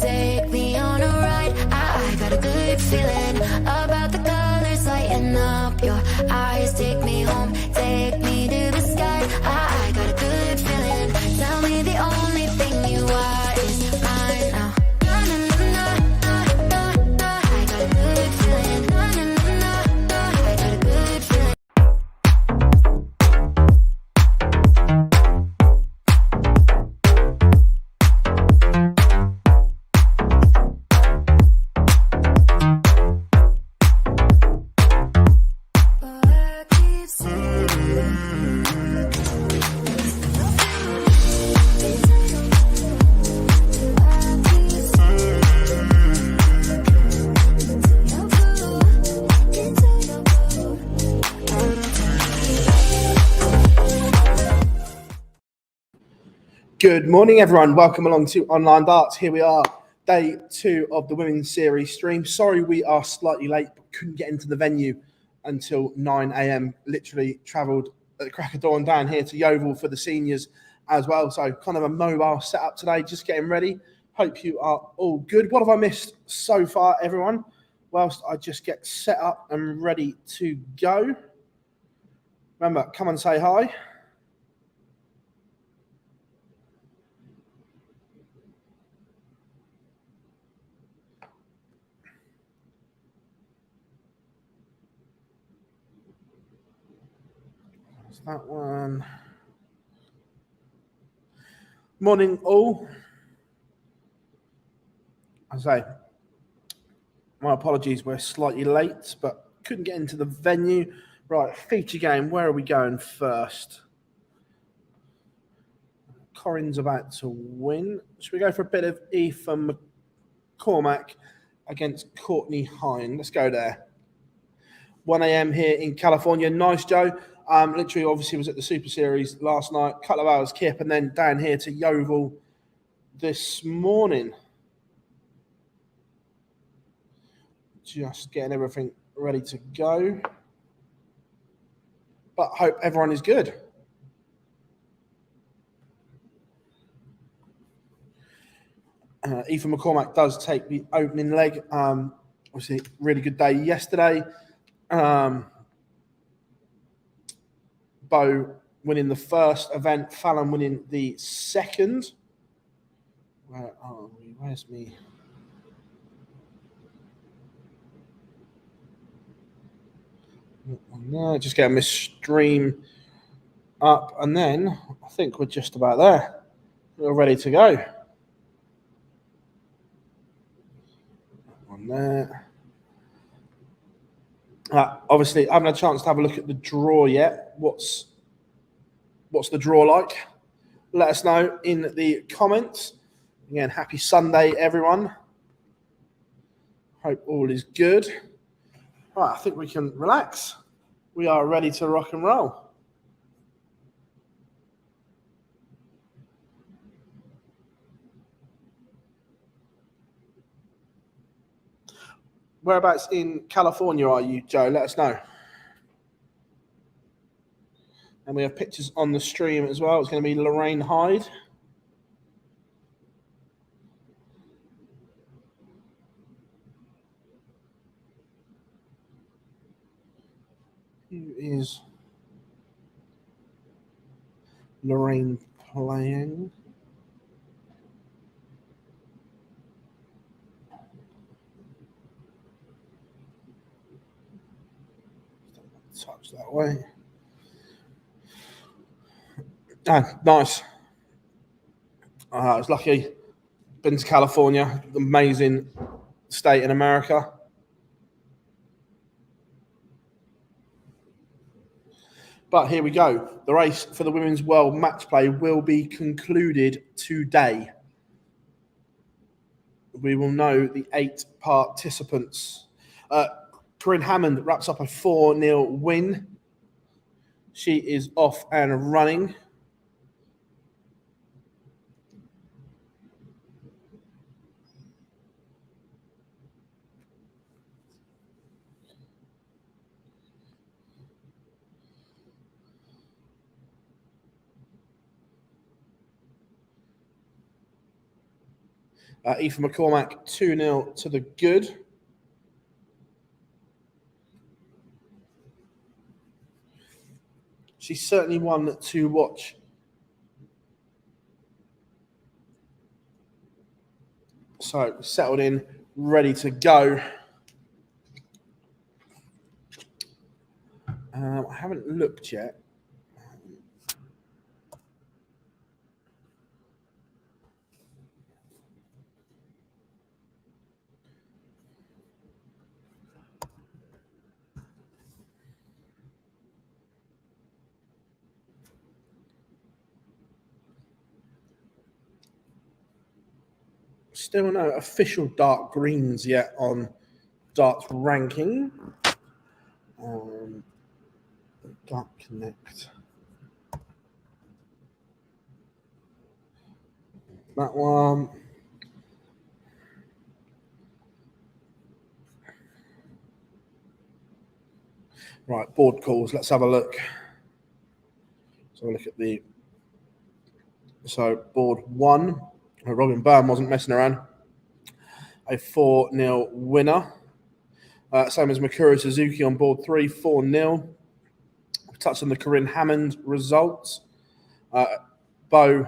take me on a ride. I got a good feeling about the colors lighting up. Your eyes take me home, take me to the sky. I got a good feeling. Tell me the only thing you are is mine now. I got a good feeling. I got a good feeling. Good morning, everyone. Welcome along to Online Darts. Here we are, day 2 of the Women's Series stream. Sorry we are slightly late, but couldn't get into the venue until 9 a.m. Literally travelled at the crack of dawn down here to Yeovil for the seniors as well. So kind of a mobile setup today, just getting ready. Hope you are all good. What have I missed so far, everyone? Whilst I just get set up and ready to go. Remember, come and say hi. That one. Morning, all. As I say, my apologies, we're slightly late, but couldn't get into the venue. Right, feature game. Where are we going first? Corinne's about to win. Should we go for a bit of Ethan McCormack against Courtney Hine? Let's go there. 1 a.m. here in California. Nice, Joe. Literally, obviously, was at the Super Series last night. Couple of hours kip, and then down here to Yeovil this morning. Just getting everything ready to go. But hope everyone is good. Ethan McCormack does take the opening leg. Obviously, really good day yesterday. Bo winning the first event, Fallon winning the second. Where are we? Where's me? No, just getting this stream up, and then I think we're just about there. We're ready to go. On there. Obviously, I haven't had a chance to have a look at the draw yet. What's the draw like? Let us know in the comments. Again, happy Sunday, everyone. Hope all is good. Right, I think we can relax. We are ready to rock and roll. Whereabouts in California are you, Joe? Let us know. And we have pictures on the stream as well. It's going to be Lorraine Hyde. Who is Lorraine playing? Touch that way. Ah, nice. I was lucky. Been to California, amazing state in America. But here we go. The race for the Women's World Match Play will be concluded today. We will know the 8 participants. Corinne Hammond wraps up a 4-0 win. She is off and running. Aoife McCormack 2-0 to the good. She's certainly one to watch. So settled in, ready to go. I haven't looked yet. Still no official dark greens yet on darts ranking. Dark Connect. That one. Right, board calls. Let's have a look. So look at the. So board 1. Robin Byrne wasn't messing around. A 4-0 winner. Same as Mikuru Suzuki on board 3, 4-0. We've touched on the Corinne Hammond results. Bo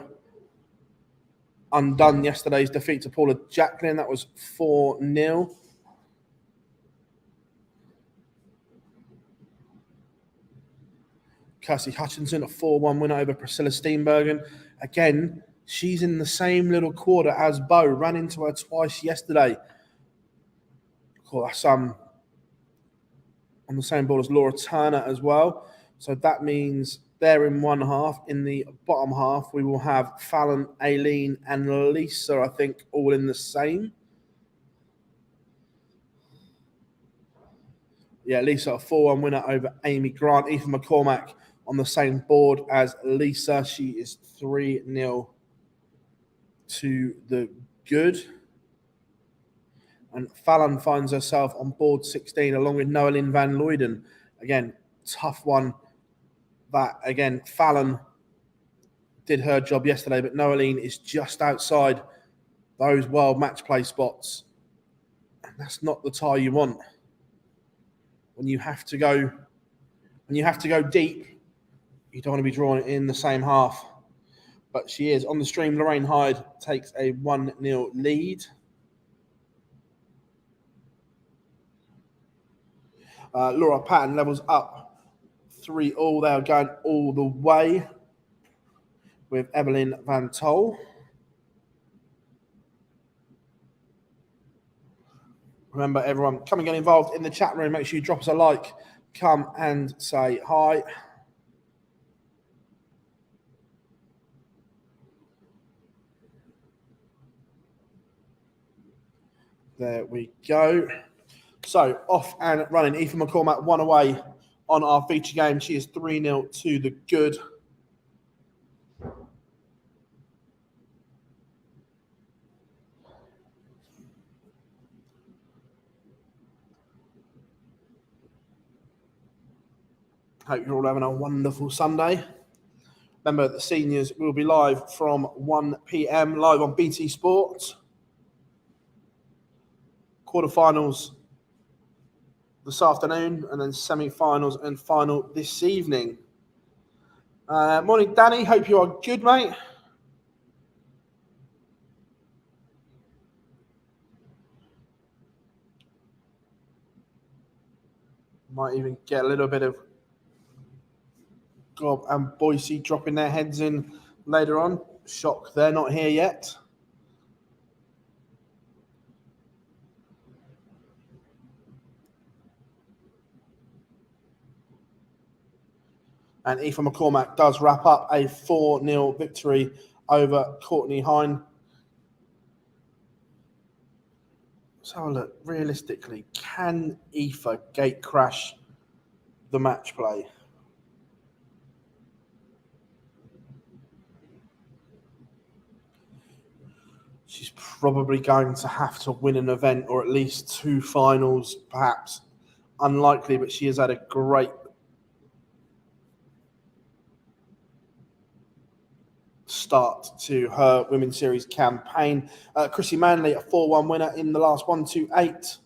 undone yesterday's defeat to Paula Jacqueline. That was 4-0. Kirsty Hutchinson, a 4-1 winner over Priscilla Steenbergen. Again, she's in the same little quarter as Bo. Ran into her twice yesterday. Of course, on the same board as Laura Turner as well. So that means they're in one half. In the bottom half, we will have Fallon, Aileen, and Lisa, I think, all in the same. Yeah, Lisa, a 4-1 winner over Amy Grant. Aoife McCormack on the same board as Lisa. She is 3-0 to the good. And Fallon finds herself on board 16 along with Noeline van Luyden. Again, tough one. That, again, Fallon did her job yesterday, but Noeline is just outside those world match play spots. And that's not the tie you want. When you have to go deep, you don't want to be drawn in the same half. But she is on the stream. Lorraine Hyde takes a 1-0 lead. Laura Patton levels up 3-all. They are going all the way with Evelyn Van Tol. Remember, everyone, come and get involved in the chat room. Make sure you drop us a like. Come and say hi. There we go. So, off and running. Aoife McCormack 1 away on our feature game. She is 3-0 to the good. Hope you're all having a wonderful Sunday. Remember, the seniors will be live from 1 p.m. live on BT Sports. Quarterfinals this afternoon, and then semi-finals and final this evening. Morning, Danny. Hope you are good, mate. Might even get a little bit of Gob and Boise dropping their heads in later on. Shock, they're not here yet. And Aoife McCormack does wrap up a 4-0 victory over Courtney Hine. So look, realistically, can Aoife gate crash the match play? She's probably going to have to win an event or at least 2 finals, perhaps. Unlikely, but she has had a great start to her Women's Series campaign. Chrissy Manley, a 4-1 winner in the last 1-2-8.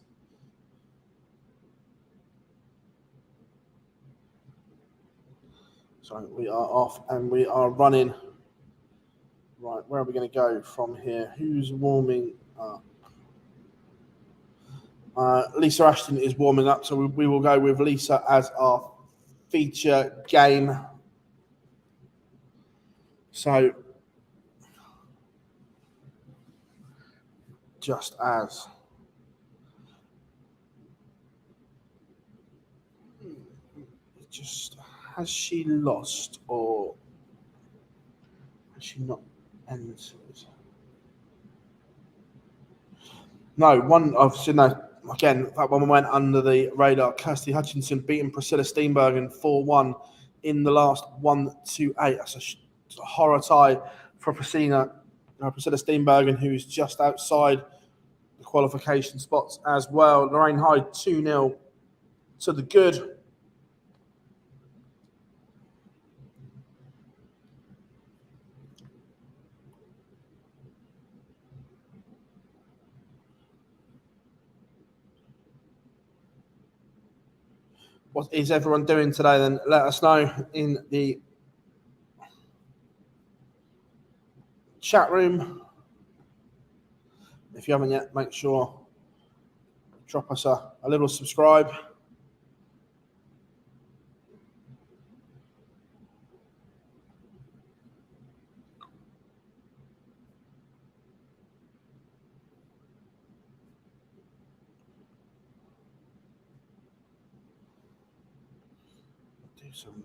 So we are off and we are running. Right, where are we going to go from here? Who's warming up? Lisa Ashton is warming up, so we will go with Lisa as our feature game. So, just as has she lost or has she not entered? No, obviously no. Again, that one went under the radar. Kirsty Hutchinson beating Priscilla Steenbergen 4-1 in the last 1-2-8. That's a horror tie for Priscilla Steenbergen, who's just outside the qualification spots as well. Lorraine Hyde 2-0 to the good. What is everyone doing today then? Let us know in the chat room. If you haven't yet, make sure drop us a little subscribe. Do some.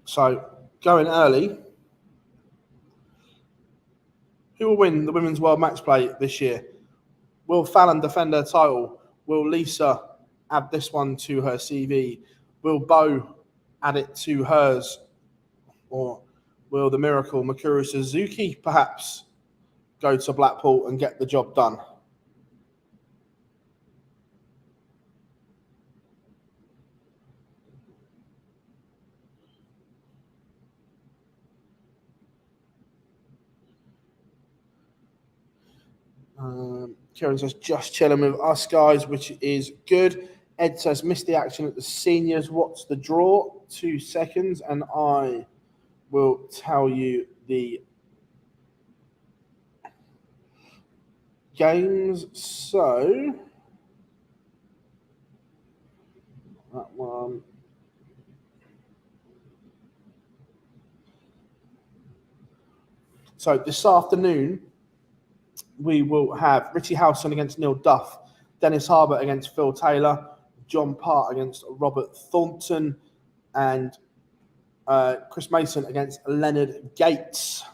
So, going early, who will win the Women's World Matchplay this year? Will Fallon defend her title? Will Lisa add this one to her CV? Will Bo add it to hers? Or will the miracle Mikuru Suzuki perhaps go to Blackpool and get the job done? Kieran says, just chilling with us guys, which is good. Ed says, missed the action at the seniors. What's the draw? 2 seconds, and I will tell you the games. So, that one. So, this afternoon, we will have Richie Howson against Neil Duff, Dennis Harbour against Phil Taylor, John Part against Robert Thornton, and Chris Mason against Leonard Gates.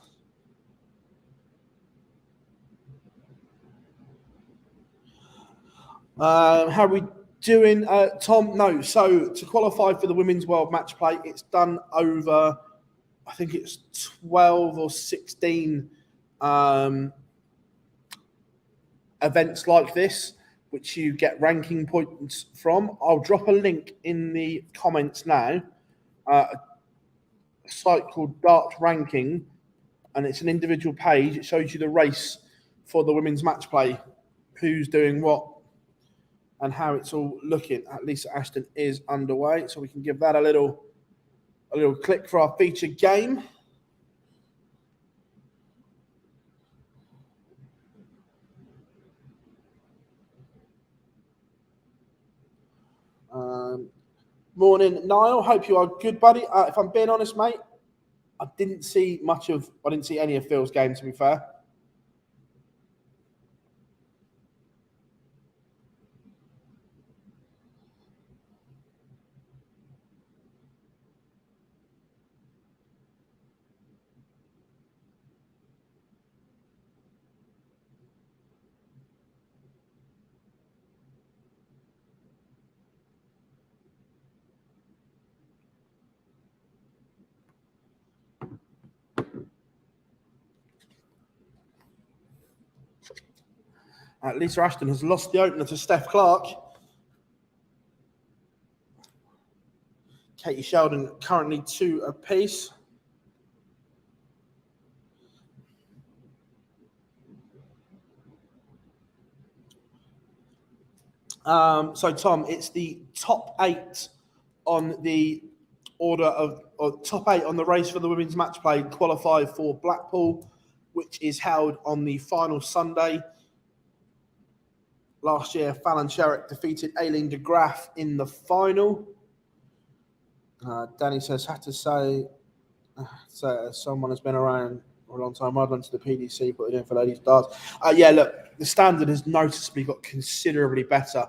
How are we doing, Tom? No. So to qualify for the Women's World Matchplay, it's done over, I think it's 12 or 16 events like this, which you get ranking points from. I'll drop a link in the comments now. A site called Dart Ranking, and it's an individual page. It shows you the race for the women's match play, who's doing what, and how it's all looking. Lisa Ashton is underway, so we can give that a little click for our featured game. Morning, Niall. Hope you are good, buddy. If I'm being honest, mate, I didn't see any of Phil's game, to be fair. Lisa Ashton has lost the opener to Steph Clark. Katie Sheldon currently 2 apiece. So Tom, it's the top 8 on the order of top 8 on the race for the women's match play qualify for Blackpool, which is held on the final Sunday. Last year, Fallon Sherrick defeated Aileen de Graaf in the final. Danny says, had to say, someone has been around for a long time. Well done to the PDC, put it in for ladies darts. Yeah, look, the standard has noticeably got considerably better.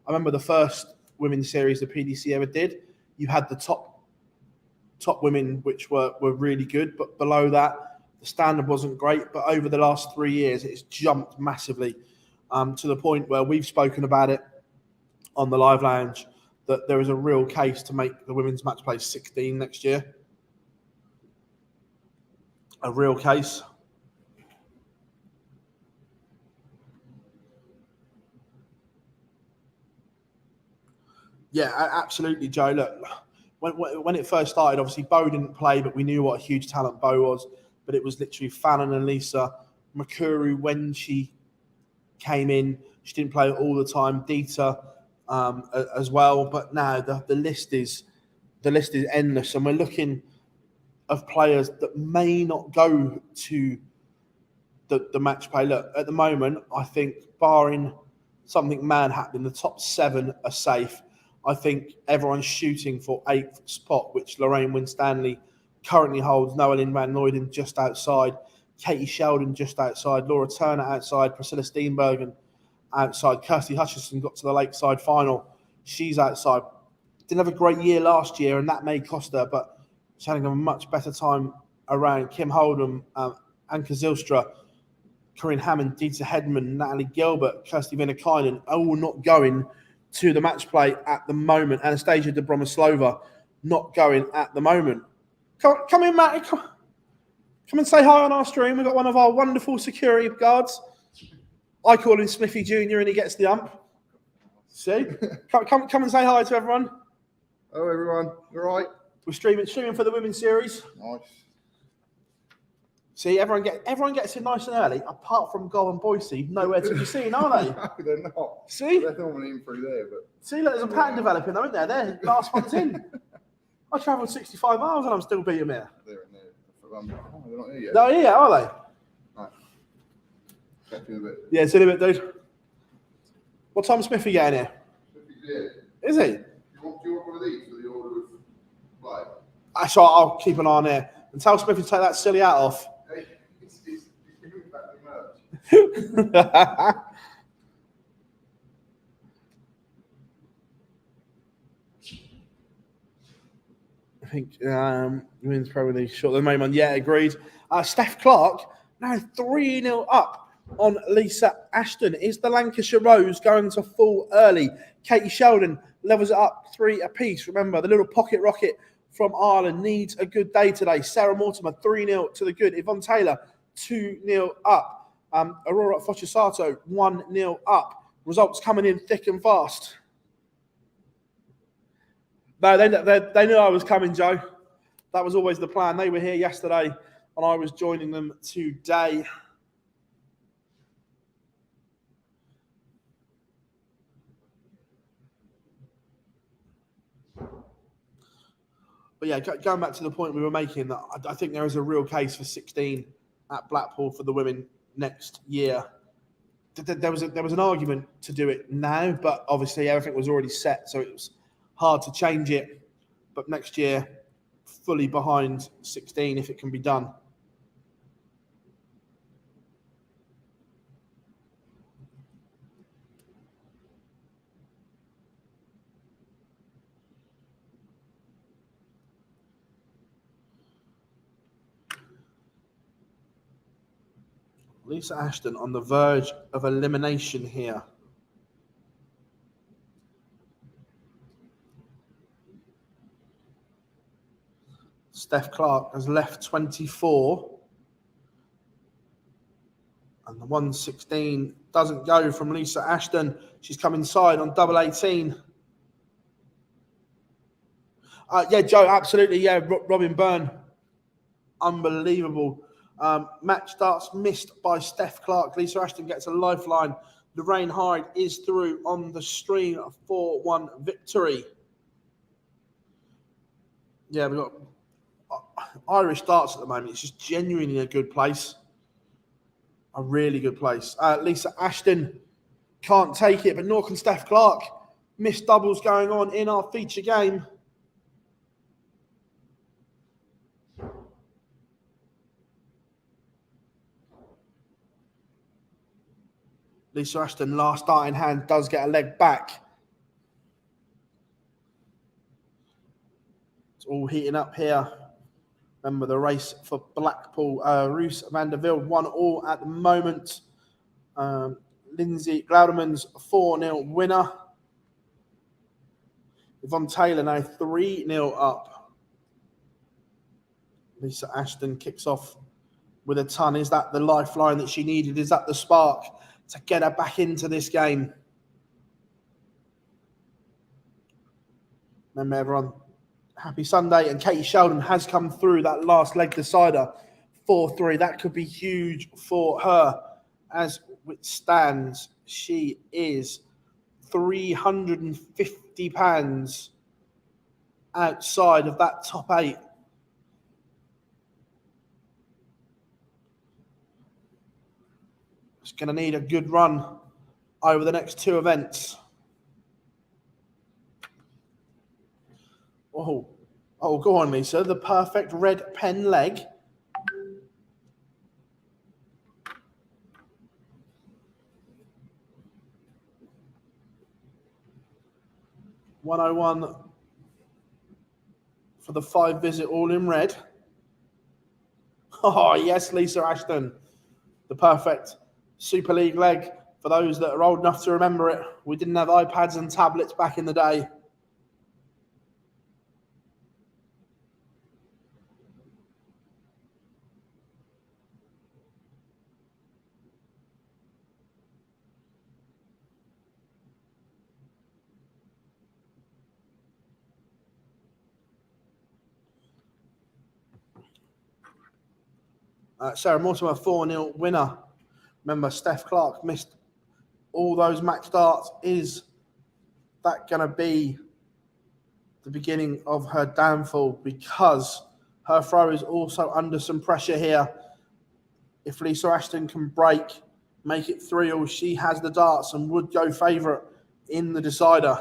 I remember the first women's series the PDC ever did. You had the top women, which were really good, but below that, the standard wasn't great. But over the last 3 years, it's jumped massively to the point where we've spoken about it on the live lounge, that there is a real case to make the women's match play 16 next year. A real case. Yeah, absolutely, Joe. Look, when it first started, obviously Bo didn't play, but we knew what a huge talent Bo was. But it was literally Fallon and Lisa. Makuru, when she came in, she didn't play all the time. Dita as well. But now the list is endless, and we're looking of players that may not go to the match play. Look, at the moment, I think barring something mad happening, the top 7 are safe. I think everyone's shooting for 8th spot, which Lorraine Winstanley currently holds. Noeline Van Noyden just outside. Katie Sheldon just outside. Laura Turner outside. Priscilla Steenbergen outside. Kirsty Hutchison got to the Lakeside final. She's outside. Didn't have a great year last year, and that may cost her, but she's having a much better time around. Kim Holdham, Anka Zylstra, Corinne Hammond, Dita Hedman, Natalie Gilbert, Kirsty Vinakainen, all not going to the match play at the moment. Anastasia Dobromoslova not going at the moment. Come in, Matty. Come and say hi on our stream. We've got one of our wonderful security guards. I call him Smithy Jr. and he gets the ump. See? Come and say hi to everyone. Hello, everyone. You all right? We're streaming for the women's series. Nice. See, everyone gets in nice and early, apart from Goll and Boise. Nowhere to be seen, are they? No, they're not. See? They're normally in through there, but... See, look, there's a pattern developing, though, isn't there? They're last one's in. I travelled 65 miles and I'm still beating them here. They're in there. Oh, they're not here yet. They're here, are they? No. Catch you in a bit. Yeah, see you in a bit, dude. What time's Smithy getting here? Smithy's here. Is he? Do you want one of these for the order of play? That's right, I'll keep an eye on here. And tell Smithy to take that silly hat off. Hey, it's giving back the merch. I think women's Pro League short the main one. Yeah, agreed. Steph Clark now 3-0 up on Lisa Ashton. Is the Lancashire Rose going to fall early? Katie Sheldon levels it up 3 apiece. Remember, the little pocket rocket from Ireland needs a good day today. Sarah Mortimer 3-0 to the good. Yvonne Taylor 2-0 up. Aurora Fochisato 1-0 up. Results coming in thick and fast. No, they knew I was coming, Joe. That was always the plan. They were here yesterday, and I was joining them today. But yeah, going back to the point we were making, that I think there is a real case for 16 at Blackpool for the women next year. There was an argument to do it now, but obviously everything was already set, so it was hard to change it. But next year, fully behind 16 if it can be done. Lisa Ashton on the verge of elimination here. Steph Clark has left 24. And the 116 doesn't go from Lisa Ashton. She's come inside on double 18. Yeah, Joe, absolutely. Yeah, Robin Byrne. Unbelievable. Match starts missed by Steph Clark. Lisa Ashton gets a lifeline. Lorraine Hyde is through on the stream. 4-1 victory. Yeah, we've got Irish darts at the moment. It's just genuinely a good place. A really good place. Lisa Ashton can't take it, but nor can Steph Clark. Missed doubles going on in our feature game. Lisa Ashton, last dart in hand, does get a leg back. It's all heating up here. Remember the race for Blackpool. Roos van der Velde 1-1 at the moment. Lindsay Glauderman's 4-0 winner. Yvonne Taylor now 3-0 up. Lisa Ashton kicks off with a ton. Is that the lifeline that she needed? Is that the spark to get her back into this game? Remember, everyone, happy Sunday. And Katie Sheldon has come through that last leg decider, 4-3. That could be huge for her. As it stands, she is £350 outside of that top 8. It's going to need a good run over the next 2 events. Oh, go on, Lisa. The perfect red pen leg. $101 for the 5 visit all in red. Oh, yes, Lisa Ashton. The perfect Super League leg for those that are old enough to remember it. We didn't have iPads and tablets back in the day. Sarah Mortimer, 4-0 winner. Remember, Steph Clark missed all those match darts. Is that going to be the beginning of her downfall? Because her throw is also under some pressure here. If Lisa Ashton can break, make it 3-all, she has the darts and would go favourite in the decider.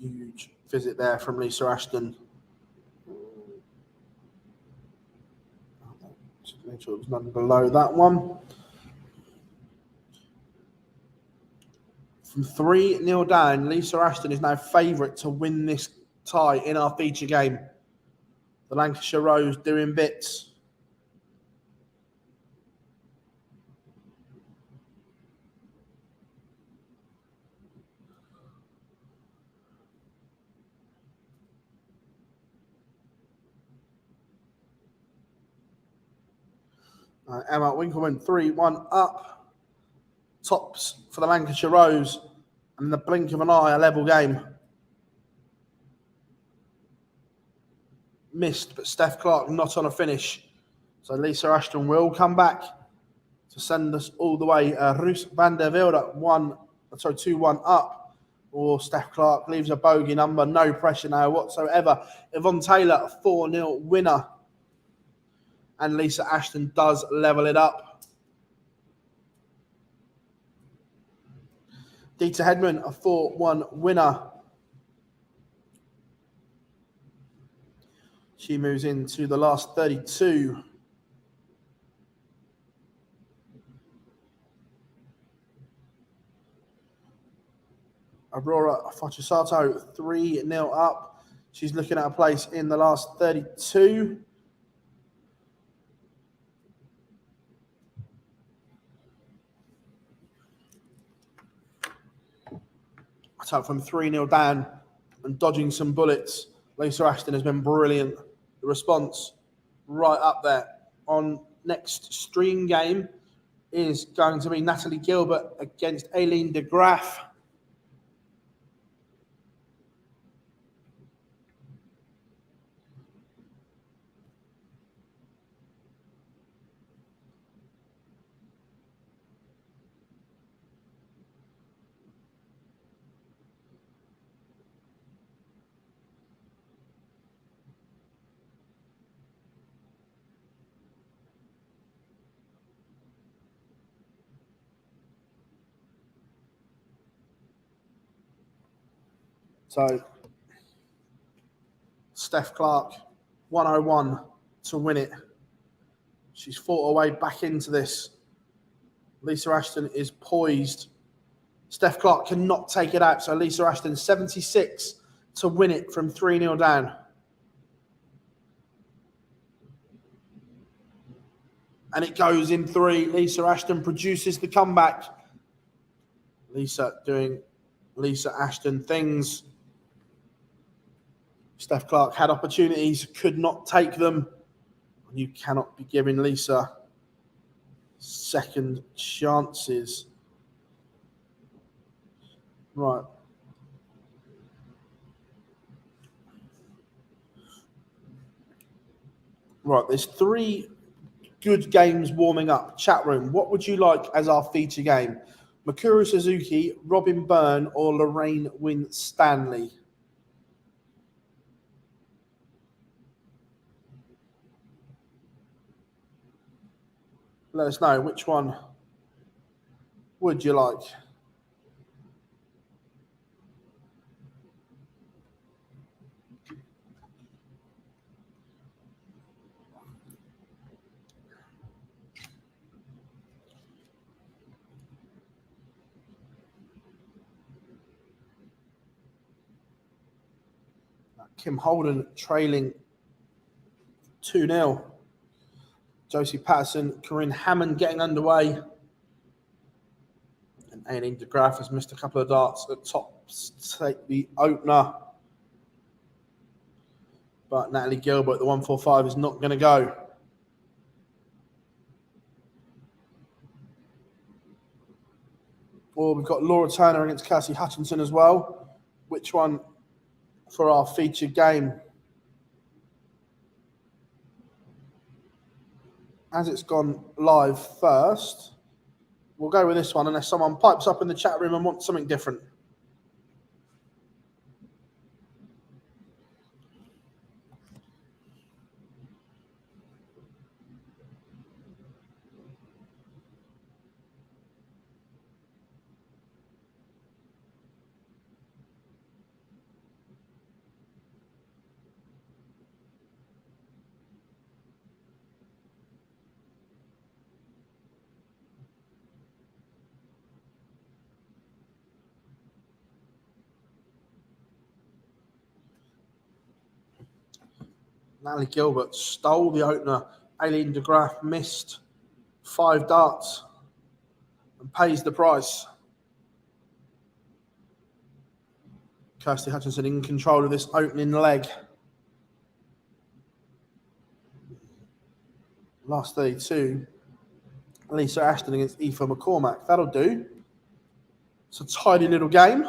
Huge visit there from Lisa Ashton. Just make sure there's nothing below that one. From 3-0 down, Lisa Ashton is now favourite to win this tie in our feature game. The Lancashire Rose doing bits. Emma Winkleman 3-1 up. Tops for the Lancashire Rose. And in the blink of an eye, a level game. Missed, but Steph Clark not on a finish. So Lisa Ashton will come back to send us all the way. Roos van der Velde 2-1 up. Or Steph Clark leaves a bogey number. No pressure now whatsoever. Yvonne Taylor, 4-0 winner. And Lisa Ashton does level it up. Dita Hedman, a 4-1 winner. She moves into the last 32. Aurora Facisato, 3-0 up. She's looking at a place in the last 32. So from 3-0 down, and dodging some bullets. Lisa Ashton has been brilliant. The response right up there. On next stream game is going to be Natalie Gilbert against Aileen de Graaf. So, Steph Clark, 101 to win it. She's fought her way back into this. Lisa Ashton is poised. Steph Clark cannot take it out. So, Lisa Ashton, 76 to win it from 3-0 down. And it goes in 3. Lisa Ashton produces the comeback. Lisa doing Lisa Ashton things. Steph Clark had opportunities, could not take them. You cannot be giving Lisa second chances. Right. Right, there's 3 good games warming up. Chat room, what would you like as our feature game? Mikuru Suzuki, Robin Byrne, or Lorraine Winstanley? Let us know which one would you like. Kim Holden trailing 2-0. Josie Patterson, Corinne Hammond getting underway. And Aileen de Graaf has missed a couple of darts at top to take the opener. But Natalie Gilbert, the 145, is not going to go. Well, we've got Laura Turner against Cassie Hutchinson as well. Which one for our featured game? As it's gone live first, we'll go with this one unless someone pipes up in the chat room and wants something different. Natalie Gilbert stole the opener. Aileen de Graaf missed 5 darts and pays the price. Kirsty Hutchinson in control of this opening leg. Last 32. Lisa Ashton against Aoife McCormack. That'll do. It's a tidy little game.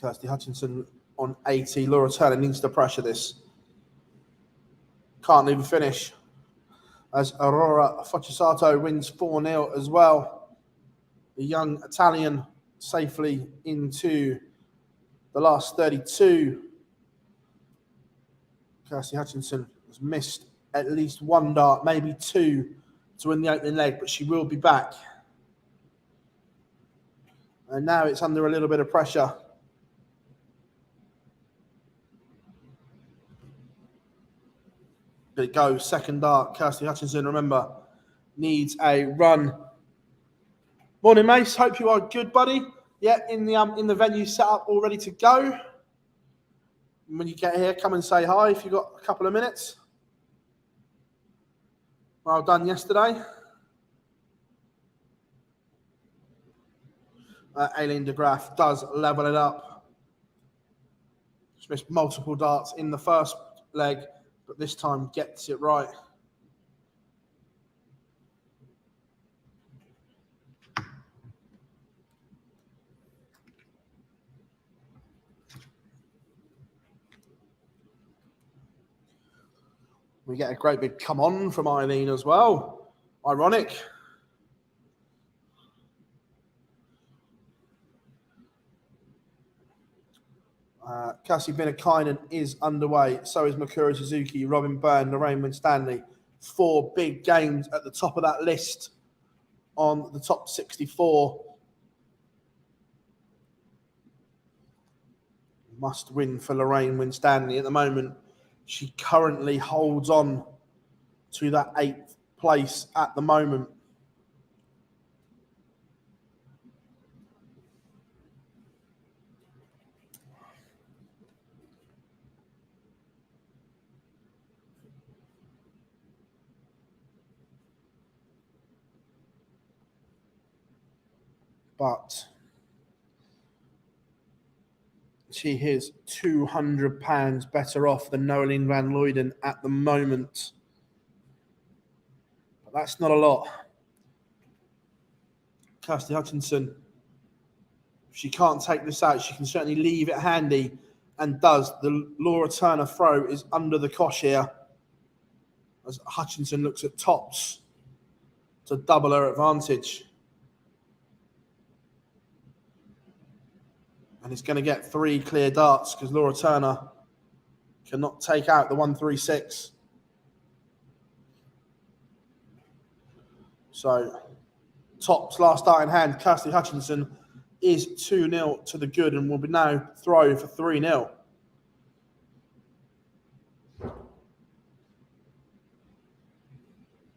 Kirsty Hutchinson on 80. Laura Turner needs to pressure this. Can't even finish. As Aurora Focissato wins 4-0 as well. The young Italian safely into the last 32. Kirsty Hutchinson has missed at least 1 dart, maybe 2 to win the opening leg, but she will be back. And now it's under a little bit of pressure. There it goes, second dart. Kirsty Hutchinson, remember, needs a run. Morning, Mace. Hope you are good, buddy. Yeah, in the venue set up, all ready to go. When you get here, come and say hi if you've got a couple of minutes. Well done yesterday. Aileen de Graaf does level it up. She missed multiple darts in the first leg, but this time gets it right. We get a great big come on from Eileen as well. Ironic. Cassie Binnakainen is underway. So is Mikuru Suzuki, Robin Byrne, Lorraine Winstanley. 4 big games at the top of that list on the top 64. Must win for Lorraine Winstanley at the moment. She currently holds on to that 8th place at the moment. But she is £200 better off than Noeline van Luyden at the moment. But that's not a lot. Kirsty Hutchinson, if she can't take this out, she can certainly leave it handy, and does. The Laura Turner throw is under the cosh here, as Hutchinson looks at tops to double her advantage. And it's going to get 3 clear darts because Laura Turner cannot take out the 136. So, tops last dart in hand. Kirsty Hutchinson is 2-0 to the good and will be now throw for 3-0.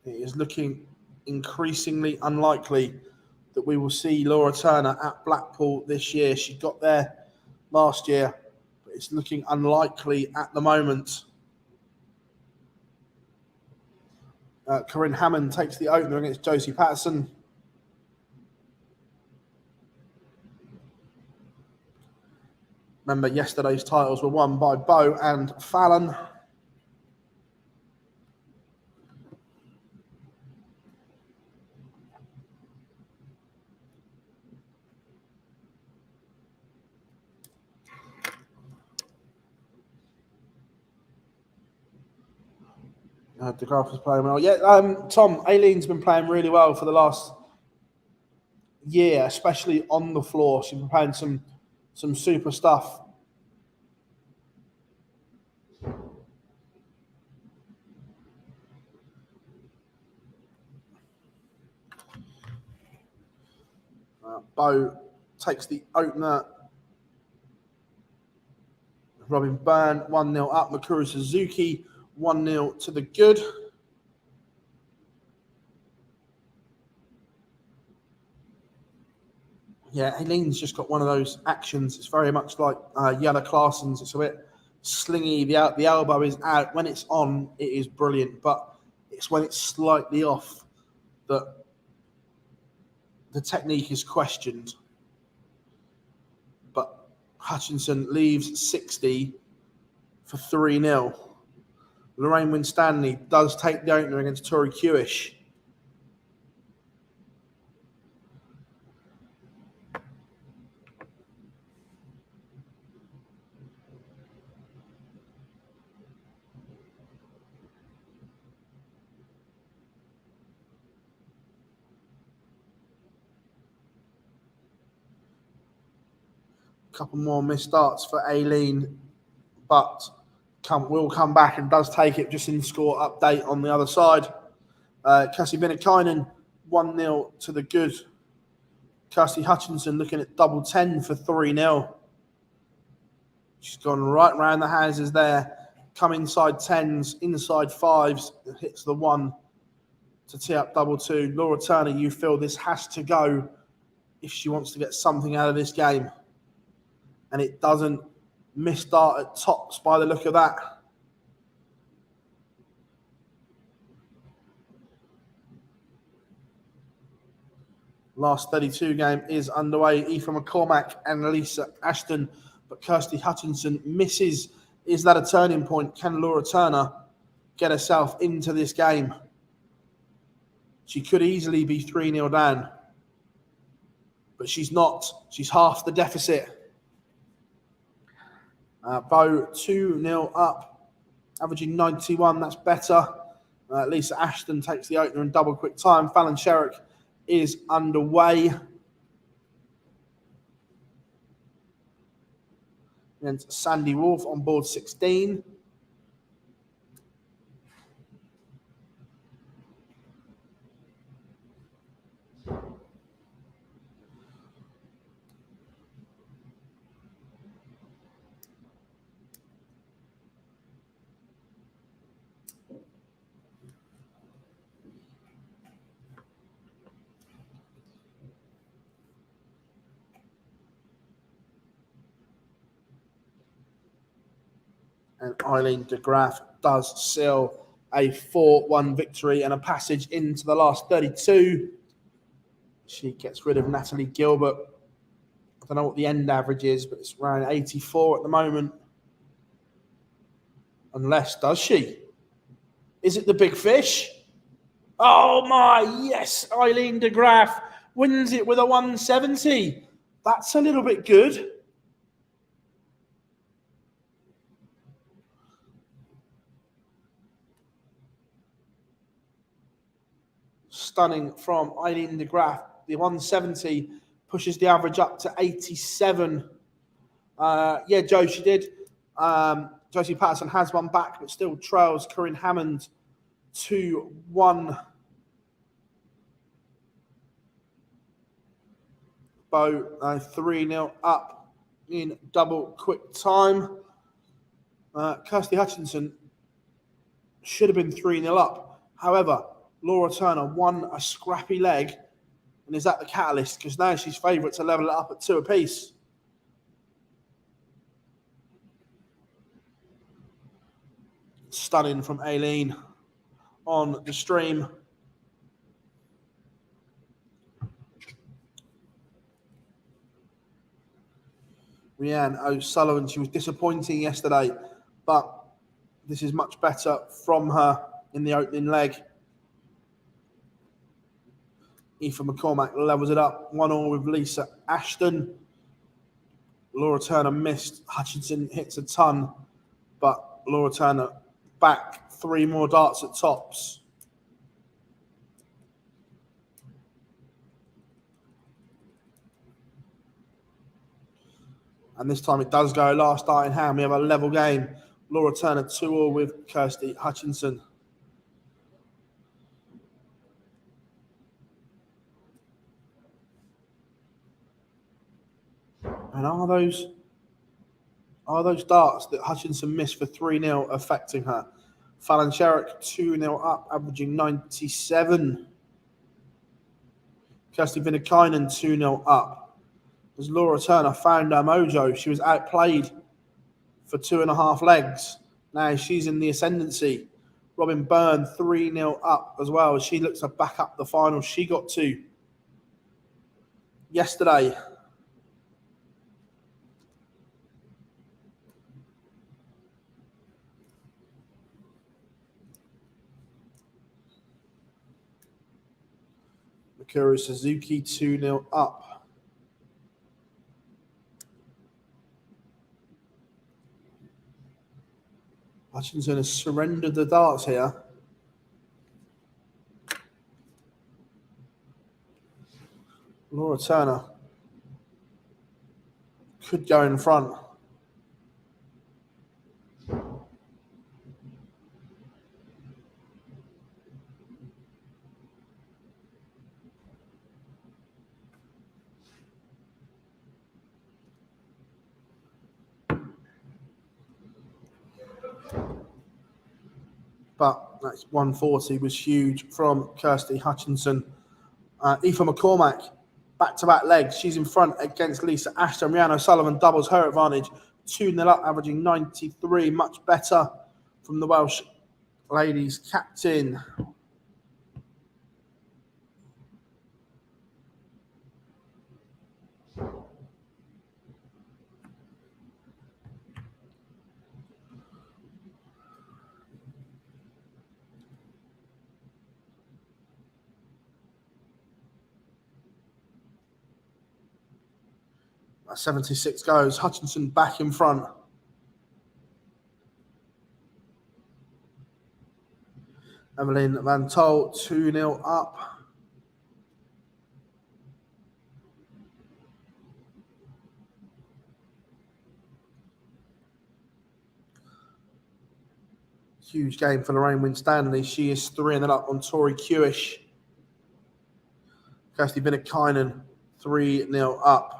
It is looking increasingly unlikely that we will see Laura Turner at Blackpool this year. She got there last year, but it's looking unlikely at the moment. Corinne Hammond takes the opener against Josie Patterson. Remember, yesterday's titles were won by Bowe and Fallon. De Graaf is playing well. Yeah, Tom, Aileen's been playing really well for the last year, especially on the floor. She's been playing some super stuff. Bowe takes the opener. Robin Byrne, 1-0 up. Mikuru Suzuki, 1-0 to the good. Yeah, Aileen's just got one of those actions. It's very much like Jelle Claessen's. It's a bit slingy. The elbow is out. When it's on, it is brilliant. But it's when it's slightly off that the technique is questioned. But Hutchinson leaves 60 for 3-0. Lorraine Winstanley does take the opener against Tori Kewish. Couple more missed starts for Aileen, but will come back and does take it just in the score update on the other side. Cassie Binnakainen, 1-0 to the good. Kirsty Hutchinson looking at double 10 for 3-0. She's gone right around the houses there. Come inside 10s, inside 5s, hits the 1 to tee up double 2. Laura Turner, you feel this has to go if she wants to get something out of this game. And it doesn't missed start at tops by the look of that. Last 32 game is underway. Aoife McCormack and Lisa Ashton, but Kirsty Hutchinson misses. Is that a turning point? Can Laura Turner get herself into this game? She could easily be 3-0 down, but she's not. She's half the deficit. Bo 2-0 up, averaging 91. That's better. Lisa Ashton takes the opener in double quick time. Fallon Sherrick is underway against Sandy Wolf on board 16. And Eileen de Graaf does seal a 4-1 victory and a passage into the last 32. She gets rid of Natalie Gilbert. I don't know what the end average is, but it's around 84 at the moment. Unless, does she? Is it the big fish? Oh my, yes, Eileen de Graaf wins it with a 170. That's a little bit good. Stunning from Eileen de Graaf. The 170 pushes the average up to 87. Yeah, Joe, she did. Josie Patterson has one back, but still trails Corinne Hammond 2-1. Bo 3-0 up in double quick time. Kirsty Hutchinson should have been 3-0 up. However, Laura Turner won a scrappy leg, and is that the catalyst? Because now she's favourite to level it up at 2 apiece. Stunning from Aileen on the stream. Rhiannon O'Sullivan, she was disappointing yesterday, but this is much better from her in the opening leg. Aoife McCormack levels it up 1-1 with Lisa Ashton. Laura Turner missed. Hutchinson hits a ton, but Laura Turner back 3 more darts at tops. And this time it does go last dart in hand. We have a level game. Laura Turner 2-2 with Kirsty Hutchinson. And are those darts that Hutchinson missed for 3-0 affecting her? Fallon Sherrick 2-0 up, averaging 97. Kirsty Vinnikainen 2-0 up. As Laura Turner found her mojo, she was outplayed for 2.5 legs. Now she's in the ascendancy. Robin Byrne 3-0 up as well. She looks to back up the final she got to yesterday. Mikuru Suzuki 2-0 up. Hutchinson has surrendered the darts here. Laura Turner could go in front. But that's 140 was huge from Kirsty Hutchinson. Aoife McCormack, back-to-back legs. She's in front against Lisa Ashton. Rhiannon O'Sullivan doubles her advantage. 2-0 up, averaging 93. Much better from the Welsh ladies captain. At 76 goes. Hutchinson back in front. Evelyn Van Tol, 2-0 up. Huge game for Lorraine Winstanley. She is 3-0 up on Tori Kewish. Kirsty Binnekainen, 3-0 up.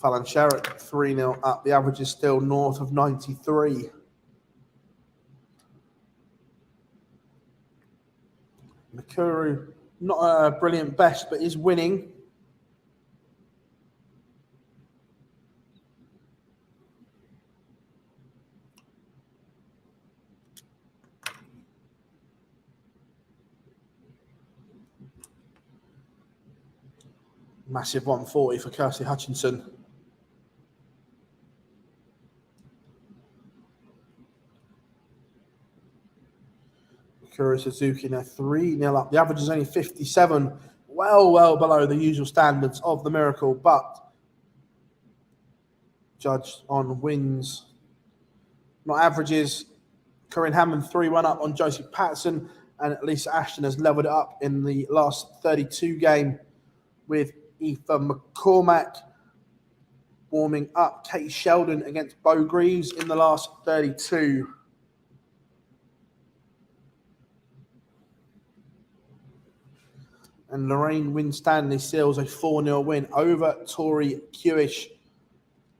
Fallon Sherrick, 3-0 up. The average is still north of 93. Nakuru, not a brilliant best, but is winning. Massive 140 for Kirsty Hutchinson. Kura Suzuki now 3-0 up. The average is only 57, well below the usual standards of the Miracle, but judged on wins, not averages. Corinne Hammond 3-1 up on Josie Patterson, and Lisa Ashton has levelled it up in the last 32 game with Aoife McCormack warming up Kate Sheldon against Bo Greaves in the last 32. And Lorraine Winstanley seals a 4-0 win over Tori Kewish,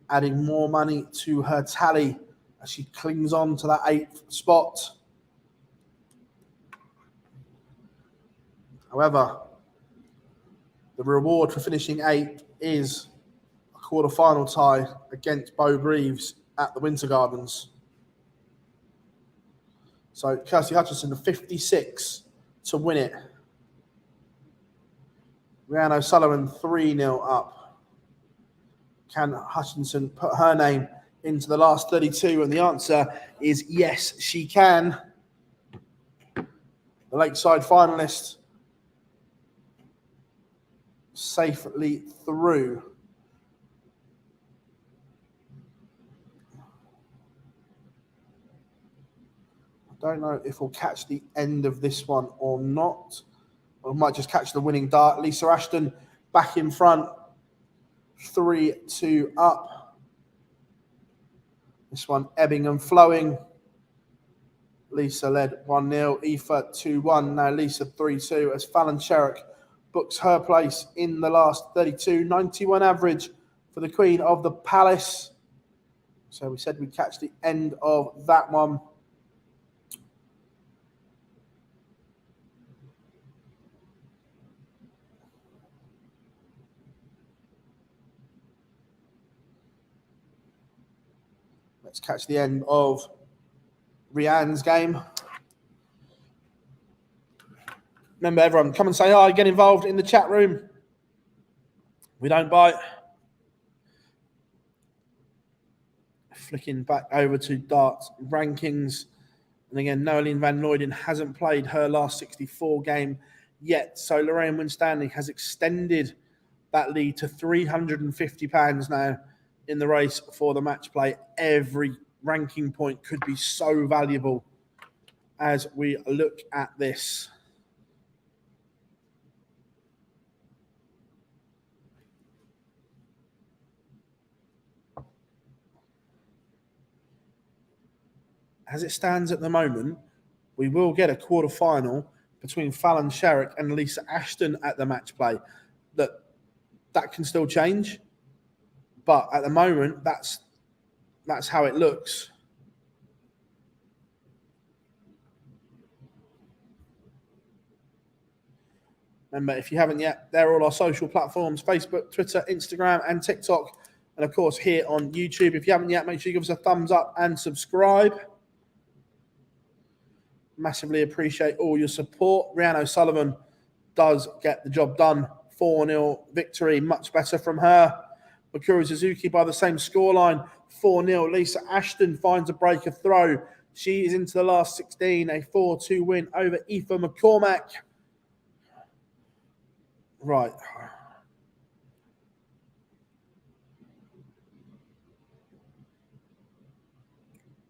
adding more money to her tally as she clings on to that 8th spot. However, the reward for finishing 8th is a quarter-final tie against Bo Greaves at the Winter Gardens. So Kirsty Hutchinson, 56 to win it. Rhiannon O'Sullivan, 3-0 up. Can Hutchinson put her name into the last 32? And the answer is yes, she can. The Lakeside finalist safely through. I don't know if we'll catch the end of this one or not. We might just catch the winning dart. Lisa Ashton back in front, 3-2 up. This one ebbing and flowing. Lisa led 1-0, Aoife 2-1, now Lisa 3-2 as Fallon Sherrick books her place in the last 32. 91 average for the Queen of the Palace. So we said we'd catch the end of that one. Let's catch the end of Rianne's game. Remember, everyone, come and say hi, get involved in the chat room. We don't bite. Flicking back over to darts rankings. And again, Noeline van Looyden hasn't played her last 64 game yet. So Lorraine Winstanley has extended that lead to £350 now in the race for the match play. Every ranking point could be so valuable as we look at this. As it stands at the moment, we will get a quarter-final between Fallon Sherrick and Lisa Ashton at the match play. That can still change. But at the moment, that's that's how it looks. Remember, if you haven't yet, they're all our social platforms: Facebook, Twitter, Instagram, and TikTok. And of course, here on YouTube. If you haven't yet, make sure you give us a thumbs up and subscribe. Massively appreciate all your support. Rhiannon O'Sullivan does get the job done. 4-0 victory, much better from her. Mikuru Suzuki by the same scoreline, 4-0. Lisa Ashton finds a break of throw. She is into the last 16, a 4-2 win over Aoife McCormack. Right.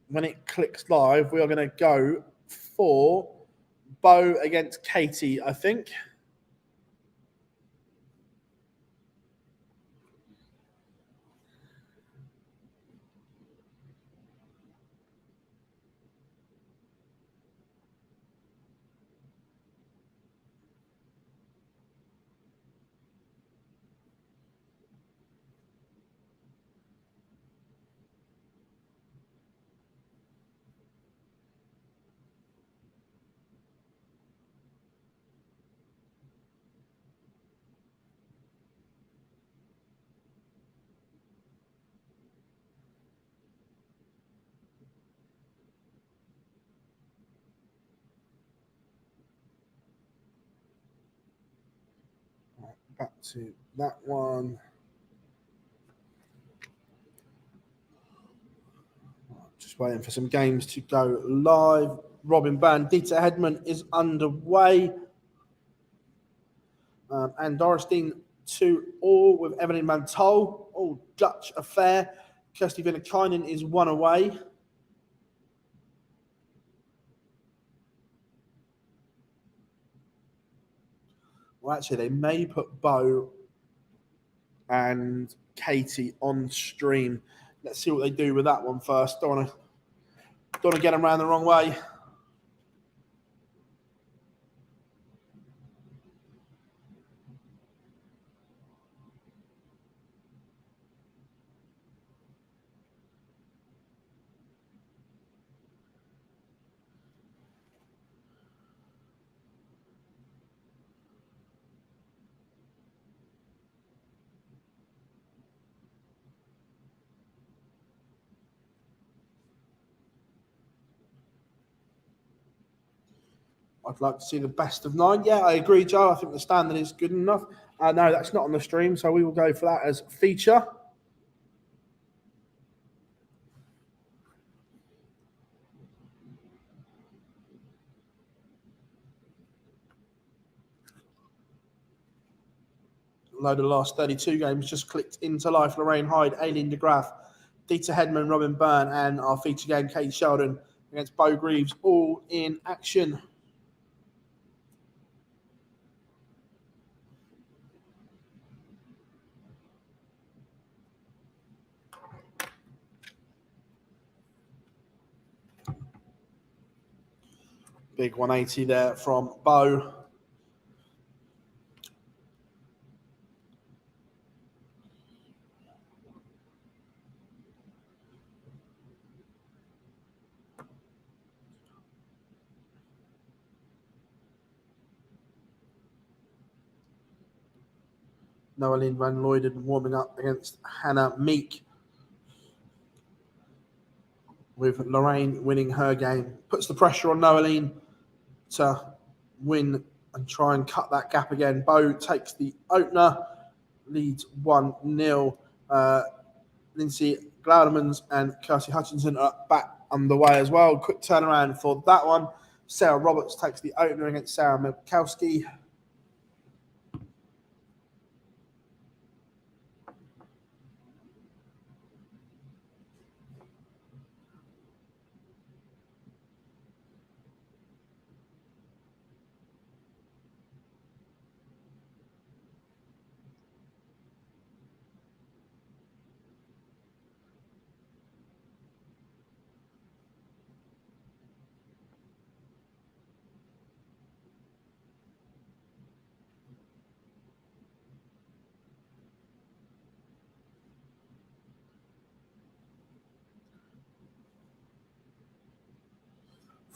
When it clicks live, we are going to go for Bo against Katie, I think. Back to that one. Just waiting for some games to go live. Robin Bandita Hedman is underway. And Dorothy 2-all with Evelyn Mantol. All Dutch affair. Kirsty Vinnakainen is 1 away. Well, actually, they may put Bo and Katie on stream. Let's see what they do with that one first. Don't want to get them around the wrong way. I'd like to see the best of 9. Yeah, I agree, Joe. I think the standard is good enough. No, that's not on the stream, so we will go for that as feature. Load of the last 32 games just clicked into life. Lorraine Hyde, Aileen de Graaf, Dieter Hedman, Robin Byrne, and our feature game, Kate Sheldon against Bo Greaves, all in action. Big 180 there from Bo. Noeline Van Luyden warming up against Hannah Meek, with Lorraine winning her game. Puts the pressure on Noeline to win and try and cut that gap again. Bo takes the opener, leads 1-0. Lindsay Glaudemans and Kirsty Hutchinson are back underway as well. Quick turnaround for that one. Sarah Roberts takes the opener against Sarah Milkowski.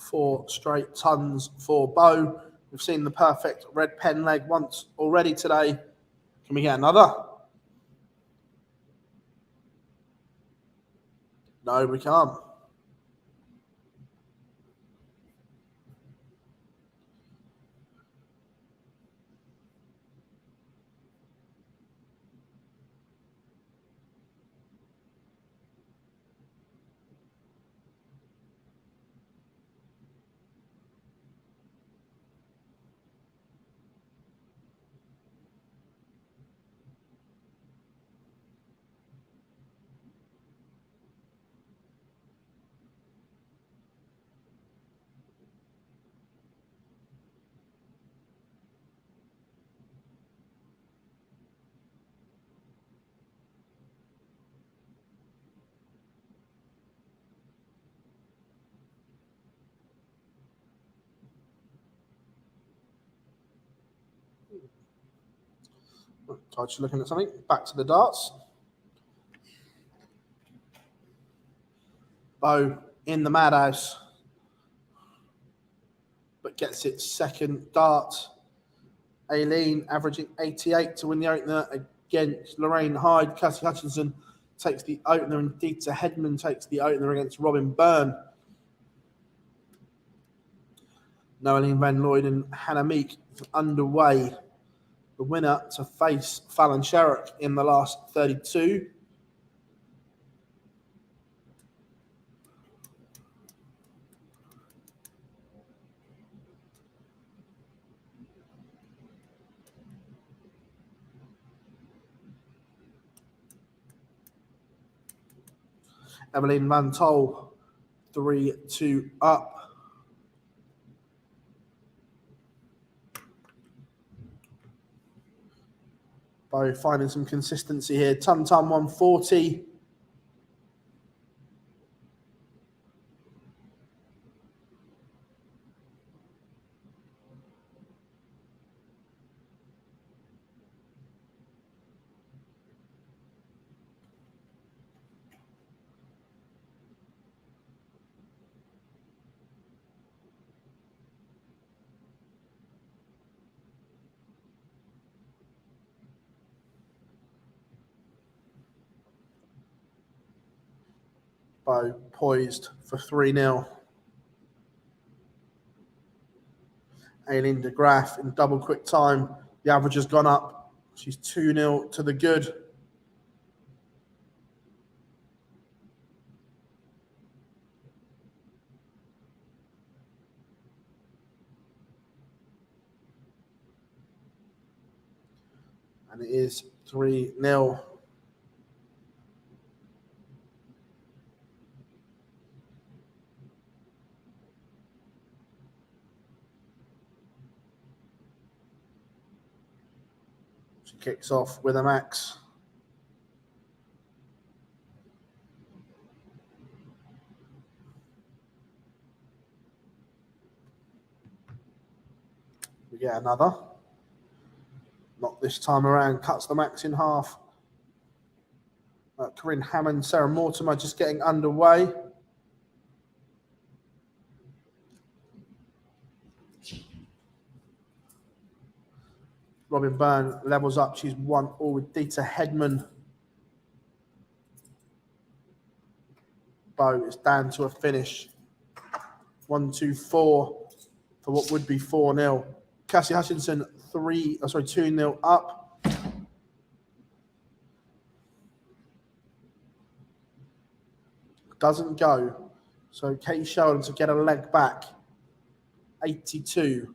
4 straight tons for Bo. We've seen the perfect red pen leg once already today. Can we get another? No, we can't. Just looking at something. Back to the darts. Bo in the madhouse, but gets its second dart. Aileen averaging 88 to win the opener against Lorraine Hyde. Cassie Hutchinson takes the opener, and Dita Hedman takes the opener against Robin Byrne. Noeline Van Lloyd and Hannah Meek is underway. The winner to face Fallon Sherrock in the last 32. Evelyn Van Tol, 3-2 up. By finding some consistency here. Tum 140. Bo poised for 3-0. Aileen de Graaf in double quick time. The average has gone up. She's 2-0 to the good. And it is 3-0. She kicks off with a max. We get another. Not this time around. Cuts the max in half. Corinne Hammond, Sarah Mortimer just getting underway. Robin Byrne levels up. She's 1-all with Dita Hedman. Bo is down to a finish. 1-2-4 for what would be 4-0. Cassie Hutchinson 2-0 up. Doesn't go. So Katie Sheldon to get a leg back. 82.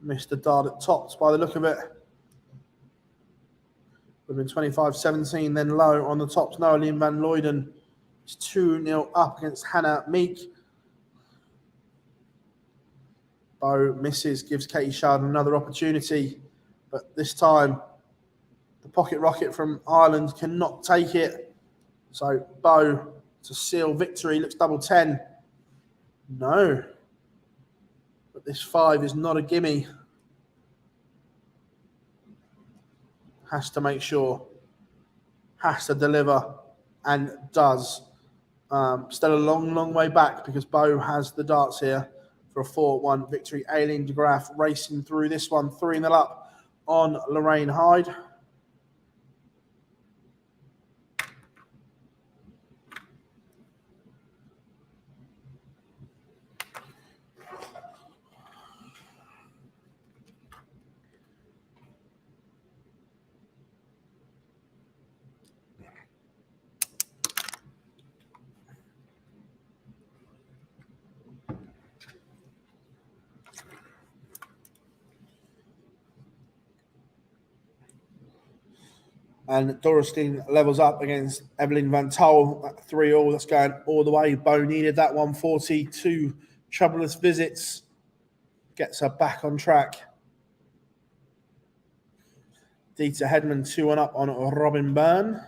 Missed the dart at tops by the look of it. Would have been 25-17, then low on the tops. Noeline Van Luyden is 2-0 up against Hannah Meek. Bo misses, gives Katie Sheldon another opportunity, but this time the pocket rocket from Ireland cannot take it. So Bo to seal victory. Looks double 10. No. But this 5 is not a gimme. Has to make sure. Has to deliver. And does. Still a long, long way back because Bo has the darts here for a 4-1 victory. Aileen de Graaf racing through this one, 3-0 up on Lorraine Hyde. And Dorothy levels up against Evelyn Van Tol at 3-3. That's going all the way. Bo needed that 142 troublous visits. Gets her back on track. Dieter Hedman 2-1 up on Robin Byrne.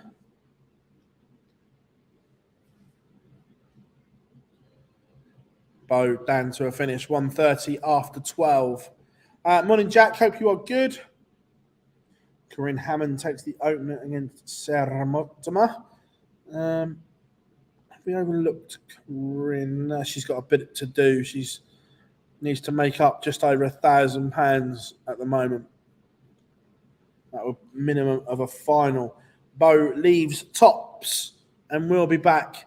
Bo down to a finish, 130 after 12. Morning, Jack. Hope you are good. Corinne Hammond takes the opener against Sarah Mortimer. Have we overlooked Corinne? She's got a bit to do. She's needs to make up just over £1,000 at the moment. That would minimum of a final. Bo leaves tops and will be back.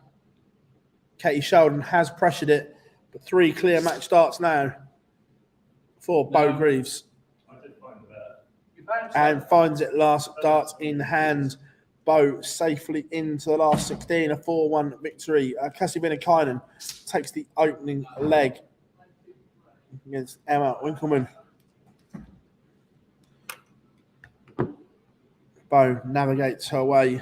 Katie Sheldon has pressured it, but 3 clear match starts now for Bo Greaves. And finds it last darts in hand. Bo safely into the last 16, a 4-1 victory. Cassie Vinakainen takes the opening leg against Emma Winkleman. Bo navigates her way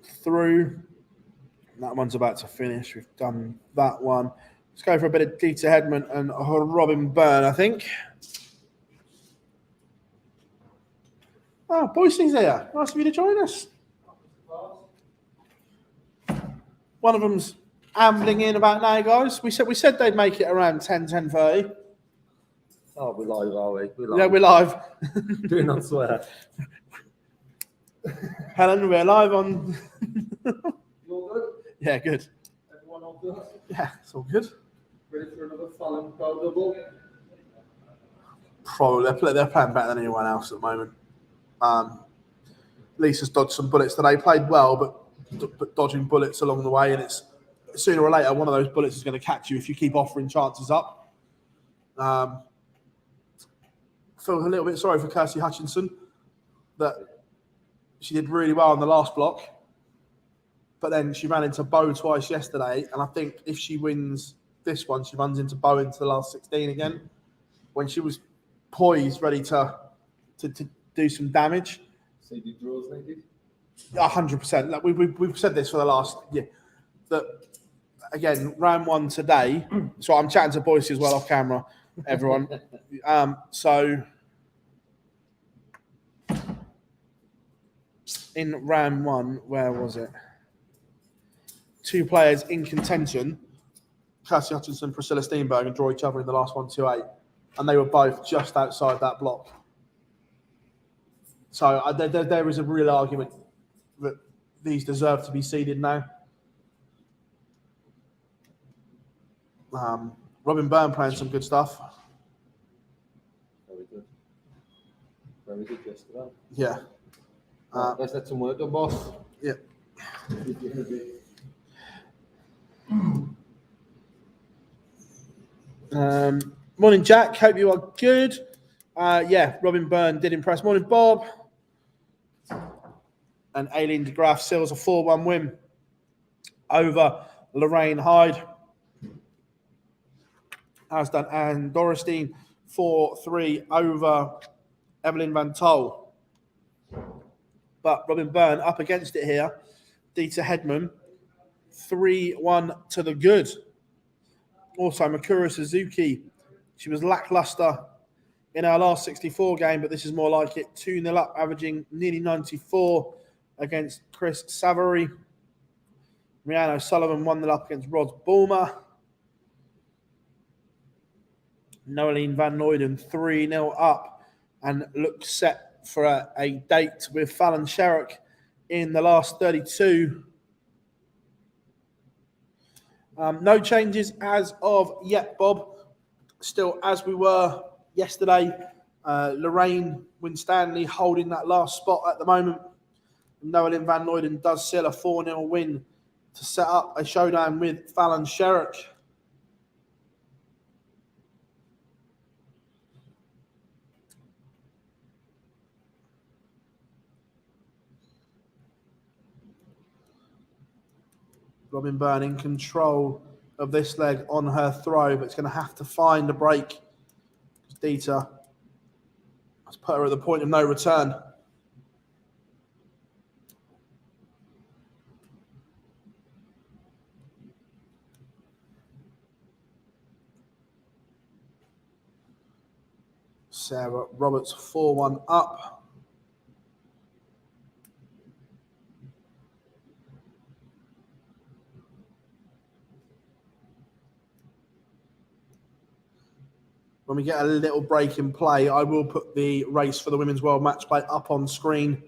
through. That one's about to finish. We've done that one. Let's go for a bit of Dieter Hedman and Robin Byrne, I think. Oh, Boyce's here. Nice of you to join us. One of them's ambling in about now, guys. We said they'd make it around 10:30. Oh, we're live, are we? We're live. Yeah, we're live. Do not swear. Helen, we're live on. You all good? Yeah, good. Everyone all good? Yeah, it's all good. Ready for another Fallon Pro double? Probably they're playing better than anyone else at the moment. Lisa's dodged some bullets today. Played well, but dodging bullets along the way, and it's sooner or later one of those bullets is going to catch you if you keep offering chances up. Feel a little bit sorry for Kirsty Hutchinson that she did really well in the last block, but then she ran into Bo twice yesterday, and I think if she wins this one, she runs into Bo into the last 16 again when she was poised, ready to do some damage. CD draws needed? 100%. Like we've said this for the last year. That again, round 1 today. So I'm chatting to Boyce as well off camera, everyone. So in round 1, where was it? 2 players in contention, Cassie Hutchinson, Priscilla Steenberg, and draw each other in the last 1-2-8, and they were both just outside that block. So there is a real argument that these deserve to be seeded now. Robin Byrne playing some good stuff. Very good. Very good yesterday. Yeah. Let's let some work done, boss. Yeah. Morning, Jack. Hope you are good. Yeah, Robin Byrne did impress. Morning, Bob. And Aileen de Graaf seals a 4-1 win over Lorraine Hyde. As done Anne Dorestein, 4-3 over Evelyn Van Tol. But Robin Byrne up against it here. Dieter Hedman, 3-1 to the good. Also, Makura Suzuki, she was lackluster in our last 64 game, but this is more like it. 2-0 up, averaging nearly 94 against Chris Savary. Rhiannon O'Sullivan 1-0 up against Rod Bulmer. Noeline Van Noyden 3-0 up and looks set for a date with Fallon Sherrock in the last 32. No changes as of yet, Bob. Still as we were yesterday. Lorraine Winstanley holding that last spot at the moment. Noelin van Luyden does seal a 4-0 win to set up a showdown with Fallon Sherrick. Robin Byrne in control of this leg on her throw, but it's going to have to find a break. Dieter has put her at the point of no return. Sarah Roberts 4-1 up. When we get a little break in play, I will put the race for the Women's World Match Play up on screen.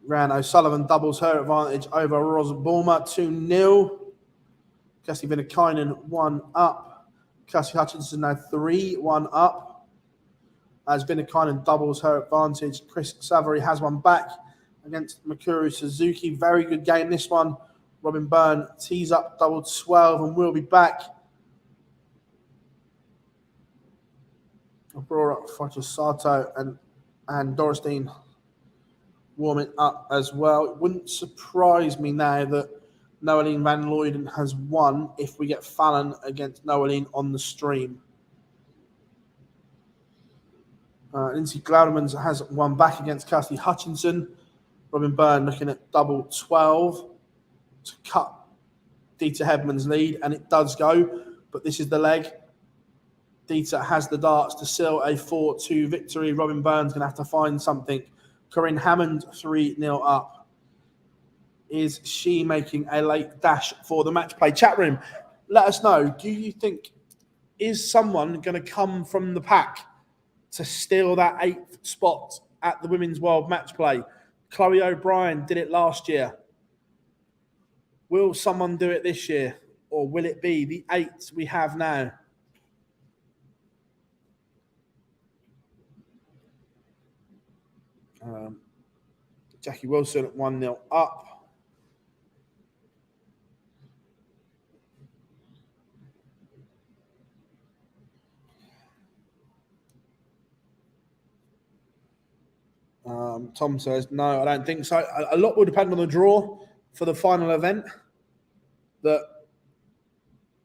Ryan O'Sullivan doubles her advantage over Ros Bulmer 2-0. Cassie Vinnikainen 1 up. Cassie Hutchinson now 3-1 up. As Vinnikainen doubles her advantage, Chris Savary has one back against Mikuru Suzuki. Very good game this one. Robin Byrne tees up double 12 and will be back. Aurora Fortusato and Dorstein warming up as well. It wouldn't surprise me now that Noeline van Luyden has won if we get Fallon against Noeline on the stream. Lindsay Glaudemans has one back against Cassie Hutchinson. Robin Byrne looking at double 12 to cut Dieter Hedman's lead, and it does go, but this is the leg. Dieter has the darts to seal a 4-2 victory. Robin Byrne's going to have to find something. Corinne Hammond 3-0 up. Is she making a late dash for the match play? Chat room, let us know. Do you think, is someone going to come from the pack to steal that 8th spot at the Women's World Match Play? Chloe O'Brien did it last year. Will someone do it this year? Or will it be the 8 we have now? Jackie Wilson 1-0 up. Tom says, no, I don't think so. A lot will depend on the draw for the final event. That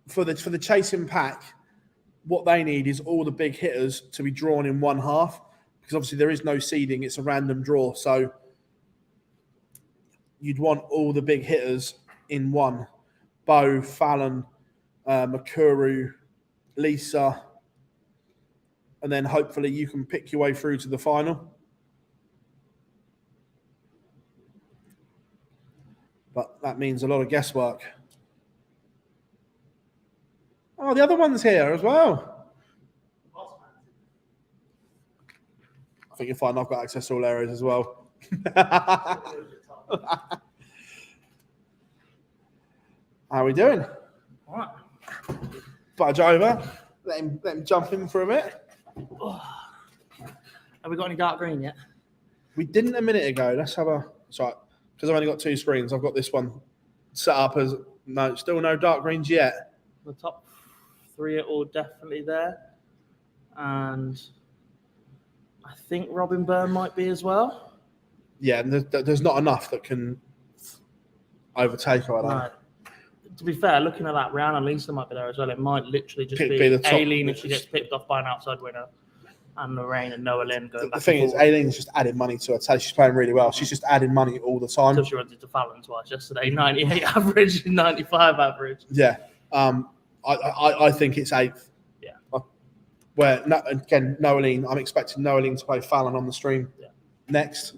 for the chasing pack, what they need is all the big hitters to be drawn in one half, because obviously there is no seeding, it's a random draw. So you'd want all the big hitters in one. Bo, Fallon, Mikuru, Lisa, and then hopefully you can pick your way through to the final. But that means a lot of guesswork. Oh, the other one's here as well. I think you'll find I've got access to all areas as well. How are we doing? All right. Budge over. Let him jump in for a bit. Have we got any dark green yet? We didn't a minute ago. Let's have a... Sorry, because I've only got 2 screens. I've got this one set up as... No, still no dark greens yet. The top 3 are all definitely there. And I think Robin Byrne might be as well. Yeah, and there's not enough that can overtake her. Right. To be fair, looking at that, Rihanna Lisa might be there as well. It might literally just be the top. Aileen if she gets picked off by an outside winner, and Lorraine and Noah Lynn going back. The thing is, Aileen's just added money to her taste. She's playing really well. She's just adding money all the time. So she runs into Fallon twice yesterday, 98 average, 95 average. Yeah. I think it's 8th. Yeah. Where, again, Noeline, I'm expecting Noeline to play Fallon on the stream next.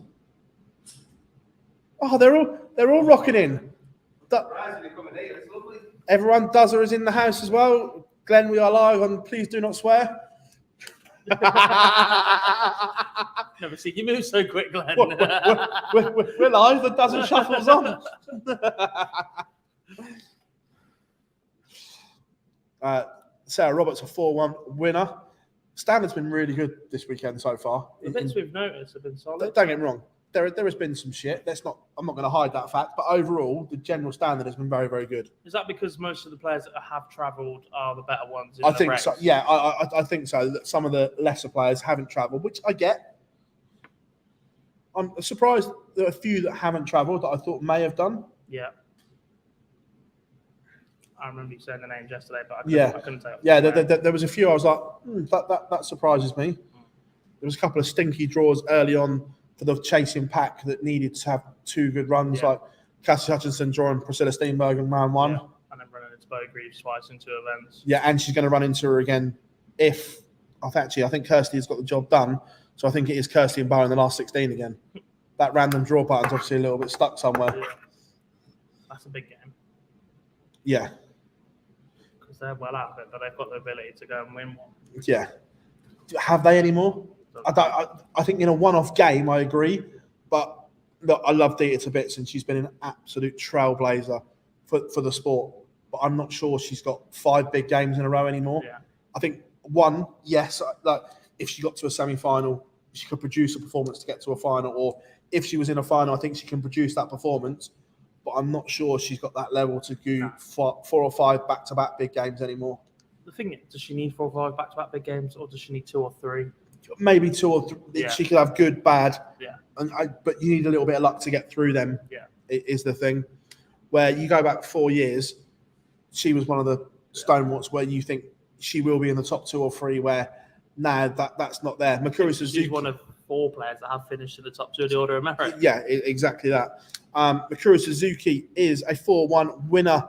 Oh, they're all rocking in. Everyone, Duzzer is in the house as well. Glenn, we are live on Please Do Not Swear. Never seen you move so quick, Glenn. We're live. The Duzzer shuffles on. Sarah Roberts, a 4-1 winner. Standard's been really good this weekend so far. The bits we've noticed have been solid. Don't get me wrong. There has been some shit. I'm not going to hide that fact. But overall, the general standard has been very, very good. Is that because most of the players that have travelled are the better ones? I think so. Yeah, I think so. That some of the lesser players haven't travelled, which I get. I'm surprised there are a few that haven't travelled that I thought may have done. Yeah. I remember you saying the names yesterday, but I couldn't tell. Yeah, there was a few I was like, that surprises me. There was a couple of stinky draws early on for the chasing pack that needed to have 2 good runs, like Cassie Hutchinson drawing Priscilla Steenberg in round 1. Yeah. And then running into Bo Greaves twice in 2 events. Yeah, and she's going to run into her again if, I think Kirsty has got the job done. So I think it is Kirsty and Bo in the last 16 again. That random draw button's obviously a little bit stuck somewhere. Yeah. That's a big game. Yeah. Because they're well out of it, but they've got the ability to go and win one. Yeah. Have they any more? I think in a one-off game, I agree. But look, I love Dita to bits, and she's been an absolute trailblazer for the sport. But I'm not sure she's got 5 big games in a row anymore. Yeah. I think one, yes, like if she got to a semi-final, she could produce a performance to get to a final, or if she was in a final, I think she can produce that performance. But I'm not sure she's got that level to do 4 or 5 back-to-back big games anymore. The thing is, does she need 4 or 5 back-to-back big games, or does she need 2 or 3? Maybe 2 or 3. Yeah. She could have good, bad. Yeah. But you need a little bit of luck to get through them. Yeah. Is the thing. Where you go back 4 years, she was one of the stalwarts where you think she will be in the top 2 or 3. Where now that's not there. Mikuru Suzuki. She's one of 4 players that have finished in the top 2 of the order of merit. Yeah, exactly that. Mikuru Suzuki is a 4-1 winner.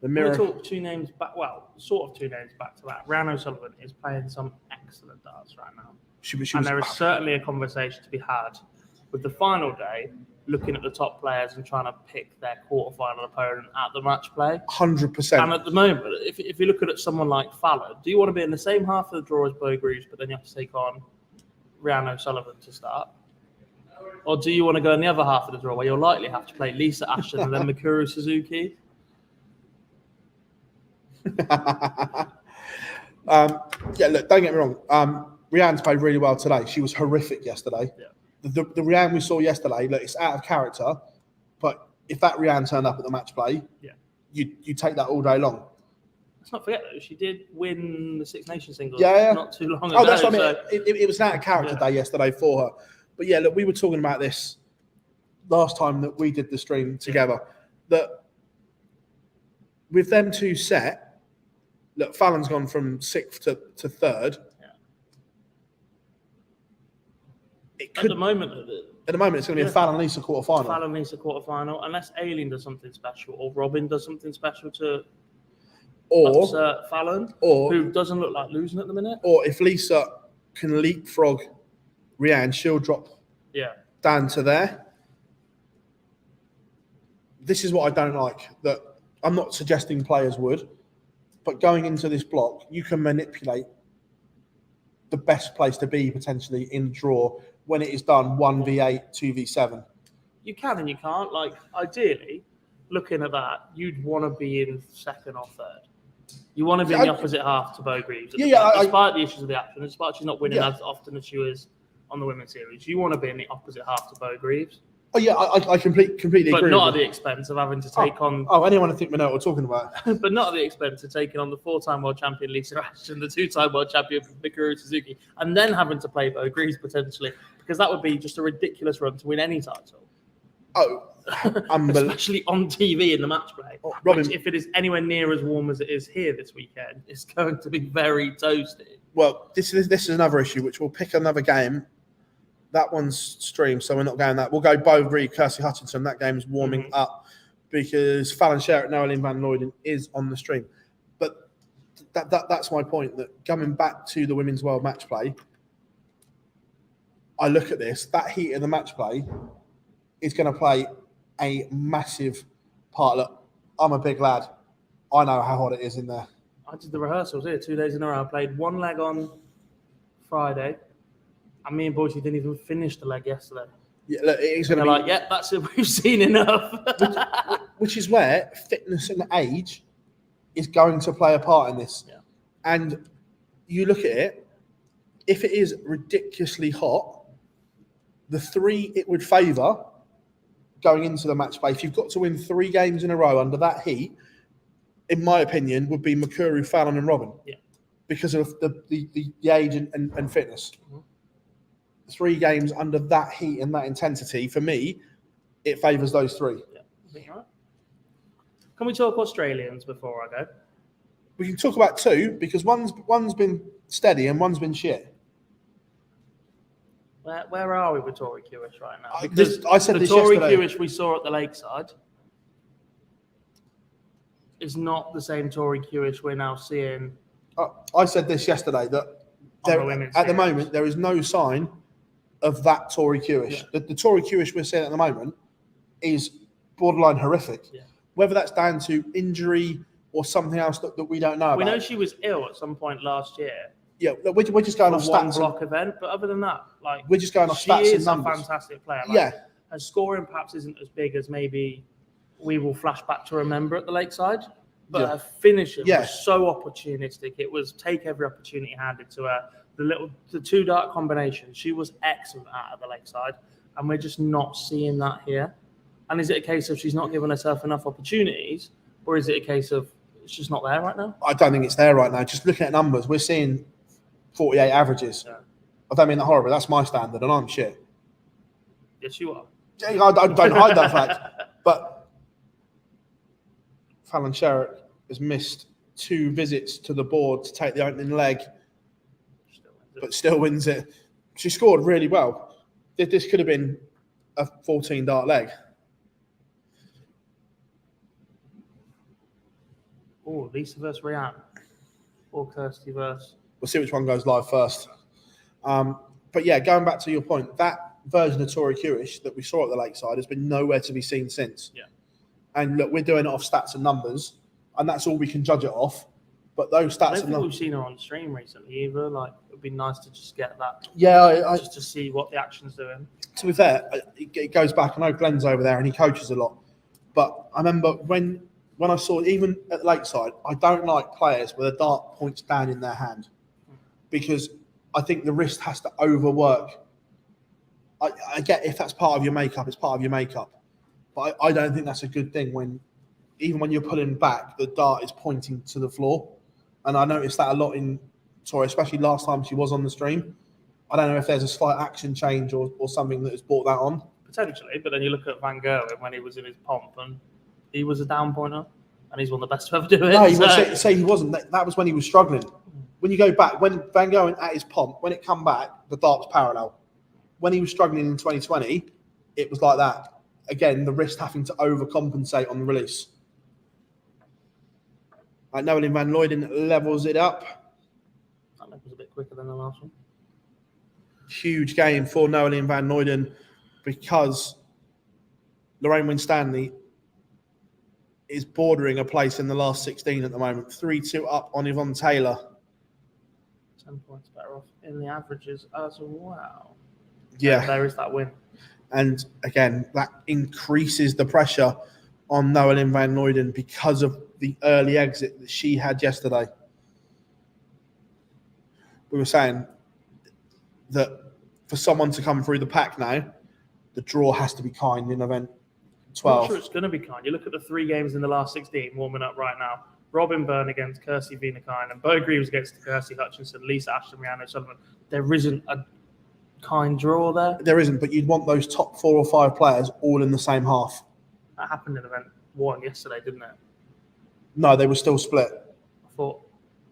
The mirror. We talk 2 names back. Well, sort of 2 names back to that. Rhiannon O'Sullivan is playing some excellent darts right now. And there is certainly a conversation to be had with the final day, looking at the top players and trying to pick their quarterfinal opponent at the match play. 100%. And at the moment, if you're looking at someone like Fallon, do you want to be in the same half of the draw as Bo Greaves, but then you have to take on Rhiannon O'Sullivan to start? Or do you want to go in the other half of the draw where you'll likely have to play Lisa Ashton and then Mikuru Suzuki? Look, don't get me wrong. Rhiannon's played really well today. She was horrific yesterday. Yeah. The Rhiannon we saw yesterday, look, it's out of character, but if that Rhiannon turned up at the match play, you take that all day long. Let's not forget, though, she did win the Six Nations singles not too long ago. Oh, that's what I mean. It was an out of character day yesterday for her. But yeah, look, we were talking about this last time that we did the stream together, that with them 2 set, look, Fallon's gone from 6th to 3rd. At the moment, it's going to be a Fallon Lisa quarterfinal. Fallon Lisa quarterfinal, unless Aileen does something special or Robin does something special to upset Fallon, who doesn't look like losing at the minute. Or if Lisa can leapfrog Rhiannon, she'll drop down to there. This is what I don't like. That I'm not suggesting players would, but going into this block, you can manipulate the best place to be potentially in the draw when it is done 1v8, 2v7. You can and you can't. Like, ideally, looking at that, you'd want to be in 2nd or 3rd. You want to be in the opposite half to Bo Greaves. Despite the issues of the action, despite she's not winning as often as she was on the women's series, you want to be in the opposite half to Bo Greaves. Oh yeah, I completely agree. But not at the expense of having to take on. Oh, anyone think we know what we're talking about? But not at the expense of taking on the 4-time world champion Lisa Ashton, the 2-time world champion Mikuru Suzuki, and then having to play Bo Greaves potentially, because that would be just a ridiculous run to win any title. Oh, especially on TV in the match play. Robin, which, if it is anywhere near as warm as it is here this weekend, it's going to be very toasty. Well, this is another issue, which we'll pick another game. That one's streamed, so we're not going that. We'll go Bo Reed, Kirsty Hutchinson. That game's warming up because Fallon Sherritt, Noeline Van Looyden is on the stream. But that's my point, that coming back to the Women's World Match Play, I look at this, that heat of the match play is going to play a massive part. Look, I'm a big lad. I know how hot it is in there. I did the rehearsals here 2 days in a row. I played 1 leg on Friday. And me and Boise didn't even finish the leg yesterday. Yeah, look, it's going to They're be like, yeah, that's it. We've seen enough. which is where fitness and age is going to play a part in this. Yeah. And you look at it, if it is ridiculously hot, the 3 it would favour going into the match play, if you've got to win 3 games in a row under that heat, in my opinion, would be Makuru, Fallon and Robin. Yeah. Because of the age and fitness. Mm-hmm. 3 games under that heat and that intensity, for me, it favours those 3. Yeah. I think you're right. Can we talk Australians before I go? We can talk about 2 because one's been steady and one's been shit. Where are we with Tori Kewish right now? I said the this Tori yesterday. Kewish we saw at the Lakeside is not the same Tori Kewish we're now seeing. I said this yesterday that at the moment there is no sign of that Tori Kewish. Yeah. The Tori Kewish we're seeing at the moment is borderline horrific. Yeah. Whether that's down to injury or something else that we don't know about. We know she was ill at some point last year. Yeah, we're just going off one stats. block event, but other than that, We're just going off she stats and is a numbers. fantastic player. Yeah. Her scoring perhaps isn't as big as maybe we will flash back to remember at the Lakeside, but her finishing was so opportunistic. It was take every opportunity handed to her. The 2 dart combination, she was excellent at the Lakeside, and we're just not seeing that here. And is it a case of she's not giving herself enough opportunities, or is it a case of it's just not there right now? I don't think it's there right now. Just looking at numbers, we're seeing 48 averages. Yeah. I don't mean that horrible. That's my standard, and I'm shit. Yes, you are. I don't hide that fact. But Fallon Sherrick has missed 2 visits to the board to take the opening leg, but still wins it. She scored really well. This could have been a 14 dart leg. Oh, Lisa versus Rianne. Or Kirsty versus. We'll see which one goes live first. But yeah, going back to your point, that version of Tori Kewish that we saw at the Lakeside has been nowhere to be seen since. Yeah. And look, we're doing it off stats and numbers, and that's all we can judge it off. But those stats I don't and think numbers. we've seen her on stream recently either. Like, it would be nice to just get that. Yeah, just to see what the action's doing. To be fair, it goes back. I know Glenn's over there and he coaches a lot. But I remember when I saw, even at the Lakeside, I don't like players where the dart points down in their hand because I think the wrist has to overwork. I get if that's part of your makeup, it's part of your makeup. But I don't think that's a good thing even when you're pulling back, the dart is pointing to the floor. And I noticed that a lot especially last time she was on the stream. I don't know if there's a slight action change or something that has brought that on. Potentially, but then you look at Van Gerwen when he was in his pomp and he was a down pointer and he's one of the best to ever do it. No, he wasn't. That was when he was struggling. When you go back, when Van Gerwen at his pomp, when it come back, the dart was parallel. When he was struggling in 2020, it was like that. Again, the wrist having to overcompensate on the release. Noelene van Looyden levels it up. That leg was a bit quicker than the last one. Huge game for Noelene van Looyden because Lorraine Winstanley is bordering a place in the last 16 at the moment. 3-2 up on Yvonne Taylor. 10 points better off in the averages as well. Yeah. There is that win. And again, that increases the pressure on Noelene van Looyden because of the early exit that she had yesterday. We were saying that for someone to come through the pack now, the draw has to be kind in event 12. I'm not sure it's going to be kind. You look at the 3 games in the last 16 warming up right now. Robin Byrne against Kirsty Venekine and Bo Greaves against Kirsty Hutchinson, Lisa Ashton, Rihanna Sullivan. There isn't a kind draw there. There isn't, but you'd want those top 4 or 5 players all in the same half. That happened in event 1 yesterday, didn't it? No, they were still split. I thought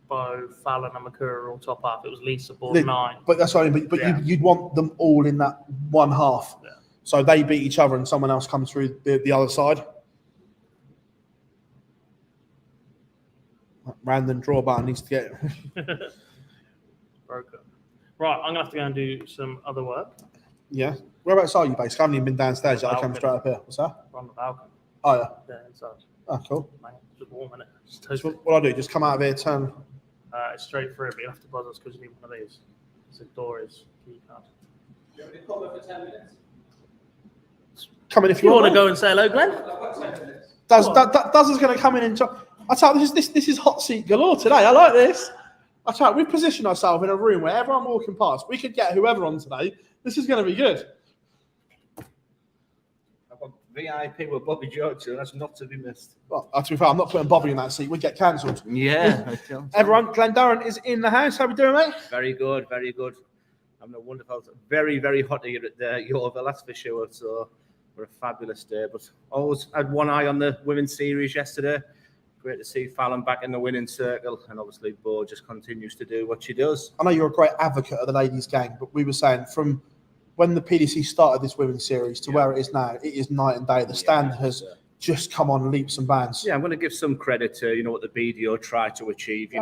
Bo, Fallon and Makura were all top half. It was Lisa board 9. But that's what I mean. But Yeah. you'd want them all in that one half. Yeah. So they beat each other and someone else comes through the other side. Random draw button needs to get... Broken. Right, I'm going to have to go and do some other work. Yeah. Whereabouts are you based? I haven't even been downstairs yet. I came Balcony. straight up here. What's that? We're on the balcony. Oh, yeah. Yeah, inside. Oh, cool. Man, it's just warm, innit? It's So toasty. what I do, just come out of here, turn... It's straight through, but you'll have to buzz us because you need one of these. Because the door is key card. You want me to cover for 10 minutes? come in if You you want to want. go and say hello, Glenn? Daz is going to come in and I tell you, this is hot seat galore today. I like this. I tell you, we've positioned ourselves in a room where everyone walking past, we could get whoever on today. This is going to be good. I've got VIP with Bobby George, so that's not to be missed. Well, to be fair, I'm not putting Bobby in that seat. We'd get cancelled. Yeah. Everyone, Glendarren is in the house. How we doing, mate? Very good, very good. I'm a wonderful, very, very hot here at the Yeovil, that's for sure. So we're a fabulous day, but always had one eye on the women's series yesterday. Great to see Fallon back in the winning circle, and obviously Bo just continues to do what she does. I know you're a great advocate of the ladies' game, but we were saying from when the PDC started this women's series to where it is now, it is night and day. The stand has just come on leaps and bounds. Yeah, I'm going to give some credit to what the BDO tried to achieve.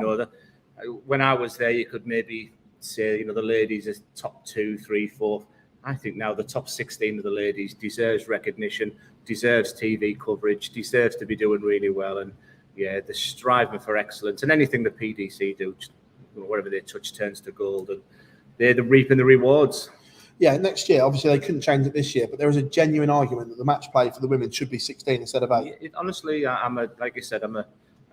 When I was there, you could maybe say the ladies is top 2, 3, 4. I think now the top 16 of the ladies deserves recognition, deserves TV coverage, deserves to be doing really well, and they're striving for excellence. And anything the PDC do, wherever they touch, turns to gold, and they're reaping the rewards. Yeah, next year, obviously they couldn't change it this year, but there is a genuine argument that the match play for the women should be 16 instead of 8. Honestly, I'm a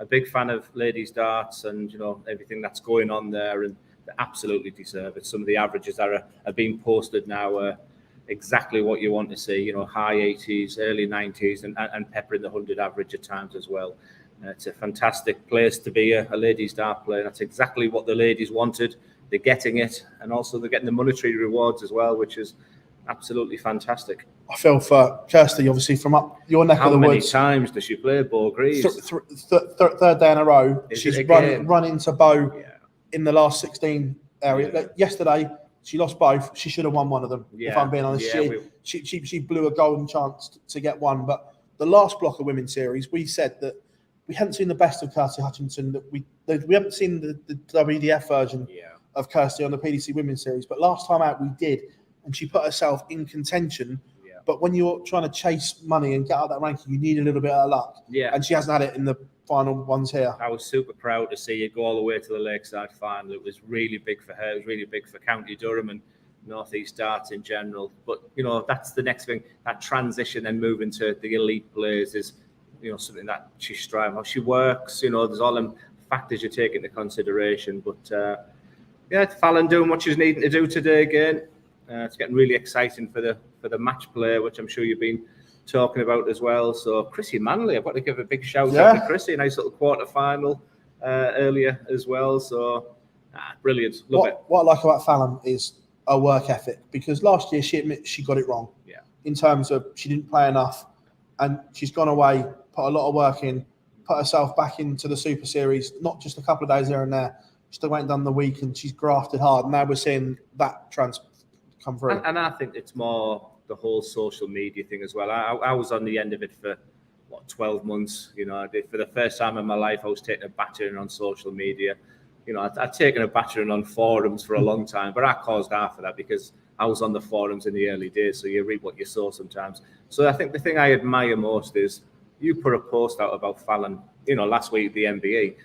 big fan of ladies darts and everything that's going on there, and they absolutely deserve it. Some of the averages that are being posted now are exactly what you want to see. High 80s, early 90s, and peppering the 100 average at times as well. It's a fantastic place to be a ladies dart player. That's exactly what the ladies wanted. They're getting it, and also they're getting the monetary rewards as well, which is absolutely fantastic. I feel for Kirsty, obviously, from up your neck of the woods. How many times does she play Bo Greaves? Third day in a row. Is She's it again? run into Bo in the last 16 area. Yeah. Yesterday, she lost both. She should have won one of them, if Yeah. I'm being honest. Yeah, She blew a golden chance to get one. But the last block of women's series, we said that we hadn't seen the best of Kirsty Hutchinson. That we haven't seen the WDF version of Kirsty on the PDC women's series. But last time out, we did. And she put herself in contention. Yeah. But when you're trying to chase money and get out that ranking, you need a little bit of luck. Yeah. And she hasn't had it in the final ones here. I was super proud to see her go all the way to the Lakeside final. It was really big for her. It was really big for County Durham and North East darts in general. But, that's the next thing. That transition and moving to the elite players is, something that she's striving for. She works, there's all them factors you take into consideration. But, Fallon doing what she's needing to do today again. It's getting really exciting for the match play, which I'm sure you've been talking about as well. So Chrissy Manley, I've got to give a big shout out to Chrissy. Nice little quarter-final earlier as well. So brilliant. Love it. What I like about Fallon is her work ethic, because last year she admits she got it wrong. Yeah. In terms of she didn't play enough, and she's gone away, put a lot of work in, put herself back into the Super Series, not just a couple of days here and there. She still went and done the week, and she's grafted hard. Now we're seeing that come through. And I think it's more the whole social media thing as well. I was on the end of it for 12 months. For the first time in my life, I was taking a battering on social media. I'd taken a battering on forums for a long time, but I caused half of that because I was on the forums in the early days. So you read what you saw sometimes. So I think the thing I admire most is you put a post out about Fallon, last week, the NBA,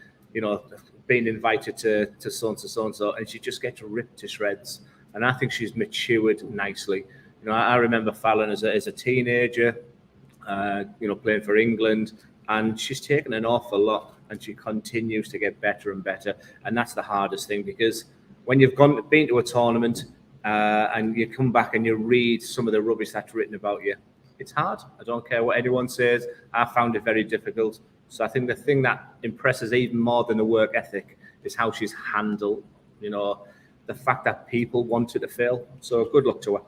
being invited to so-and-so, and she just gets ripped to shreds. And I think she's matured nicely. I remember Fallon as a teenager, playing for England, and she's taken an awful lot, and she continues to get better and better. And that's the hardest thing, because when you've been to a tournament and you come back and you read some of the rubbish that's written about you, it's hard. I don't care what anyone says. I found it very difficult. So I think the thing that impresses even more than the work ethic is how she's handled, the fact that people wanted to fail. So good luck to her.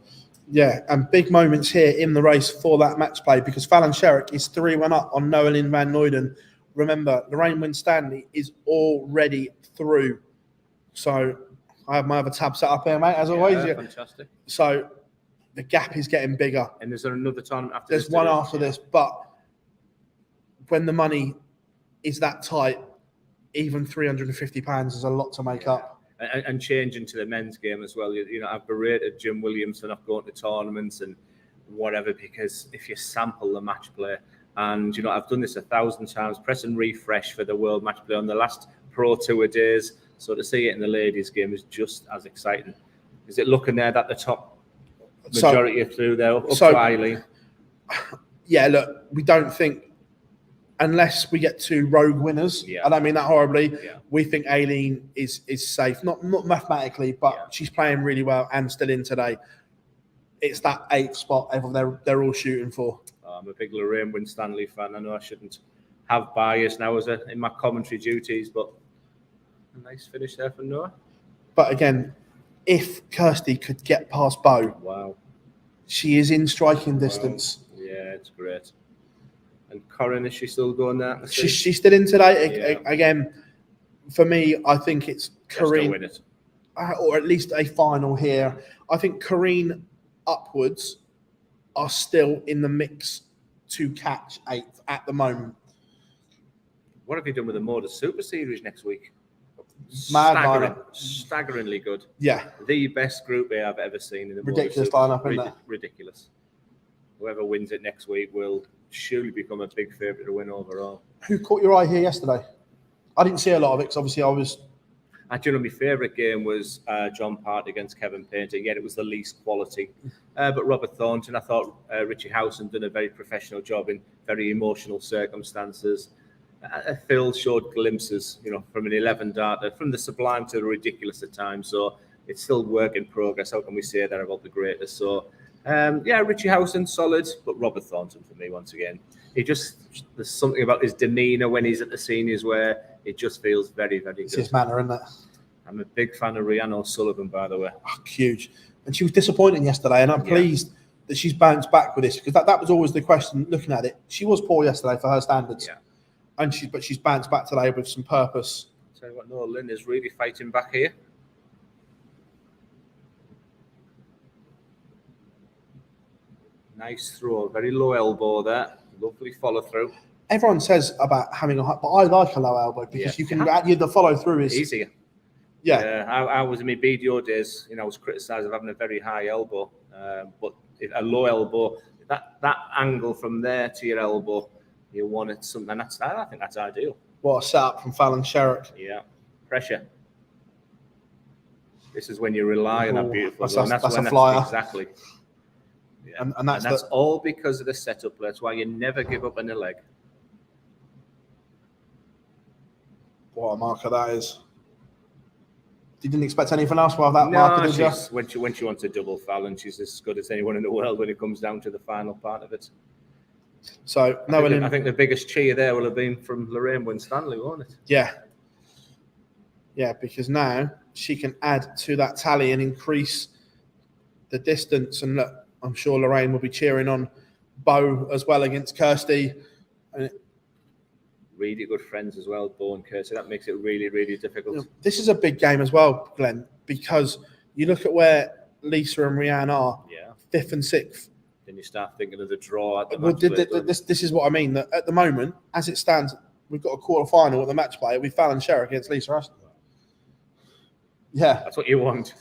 Yeah, and big moments here in the race for that match play, because Fallon Sherrick is 3-1 up on Noelyn van Noyden. Remember, Lorraine Winstanley is already through. So I have my other tab set up here, mate, as always. Yeah, fantastic. So the gap is getting bigger. And there's another tournament after this? There's one after this, but when the money is that tight, even £350 is a lot to make up. And changing to the men's game as well. I've berated Jim Williams for not going to tournaments and whatever, because if you sample the match play, and I've done this 1,000 times, press and refresh for the World Match Play on the last Pro Tour days. So to see it in the ladies' game is just as exciting. Is it looking there that the top majority are through there up to Eileen? yeah, look, we don't think, unless we get two rogue winners, Yeah. I don't mean that horribly, Yeah. we think Aileen is safe. Not mathematically, but Yeah. she's playing really well and still in today. It's that 8th spot they're all shooting for. I'm a big Lorraine Winstanley fan. I know I shouldn't have bias now in my commentary duties, but a nice finish there for Noah. But again, if Kirsty could get past Bo, Wow. she is in striking distance. Yeah, it's great. And Corinne, is she still going there? She's still in today. Yeah. Again, for me, I think it's Just to Corrine, win it. or at least a final here. I think Corrine upwards are still in the mix to catch 8th at the moment. What have you done with the MODUS Super Series next week? Mad lineup. Staggeringly good. Yeah, The best Group A I've ever seen in the Ridiculous MODUS Super lineup, isn't it? Ridiculous. Whoever wins it next week will surely become a big favourite to win overall. who caught your eye here yesterday? I didn't see a lot of it because obviously I was. Actually, my favourite game was John Part against Kevin Painter. Yet it was the least quality. But Robert Thornton, I thought Richie Howson done a very professional job in very emotional circumstances. Phil showed glimpses, from an 11 darter, from the sublime to the ridiculous at times. So it's still work in progress. How can we say that about the greatest? So, Richie Howson, solid, but Robert Thornton for me once again. There's something about his demeanour when he's at the seniors where it just feels very, very It's good. his manner, isn't it? I'm a big fan of Rhiannon O'Sullivan, by the way. Oh, huge. And she was disappointing yesterday, and I'm pleased that she's bounced back with this because that was always the question looking at it. She was poor yesterday for her standards. Yeah. But she's bounced back today with some purpose. Tell you what, Noah Lynn is really fighting back here. Nice throw, very low elbow there. Lovely follow through. Everyone says about having a high, but I like a low elbow because you can the follow through is Easier. Yeah. I was in my BDO days, I was criticised of having a very high elbow, but a low elbow, that angle from there to your elbow, you want it something. I think that's ideal. What a setup from Fallon Sherrick. Yeah, pressure. This is when you rely on that beautiful. That's a flyer. Exactly. Yeah. And that's all because of the setup. That's why you never give up on the leg. What a marker that is. You didn't expect anything else while that marker, did you? When she wants a double Fallon, she's as good as anyone in the world when it comes down to the final part of it. So I think the biggest cheer there will have been from Lorraine Winstanley, won't it? Yeah. Yeah, because now she can add to that tally and increase the distance. And look, I'm sure Lorraine will be cheering on Bo as well against Kirsty. And really good friends as well, Bo and Kirsty. That makes it really, really difficult. This is a big game as well, Glenn, because you look at where Lisa and Rhiannon are, 5th and 6th. Then you start thinking of the draw at the Well, match. this is what I mean. That at the moment, as it stands, we've got a quarter-final at the match play. We've Fallon Sherrick against Lisa Ashton. Yeah. That's what you want.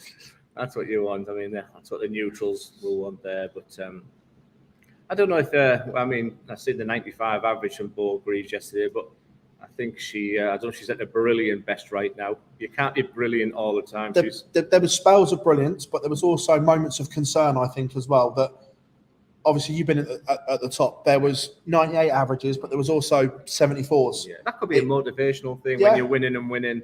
That's what you want. I mean, that's what the neutrals will want there. But I don't know if, I seen the 95 average from Bo Greaves yesterday, but I think I don't know if she's at a brilliant best right now. You can't be brilliant all the time. There was spells of brilliance, but there was also moments of concern, I think, as well, that obviously you've been at the top. There was 98 averages, but there was also 74s. Yeah, that could be a motivational thing when you're winning and winning.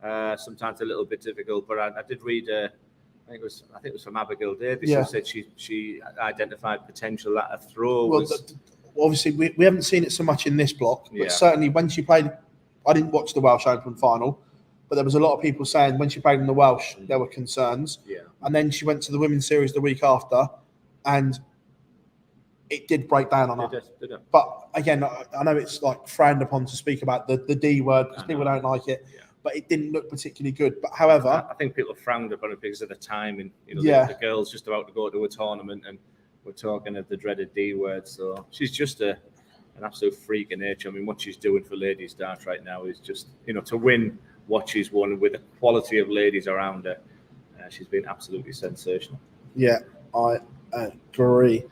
Sometimes a little bit difficult, but I did read. I think it was from Abigail Davis. Who said she identified potential that a throw was. Obviously, we haven't seen it so much in this block, but certainly when she played, I didn't watch the Welsh Open final, but there was a lot of people saying when she played in the Welsh, there were concerns. Yeah. And then she went to the Women's Series the week after, and it did break down on her. Did it? But again, I know it's like frowned upon to speak about the D word because people don't like it. Yeah. But it didn't look particularly good. But however, I think people frowned upon it because of the time, and the girl's just about to go to a tournament, and we're talking of the dreaded D word. So she's just an absolute freak of nature. I mean, what she's doing for ladies dart right now is just to win what she's won with the quality of ladies around her. She's been absolutely sensational. Yeah, I agree.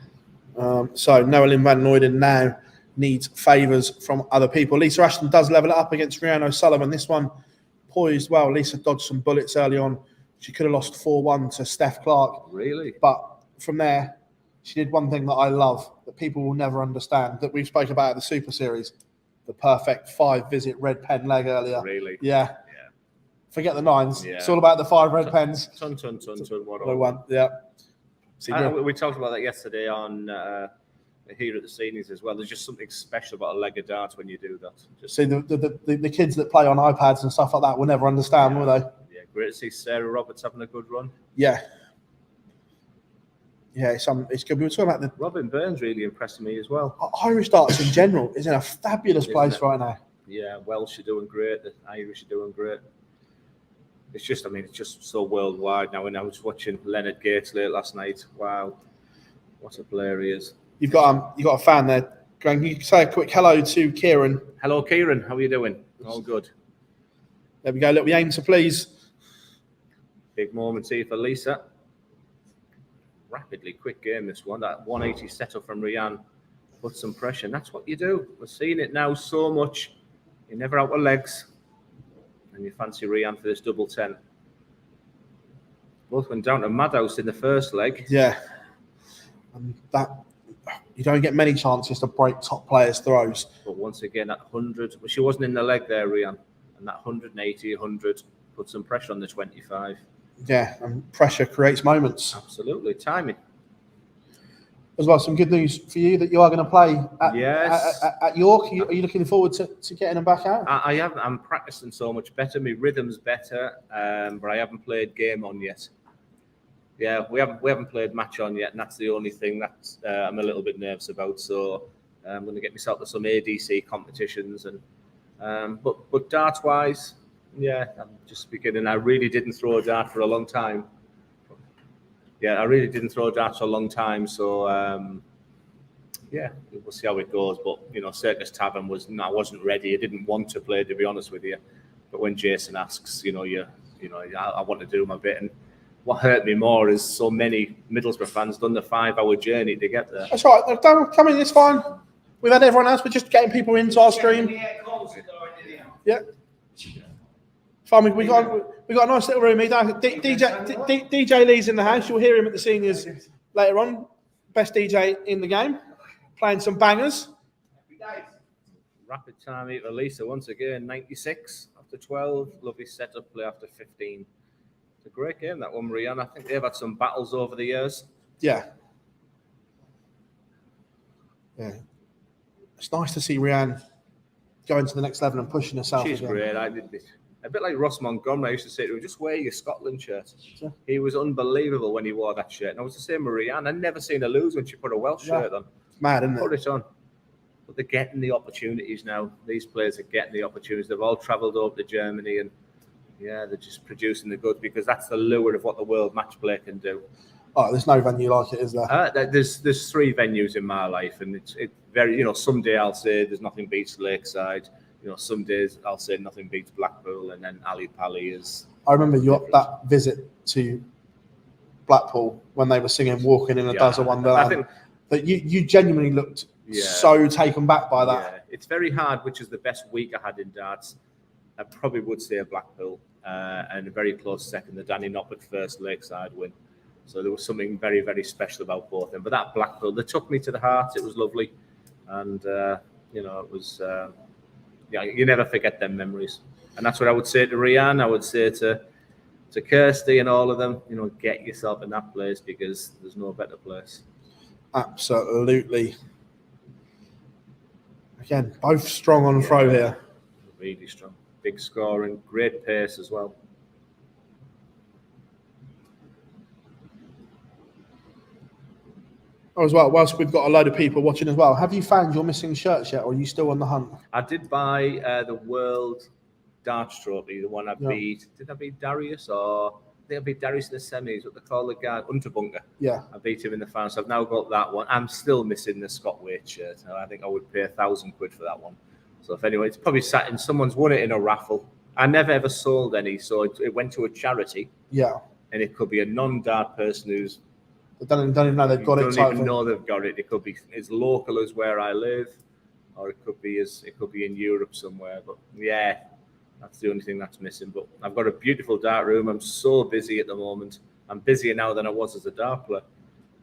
So Noah Lynn Van Noyden now needs favours from other people. Lisa Ashton does level it up against Rhiannon O'Sullivan. This one poised well. Lisa dodged some bullets early on. She could have lost 4-1 to Steph Clark. Really? But from there, she did one thing that I love that people will never understand that we spoke about at the Super Series, the perfect 5-visit red pen leg earlier. Really? Yeah. Forget the 9s. Yeah. It's all about the 5 red pens. Ton. What I won. Yeah. See, we talked about that yesterday on here at the seniors as well. There's just something special about a leg of darts when you do that. Just, see, the kids that play on iPads and stuff like that will never understand, will they? Yeah, great to see Sarah Roberts having a good run. Yeah. Yeah, it's good. We were talking about the Robin Burns really impressed me as well. Irish darts in general is in a fabulous place right now. Yeah, Welsh are doing great. The Irish are doing great. It's just so worldwide now. And I was watching Leonard Gates late last night. Wow, what a player he is. You've got a fan there. Can you say a quick hello to Kieran? Hello, Kieran. How are you doing? All good. There we go. Look, we aim to please. Big moment here for Lisa. Rapidly, quick game this one. That 180 setup from Rianne put some pressure. And that's what you do. We're seeing it now so much. You're never out of legs. And you fancy Rianne for this double 10. Both went down to Madhouse in the first leg. Yeah. And that you don't get many chances to break top players' throws. But once again, that 100, well, she wasn't in the leg there, Rianne. And that 180, 100 put some pressure on the 25. Yeah, and pressure creates moments. Absolutely, timing. As well, some good news for you that you are going to play at York. Are you looking forward to getting them back out? I haven't. I'm practicing so much better. My rhythm's better, but I haven't played game on yet. Yeah, we haven't played match on yet, and that's the only thing that I'm a little bit nervous about. So I'm going to get myself to some ADC competitions, and but darts wise, yeah, I'm just beginning. I really didn't throw a dart for a long time. Yeah, I really didn't throw darts for a long time. So yeah, we'll see how it goes. But Circus Tavern I wasn't ready. I didn't want to play, to be honest with you. But when Jason asks, I want to do my bit. And what hurt me more is so many Middlesbrough fans done the 5-hour journey to get there. That's right. Come in. It's fine. We've had everyone else. We're just getting people into our stream. Yeah. Fine. We got a nice little room here. DJ Lee's in the house. You'll hear him at the seniors later on. Best DJ in the game, playing some bangers. Rapid time here for Lisa once again. 96 after 12. Lovely setup play after 15. It's a great game, that one, Rianne. I think they've had some battles over the years. Yeah. Yeah. It's nice to see Rianne going to the next level and pushing herself. She's again. great. I did this. A bit like Ross Montgomery, I used to say to him, just wear your Scotland shirt. Yeah. He was unbelievable when he wore that shirt. And I was the same with Rianne. I'd never seen her lose when she put a Welsh shirt on. It's mad, isn't it? Put it on. But they're getting the opportunities now. These players are getting the opportunities. They've all travelled over to Germany and, yeah, they're just producing the goods because that's the lure of what the World Matchplay can do. Oh, there's no venue like it, is there? There's 3 venues in my life, and it's very, someday I'll say there's nothing beats Lakeside. Some days I'll say nothing beats Blackpool, and then Ali Pali is. I remember that visit to Blackpool when they were singing "Walking in a Desert Wonderland." I think that you genuinely looked so taken back by that. Yeah, it's very hard. Which is the best week I had in darts? I probably would say Blackpool, and a very close second, the Danny Noppert first Lakeside win. So there was something very, very special about both of them. But that Blackpool, they took me to the heart. It was lovely, and it was. You never forget them memories. And that's what I would say to Rianne. I would say to Kirsty and all of them, get yourself in that place because there's no better place. Absolutely. Again, both strong on throw here. Really strong. Big scoring, great pace as well. As well, whilst we've got a load of people watching as well, have you found your missing shirts yet, or are you still on the hunt? I did buy the World Darts Trophy, the one I beat. Did I beat Darius? I think I beat Darius in the semis, what they call the guy, Unterbunker. Yeah. I beat him in the final, so I've now got that one. I'm still missing the Scott Waite shirt. I think I would pay £1,000 for that one. So if anyone, it's probably sat in, someone's won it in a raffle. I never ever sold any, so it went to a charity. Yeah. And it could be a non-dart person who's They don't even know they've got it. Don't even know they've got it. It could be as local as where I live, or it could be in Europe somewhere. But yeah, that's the only thing that's missing. But I've got a beautiful dart room. I'm so busy at the moment. I'm busier now than I was as a dart player.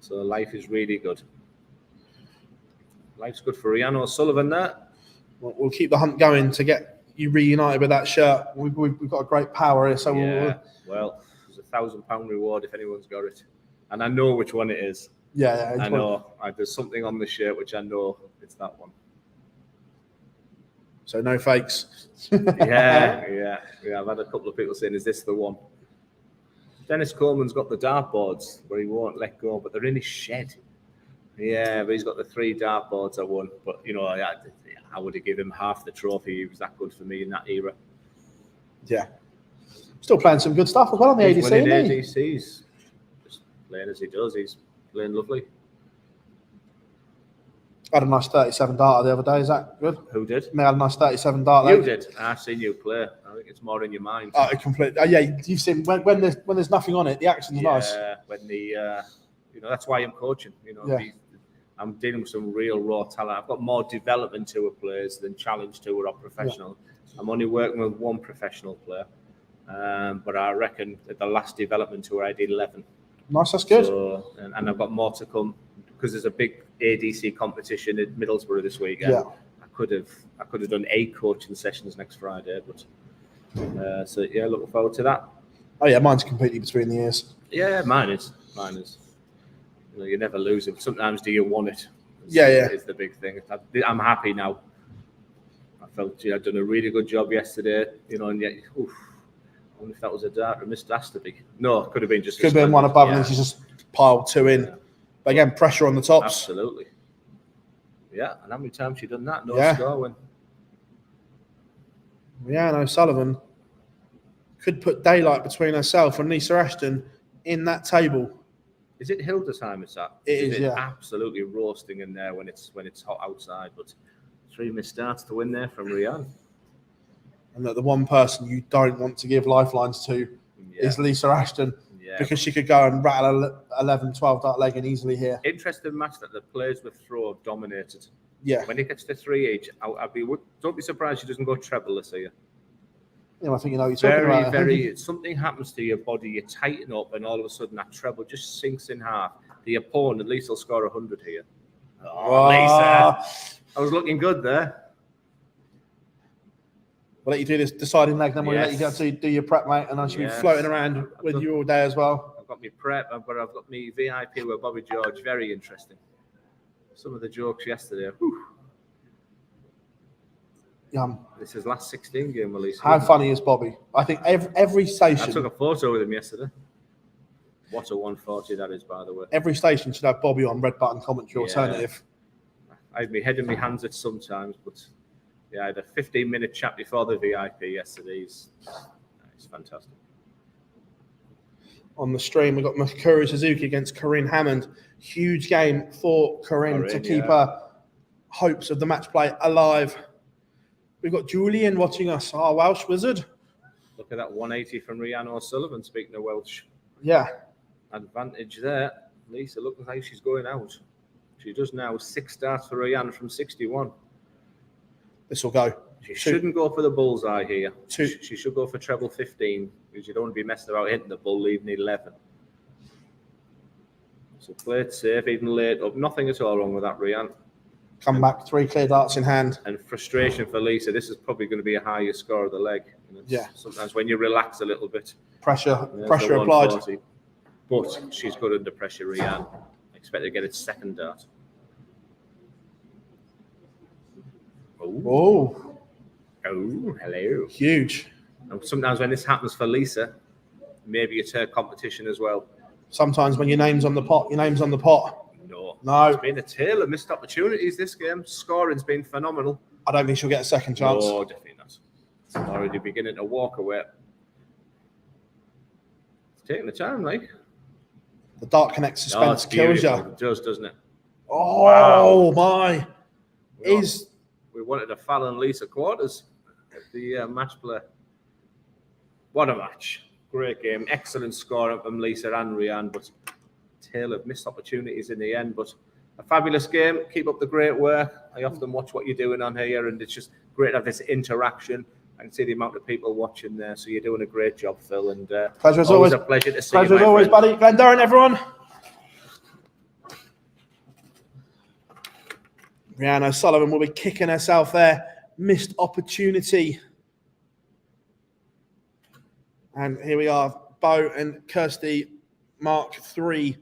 So life is really good. Life's good for Rhiannon O'Sullivan there. We'll keep the hunt going to get you reunited with that shirt. We've got a great power here, so Yeah, well, there's a £1,000 reward if anyone's got it. And I know which one it is. Yeah, I know. There's something on the shirt which I know it's that one. So no fakes. Yeah. I've had a couple of people saying, is this the one? Dennis Coleman's got the dartboards where he won't let go, but they're in his shed. Yeah, but he's got the 3 dartboards I won. But, you know, I would have given him half the trophy. He was that good for me in that era. Yeah. Still playing some good stuff as well on the He's ADC. winning isn't he? ADCs. Just playing as he does. He's playing lovely. I had a nice 37 darter the other day. Is that good? Who did? I had a nice 37 darter. You did. I've seen you play. I think it's more in your mind. Oh, complete. Yeah, you've seen when there's nothing on it, the action's nice. Yeah, when you know, that's why I'm coaching. You know, Yeah. I'm dealing with some real raw talent. I've got more development tour players than challenge tour or professional. Yeah. I'm only working with 1 professional player, but I reckon at the last development tour I did 11. Nice, that's good. So, and I've got more to come because there's a big ADC competition in Middlesbrough this weekend. Yeah. I could have done 8 coaching sessions next Friday, but so yeah, looking forward to that. Oh yeah, mine's completely between the ears. Yeah, mine is. You know, you never lose it. Sometimes do you want it? Yeah. It's the big thing. I'm happy now. I felt I'd done a really good job yesterday, you know, and yet, I wonder if that was a dart or missed. Has to be. No, it could have been just. Could have been one above, and then she just piled 2 in. Yeah. But again, pressure on the tops. Absolutely. Yeah, and how many times she done that? No score win. Rhiannon O'Sullivan could put daylight between herself and Lisa Ashton in that table. Is it Hildesheim it's at? It is, yeah. Absolutely roasting in there when it's hot outside, but 3 missed starts to win there from Rhiannon. And that the one person you don't want to give lifelines to is Lisa Ashton, because she could go and rattle 11, 12 dart leg and easily here. Interesting match that the players with throw have dominated. Yeah. When it gets to 3 each, don't be surprised she doesn't go treble this year. You know, I think you know what you're talking about. Something happens to your body, you tighten up, and all of a sudden that treble just sinks in half. The opponent at least will score 100 here. Oh, Lisa. I was looking good there. We'll let you do this deciding leg, then we'll let you go to do your prep, mate, and I should be floating around with you all day as well. I've got my prep, but I've got my VIP with Bobby George. Very interesting. Some of the jokes yesterday. Whew. This is last 16 game release. How funny is Bobby? I think every station. I took a photo with him yesterday. What a 140 that is, by the way. Every station should have Bobby on red button commentary alternative. I had my head in my hands at sometimes, but yeah, I had a 15-minute chat before the VIP yesterday. It's fantastic. On the stream, we've got Makuru Suzuki against Corinne Hammond. Huge game for Corinne to keep her hopes of the match play alive. We've got Julian watching us, our Welsh wizard. Look at that 180 from Rhiannon O'Sullivan, speaking of Welsh. Yeah. Advantage there. Lisa, looking like she's going out. She does now 6 starts for Rhiannon from 61. This will go. She shouldn't go for the bullseye here. She should go for treble 15 because you don't want to be messing about hitting the bull, leaving 11. So play it safe, even late up. Nothing at all wrong with that, Rhiannon. Come back, 3 clear darts in hand. And frustration for Lisa. This is probably going to be a higher score of the leg. Sometimes when you relax a little bit. Pressure applied. But she's good under pressure, Rhiannon. I expect to get its 2nd dart. Oh, hello. Huge. And sometimes when this happens for Lisa, maybe it's her competition as well. Sometimes when your name's on the pot, your name's on the pot. No. It's been a tale of missed opportunities this game. Scoring's been phenomenal. I don't think she'll get a second chance. No, definitely not. It's already beginning to walk away. It's taking the time, like. The dart connect suspense kills you. It does, doesn't it? Oh, my. We wanted a Fallon Lisa quarters at the match play. What a match. Great game. Excellent scoring from Lisa and Rhiannon, but tale of missed opportunities in the end. But a fabulous game. Keep up the great work. I often watch what you're doing on here, and it's just great to have this interaction. I can see the amount of people watching there, so you're doing a great job, Phil. And pleasure as always. A pleasure to see pleasure you, as always, friend. buddy. Glenn Durran, everyone. Brianna Sullivan will be kicking herself there. Missed opportunity. And here we are, Bo and Kirsty, Mark 3.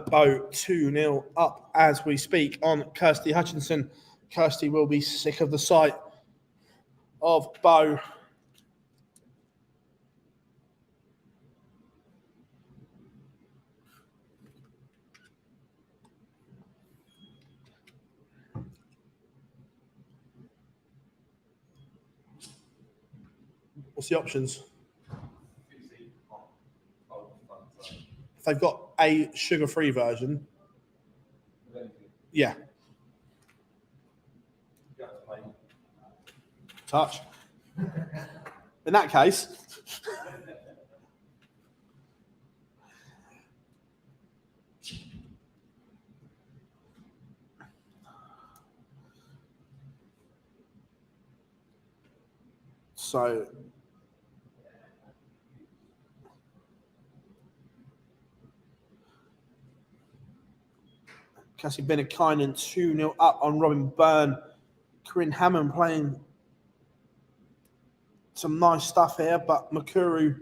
Bo 2-0 up as we speak on Kirsty Hutchinson. Kirsty will be sick of the sight of Bo. What's the options? If they've got a sugar-free version, yeah. Touch. In that case, so Cassie Bennett-Kynan 2-0 up on Robin Byrne. Corinne Hammond playing some nice stuff here, but Makuru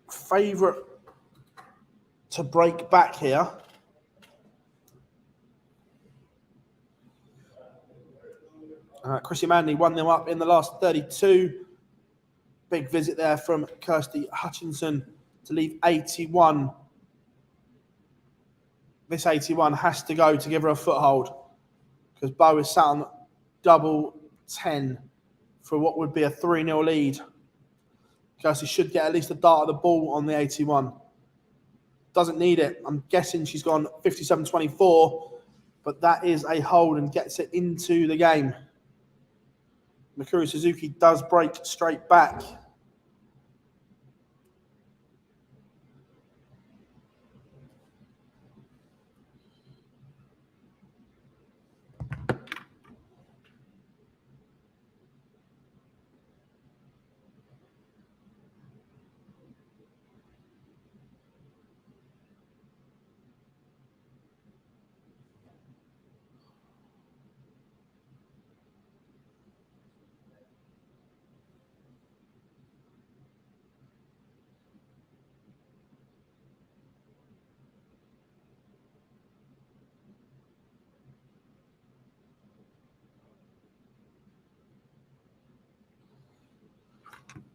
favourite to break back here. Chrissy Manley 1-0 up in the last 32. Big visit there from Kirsty Hutchinson to leave 81. This 81 has to go to give her a foothold because Bo is sat on double 10 for what would be a 3-0 lead. Kirsty should get at least a dart of the ball on the 81. Doesn't need it. I'm guessing she's gone 57-24, but that is a hold and gets it into the game. Mikuru Suzuki does break straight back.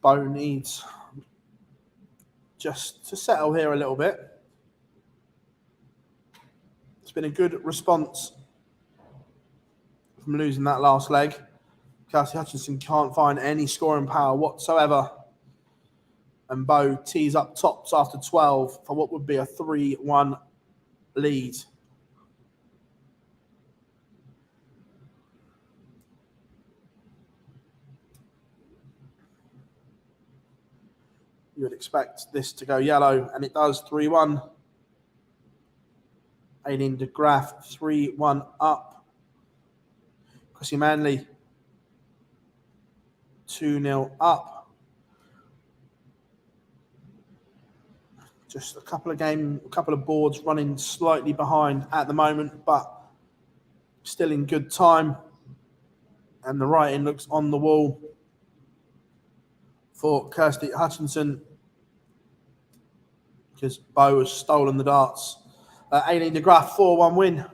Bo needs just to settle here a little bit. It's been a good response from losing that last leg. Kirsty Hutchinson can't find any scoring power whatsoever. And Bo tees up tops after 12 for what would be a 3-1 lead. You would expect this to go yellow, and it does. 3-1. Aileen de Graaf 3-1 up. Chrissy Manley 2-0 up. Just a couple of boards running slightly behind at the moment, but still in good time. And the writing looks on the wall for Kirsty Hutchinson because Bo has stolen the darts. Aileen de Graaf 4-1 win.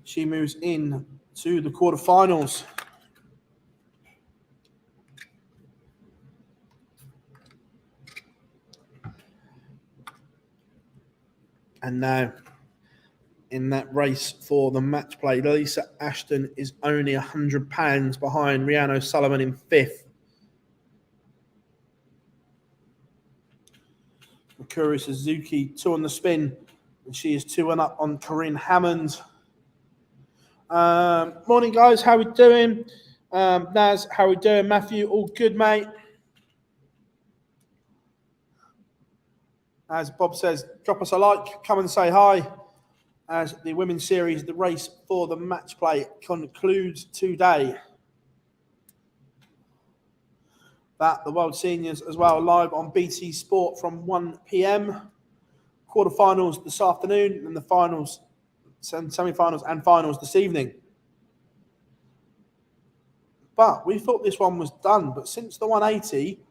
she moves in to the quarterfinals. And now, in that race for the match play, Lisa Ashton is only £100 behind Rihanna Sullivan in 5th. Makuri Suzuki 2 on the spin, and she is 2-1 up on Corinne Hammond. Morning, guys. How we doing? Naz, how we doing? Matthew, all good, mate? As Bob says, drop us a like, come and say hi. As the women's series, the race for the match play concludes today. That the World Seniors as well, live on BT Sport from 1 p.m. Quarterfinals this afternoon, and the finals, semi-finals and finals this evening. But we thought this one was done, but since the 180,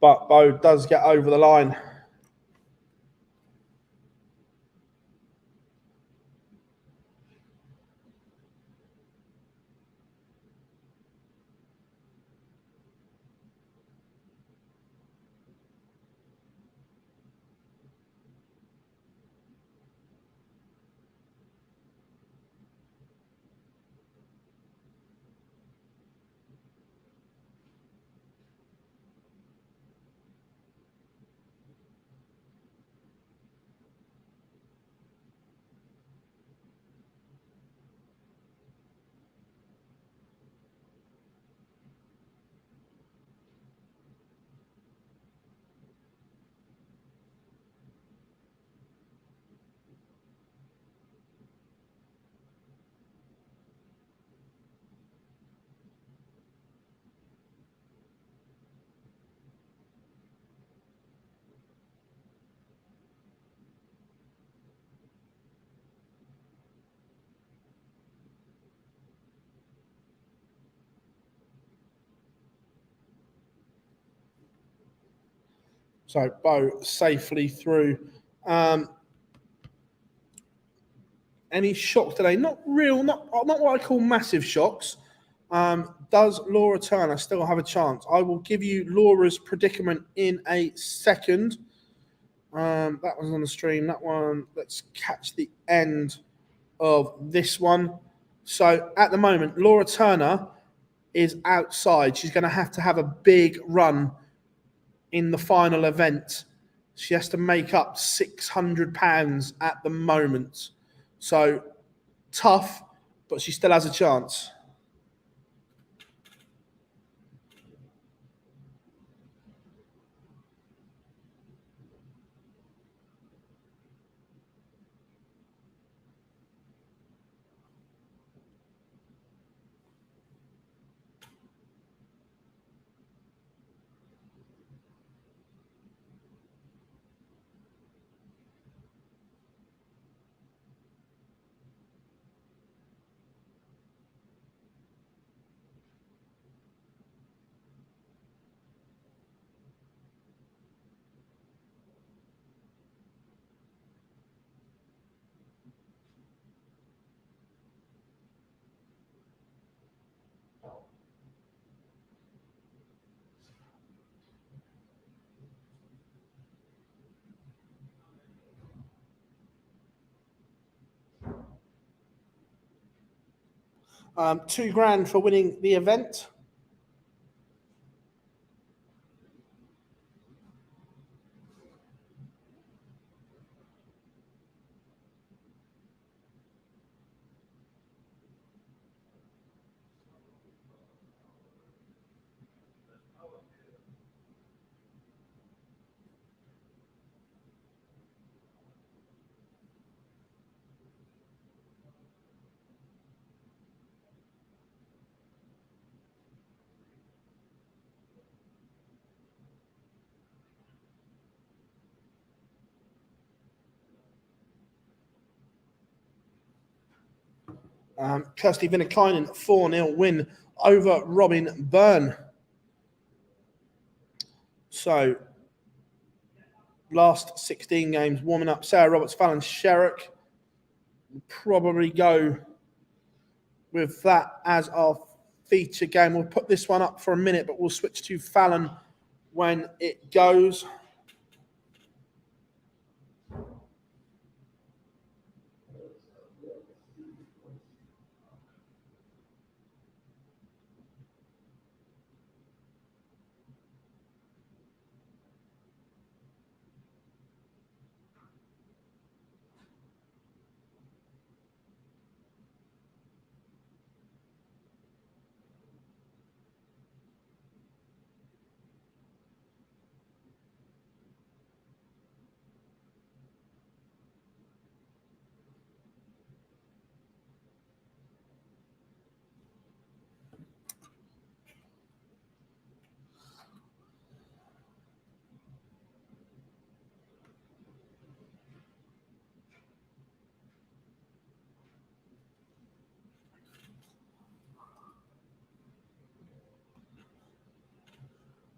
but Bo does get over the line. So Bo safely through. Any shock today? Not real, not what I call massive shocks. Does Laura Turner still have a chance? I will give you Laura's predicament in a second. That was on the stream. That one, let's catch the end of this one. So at the moment, Laura Turner is outside. She's going to have a big run in the final event. She has to make up £600 at the moment. So tough, but she still has a chance. £2,000 for winning the event. Kirsty Vinnikainen, 4-0 win over Robin Byrne. So, last 16 games warming up. Sarah Roberts, Fallon Sherrick. Probably go with that as our feature game. We'll put this one up for a minute, but we'll switch to Fallon when it goes.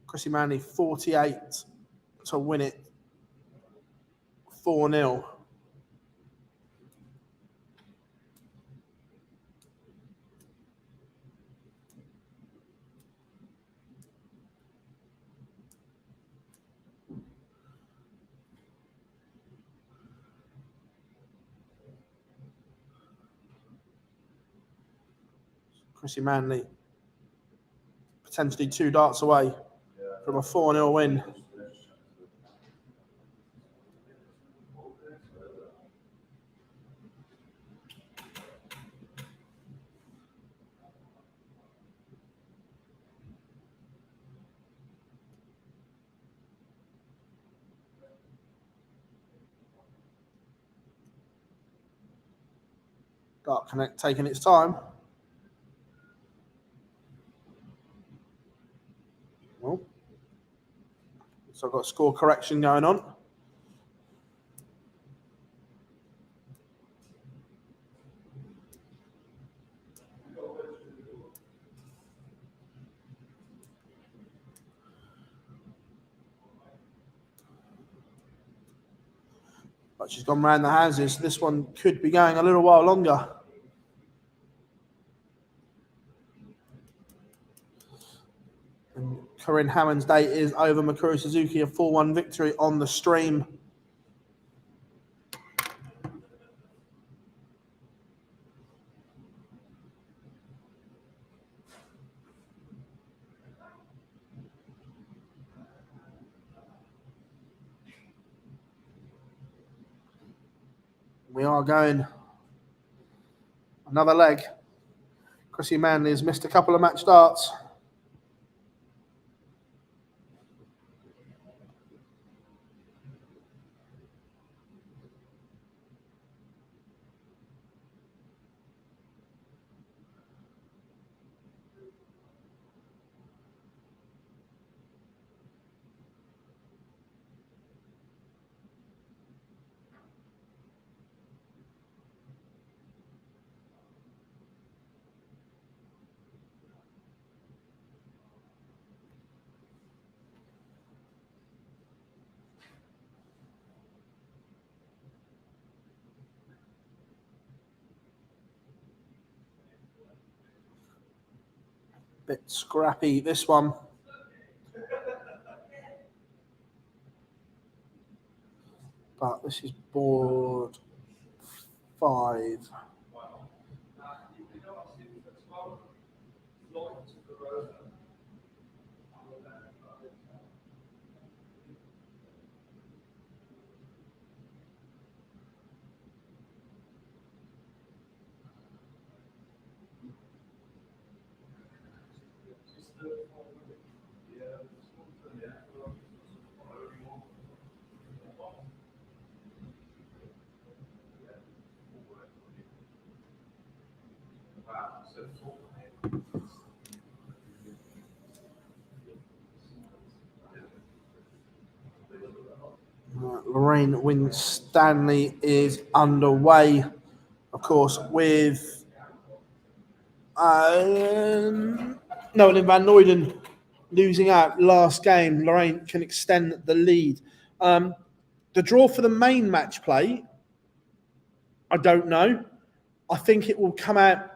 Chrissy Manley, 48 to win it, 4-0. Chrissy Manley, potentially 2 darts away from a 4-0 win. Dart Connect taking its time. Well, so I've got score correction going on. But she's gone round the houses. This one could be going a little while longer. And Corinne Hammond's day is over. Mikuru Suzuki, a 4-1 victory on the stream. We are going another leg. Chrissy Manley has missed a couple of match starts. Bit scrappy, this one. But this is board 5. Lorraine Winstanley is underway, of course, with Nolan van Noyden losing out last game. Lorraine can extend the lead. The draw for the main match play, I don't know. I think it will come out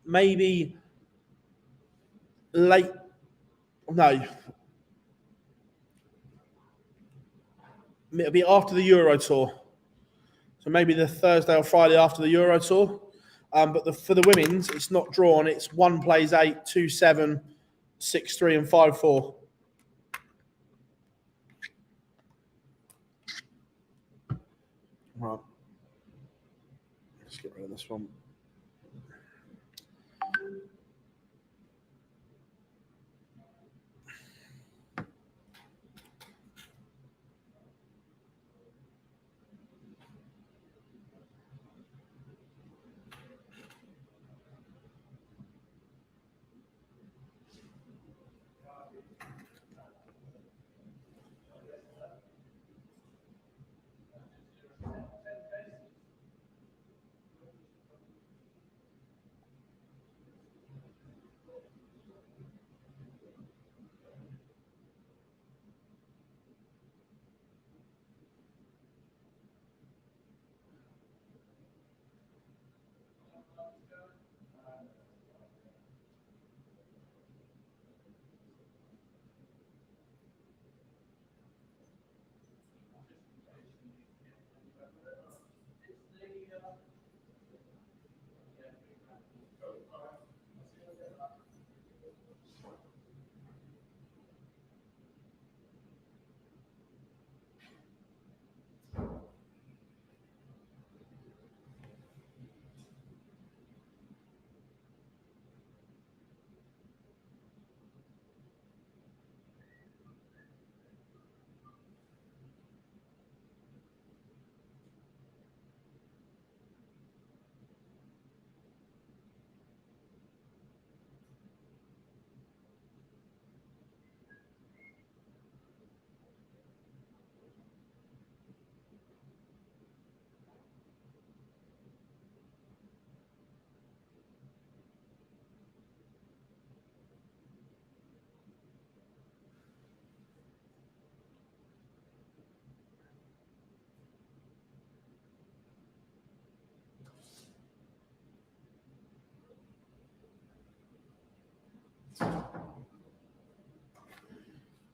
maybe late. No. It'll be after the Euro Tour. So maybe the Thursday or Friday after the Euro Tour. But for the women's, it's not drawn. It's 1 plays 8, 2, 7, 6, 3, and 5, 4. Right. Let's get rid of this one.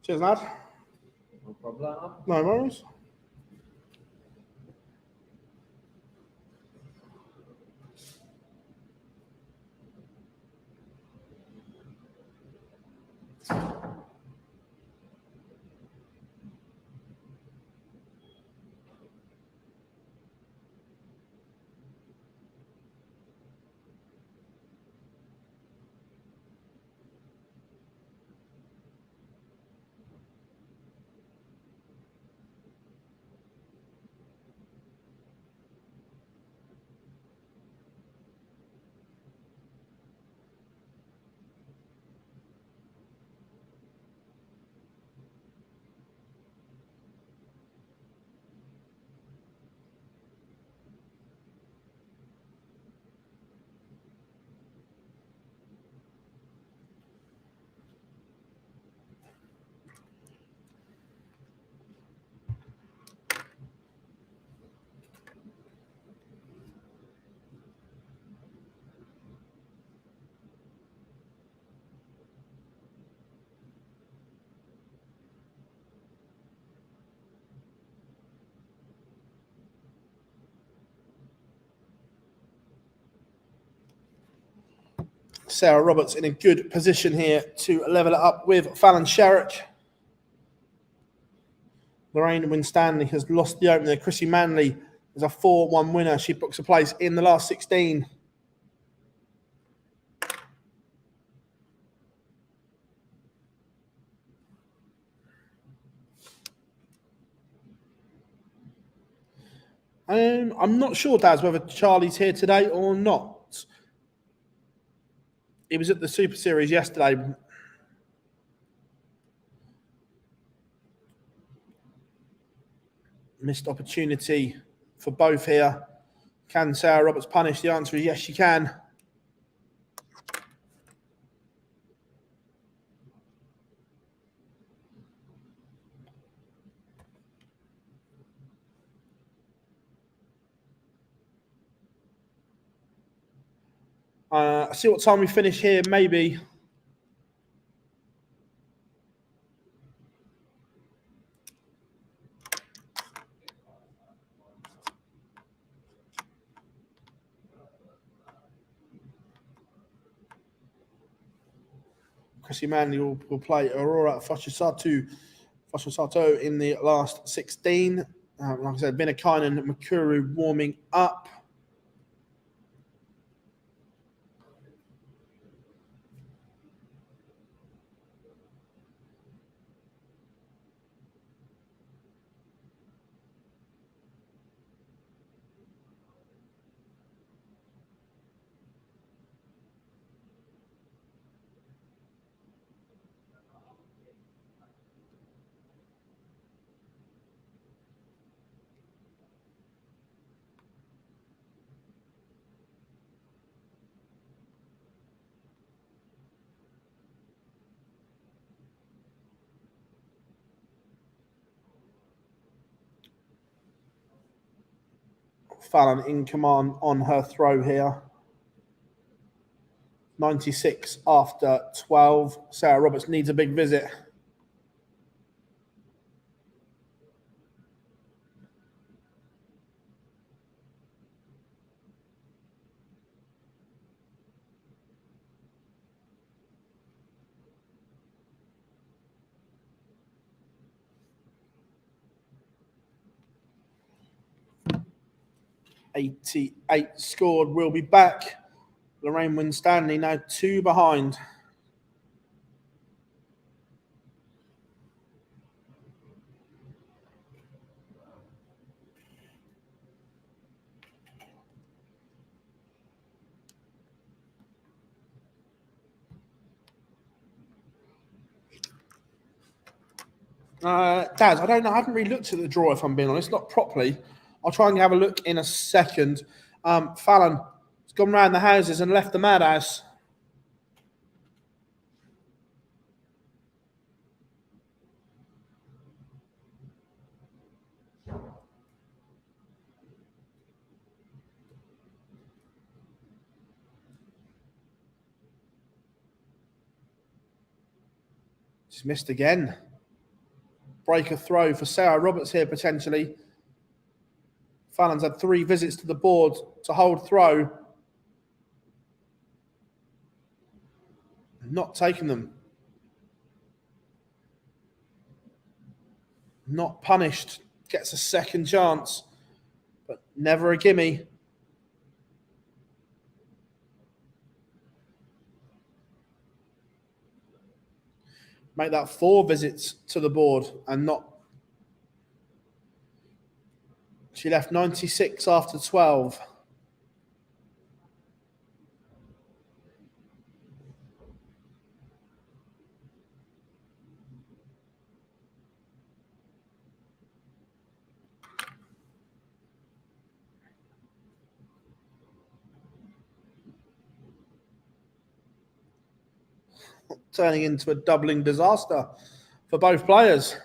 Cheers, lad. No problem. No worries. Sarah Roberts in a good position here to level it up with Fallon Sherrick. Lorraine Winstanley has lost the opener. Chrissy Manley is a 4-1 winner. She books a place in the last 16. I'm not sure, Daz, whether Charlie's here today or not. He was at the Super Series yesterday. Missed opportunity for both here. Can Sarah Roberts punish? The answer is yes, she can. See what time we finish here, maybe. Chrissy Manley will play Aurora Fashisato in the last 16. Like I said, Binakainen and Makuru warming up. Fallon in command on her throw here. 96 after 12. Sarah Roberts needs a big visit. .88 scored. We'll be back. Lorraine Winstanley now 2 behind. Daz, I don't know. I haven't really looked at the draw, if I'm being honest, not properly. I'll try and have a look in a second. Fallon has gone round the houses and left the madhouse. She's missed again. Break a throw for Sarah Roberts here, potentially. Fallon's had 3 visits to the board to hold throw. Not taking them. Not punished. Gets a second chance, but never a gimme. Make that 4 visits to the board and not. She left 96 after 12. Turning into a doubling disaster for both players.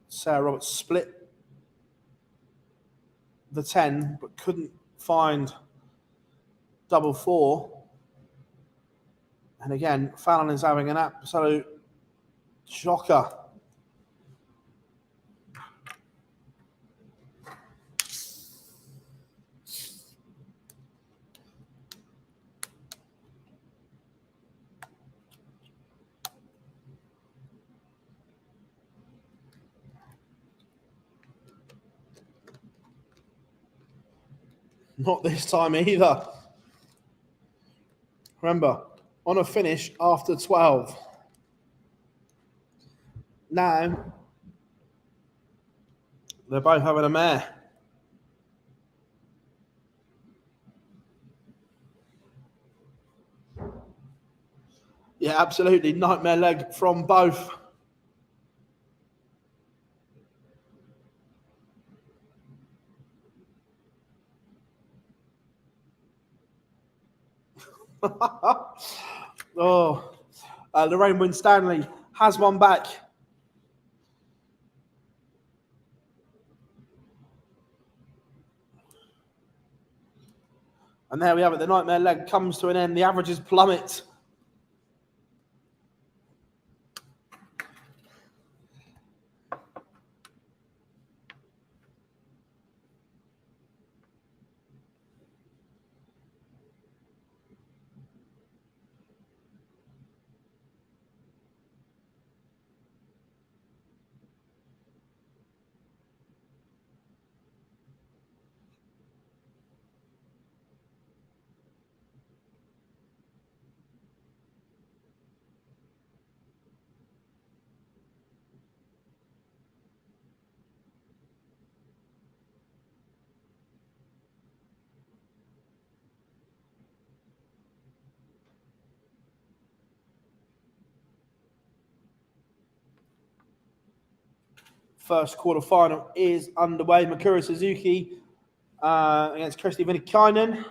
Sarah Roberts split the 10, but couldn't find double 4. And again, Fallon is having an absolute shocker. Not this time either. Remember, on a finish after 12. Now, they're both having a mare. Yeah, absolutely. Nightmare leg from both. Oh, Lorraine Winstanley has one back. And there we have it. The nightmare leg comes to an end. The averages plummet. First quarterfinal is underway. Mikuru Suzuki against Kristi Vinikainen.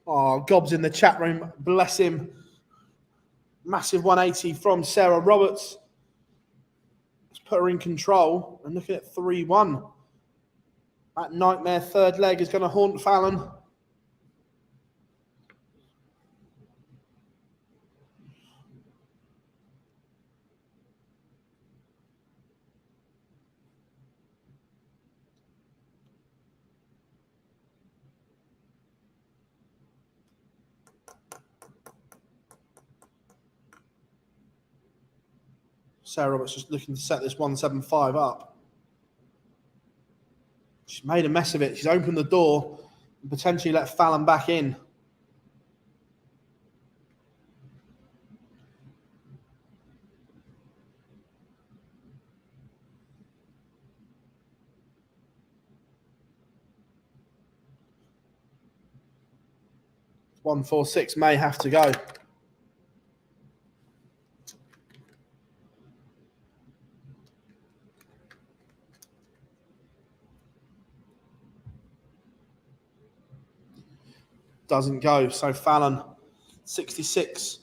Oh, Gob's in the chat room. Bless him. Massive 180 from Sarah Roberts. Let's put her in control and looking at 3-1. That nightmare third leg is going to haunt Fallon. Sarah Roberts just looking to set this 175 up. She's made a mess of it. She's opened the door and potentially let Fallon back in. One, 4, 6 may have to go. Doesn't go. So Fallon, 66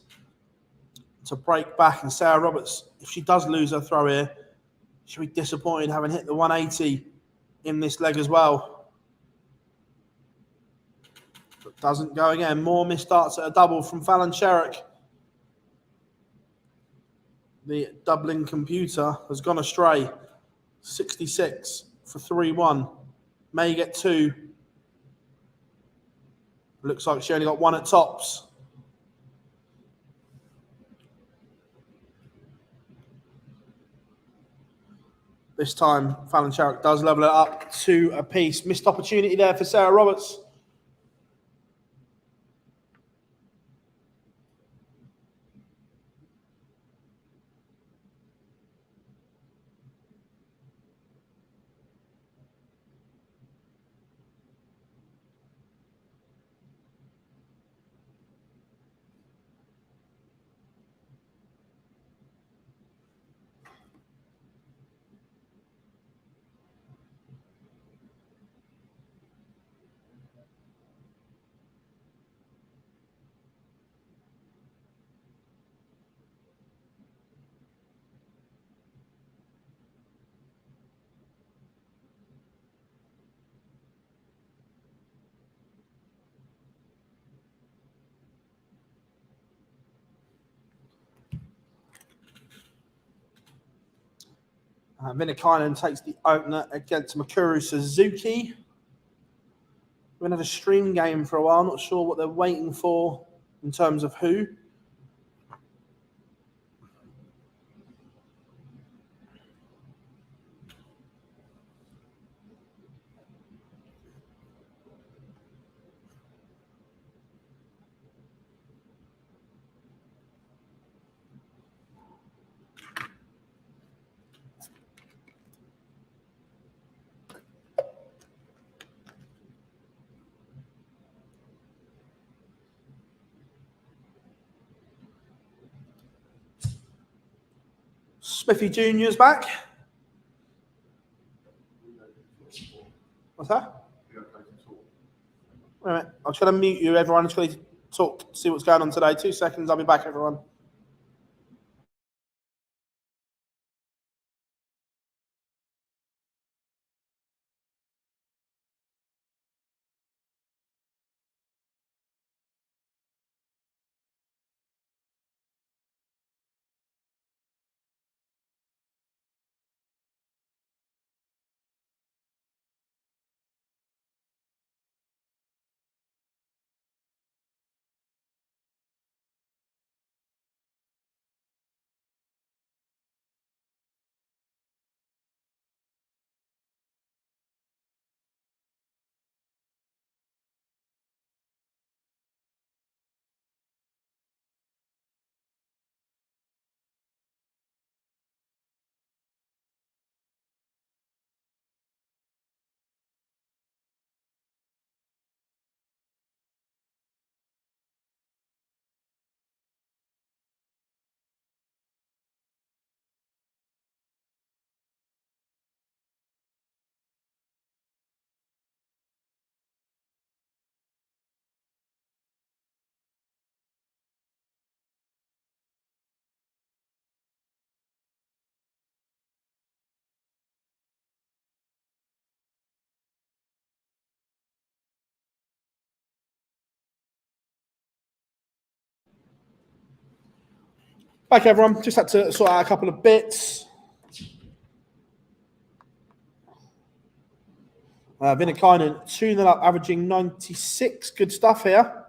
to break back. And Sarah Roberts, if she does lose her throw here, she'll be disappointed having hit the 180 in this leg as well. But doesn't go again. More missed starts at a double from Fallon Sherrick. The doubling computer has gone astray. 66 for 3-1. May get 2. Looks like she only got 1 at tops. This time, Fallon Sherrick does level it up 2 apiece. Missed opportunity there for Sarah Roberts. Vinikainen takes the opener against Mikuru Suzuki. We're going to have a stream game for a while. Not sure what they're waiting for in terms of who. Smithy Junior's back. What's that? Wait a minute. I'm just going to mute you, everyone. I'm just going to talk, see what's going on today. 2 seconds. I'll be back, everyone. Back, everyone. Just had to sort out a couple of bits. Vinnikainen 2-0 up, averaging 96. Good stuff here.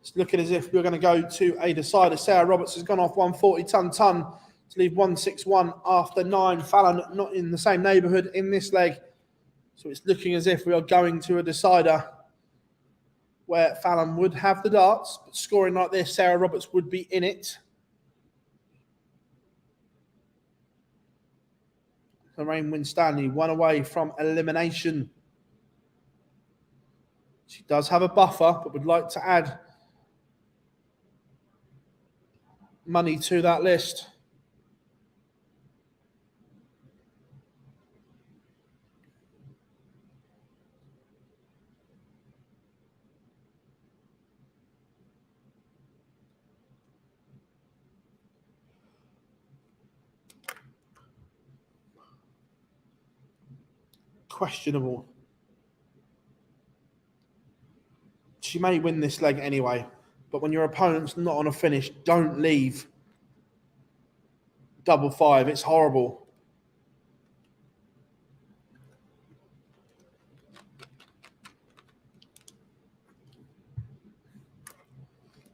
It's looking as if we're going to go to a decider. Sarah Roberts has gone off 140 ton to leave 161 after 9. Fallon not in the same neighbourhood in this leg. So it's looking as if we are going to a decider where Fallon would have the darts, but scoring like this, Sarah Roberts would be in it. Lorraine Winstanley, 1 away from elimination. She does have a buffer, but would like to add money to that list. Questionable. She may win this leg anyway, but when your opponent's not on a finish, don't leave 5-5. It's horrible.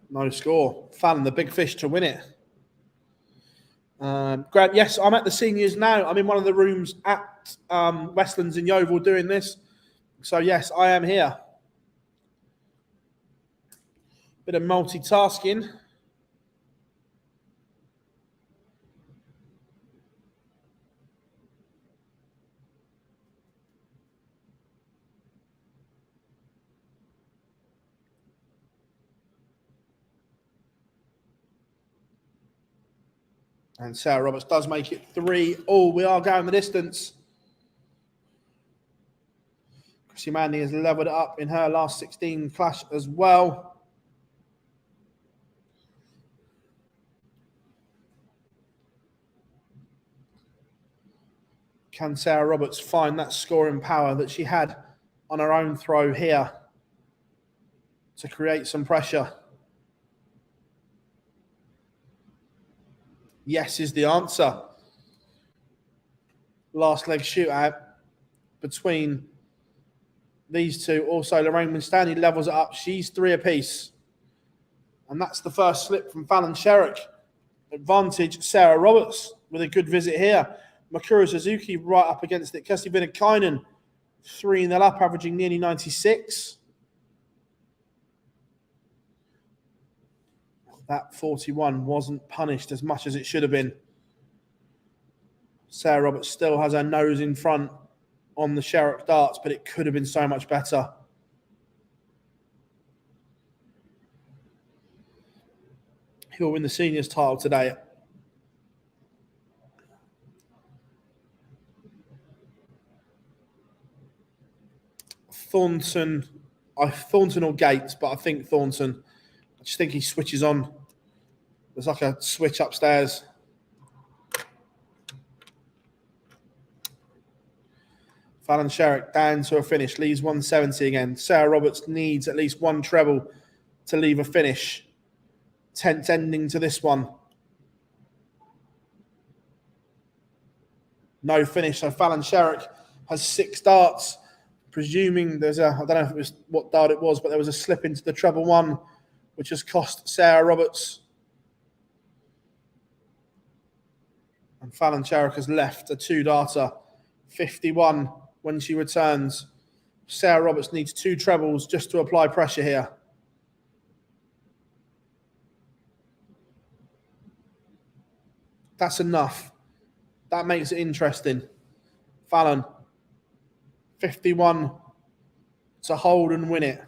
No score. Fallon, the big fish to win it. Grant, yes, I'm at the seniors now. I'm in one of the rooms at Westlands in Yeovil doing this. So, yes, I am here. Bit of multitasking. And Sarah Roberts does make it 3-all. We are going the distance. Chrissy Manley has levelled it up in her last 16 clash as well. Can Sarah Roberts find that scoring power that she had on her own throw here to create some pressure? Yes is the answer. Last leg shootout between these two. Also, Lorraine Winstanley levels it up. She's 3 apiece. And that's the first slip from Fallon Sherrick. Advantage, Sarah Roberts with a good visit here. Makura Suzuki right up against it. Kirsty Vinakainen 3-0 up, averaging nearly 96. That 41 wasn't punished as much as it should have been. Sarah Roberts still has her nose in front on the Sherrick darts, but it could have been so much better. Who will win the seniors title today? Thornton or Gates, but I think Thornton. I just think he switches on. There's like a switch upstairs. Fallon Sherrick down to a finish, leaves 170 again. Sarah Roberts needs at least one treble to leave a finish. 10th ending to this one. No finish, so Fallon Sherrick has 6 darts. Presuming there's I don't know if it was what dart it was, but there was a slip into the treble 1, which has cost Sarah Roberts. And Fallon Sherrick has left a 2-darter, 51 when she returns. Sarah Roberts needs 2 trebles just to apply pressure here. That's enough. That makes it interesting. Fallon, 51 to hold and win it.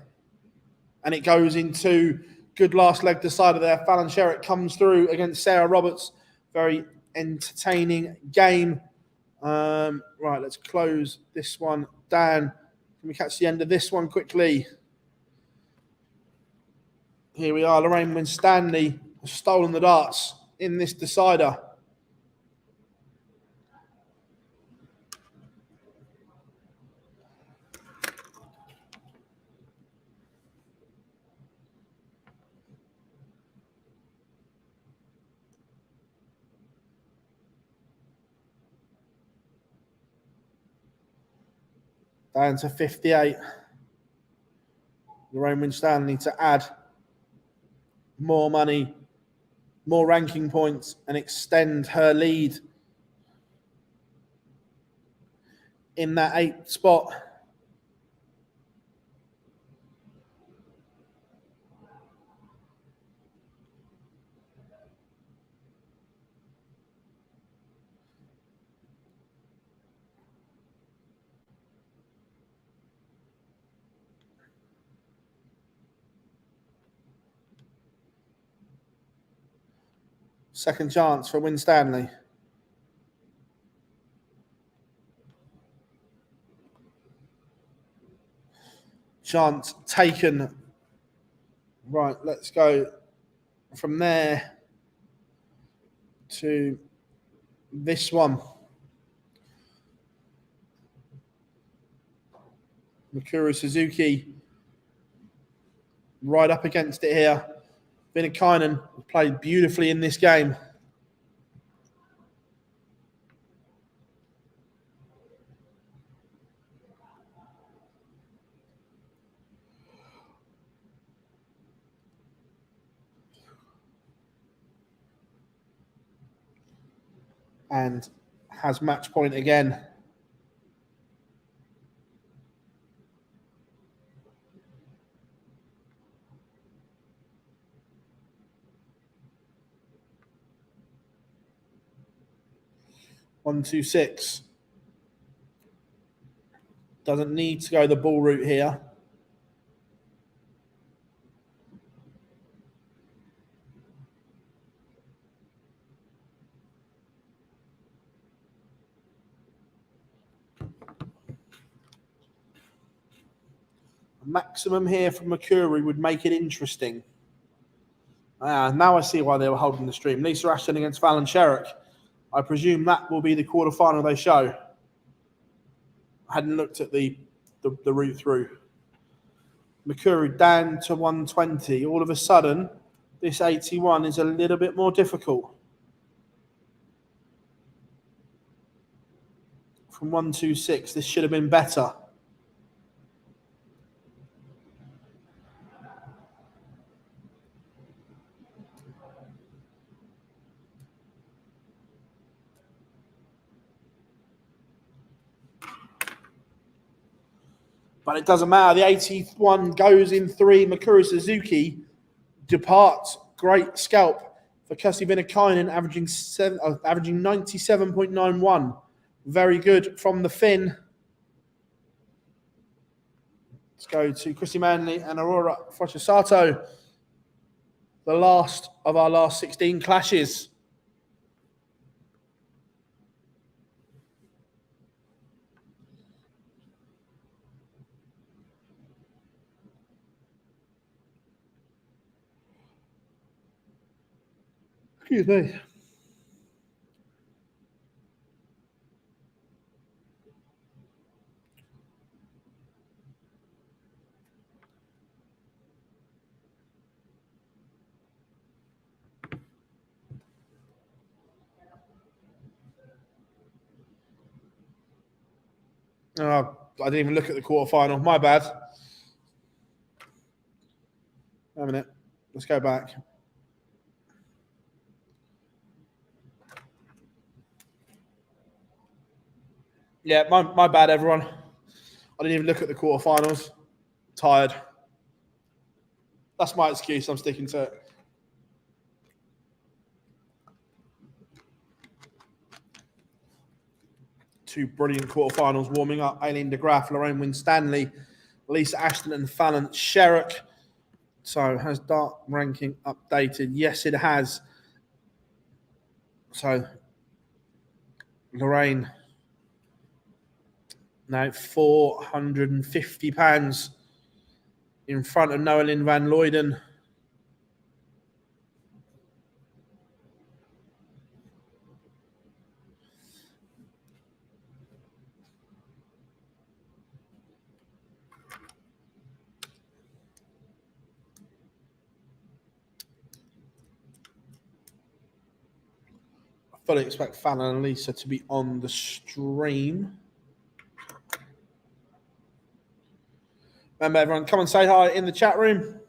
And it goes into good last leg decider there. Fallon Sherrick comes through against Sarah Roberts. Very entertaining game. Right, let's close this one down. Can we catch the end of this one quickly? Here we are. Lorraine Winstanley has stolen the darts in this decider. Down to 58. Lorraine Winstanley to add more money, more ranking points, and extend her lead in that 8th spot. Second chance for Winstanley. Chance taken. Right, let's go from there to this one. Makura Suzuki right up against it here. Vinakainen played beautifully in this game. And has match point again. One, 2, 6. Doesn't need to go the ball route here. Maximum here from Makura would make it interesting. Now I see why they were holding the stream. Lisa Ashton against Fallon Sherrick. I presume that will be the quarterfinal they show. I hadn't looked at the route through. Makura down to 120. All of a sudden, this 81 is a little bit more difficult. From 126, this should have been better. But it doesn't matter. The 81 goes in 3. Mikuru Suzuki departs. Great scalp for Kessi Vinakainen, averaging 97.91. Very good from the Finn. Let's go to Chrissy Manley and Aurora Frochisato. The last of our last 16 clashes. Excuse me. Oh, I didn't even look at the quarterfinal. My bad. Wait a minute. Let's go back. Yeah, my bad, everyone. I didn't even look at the quarterfinals. Tired. That's my excuse. I'm sticking to it. Two brilliant quarterfinals warming up. Aileen de Graaf, Lorraine Winstanley, Lisa Ashton and Fallon Sherrock. So has Dart ranking updated? Yes, it has. So Lorraine now £450 in front of Noelyn van Luyden. I fully expect Fallon and Lisa to be on the stream. Remember, everyone, come and say hi in the chat room.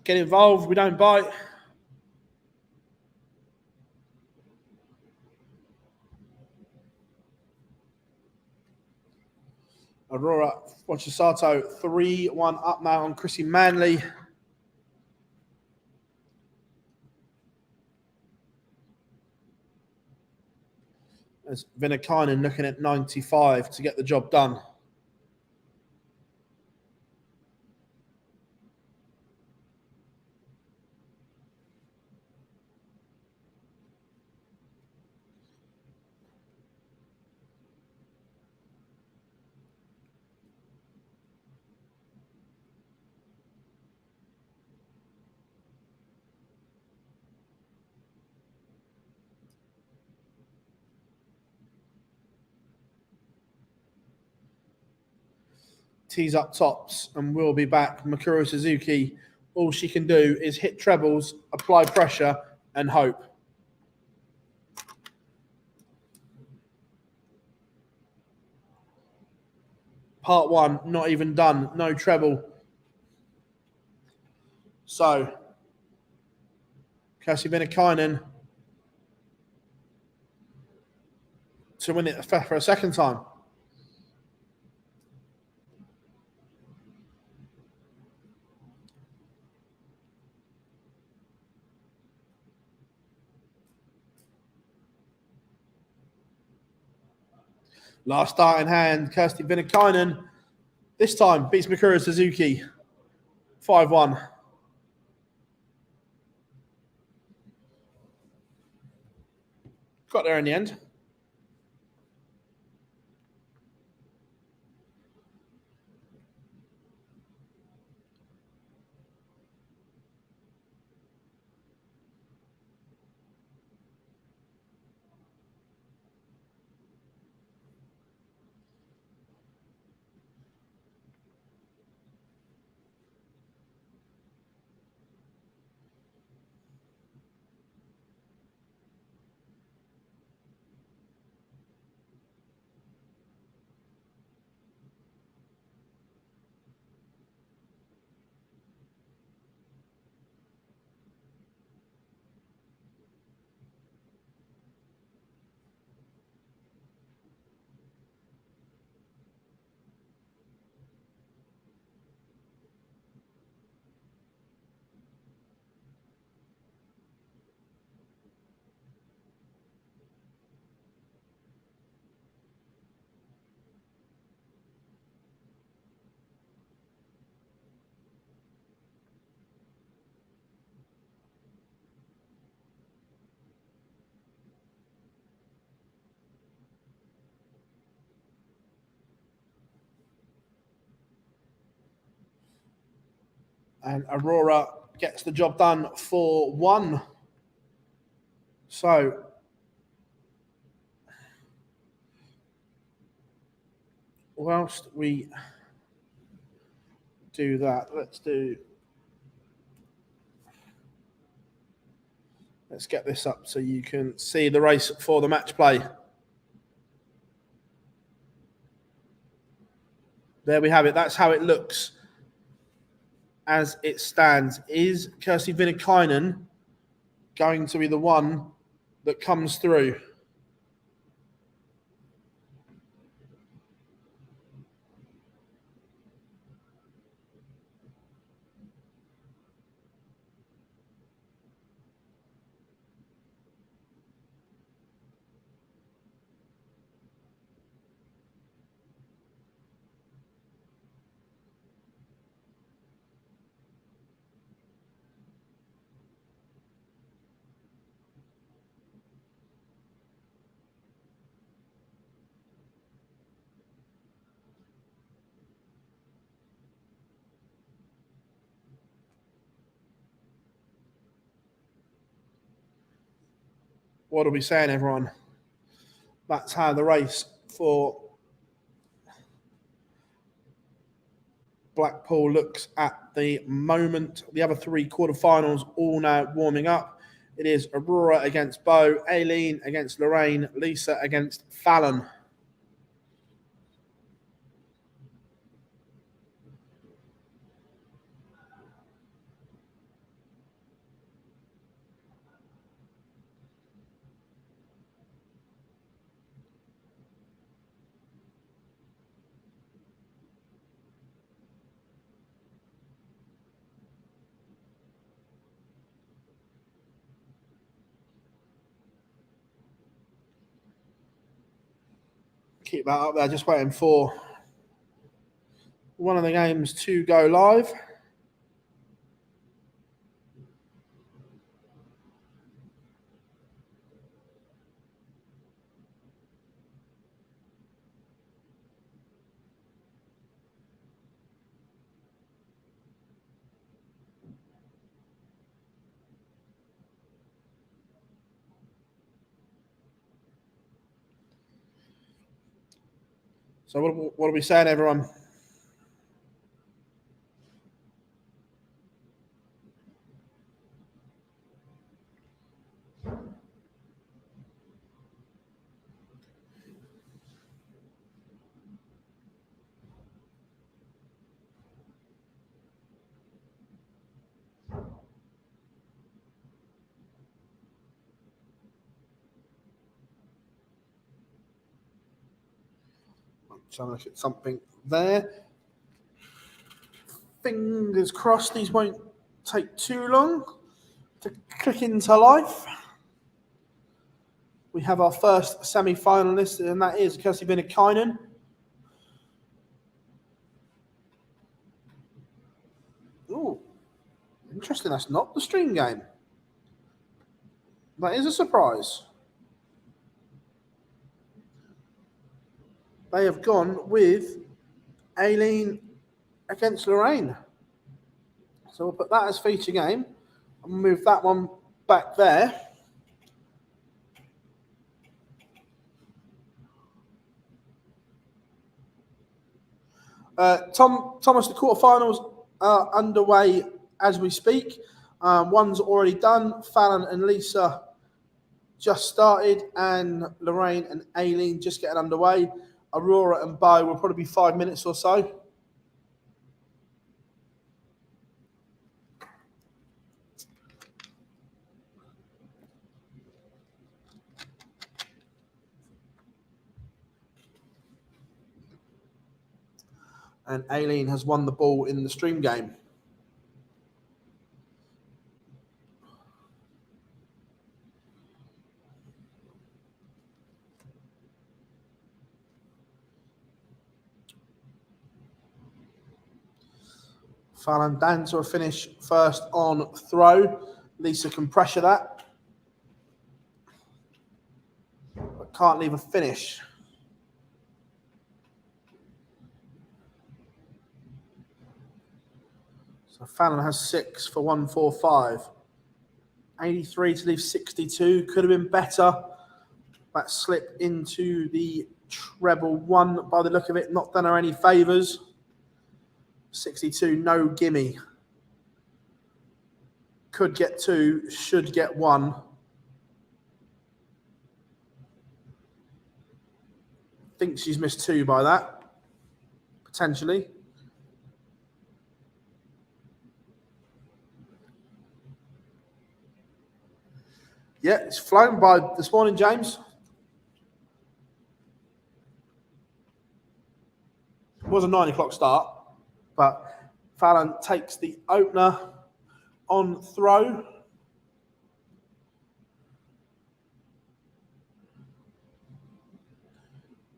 Get involved. We don't bite. Aurora Frochisato 3-1 up now on Chrissy Manley. As Vinakainen looking at 95 to get the job done. Tees up tops and we'll be back. Mikuru Suzuki, all she can do is hit trebles, apply pressure and hope. Part 1, not even done, no treble. So, Kessi Vinakainen to win it for a second time. Last start in hand, Kessi Vinakainen this time beats Mikuru Suzuki 5-1. Got there in the end. And Aurora gets the job done for 1. So, whilst we do that, let's get this up so you can see the race for the match play. There we have it. That's how it looks as it stands. Is Kirsty Vinnikainen going to be the one that comes through? What are we saying, everyone? That's how the race for Blackpool looks at the moment. The other 3 quarterfinals all now warming up. It is Aurora against Bo, Aileen against Lorraine, Lisa against Fallon. Keep that up there, just waiting for one of the games to go live. So what are we saying, everyone? So I'm look at something there. Fingers crossed these won't take too long to click into life. We have our first semi-finalist, and that is Kirsty Vinnikainen. Ooh, interesting. That's not the stream game. That is a surprise. They have gone with Aileen against Lorraine. So we'll put that as feature game and move that one back there. Thomas, the quarterfinals are underway as we speak. One's already done. Fallon and Lisa just started, and Lorraine and Aileen just getting underway. Aurora and Bo will probably be 5 minutes or so. And Aileen has won the ball in the stream game. Fallon Dancer will finish first on throw. Lisa can pressure that, but can't leave a finish. So So Fallon has 6 for 145. 83 to leave 62. Could have been better. That slip into the treble 1 by the look of it. Not done her any favours. 62, no gimme. Could get 2, should get 1. Think she's missed 2 by that, potentially. Yeah, it's flown by this morning, James. It was a 9 o'clock start, but Fallon takes the opener on throw.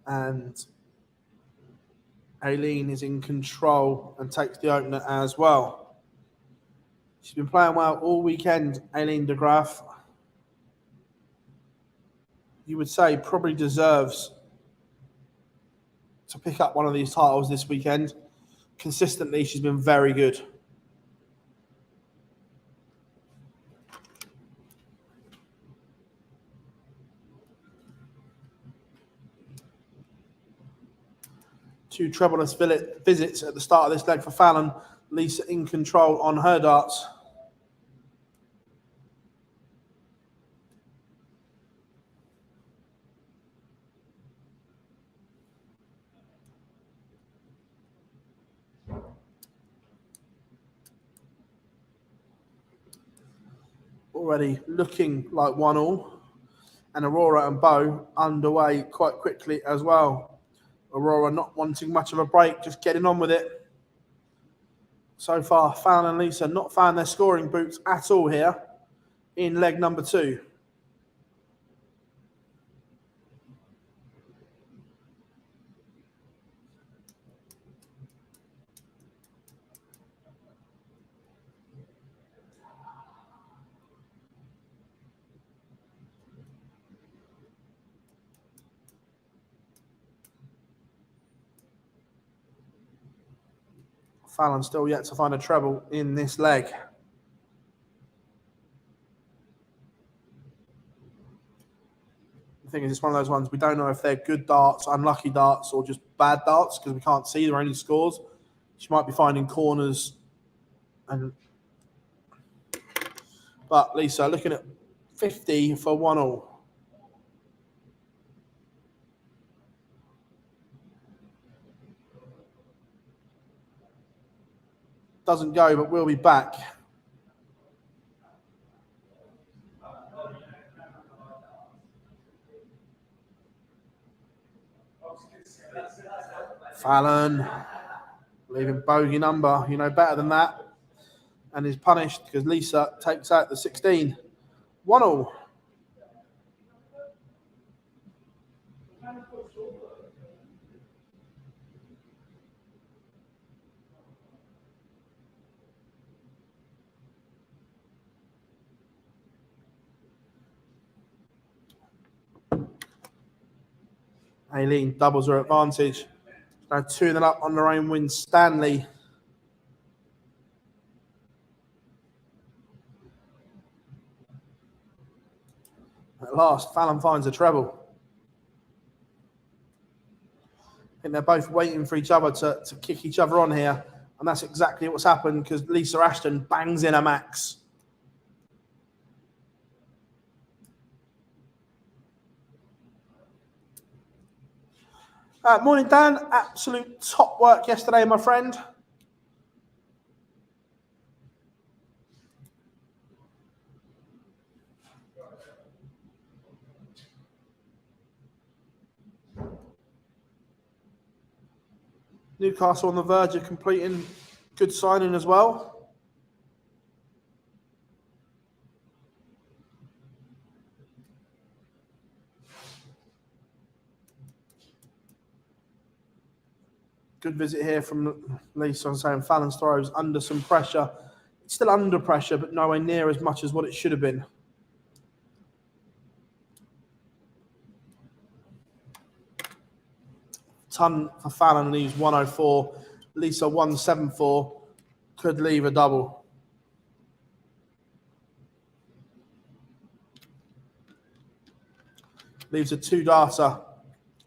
And Aileen is in control and takes the opener as well. She's been playing well all weekend, Aileen de Graaf. You would say probably deserves to pick up one of these titles this weekend. Consistently, she's been very good. Two trebleless visits at the start of this leg for Fallon. Lisa in control on her darts. Already looking like 1-1. And Aurora and Bo underway quite quickly as well. Aurora not wanting much of a break, just getting on with it. So far, Fallon and Lisa not found their scoring boots at all here in leg number 2. Fallon still yet to find a treble in this leg. The thing is, it's one of those ones we don't know if they're good darts, unlucky darts, or just bad darts because we can't see there are any scores. She might be finding corners. But Lisa looking at 50 for 1-1. Doesn't go, but we'll be back. Fallon leaving bogey number. You know better than that. And is punished because Lisa takes out the 16. 1-1. Aileen doubles her advantage. Now 2-0 up on their own win. Stanley. At last, Fallon finds a treble. I think they're both waiting for each other to kick each other on here. And that's exactly what's happened because Lisa Ashton bangs in a max. Morning, Dan. Absolute top work yesterday, my friend. Newcastle on the verge of completing. Good signing as well. Good visit here from Lisa on saying Fallon's throws under some pressure. It's still under pressure, but nowhere near as much as what it should have been. Ton for Fallon leaves 104. Lisa 174. could leave a double. Leaves a 2-darter,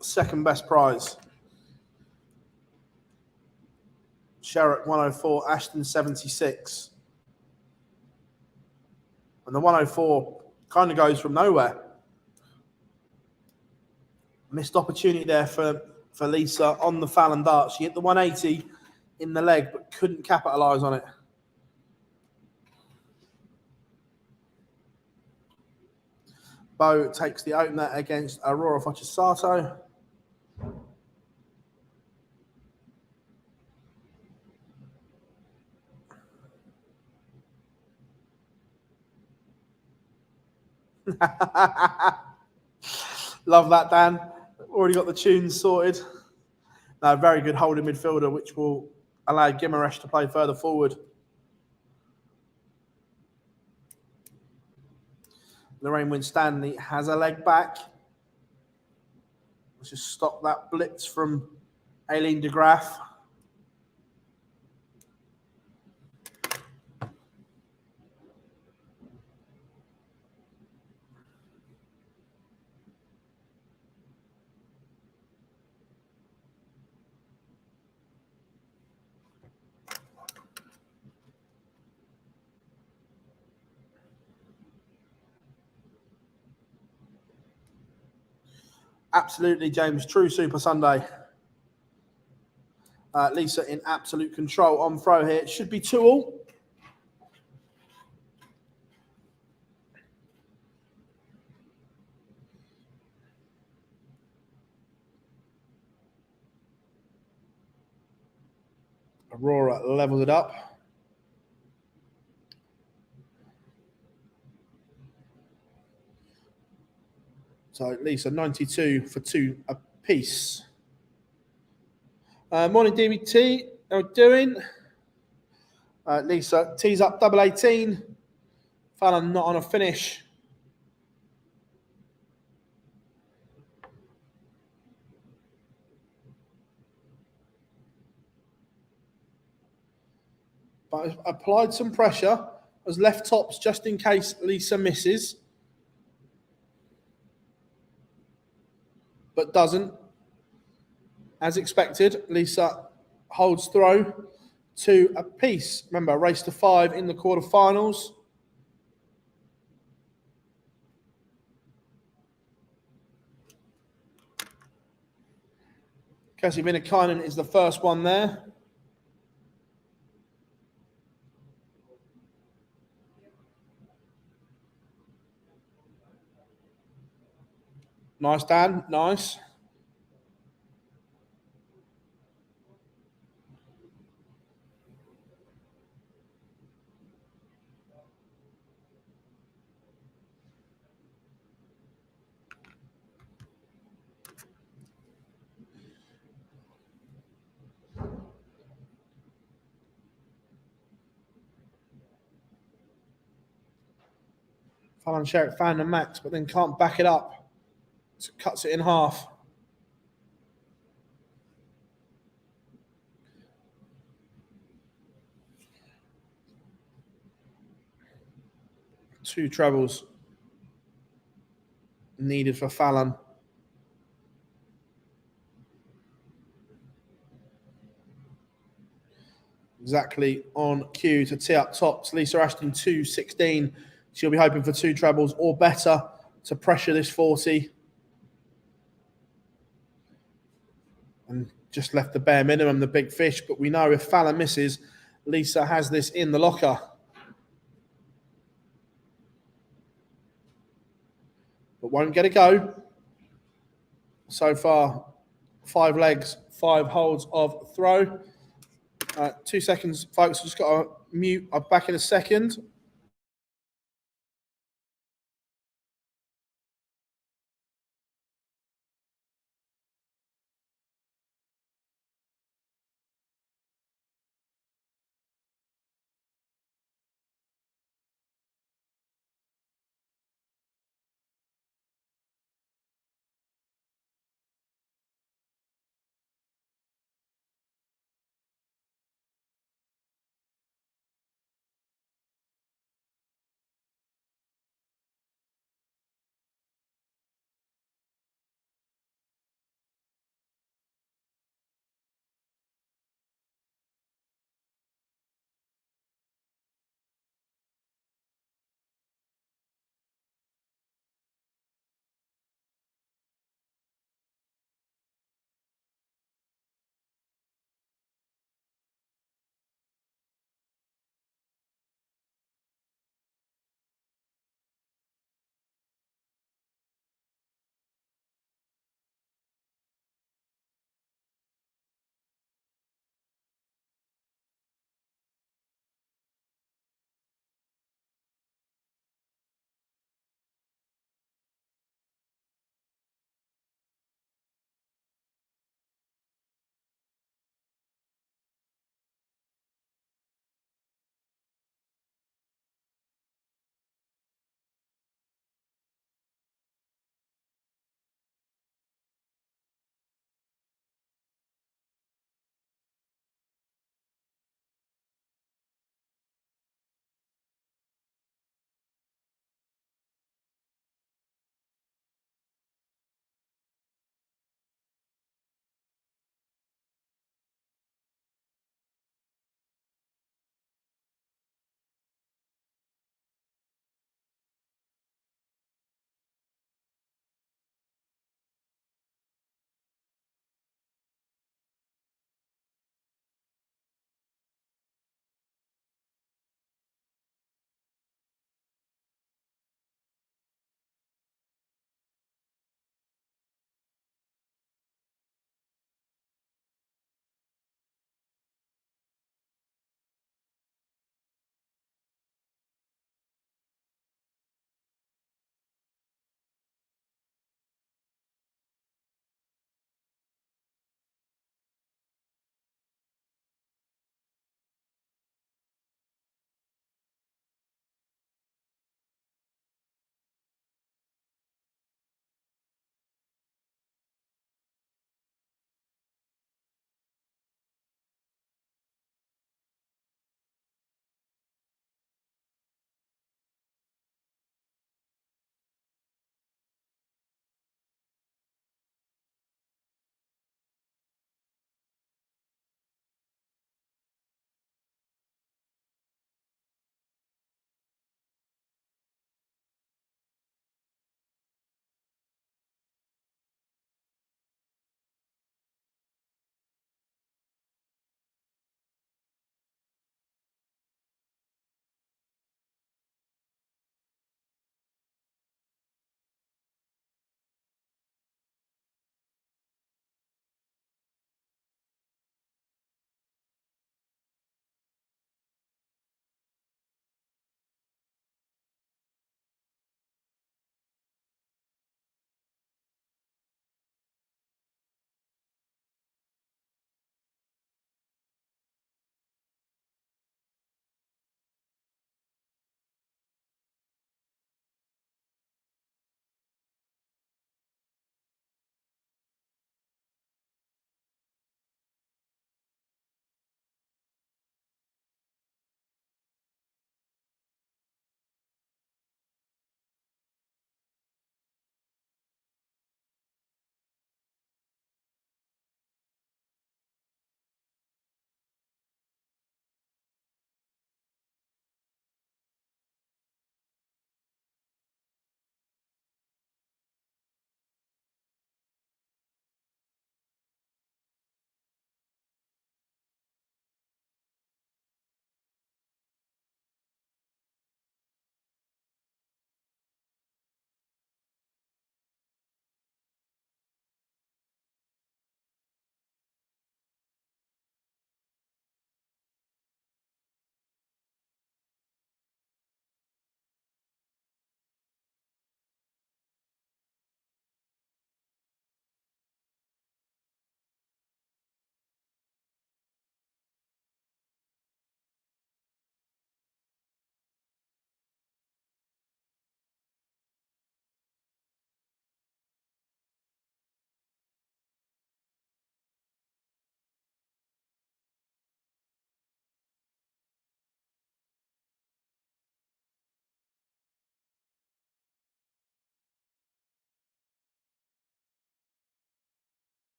second best prize. Sherrick 104, Ashton 76. And the 104 kind of goes from nowhere. Missed opportunity there for Lisa on the Fallon dart. She hit the 180 in the leg, but couldn't capitalise on it. Bo takes the opener against Aurora Fochesato. Love that, Dan. Already got the tunes sorted. No, very good holding midfielder, which will allow Gimaresh to play further forward. Lorraine Winstanley has a leg back. Let's just stop that blitz from Aileen de Graaf. Absolutely, James. True Super Sunday. Lisa in absolute control on throw here. It should be 2-all. Aurora levels it up. So Lisa 92 for 2 apiece. Morning, DBT. How are we doing? Lisa tees up double 18. Fallon not on a finish. But has applied some pressure as left tops just in case Lisa misses. But doesn't. As expected, Lisa holds throw 2 apiece. Remember, race to 5 in the quarterfinals. Cassie Vinakainen is the first one there. Nice, Dan. Nice. Fallon Sherrick found the max, but then can't back it up. So it cuts it in half. Two trebles needed for Fallon. Exactly on cue to tee up tops. Lisa Ashton 2.16. She'll be hoping for 2 trebles or better to pressure this 40. And just left the bare minimum, the big fish. But we know if Fallon misses, Lisa has this in the locker. But won't get a go. So far, 5 legs, 5 holds of throw. 2 seconds, folks. Just got to mute. I'm back in a second.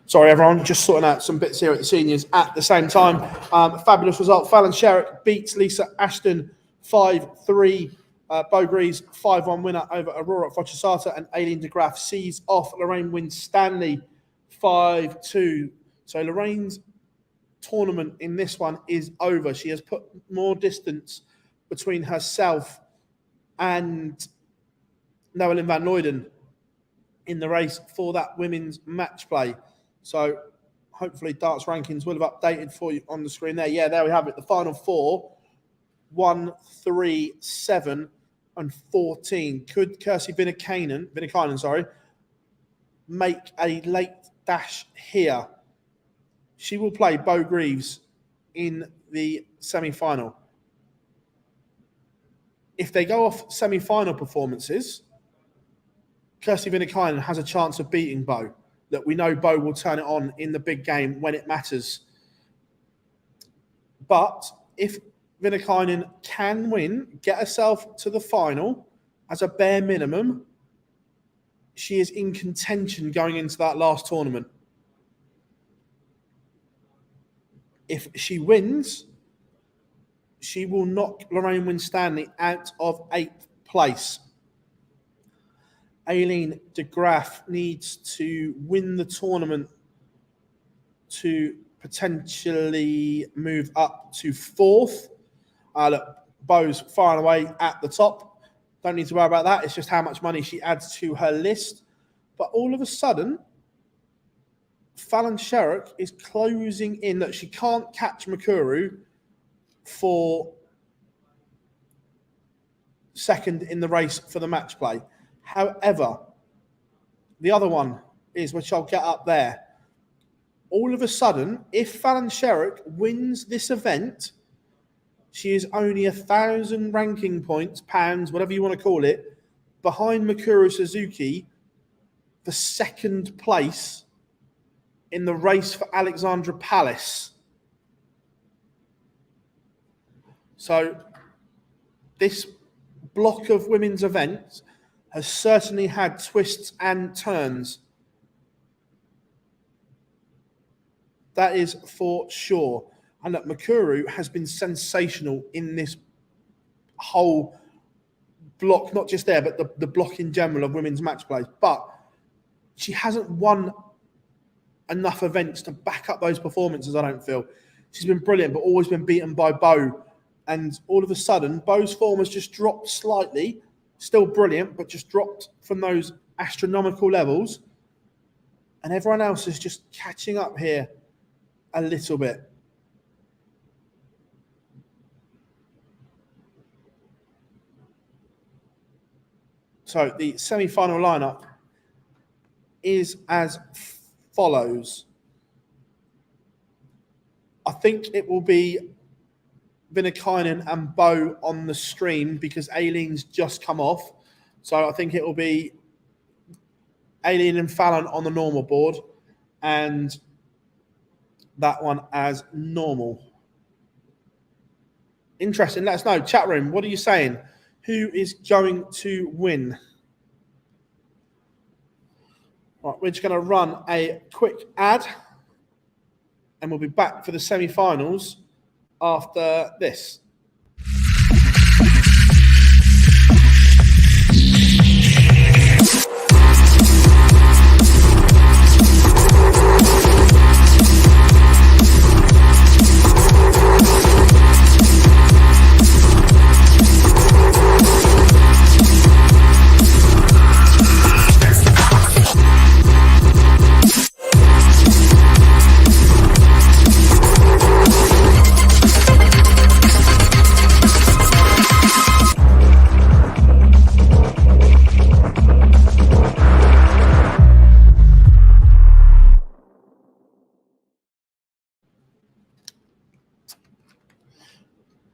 Sorry, everyone, just sorting out some bits here at the seniors at the same time. Fabulous result. Fallon Sherrick beats Lisa Ashton 5-3. Bo Greaves 5-1 winner over Aurora Fochesata, and Aileen de Graaf sees off Lorraine Winstanley 5-2. So Lorraine's tournament in this one is over. She has put more distance between herself and Noelyn van Luyden in the race for that women's match play. So hopefully darts rankings will have updated for you on the screen there. Yeah, there we have it. The final four, 1, 3, 7, and 14. Could Kirsty Vinnikainen, make a late dash here? She will play Bo Greaves in the semi-final. If they go off semi-final performances, Kirsty Vinnikainen has a chance of beating Bo. That we know Bo will turn it on in the big game when it matters. But if Vinnikainen can win, get herself to the final as a bare minimum, she is in contention going into that last tournament. If she wins, she will knock Lorraine Winstanley out of 8th place. Aileen de Graaf needs to win the tournament to potentially move up to 4th. Look, Bo's far and away at the top. Don't need to worry about that. It's just how much money she adds to her list. But all of a sudden, Fallon Sherrick is closing in. Look, she can't catch Makuru for second in the race for the match play. However, the other one is, which I'll get up there. All of a sudden, if Fallon Sherrick wins this event, she is only 1,000 ranking points, pounds, whatever you want to call it, behind Mikuru Suzuki for second place in the race for Alexandra Palace. So this block of women's events has certainly had twists and turns. That is for sure. And that Makuru has been sensational in this whole block, not just there, but the block in general of women's match plays. But she hasn't won enough events to back up those performances, I don't feel. She's been brilliant, but always been beaten by Bo. And all of a sudden, Bo's form has just dropped slightly. Still brilliant, but just dropped from those astronomical levels. And everyone else is just catching up here a little bit. So the semi-final lineup is as follows. I think it will be Vinnikainen and Bo on the stream because Aileen's just come off. So I think it will be Aileen and Fallon on the normal board and that one as normal. Interesting. Let us know. Chat room, what are you saying? Who is going to win? Right, we're just going to run a quick ad and we'll be back for the semi-finals after this.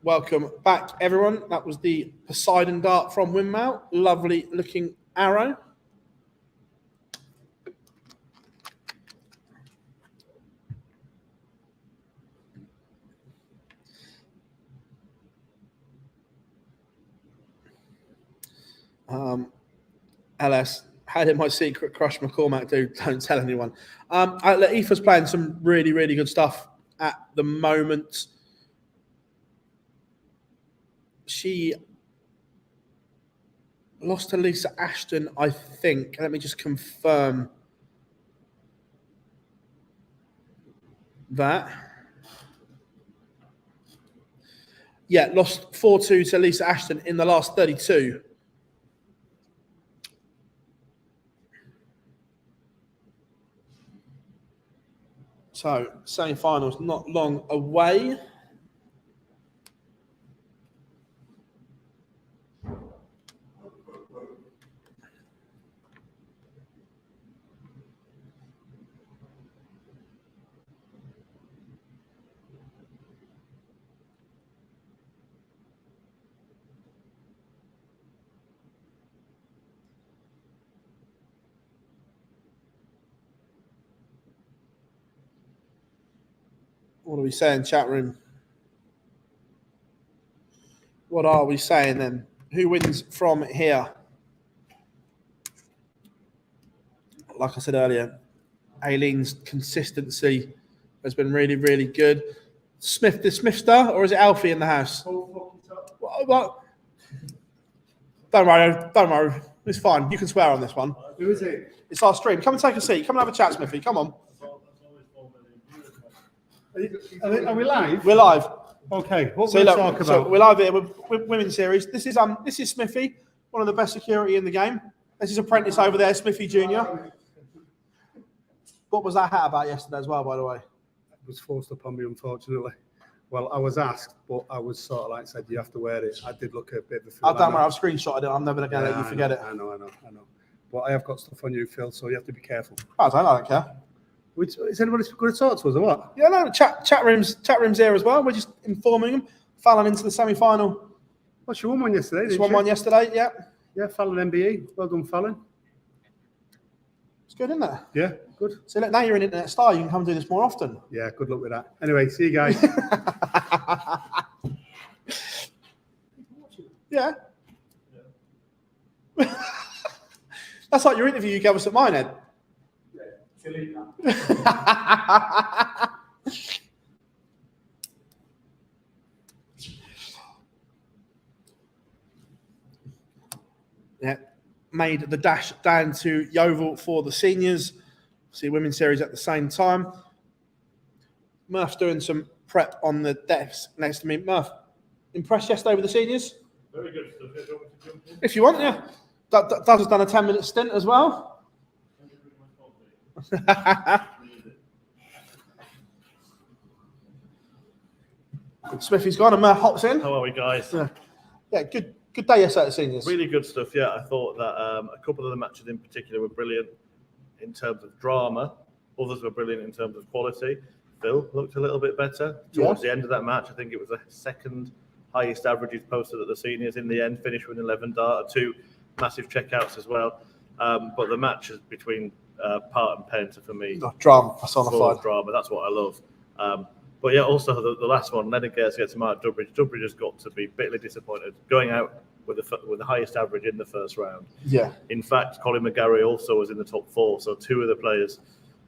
Welcome back, everyone. That was the Poseidon dart from Windmill. Lovely looking arrow. LS How did my secret crush McCormack do? Don't tell anyone. Aoife's playing some really, really good stuff at the moment. She lost to Lisa Ashton, I think. Let me just confirm that. Yeah, lost 4-2 to Lisa Ashton in the last 32. So, semi-finals not long away. What are we saying, chat room? What are we saying then? Who wins from here? Like I said earlier, Aileen's consistency has been really, really good. Smith, the Smith star, or is it Alfie in the house? What? Don't worry. It's fine. You can swear on this one. Who is it? It's our stream. Come and take a seat. Come and have a chat, Smithy. Come on. Are we live? We're live. Okay. What So we'll look, talk so about? we're live here with Women's Series. This is Smithy, one of the best security in the game. This is apprentice over there, Smithy Junior. What was that hat about yesterday as well, by the way? It was forced upon me, unfortunately. Well, I was asked, but I was sort of like said, you have to wear it. I did look a bit of a fool. Don't worry, I've screenshotted it. I'm never going to let you forget it. I know. But I have got stuff on you, Phil, so you have to be careful. I don't care. Is anybody going to talk to us or what? Yeah, no, chat rooms here as well. We're just informing them. Fallon into the semi-final. Well, she won one yesterday, She didn't won one yesterday, yeah. Yeah, Fallon MBE. Well done, Fallon. It's good, isn't it? Yeah, good. So look, now you're an internet star. You can come do this more often. Yeah, good luck with that. Anyway, see you guys. Yeah. That's like your interview you gave us at mine, Ed. Yeah, made the dash down to Yeovil for the seniors. See Women's Series at the same time. Murph's doing some prep on the desk next to me. Murph, impressed yesterday with the seniors? Very good stuff. If you want, yeah. Daz has done a 10-minute stint as well. Smithy's gone and Murph hops in. How are we, guys? Yeah, good day yesterday at the seniors. Really good stuff. Yeah, I thought that a couple of the matches in particular were brilliant in terms of drama. Others were brilliant in terms of quality. Phil looked a little bit better towards the end of that match. I think it was the second highest averages posted at the seniors in the end, finished with 11 data, 2 massive checkouts as well. But the matches between Part and Penta for me, Drama full personified. drama. That's what I love. But yeah, also the last one, Leonard Gates gets Mark Durbridge. Durbridge has got to be bitterly disappointed going out with the highest average in the first round. Yeah. In fact, Colin McGarry also was in the top 4, so 2 of the players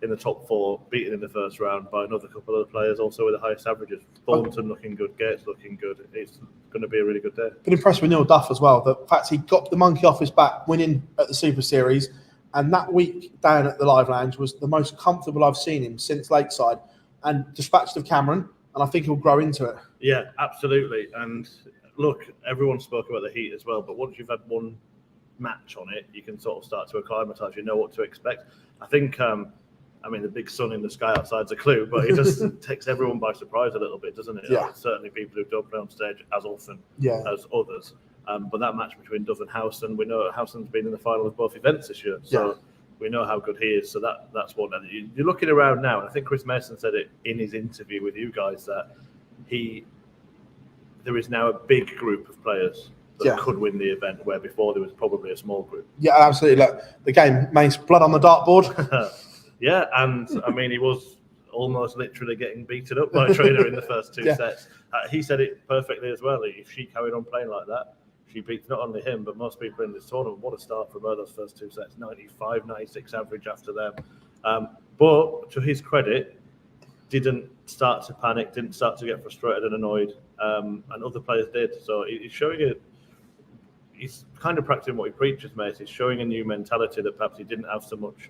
in the top 4 beaten in the first round by another couple of the players also with the highest averages. Thornton looking good, Gates looking good. It's going to be a really good day. Been impressed with Neil Duff as well. The fact he got the monkey off his back, winning at the Super Series, and that week down at the Live Lounge was the most comfortable I've seen him since Lakeside, and dispatched of Cameron, and I think he'll grow into it. Yeah, absolutely. And look, everyone spoke about the heat as well, but once you've had one match on it, you can sort of start to acclimatise. You know what to expect. I think, the big sun in the sky outside's a clue, but it just takes everyone by surprise a little bit, doesn't it? Yeah. Certainly people who don't play on stage as often as others. But that match between Dove and Howson, we know Howson's been in the final of both events this year, so we know how good he is. So that's one. And you're looking around now, and I think Chris Mason said it in his interview with you guys that there is now a big group of players that could win the event, where before there was probably a small group. Yeah, absolutely. Look, the game makes blood on the dartboard. Yeah, and he was almost literally getting beaten up by a trainer in the first 2 sets. He said it perfectly as well. If she carried on playing like that, she beats not only him, but most people in this tournament. What a start from her, those first 2 sets, 95, 96 average after them. But to his credit, didn't start to panic, didn't start to get frustrated and annoyed, and other players did. So he's showing it. He's kind of practicing what he preaches, mate. He's showing a new mentality that perhaps he didn't have so much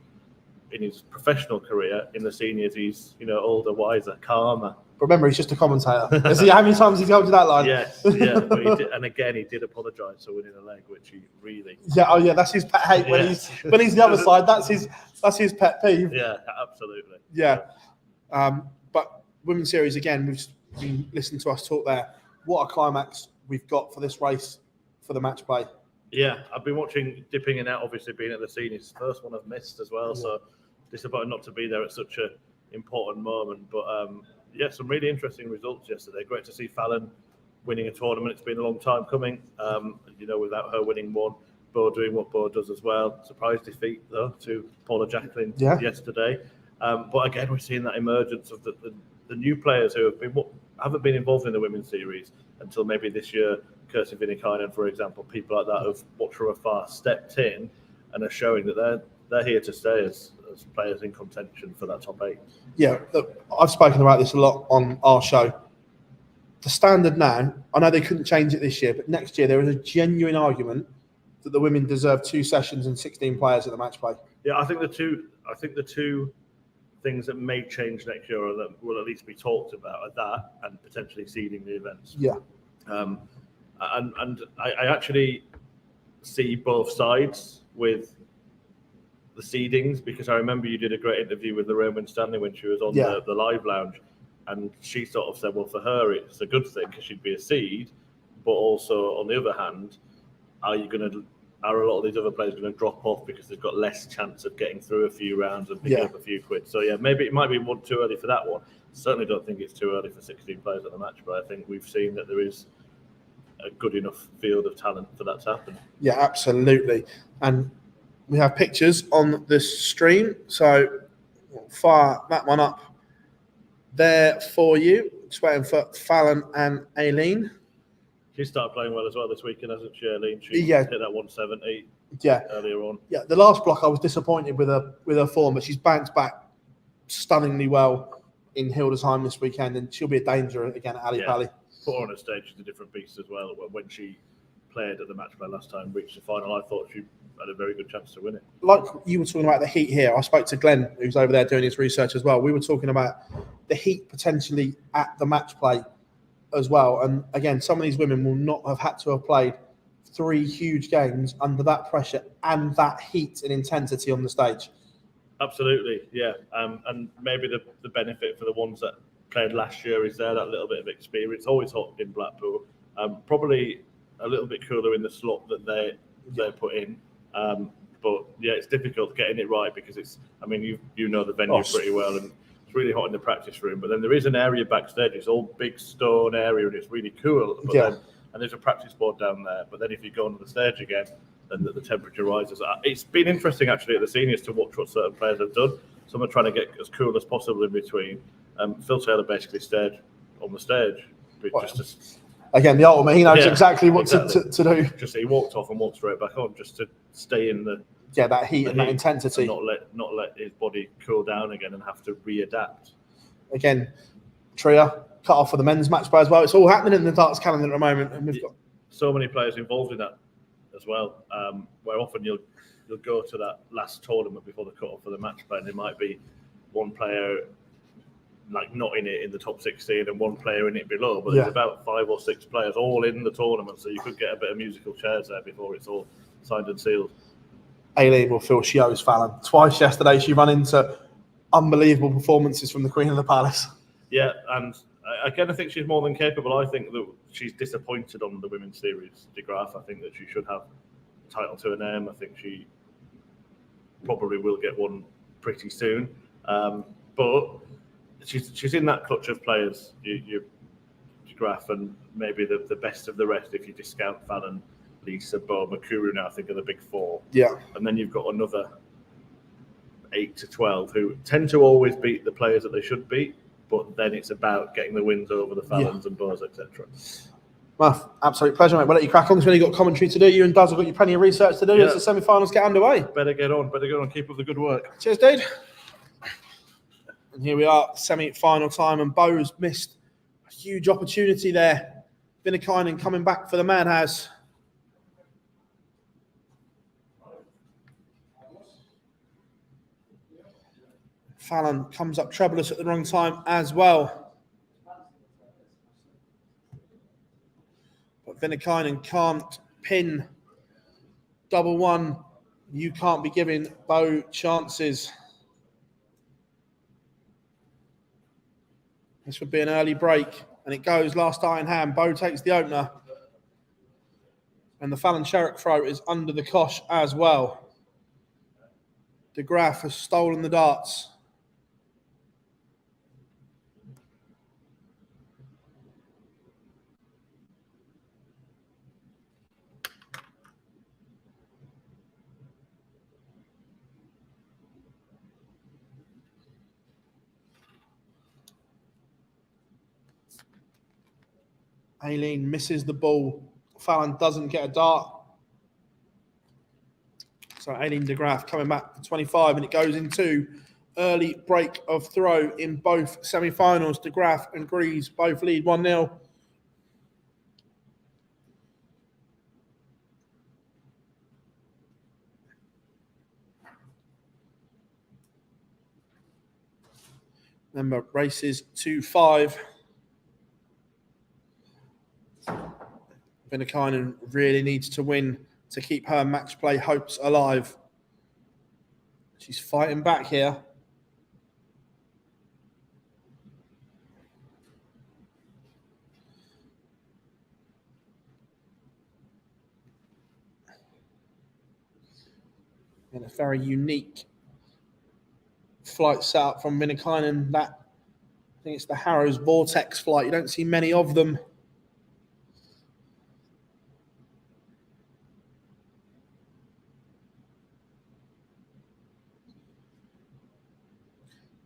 in his professional career. In the seniors, he's older, wiser, calmer. Remember, he's just a commentator. How many times has he told you that line? Yes, yeah. But he did, and again, he did apologise for winning a leg, which he really. Yeah, oh yeah, that's his pet hate when he's the other side. That's his pet peeve. Yeah, absolutely. Yeah, but women's series again. We've been listening to us talk there. What a climax we've got for this race for the match play. Yeah, I've been watching, dipping in and out, obviously being at the seniors. First one I've missed as well, so disappointed not to be there at such an important moment. But yeah, some really interesting results yesterday. Great to see Fallon winning a tournament. It's been a long time coming. Without her winning one, Bo doing what Bo does as well. Surprise defeat though to Paula Jacqueline yesterday. But again, we're seeing that emergence of the new players who haven't been involved in the women's series until maybe this year. Kirsty Vinikainen, for example, people like that who've watched from afar, stepped in and are showing that they're here to stay as players in contention for that top 8. Yeah, look, I've spoken about this a lot on our show. The standard now, I know they couldn't change it this year, but next year there is a genuine argument that the women deserve 2 sessions and 16 players at the match play. Yeah, I think the two things that may change next year, or that will at least be talked about, are that and potentially seeding the events. Yeah. And I actually see both sides with the seedings, because I remember you did a great interview with Lorraine Winstanley when she was on the live lounge, and she sort of said, well, for her it's a good thing because she'd be a seed, but also on the other hand, are a lot of these other players going to drop off because they've got less chance of getting through a few rounds and picking up a few quid? So yeah, maybe it might be too early for that one. Certainly don't think it's too early for 16 players at the match, but I think we've seen that there is a good enough field of talent for that to happen. Yeah, absolutely. And we have pictures on the stream, so we'll fire that one up there for you. Just waiting for Fallon and Aileen. She started playing well as well this weekend, hasn't she, Aileen? She hit that 170 earlier on. Yeah, the last block I was disappointed with her form, but she's bounced back stunningly well in Hildesheim this weekend, and she'll be a danger again at Ali Pali. Put her on a stage, she's a different beast as well. When she played at the match play last time, reached the final, I thought she had a very good chance to win it. Like you were talking about the heat here, I spoke to Glenn, who's over there doing his research as well. We were talking about the heat potentially at the match play as well. And again, some of these women will not have had to have played 3 huge games under that pressure and that heat and intensity on the stage. Absolutely, yeah. And maybe the benefit for the ones that played last year is that little bit of experience. Always hot in Blackpool. Probably a little bit cooler in the slot that they put in. But yeah, it's difficult getting it right because you know the venue pretty well, and it's really hot in the practice room. But then there is an area backstage. It's all big stone area and it's really cool. But and there's a practice board down there. But then if you go onto the stage again, then the temperature rises. It's been interesting actually at the seniors to watch what certain players have done. Some are trying to get as cool as possible in between. Phil Taylor basically stayed on the stage. Again, the ultimate, he knows exactly what to do. Just he walked off and walked straight back on just to stay in that heat and that intensity. And not let his body cool down again and have to readapt. Again, Tria cut off for the men's match play as well. It's all happening in the darts calendar at the moment, and we've got so many players involved in that as well. Where often you'll go to that last tournament before the cut off for the match play, and there might be one player not in it in the top 16 and one player in it below, but there's about 5 or 6 players all in the tournament, so you could get a bit of musical chairs there before it's all signed and sealed. Aileen will feel she owes Fallon. Twice yesterday she ran into unbelievable performances from the Queen of the Palace. Yeah, and again, I think she's more than capable. I think that she's disappointed on the women's series, De Graaf. I think that she should have a title to her name. I think she probably will get one pretty soon. But she's in that clutch of players, you De Graaf, and maybe the best of the rest if you discount Fallon, Lisa, Bo, Makuru now, I think are the big 4. Yeah. And then you've got another 8 to 12 who tend to always beat the players that they should beat, but then it's about getting the wins over the Fallons and Bows, etc. Well, absolute pleasure, mate. We'll let you crack on. Because when you've got commentary to do, you and Daz have got you plenty of research to do as the semi-finals get underway. Better get on. Keep up the good work. Cheers, dude. And here we are, semi-final time, and Bo's missed a huge opportunity there. Vinnikainen coming back for the Madhouse. Fallon comes up troublous at the wrong time as well. But Vinnikainen can't pin double one. You can't be giving Bo chances. This would be an early break, and it goes last eye in hand. Bo takes the opener, and the Fallon Sherrick throw is under the cosh as well. De Graaf has stolen the darts. Aileen misses the ball. Fallon doesn't get a dart. So Aileen de Graaf coming back to 25, and it goes into early break of throw in both semi-finals. De Graaf and Greaves both lead 1-0. Remember, races 2-5. Vinnikainen really needs to win to keep her match play hopes alive. She's fighting back here. And a very unique flight setup from Vinnikainen. I think it's the Harrows Vortex flight. You don't see many of them.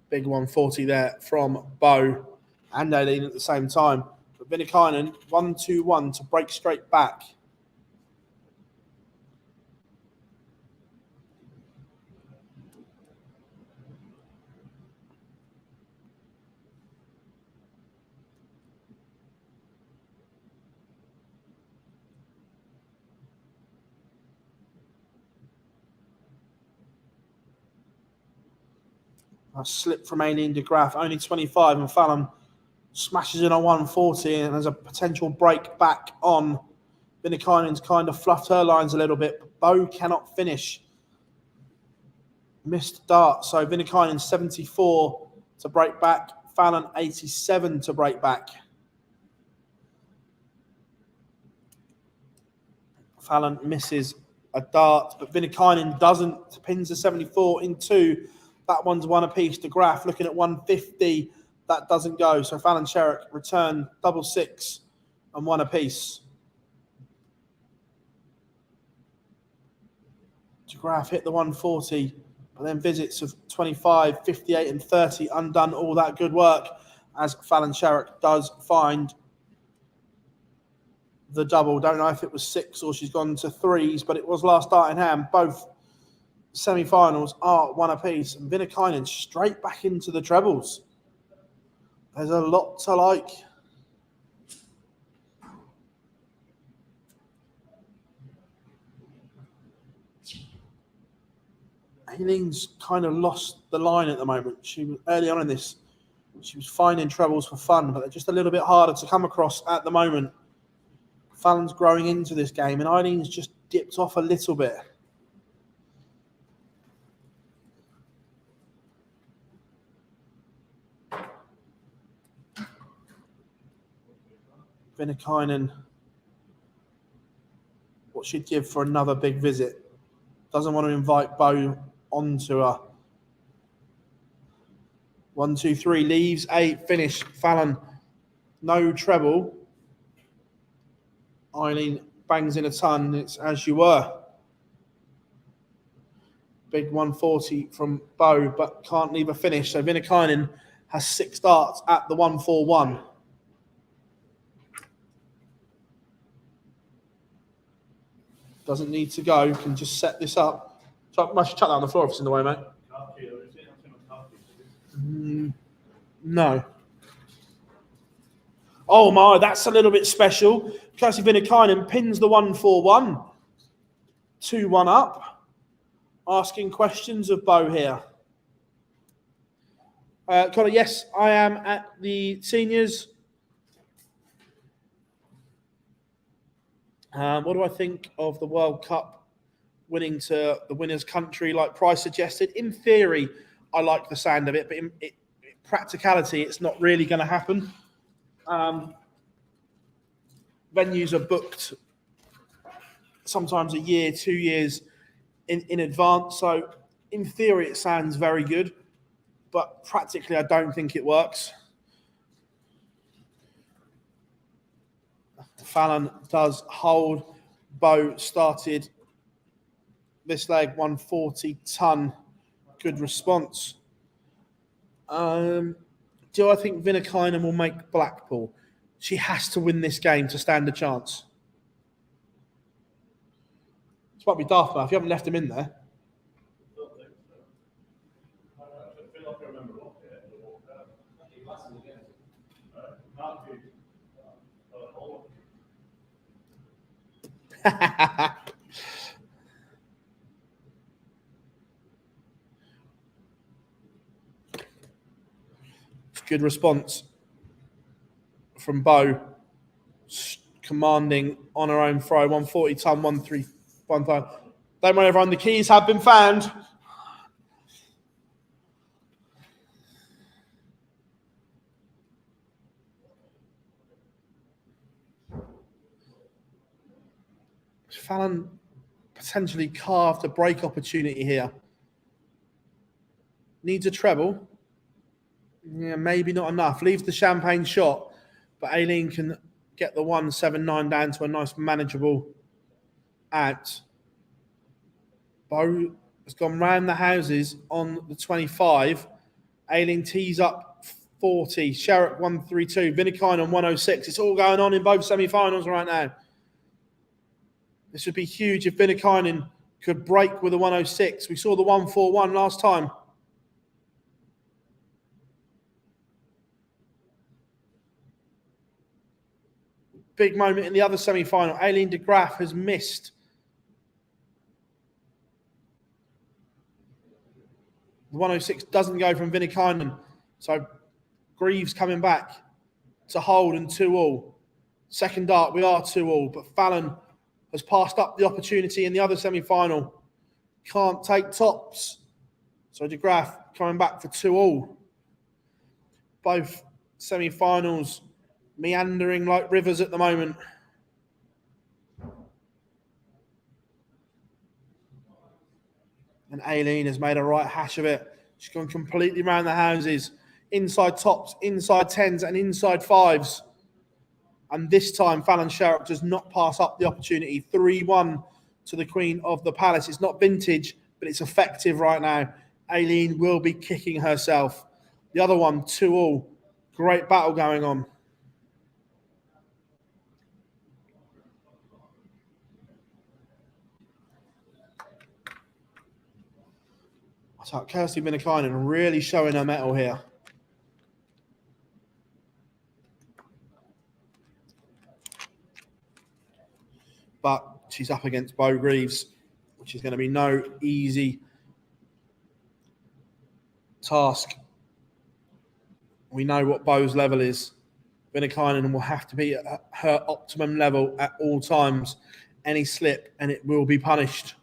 Big 140 there from Bo and Aileen at the same time. But Vinnikainen, 1-2-1 to break straight back. A slip from Aileen de Graaf, only 25, and Fallon smashes in on 140, and there's a potential break back on. Vinnikainen's kind of fluffed her lines a little bit, but Bo cannot finish. Missed dart, so Vinnikainen 74 to break back, Fallon 87 to break back. Fallon misses a dart, but Vinnikainen doesn't, pins the 74 in two. That one's one apiece. De Graaf looking at 150. That doesn't go. So Fallon Sherrick return double six and one apiece. De Graaf hit the 140, but then visits of 25, 58 and 30 undone all that good work as Fallon Sherrick does find the double. Don't know if it was six or she's gone to threes, but it was last start in hand. Both semi-finals are one apiece, and Vinnikainen straight back into the trebles. There's a lot to like. Aileen's kind of lost the line at the moment. She was early on in this. She was finding trebles for fun, but they're just a little bit harder to come across at the moment. Fallon's growing into this game, and Aileen's just dipped off a little bit. Vinnikainen, what she'd give for another big visit. Doesn't want to invite Bo onto her. 1, 2, 3, leaves a finish. Fallon, no treble. Aileen bangs in a ton. It's as you were. Big 140 from Bo, but can't leave a finish. So Vinnikainen has 6 darts at the 141. Doesn't need to go. Can just set this up. I should chuck that on the floor if it's in the way, mate. No. Oh my, that's a little bit special. Kelsey Vinakainen pins the 1-4-1. 2-1 up. Asking questions of Bo here. Connor, yes, I am at the seniors. What do I think of the World Cup winning to the winner's country, like Price suggested? In theory, I like the sound of it, but in practicality, it's not really going to happen. Venues are booked sometimes a year, 2 years in advance. So in theory, it sounds very good, but practically, I don't think it works. Fallon does hold. Bo started this leg, 140-ton. Good response. Do I think Vinakainen will make Blackpool? She has to win this game to stand a chance. This might be daft, if you haven't left him in there. Good response from Bo, commanding on her own throw, 140-ton, 1-3-1 time. Don't worry, everyone, the keys have been found. Fallon potentially carved a break opportunity here. Needs a treble. Yeah, maybe not enough. Leaves the champagne shot, but Aileen can get the 179 down to a nice manageable out. Bo has gone round the houses on the 25. Aileen tees up 40. Sherrick 132. Vinakainen 106. It's all going on in both semi-finals right now. This would be huge if Vinakainen could break with a 106. We saw the 141 last time. Big moment in the other semi-final. Aileen de Graaf has missed. The 106 doesn't go from Vinakainen. So Greaves coming back to hold and 2-all. Second dart, we are 2-all. But Fallon has passed up the opportunity in the other semi-final. Can't take tops. So de Graaf coming back for 2-all. Both semi-finals meandering like rivers at the moment. And Aileen has made a right hash of it. She's gone completely round the houses. Inside tops, inside tens, and inside fives. And this time, Fallon Sherrick does not pass up the opportunity. 3-1 to the Queen of the Palace. It's not vintage, but it's effective right now. Aileen will be kicking herself. The other one, 2-all. Great battle going on. So Kirsty Vinakainen really showing her mettle here. But she's up against Bo Greaves, which is going to be no easy task. We know what Bo's level is. Vinakainen will have to be at her optimum level at all times. Any slip, and it will be punished.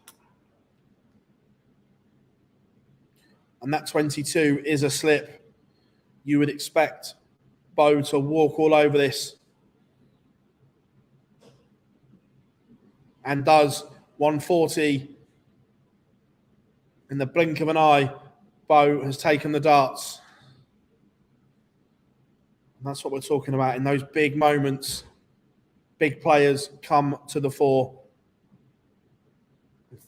And that 22 is a slip. You would expect Bo to walk all over this. And does. 140. In the blink of an eye, Bo has taken the darts. And that's what we're talking about. In those big moments, big players come to the fore.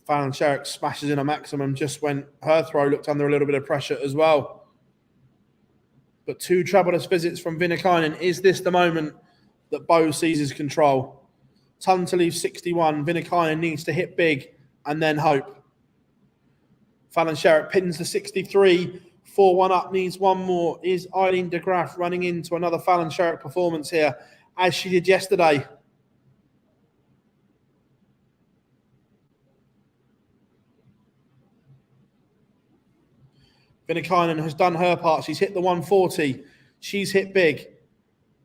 Fallon Sherrick smashes in a maximum just when her throw looked under a little bit of pressure as well. But 2 troublous visits from Vinakainen. Is this the moment that Bo seizes control? Ton to leave 61. Vinakainen needs to hit big and then hope. Fallon Sherrick pins the 63. 4-1 up, needs one more. Is Eileen de Graaf running into another Fallon Sherrick performance here, as she did yesterday? Vinakainen has done her part. She's hit the 140. She's hit big.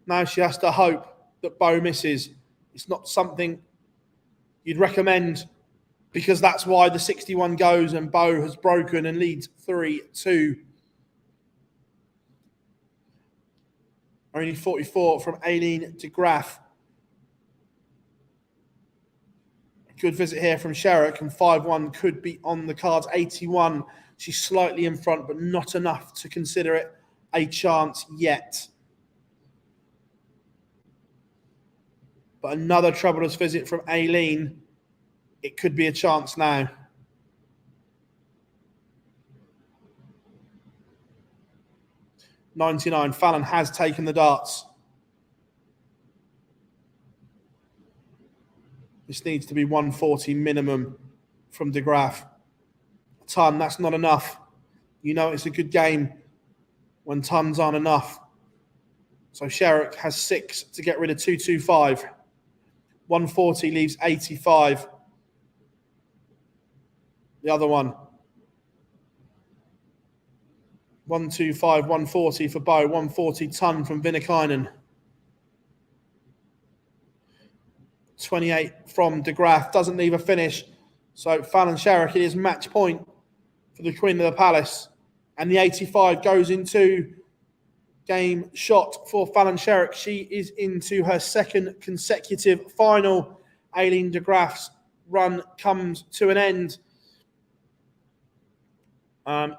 Now she has to hope that Bo misses. It's not something you'd recommend, because that's why the 61 goes and Bo has broken and leads 3-2. Only 44 from Aileen de Graaf. Good visit here from Sherrick, and 5-1 could be on the cards. 81, she's slightly in front, but not enough to consider it a chance yet. But another troublous visit from Aileen. It could be a chance now. .99, Fallon has taken the darts. This needs to be 140 minimum from de Graaf. A ton, that's not enough. You know it's a good game when tons aren't enough. So Sherrick has 6 to get rid of 225. 140 leaves 85. The other one. 125, 140 for Bo. 140 ton from Vinakainen. 28 from de Graaf. Doesn't leave a finish. So Fallon Sherrick, it is match point for the Queen of the Palace. And the 85 goes into game shot for Fallon Sherrick. She is into her second consecutive final. Aileen de Graaf's run comes to an end.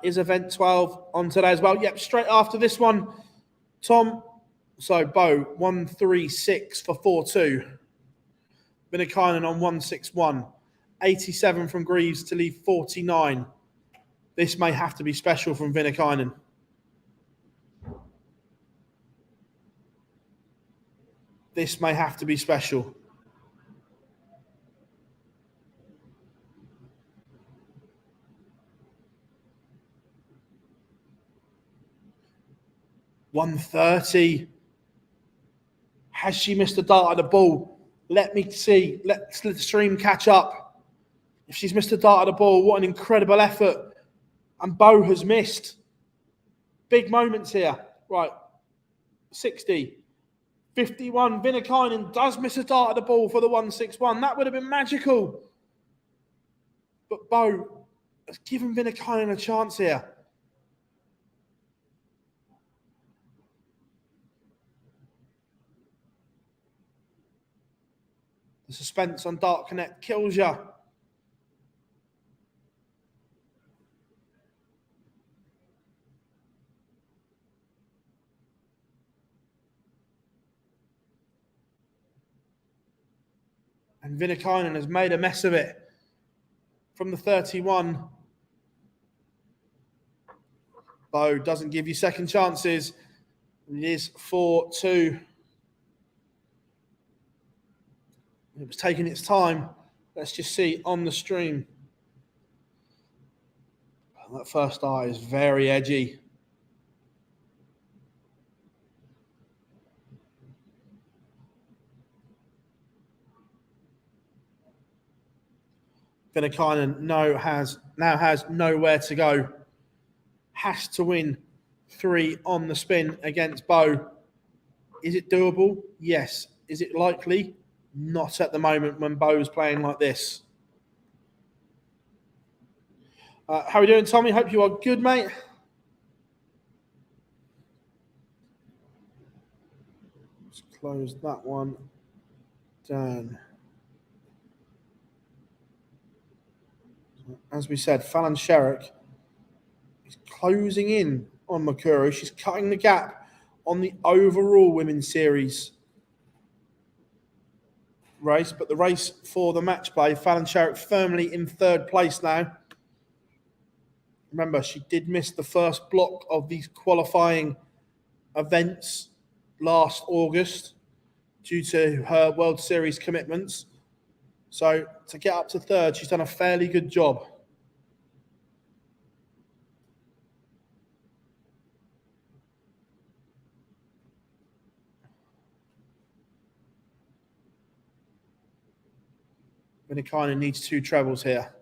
Is event 12 on today as well? Yep, straight after this one, Tom. So Bo, 136 for 4-2. Vinakainen on 161. 87 from Greaves to leave 49. This may have to be special from Vinakainen. This may have to be special. .130. Has she missed a dart at the ball? Let me see. Let the stream catch up. If she's missed a dart at the ball, what an incredible effort. And Bo has missed. Big moments here. Right. 60. 51. Vinakainen does miss a dart at the ball for the 161. That would have been magical. But Bo has given Vinakainen a chance here. The suspense on Dart Connect kills you. And Vinakainen has made a mess of it from the 31. Bo doesn't give you second chances. It is 4-2. It was taking its time. Let's just see on the stream. That first eye is very edgy. Vinakainen now has nowhere to go. Has to win 3 on the spin against Bo. Is it doable? Yes. Is it likely? Not at the moment when Bo's playing like this. How are we doing, Tommy? Hope you are good, mate. Let's close that one down. As we said, Fallon Sherrick is closing in on Makuru. She's cutting the gap on the overall women's series race, but the race for the match play, Fallon Sherrick firmly in third place now. Remember, she did miss the first block of these qualifying events last August due to her World Series commitments. So to get up to third, she's done a fairly good job. Vinikainen needs 2 trebles here.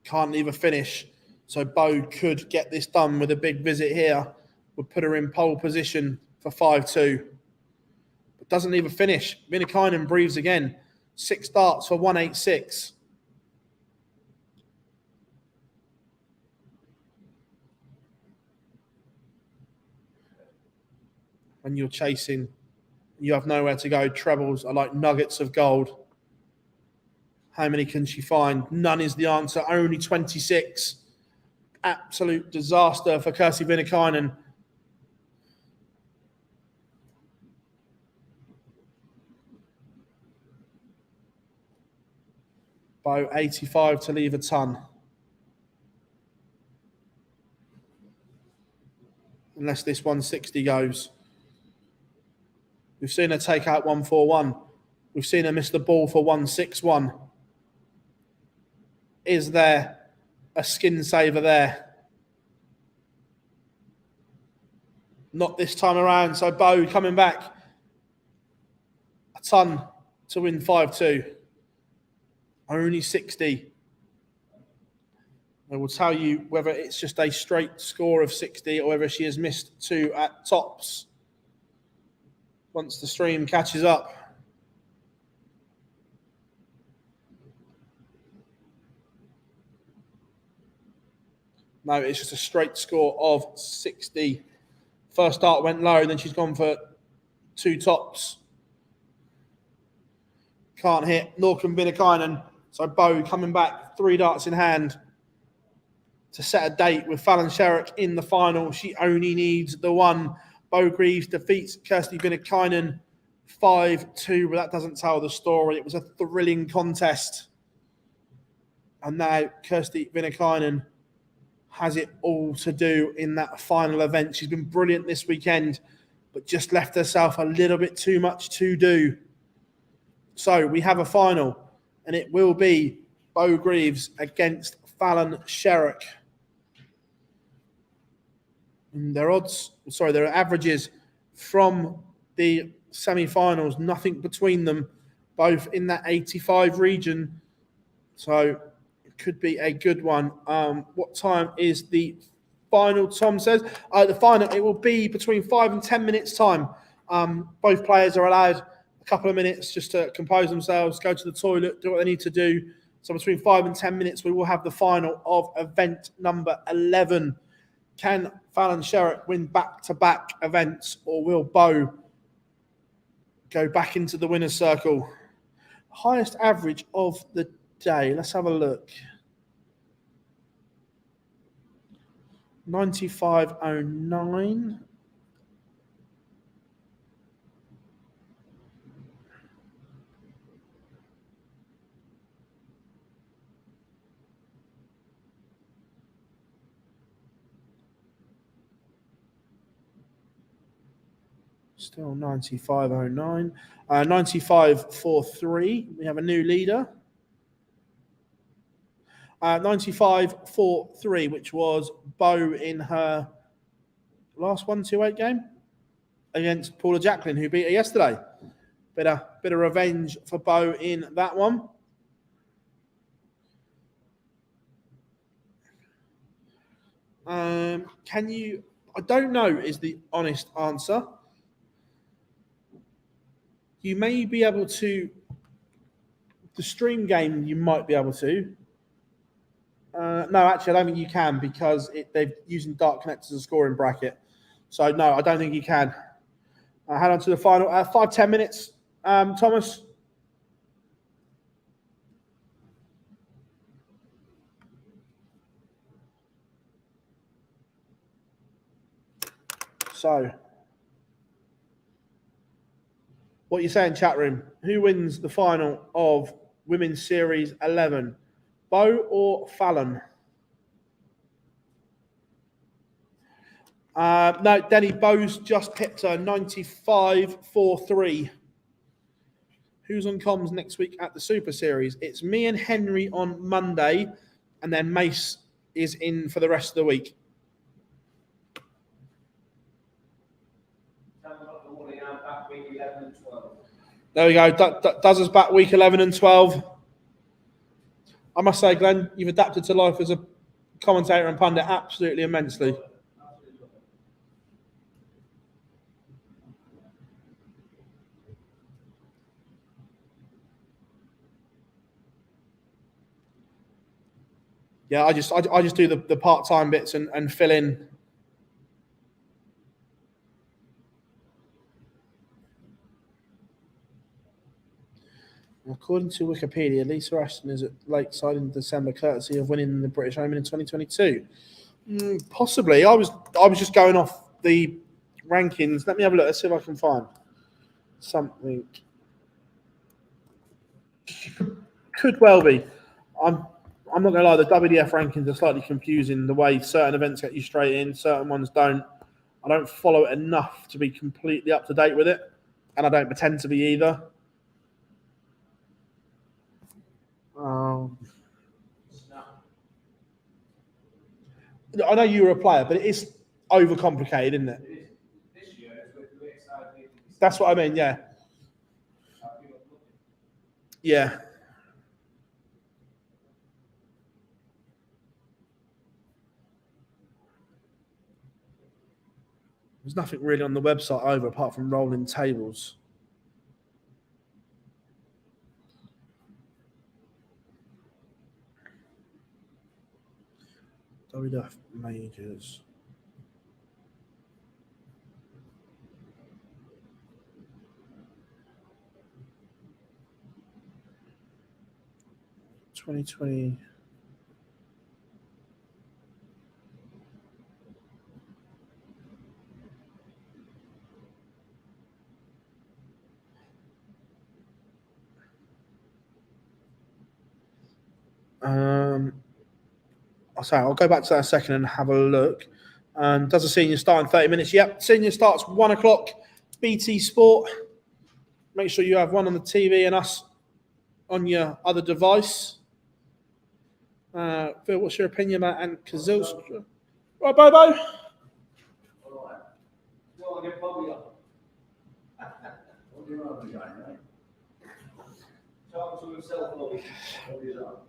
Can't leave a finish. So Bo could get this done with a big visit here. Would put her in pole position for 5-2. But doesn't leave a finish. Vinikainen breathes again. 6 starts for 186. When you're chasing, you have nowhere to go. Trebles are like nuggets of gold. How many can she find? None is the answer. Only 26. Absolute disaster for Kirsty Vinikainen. Bo 85 to leave a ton. Unless this 160 goes. We've seen her take out 141. We've seen her miss the ball for 161. Is there a skin saver there? Not this time around. So Bo coming back. A ton to win 5-2. Only 60. I will tell you whether it's just a straight score of 60 or whether she has missed 2 at tops once the stream catches up. No, it's just a straight score of 60. First start went low, and then she's gone for 2 tops. Can't hit. Nor can Vinikainen. So Bo coming back, 3 darts in hand to set a date with Fallon Sherrock in the final. She only needs the 1. Bo Greaves defeats Kirsty Vinikainen 5-2, but that doesn't tell the story. It was a thrilling contest. And now Kirsty Vinikainen has it all to do in that final event. She's been brilliant this weekend, but just left herself a little bit too much to do. So we have a final, and it will be Bo Greaves against Fallon Sherrock. And their averages from the semi-finals, nothing between them, both in that 85 region. So it could be a good one. What time is the final, Tom says? The final, it will be between 5 and 10 minutes time. Both players are allowed a couple of minutes just to compose themselves, go to the toilet, do what they need to do. So between 5 and 10 minutes, we will have the final of event number 11. Can Fallon Sherrock win back-to-back events, or will Bo go back into the winner's circle? Highest average of the day. Let's have a look. 95.09. Still 95.09. 95.43. We have a new leader. 95.43, which was Bo in her last 1-2-8 game against Paula Jacqueline, who beat her yesterday. Bit of revenge for Bo in that one. Can you? I don't know is the honest answer. You may be able to. The stream game, you might be able to. No, actually, I don't think you can because they're using Dark Connect as a scoring bracket. So, no, I don't think you can. Head on to the final. 5-10 minutes, Thomas. So, what are you saying, chat room? Who wins the final of Women's Series 11? Bo or Fallon? No, Denny, Bo's just picked a 95.43. Who's on comms next week at the Super Series? It's me and Henry on Monday, and then Mace is in for the rest of the week. There we go. Does us back week 11 and 12. I must say, Glenn, you've adapted to life as a commentator and pundit absolutely immensely. Yeah, I just do the part-time bits and fill in. According to Wikipedia, Lisa Ashton is at Lakeside in December, courtesy of winning the British Open in 2022. Possibly. I was just going off the rankings. Let me have a look. Let's see if I can find something. Could well be. I'm not going to lie. The WDF rankings are slightly confusing. The way certain events get you straight in, certain ones don't. I don't follow it enough to be completely up to date with it, and I don't pretend to be either. I know you were a player, but it is overcomplicated, isn't it? That's what I mean, yeah. Yeah. There's nothing really on the website over apart from rolling tables. WDF majors. (2020) I'll go back to that in a second and have a look. Does the senior start in 30 minutes? Yep, senior starts 1 o'clock. BT Sport. Make sure you have one on the TV and us on your other device. Phil, what's your opinion about Ant Kazilstra? Right, Bobo? All right. Well, I'll get Bobby up. What do you want to do, mate? Talk to himself, Bobby. Bobby's up.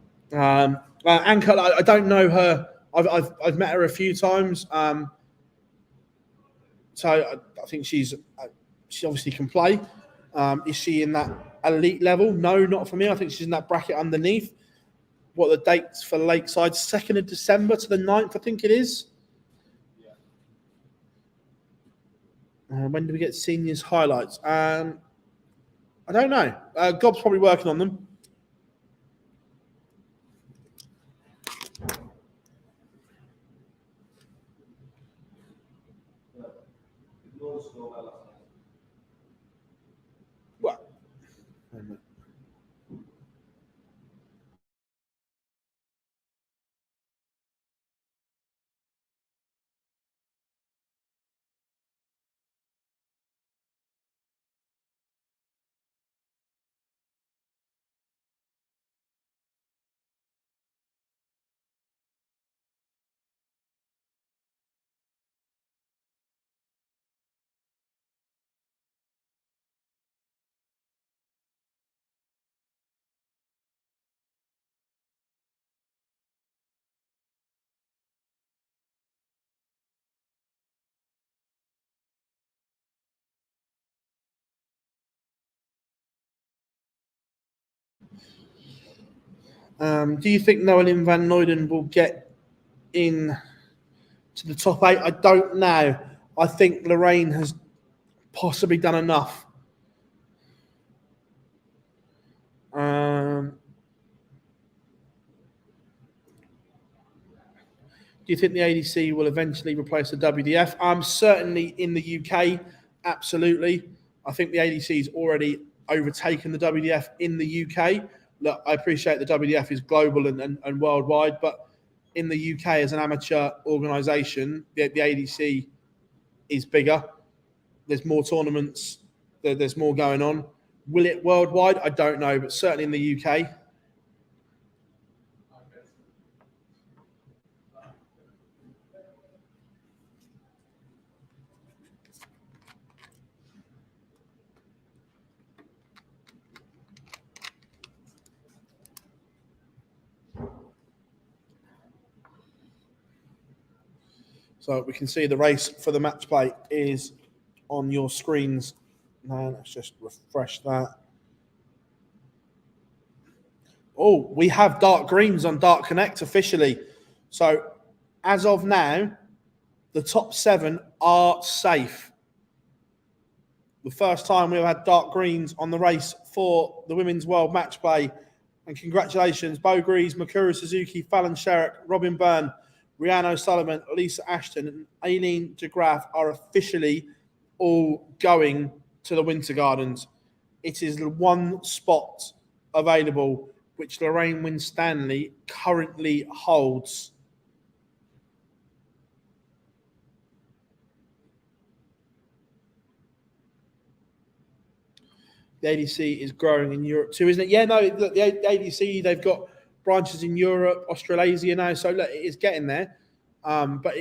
Anka, I don't know her. I've met her a few times. So I think she obviously can play. Is she in that elite level? No, not for me. I think she's in that bracket underneath. What are the dates for Lakeside? 2nd of December to the 9th, I think it is. When do we get seniors highlights? I don't know. Gob's probably working on them. What? Do you think Noelin van Noyden will get in to the top 8? I don't know. I think Lorraine has possibly done enough. Do you think the ADC will eventually replace the WDF? Certainly in the UK, absolutely. I think the ADC has already overtaken the WDF in the UK. look, I appreciate the WDF is global and worldwide, but in the UK as an amateur organisation, the ADC is bigger. There's more tournaments. There's more going on. Will it worldwide? I don't know, but certainly in the UK. So we can see the race for the match play is on your screens. Now let's just refresh that. Oh, we have dark greens on Dark Connect officially. So as of now, the top 7 are safe. The first time we've had dark greens on the race for the Women's World Match Play. And congratulations, Bo Greaves, Makura Suzuki, Fallon Sherrick, Robin Byrne, Rhiannon O'Sullivan, Lisa Ashton, and Aileen de Graaf are officially all going to the Winter Gardens. It is the one spot available which Lorraine Winstanley currently holds. The ADC is growing in Europe too, isn't it? Yeah, no, the ADC, they've got branches in Europe, Australasia now, so look, it is getting there. But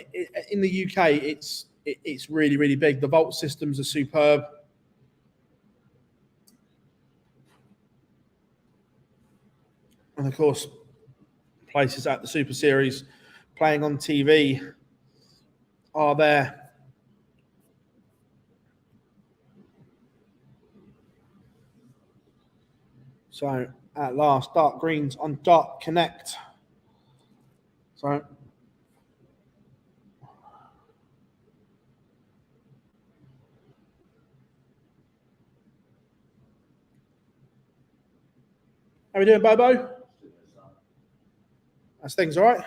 in the UK, it's really, really big. The vault systems are superb. And of course, places at the Super Series playing on TV are there. So at last, dark greens on Dark Connect. So how we doing, Bobo? That's things all right?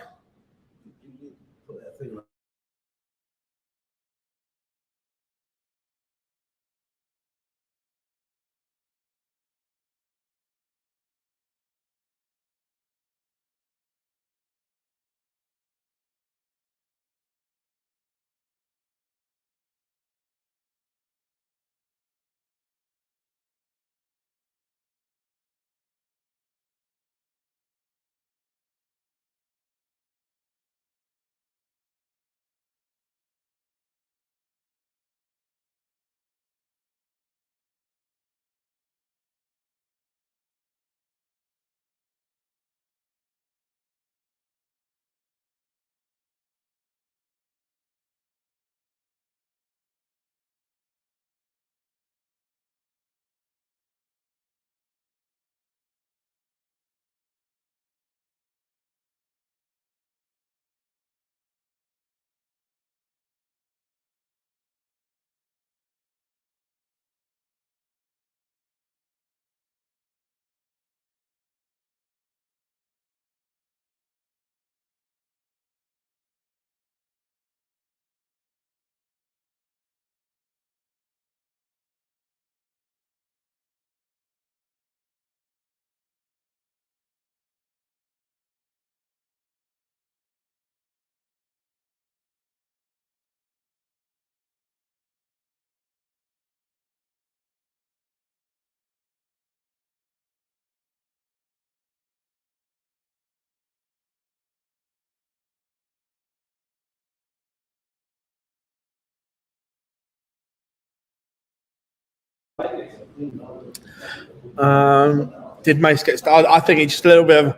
Did Mace get started? I think it's just a little bit of.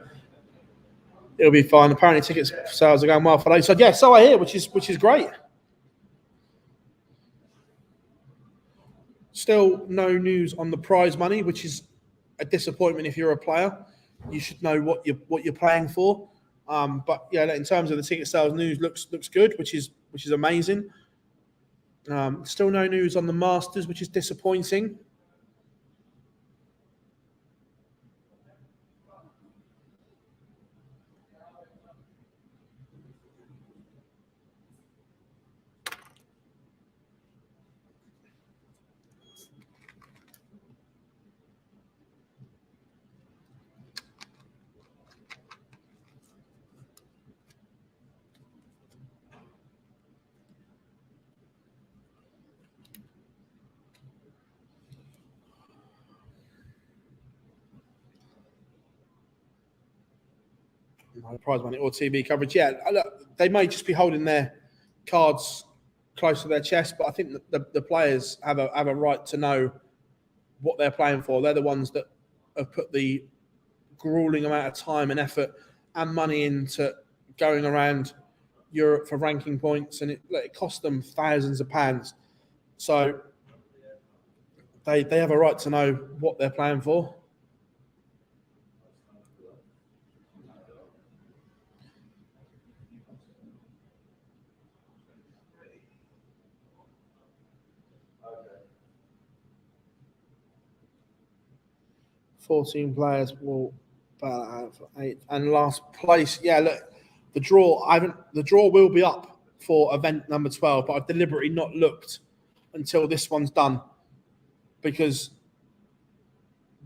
It'll be fine. Apparently, tickets sales are going well for late. So yeah, so I hear, which is great. Still no news on the prize money, which is a disappointment if you're a player. You should know what you're playing for. But yeah, in terms of the ticket sales news, looks good, which is amazing. Still no news on the Masters, which is disappointing. No prize money or TV coverage. Yeah, look, they may just be holding their cards close to their chest, but I think the players have a right to know what they're playing for. They're the ones that have put the grueling amount of time and effort and money into going around Europe for ranking points, and it cost them thousands of pounds. So they have a right to know what they're playing for. Okay. 14 players will battle out for 8. And last place, yeah, look, the draw will be up for event number 12, but I've deliberately not looked until this one's done because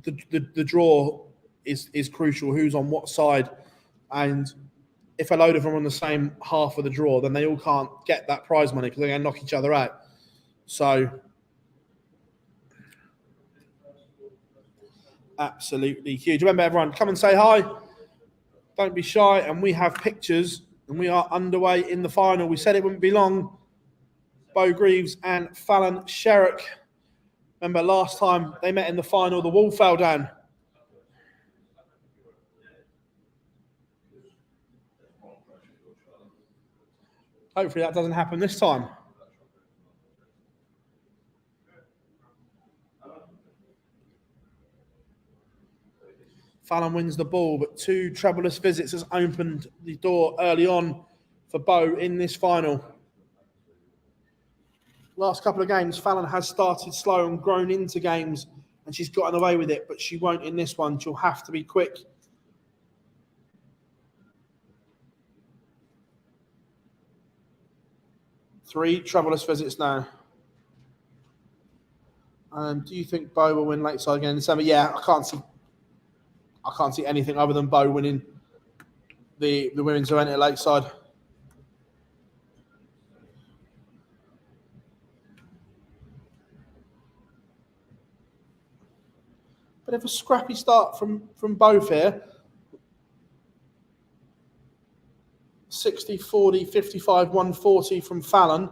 the draw is crucial. Who's on what side, and if a load of them are on the same half of the draw, then they all can't get that prize money because they're going to knock each other out. So absolutely huge. Remember, everyone, come and say hi. Don't be shy. And we have pictures, and we are underway in the final. We said it wouldn't be long. Bo Greaves and Fallon Sherrock. Remember, last time they met in the final, the wall fell down. Hopefully that doesn't happen this time. Fallon wins the ball, but 2 troublous visits has opened the door early on for Bo in this final. Last couple of games, Fallon has started slow and grown into games, and she's gotten away with it, but she won't in this one. She'll have to be quick. Three troublous visits now. Do you think Bo will win late side again in December? Yeah, I can't see anything other than Bo winning the women's event at Lakeside. Bit of a scrappy start from both here. 60, 40, 55, 140 from Fallon.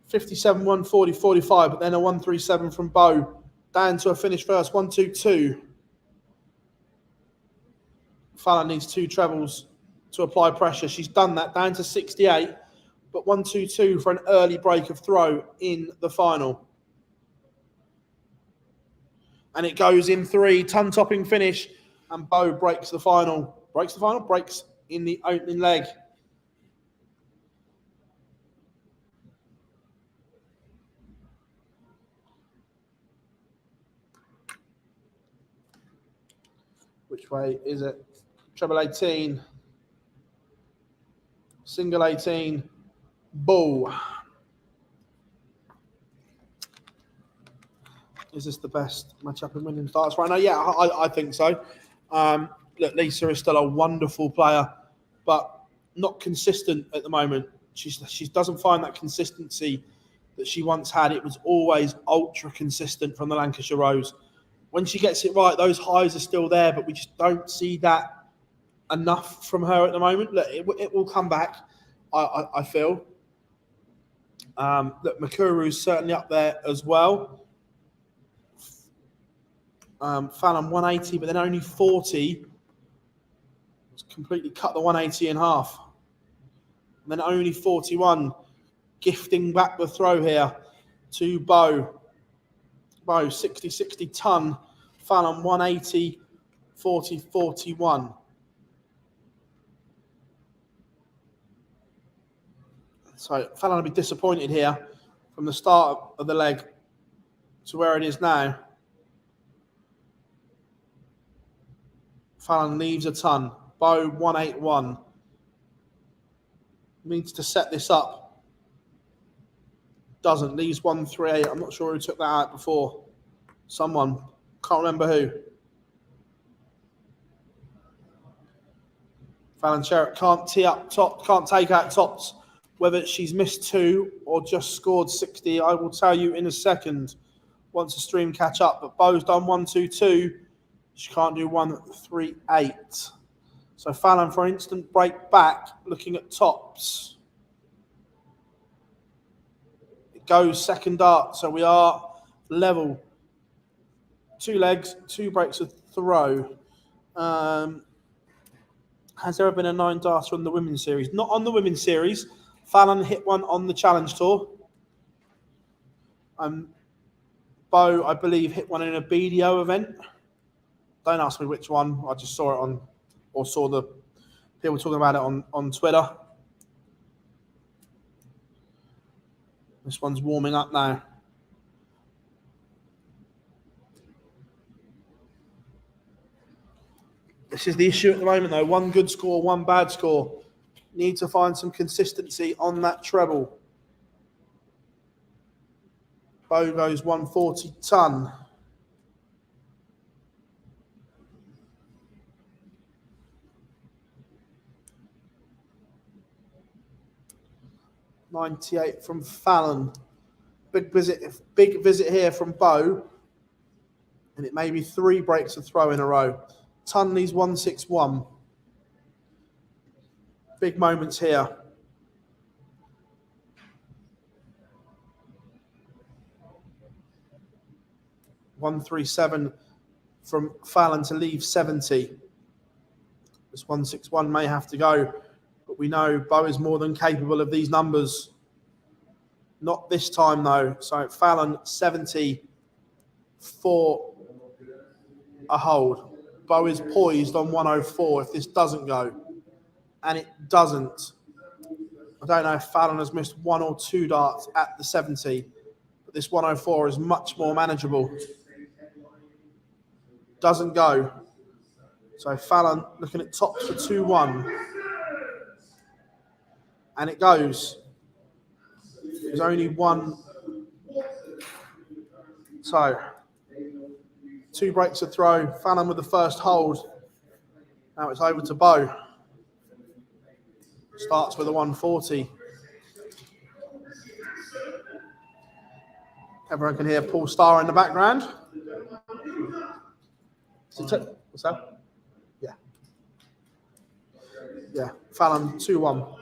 57, 140, 45, but then a 137 from Bo. Down to a finish first, 122. Fallon needs 2 trebles to apply pressure. She's done that, down to 68, but 122 for an early break of throw in the final. And it goes in 3, ton-topping finish, and Bo breaks the final. Breaks in the opening leg. Which way is it? Treble 18. Single 18. Bull. Is this the best matchup in winning starts right now? Yeah, I think so. Look, Lisa is still a wonderful player, but not consistent at the moment. She doesn't find that consistency that she once had. It was always ultra consistent from the Lancashire Rose. When she gets it right, those highs are still there, but we just don't see that enough from her at the moment. Look, it will come back, I feel. Look, Makuru's certainly up there as well. Fallon 180, but then only 40. It's completely cut the 180 in half. And then only 41, gifting back the throw here to Bo. Bo 60 ton. Fallon 180, 40, 41. So Fallon will be disappointed here from the start of the leg to where it is now. Fallon leaves a ton. Bo 181. Needs to set this up. Doesn't. Leaves 138. I'm not sure who took that out before. Someone. Can't remember who. Fallon Sherrock can't tee up top. Can't take out tops. Whether she's missed 2 or just scored 60, I will tell you in a second once the stream catch up. But Bo's done 122. She can't do 138. So Fallon for an instant break back, looking at tops. It goes second dart, so we are level. 2 legs, 2 breaks of throw. Has there ever been a 9 darter on the women's series? Not on the women's series. Fallon hit one on the Challenge Tour. Bo, I believe, hit one in a BDO event. Don't ask me which one. I just saw it on, or saw the people talking about it on Twitter. This one's warming up now. This is the issue at the moment, though. 1 good score, 1 bad score. Need to find some consistency on that treble. Bo goes 140 ton. $98 from Fallon. Big visit here from Bo. And it may be 3 breaks of throw in a row. Tunley's 161. Big moments here. $137 from Fallon to leave 70. This 161 may have to go, but we know Bo is more than capable of these numbers. Not this time though. So Fallon 70 for a hold. Bo is poised on 104 if this doesn't go. And it doesn't. I don't know if Fallon has missed 1 or 2 darts at the 70, but this 104 is much more manageable. Doesn't go. So Fallon looking at tops for 2-1. And it goes. There's only 1. So 2 breaks of throw. Fallon with the first hold. Now it's over to Bo. Starts with a 140. Everyone can hear Paul Starr in the background. What's that? Yeah. Yeah. Fallon 2-1.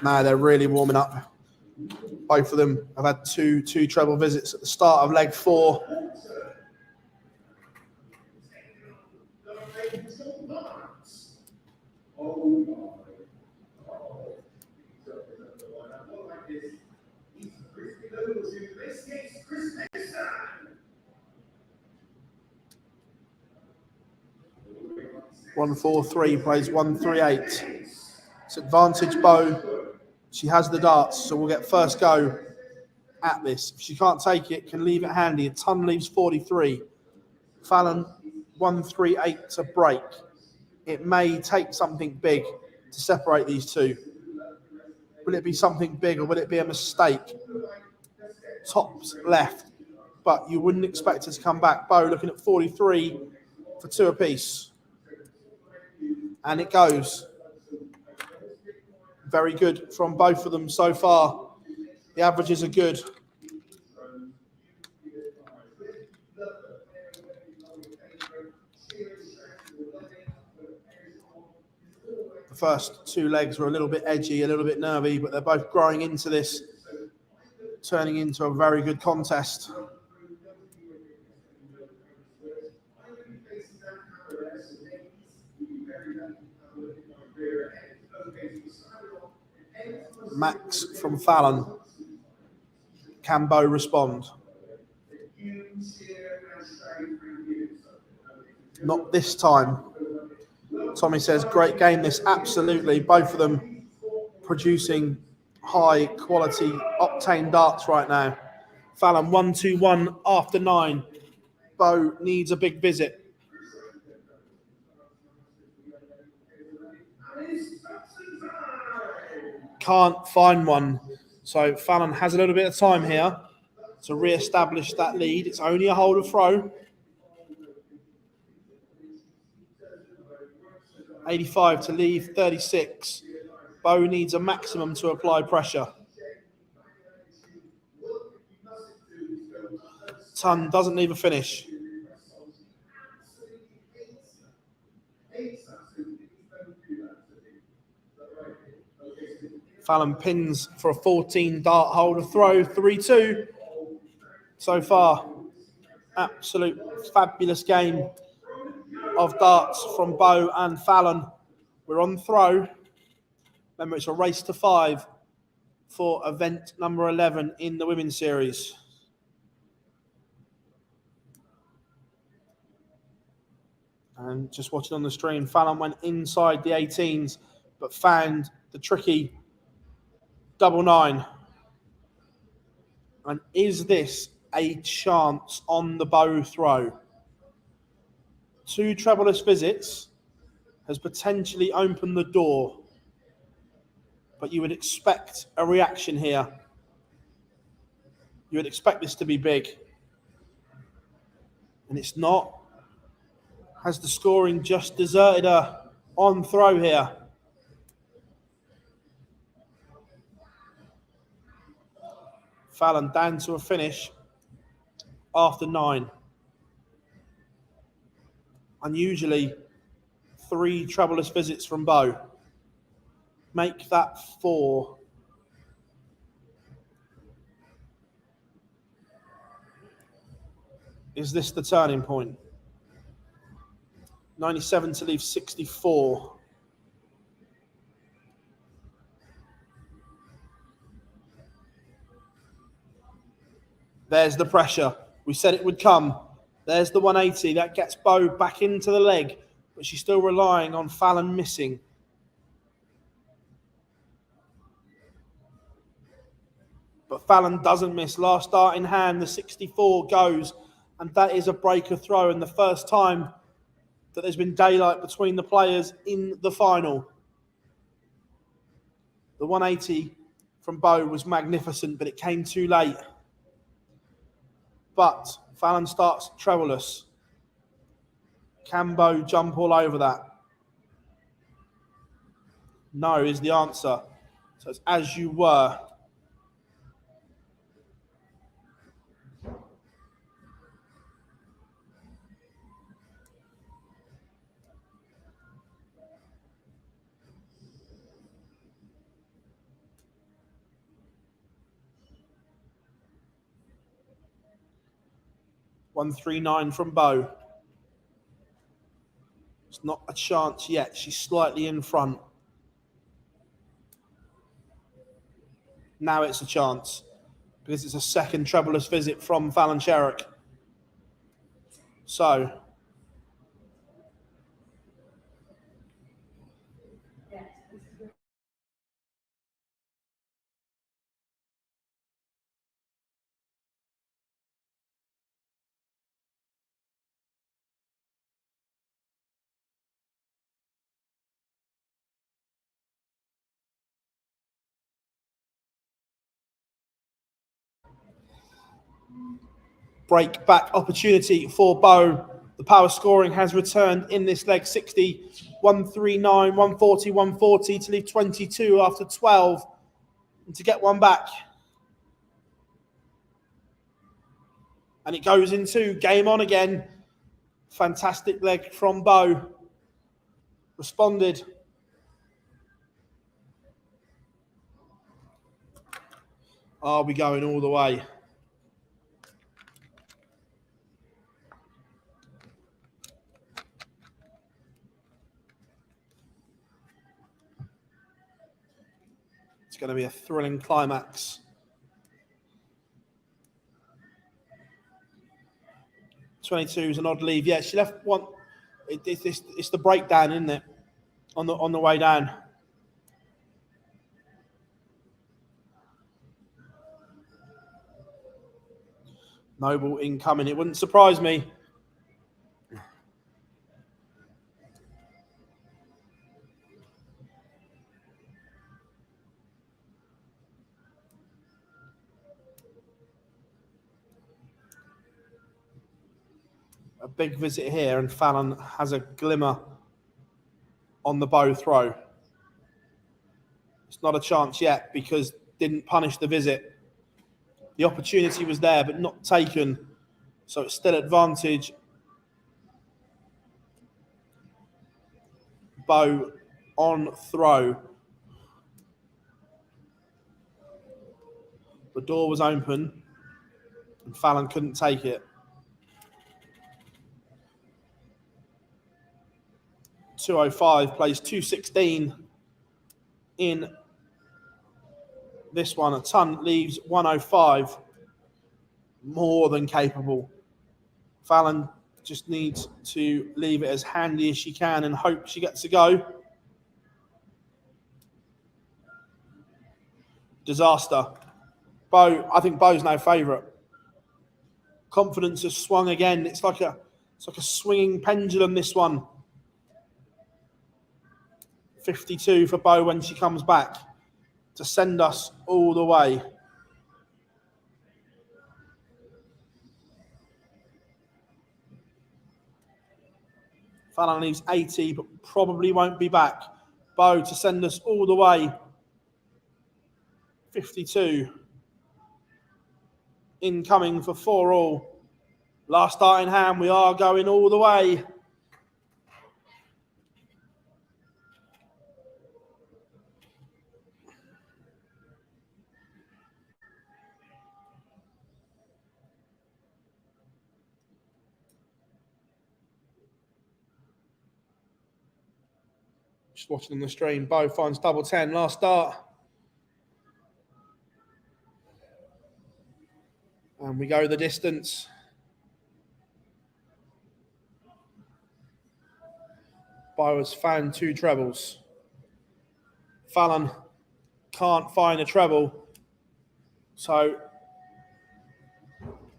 Now they're really warming up. Both of them have had two treble visits at the start of leg 4. $143 plays 138. It's advantage Bo. She has the darts, so we'll get first go at this. If she can't take it, can leave it handy. A ton leaves 43. Fallon 138 to break. It may take something big to separate these two. Will it be something big or will it be a mistake? Tops left, but you wouldn't expect it to come back. Bo looking at 43 for 2 apiece. And it goes. Very good from both of them so far. The averages are good. The first 2 legs were a little bit edgy, a little bit nervy, but they're both growing into this, turning into a very good contest. Max from Fallon. Can Bo respond? Not this time. Tommy says, great game this. Absolutely. Both of them producing high quality octane darts right now. Fallon 1-2-1 after 9. Bo needs a big visit. Can't find one. So Fallon has a little bit of time here to re-establish that lead. It's only a hold of throw. 85 to leave 36. Bow needs a maximum to apply pressure. Ton doesn't leave a finish. Fallon pins for a 14 dart holder throw, 3-2 so far. Absolute fabulous game of darts from Bow and Fallon. We're on throw. Remember, it's a race to 5 for event number 11 in the women's series. And just watching on the stream, Fallon went inside the 18s, but found the tricky 9-9. And is this a chance on the Bow throw? 2 trebleless visits has potentially opened the door, but you would expect a reaction here. You would expect this to be big. And it's not. Has the scoring just deserted her on throw here? Fallon down to a finish after 9. Unusually, 3 trebleless visits from Bow. Make that 4. Is this the turning point? 97 to leave 64. There's the pressure. We said it would come. There's the 180. That gets Bow back into the leg, but she's still relying on Fallon missing. But Fallon doesn't miss. Last dart in hand, the 64 goes, and that is a breaker throw, and the first time that there's been daylight between the players in the final. The 180 from Bow was magnificent, but it came too late. But Fallon starts trebleless. Can Bow jump all over that? No is the answer. So it's as you were. $139 from Bow. It's not a chance yet. She's slightly in front. Now it's a chance because it's a second trebleless visit from Fallon Sherrick. So break back opportunity for Bow. The power scoring has returned in this leg. 60, 139, 140, 140 to leave 22 after 12 and to get one back. And it goes into game on again. Fantastic leg from Bow. Responded. Are we going all the way? It's going to be a thrilling climax. 22 is an odd leave. Yeah, she left one. It's the breakdown, isn't it? On the way down. Noble incoming. It wouldn't surprise me. A big visit here, and Fallon has a glimmer on the bow throw. It's not a chance yet because didn't punish the visit. The opportunity was there, but not taken. So it's still advantage. Bow on throw. The door was open and Fallon couldn't take it. 205 plays 216 in this one. A ton leaves 105. More than capable. Fallon just needs to leave it as handy as she can and hope she gets a go. Disaster. Bow, I think Bow's no favourite. Confidence has swung again. It's like a swinging pendulum, this one. 52 for Bow when she comes back to send us all the way. Fallon leaves 80, but probably won't be back. Bow to send us all the way. 52. Incoming for 4-all. Last start in hand, we are going all the way. Just watching on the stream. Bow finds double 10. Last start. And we go the distance. Bow has found 2 trebles. Fallon can't find a treble. So,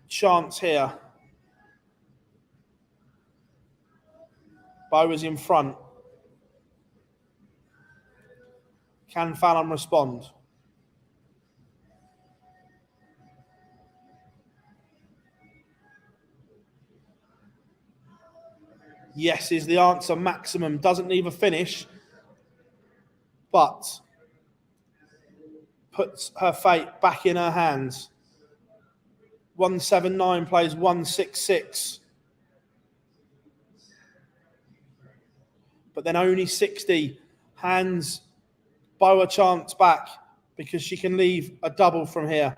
chance here. Bow is in front. Can Fallon respond? Yes is the answer. Maximum doesn't leave a finish, but puts her fate back in her hands. 179 plays 166. But then only 60 hands Bow a chance back because she can leave a double from here.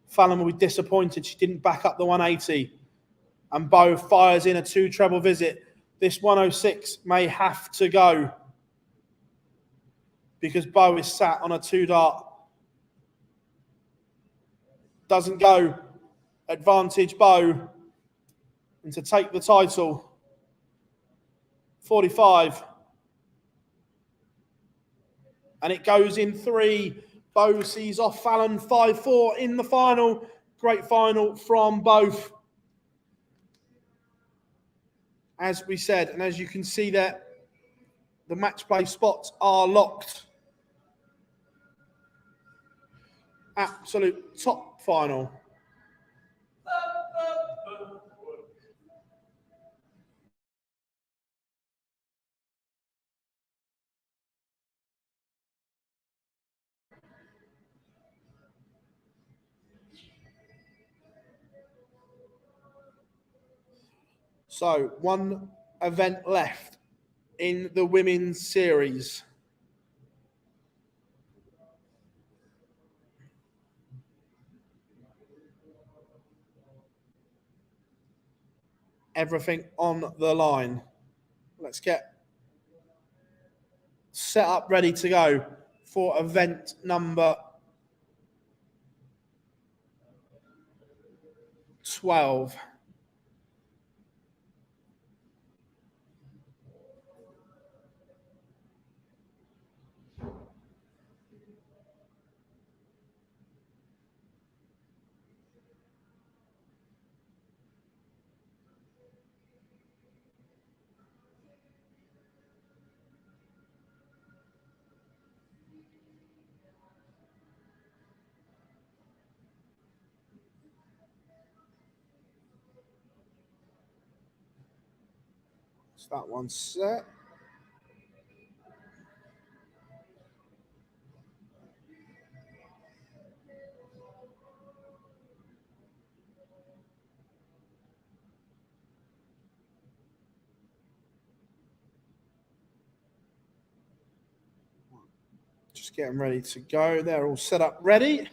Fallon will be disappointed she didn't back up the 180. And Bow fires in a 2 treble visit. This 106 may have to go because Bow is sat on a 2 dart. Doesn't go. Advantage Bow. And to take the title. 45. And it goes in 3. Bow sees off Fallon 5-4 in the final. Great final from both. As we said, and as you can see there, the match play spots are locked. Absolute top final. So, one event left in the women's series. Everything on the line. Let's get set up, ready to go for event number 12. So that one's set. Just getting ready to go. They're all set up ready.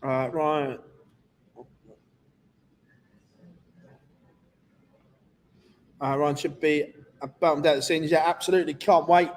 Right. Ryan should be about down the scenes. Yeah, absolutely. Can't wait.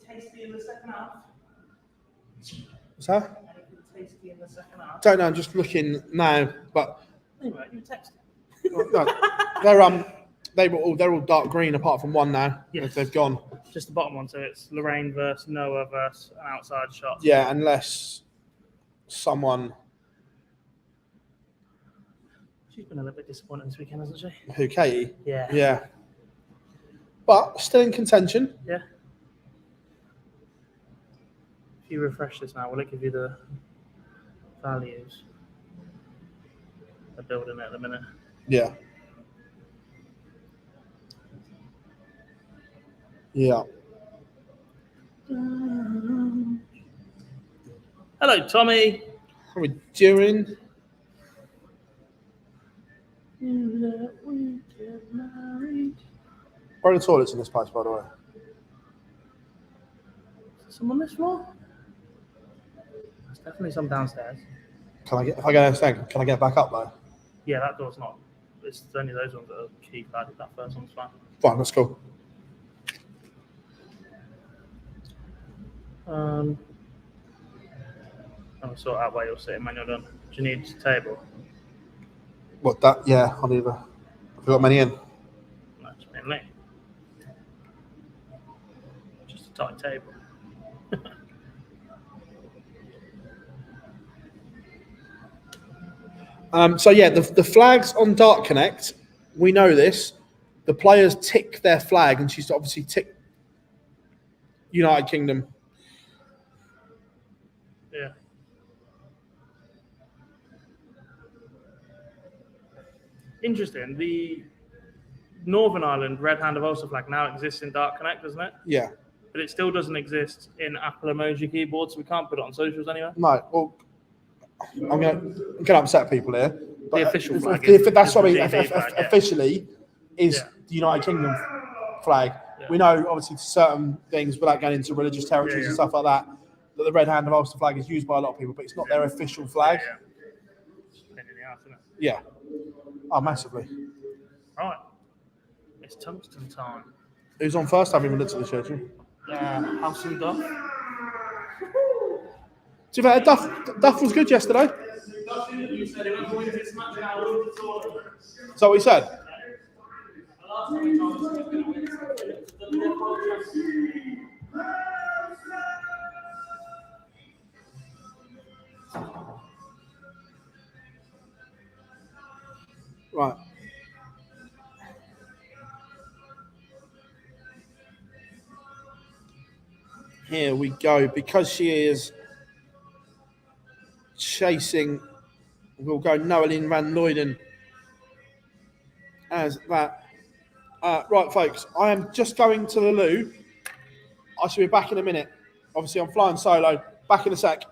Tasty in the second half. What's that? Anything tasty in the second half? Don't know. I'm just looking now, but Anyway, you texted. no, they're all dark green apart from one now. Yes. They've gone. Just the bottom one, so it's Lorraine versus Noah versus an outside shot. Yeah, unless someone She's been a little bit disappointed this weekend, hasn't she? who Katie. Yeah. Yeah. But still in contention. Yeah. If you refresh this now, will it give you the values? They're building it at the minute. Yeah. Yeah. Hello, Tommy. How are we doing? Where are the toilets in this place, by the way? Is someone on this floor? There's definitely some downstairs. If I go downstairs, can I get back up though? Yeah, that door's not. It's only those ones that are key guarded. That first one's fine. Fine, that's cool. I'll sort out where you're sitting when you're done. Do you need a table? What that? Yeah, I'll need a. Have you got many in? That's mainly. Just a tight table. So yeah, the flags on Dart Connect, we know this. The players tick their flag, and she's obviously ticked United Kingdom. Yeah. Interesting. The Northern Ireland Red Hand of Ulster flag now exists in Dart Connect, doesn't it? Yeah. But it still doesn't exist in Apple emoji keyboards, so we can't put it on socials anywhere. No. Well, I'm gonna upset people here. But The official flag. that's what I mean. the DD flag, yeah. Officially, is Yeah. the United Kingdom flag. Yeah. We know, obviously, certain things without going into religious territories and stuff like that, that the Red Hand of Ulster flag is used by a lot of people, but it's not their official flag. Yeah. It's a pain in the ass, isn't it? Yeah. Oh, massively. Right. It's tungsten time. Who's on first? I haven't even looked at the schedule. House and Duff. To be fair, Duff was good yesterday. You said whoever wins this match now wins the tournament. Is that what he said? I last time he told us he was going to win something, it was the Liverpool Championship. Right. Here we go. Because she is chasing, we'll go Noeline van Luyden as that. Right, folks, I am just going to the loo. I shall be back in a minute. Obviously, I'm flying solo. Back in a sec.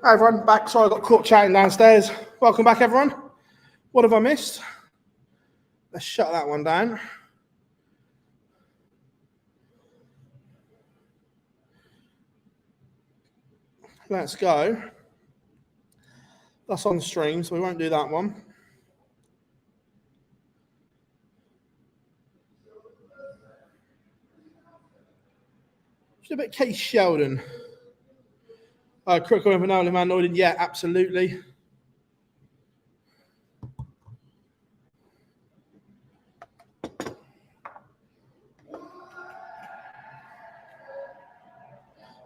Hi everyone, back. Sorry I got caught chatting downstairs. Welcome back everyone. What have I missed? Let's shut that one down. Let's go. That's on stream, so we won't do that one. Just a bit Case Sheldon. Critical and Vanilla Man Lloyd. Yeah, absolutely.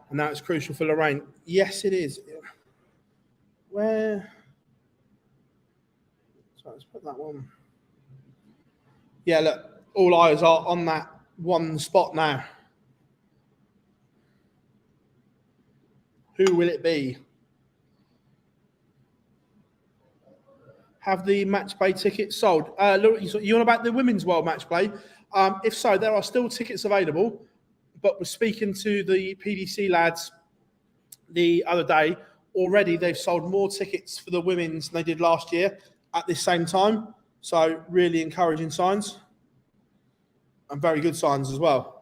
And now it's crucial for Lorraine. Yes, it is. Where? So let's put that one. Yeah, look, all eyes are on that one spot now. Who will it be? Have the match play tickets sold? You on about the Women's World Match Play? If so, there are still tickets available, but we're speaking to the PDC lads the other day. Already, they've sold more tickets for the women's than they did last year at this same time. So really encouraging signs and very good signs as well.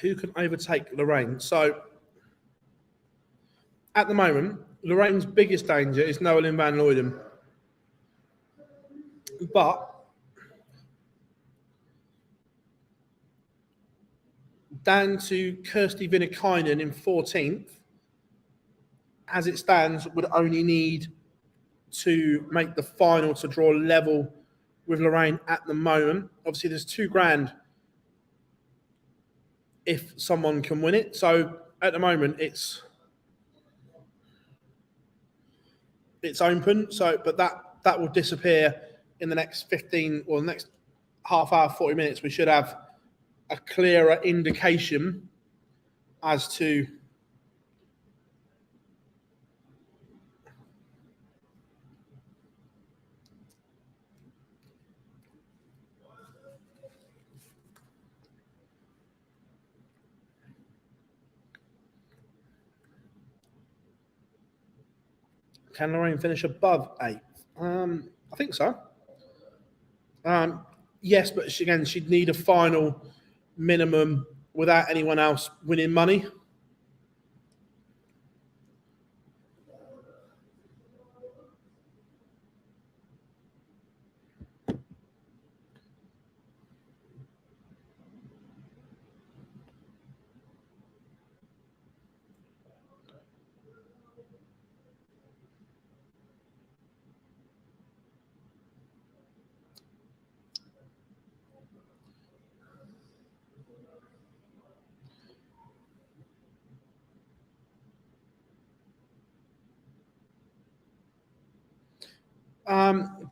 Who can overtake Lorraine? So at the moment, Lorraine's biggest danger is Noelyn van Looydem. But down to Kirsty Vinnikainen in 14th, as it stands, would only need to make the final to draw level with Lorraine at the moment. Obviously, there's $2,000 if someone can win it. So at the moment, it's open. So, but that will disappear in the next 15 or the next half hour, 40 minutes. We should have a clearer indication as to can Lorraine finish above 8th? I think so. Yes, but she'd need a final minimum without anyone else winning money.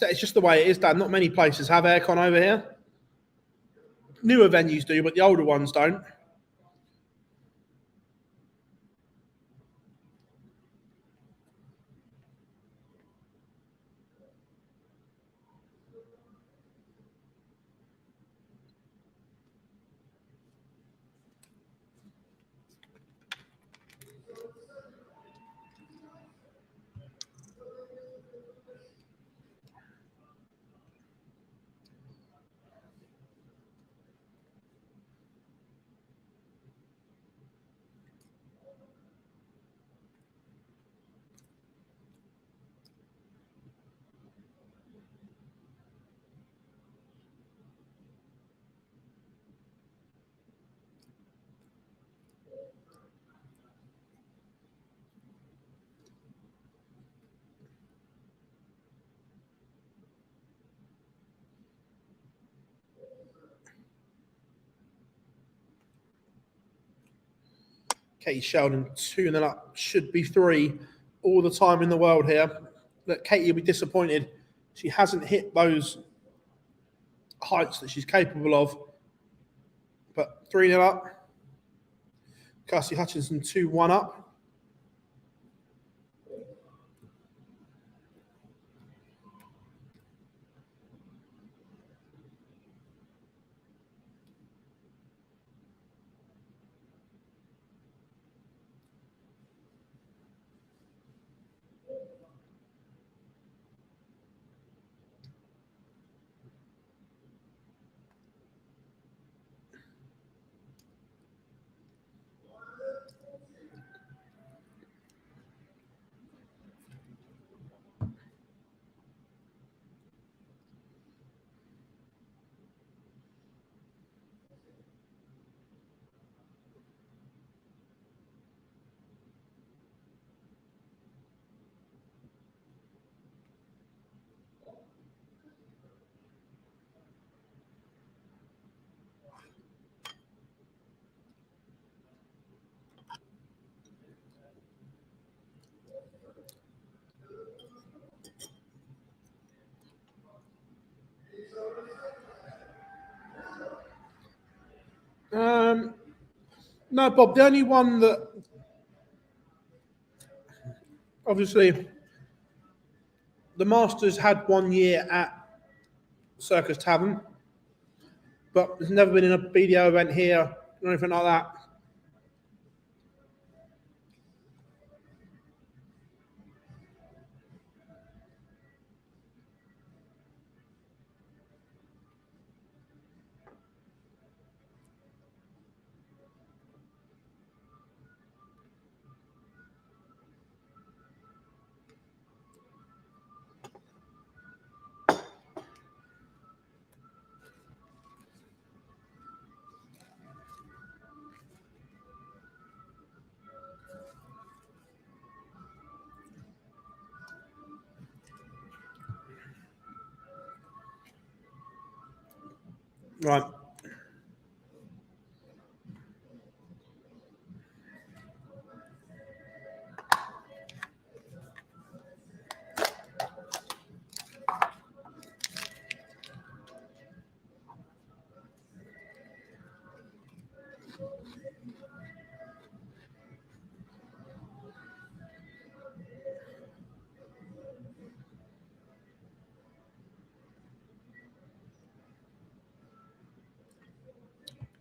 It's just the way it is, Dan. Not many places have aircon over here. Newer venues do, but the older ones don't. Katie Sheldon 2-0 up. Should be 3 all the time in the world here. Look, Katie will be disappointed. She hasn't hit those heights that she's capable of. But 3-0 up. Cassie Hutchinson 2-1 up. No, Bob, the only one that obviously the Masters had 1 year at Circus Tavern, but there's never been in a BDO event here or anything like that. Right.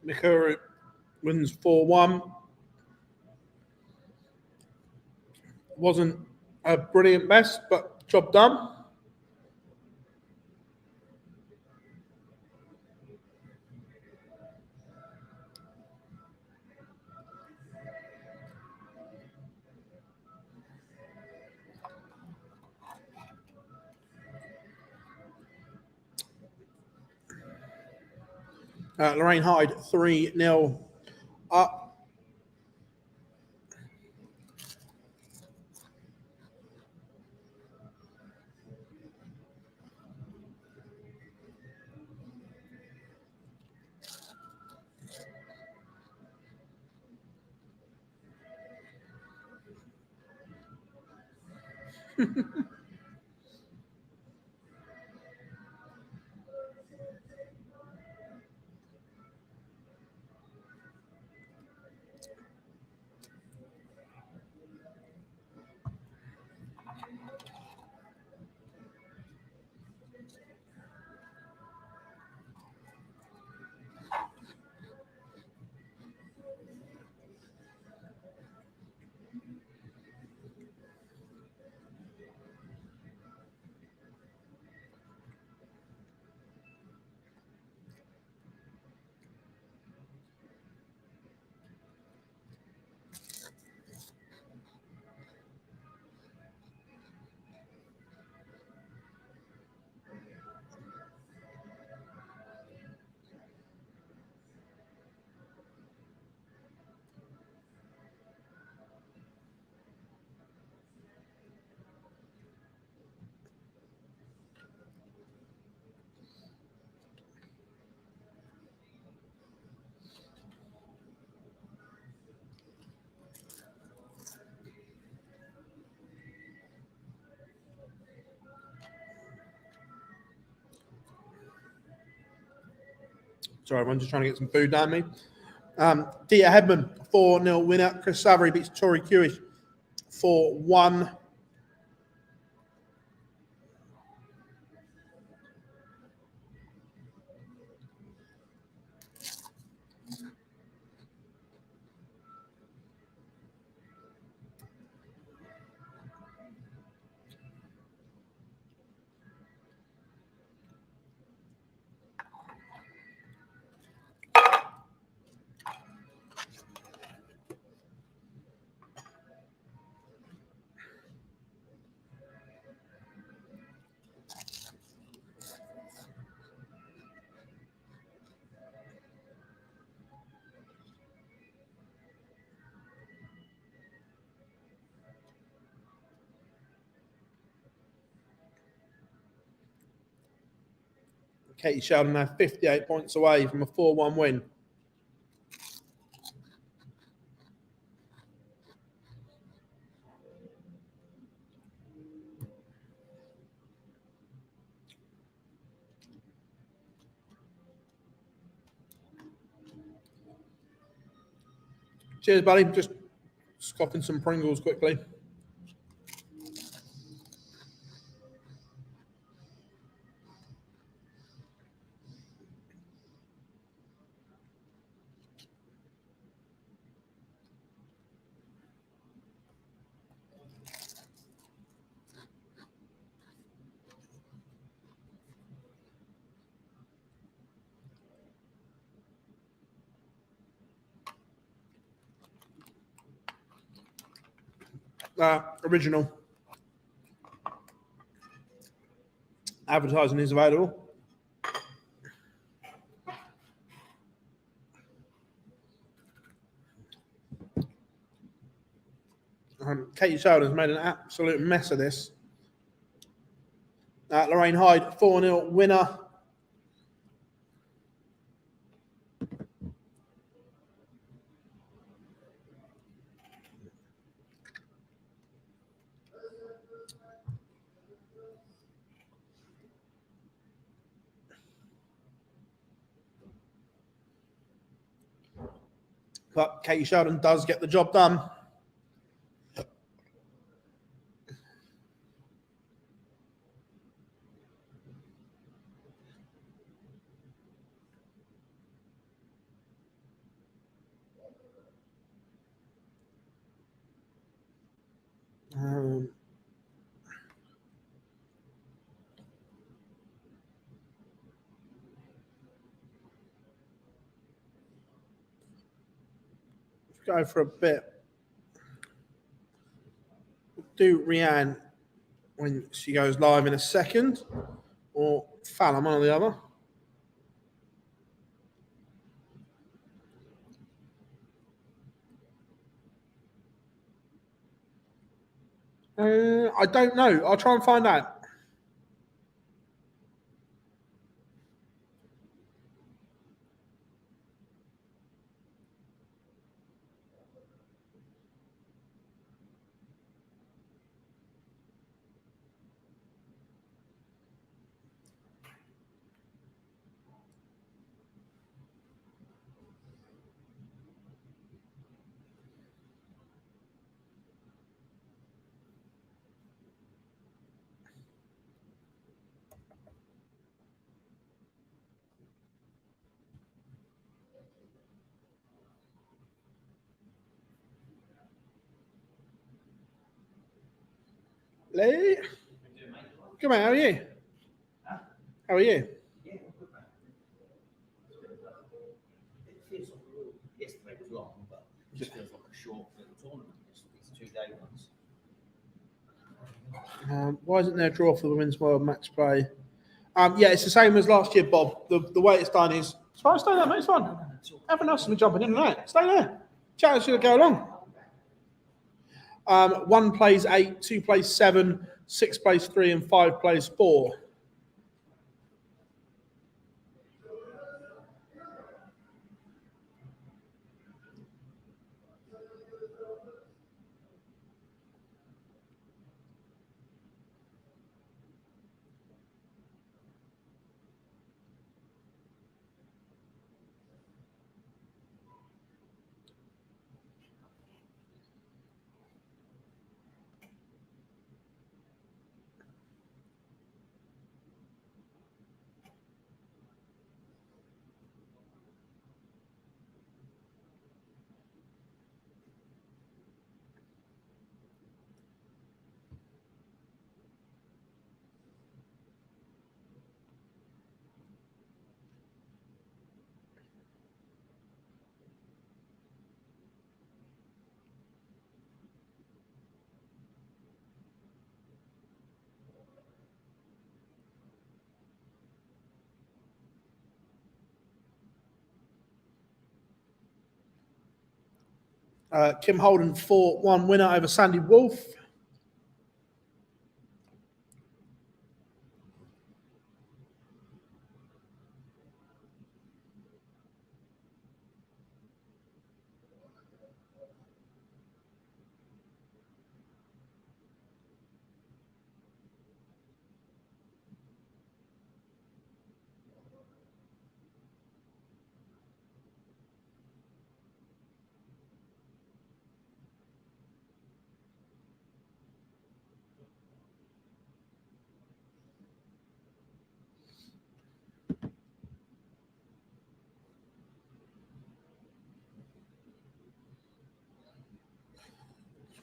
Mikuru wins 4-1. Wasn't a brilliant best, but job done. Lorraine Hyde 3-0 up. Sorry, everyone, just trying to get some food down me. Dieter Hedman, 4-0 winner. Chris Savary beats Tori Kewish 4-1. Katie Sheldon now 58 points away from a 4-1 win. Cheers, buddy. Just scoffing some Pringles quickly. Original advertising is available. Katie Sheldon's made an absolute mess of this. Lorraine Hyde, 4-0 winner. But Katie Sheldon does get the job done. Go for a bit. Do Rianne when she goes live in a second, or Fallon, one or the other. I don't know. I'll try and find out. Lee? Come on, how are you? How are you? It feels like yesterday was long, but it just feels like a short little tournament. It's 2-day ones. Why isn't there a draw for the Women's World Match Play? Yeah, it's the same as last year, Bob. The way it's done is, it's fine, stay there, mate, it's fine. Everyone else has been jumping in and out. Stay there. Chat should go along. 1 plays 8, 2 plays 7, 6 plays 3, and 5 plays 4. Kim Holden 4-1 winner over Sandy Wolf.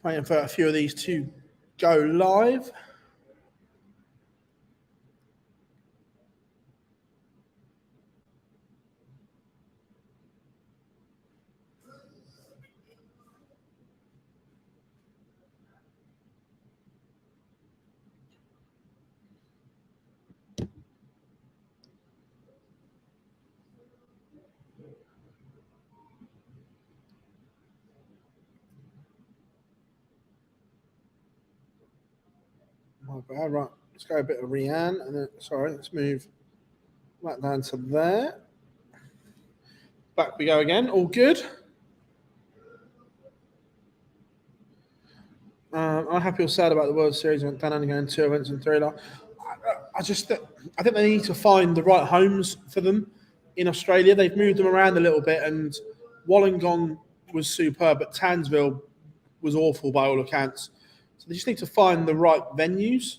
Waiting for a few of these to go live. My bad. Right, let's go a bit of Rianne, and then let's move that down to there. Back we go again. All good. I'm happy or sad about the World Series. Went down and going 2 events in 3. I think they need to find the right homes for them in Australia. They've moved them around a little bit, and Wollongong was superb, but Townsville was awful by all accounts. So they just need to find the right venues.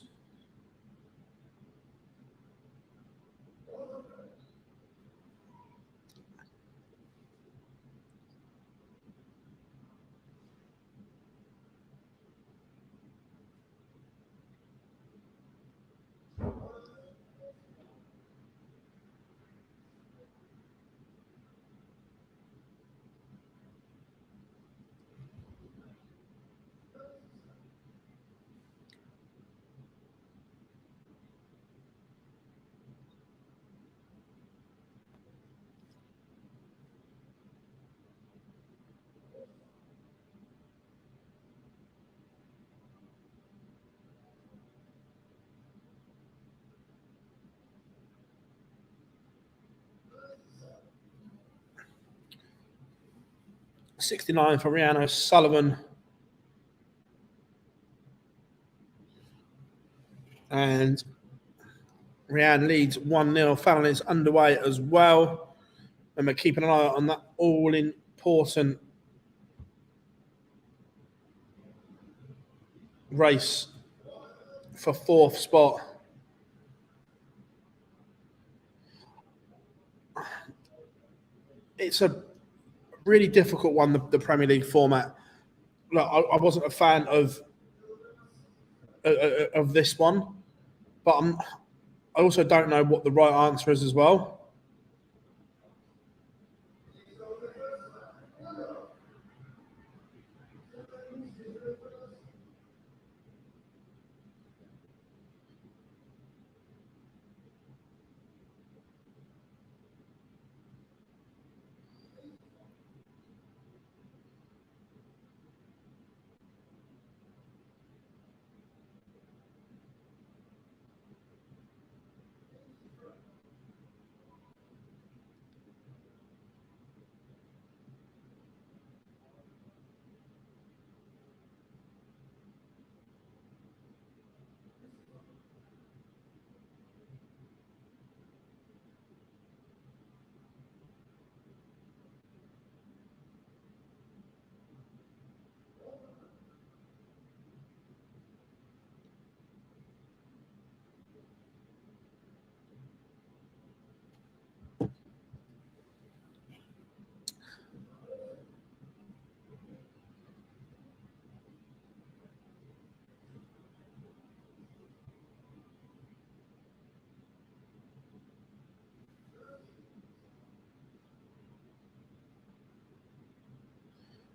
$69 for Rihanna Sullivan. And Rianne leads 1-0. Fallon is underway as well. And we're keeping an eye on that all-important race for 4th spot. It's a really difficult one, the Premier League format. Look, I wasn't a fan of this one, but I also don't know what the right answer is as well.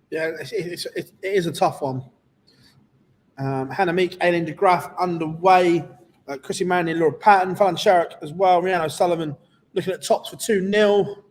Yeah, it is a tough one. Hannah Meek, Aileen de Graaf underway. Chrissy Manley, Laura Patton, Fallon Sherrick as well. Rihanna Sullivan looking at tops for 2-0.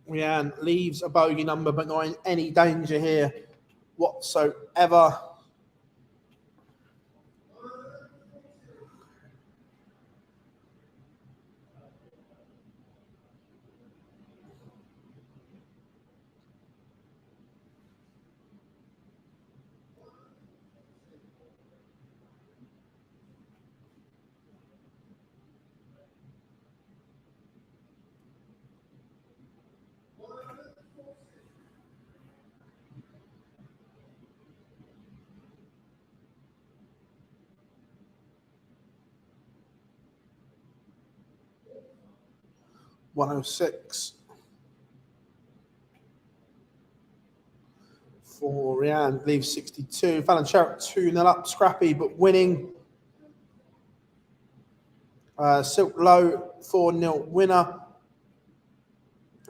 Rianne leaves a bogey number, but not in any danger here whatsoever. $106 for Rianne, leaves 62. Fallon Sherritt 2-0 up, scrappy but winning. Silk Low 4-0 winner.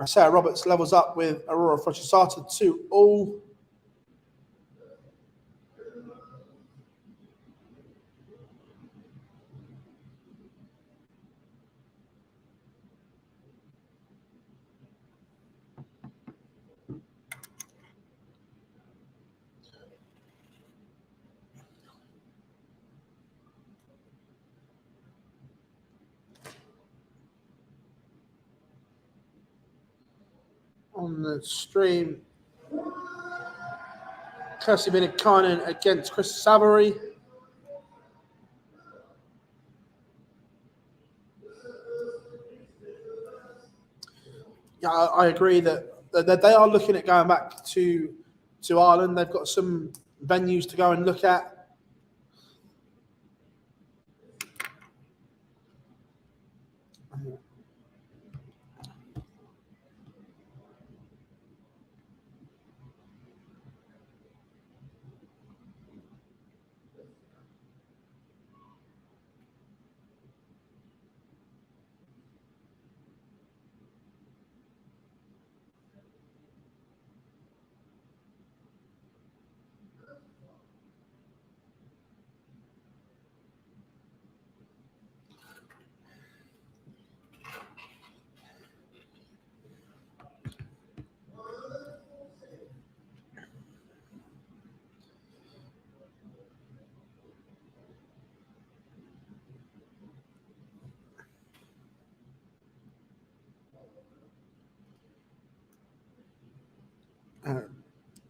Sarah Roberts levels up with Aurora Frochisata 2-all. On the stream, Kirsty Bennett-Kynan against Chris Savary. Yeah, I agree that they are looking at going back to Ireland. They've got some venues to go and look at.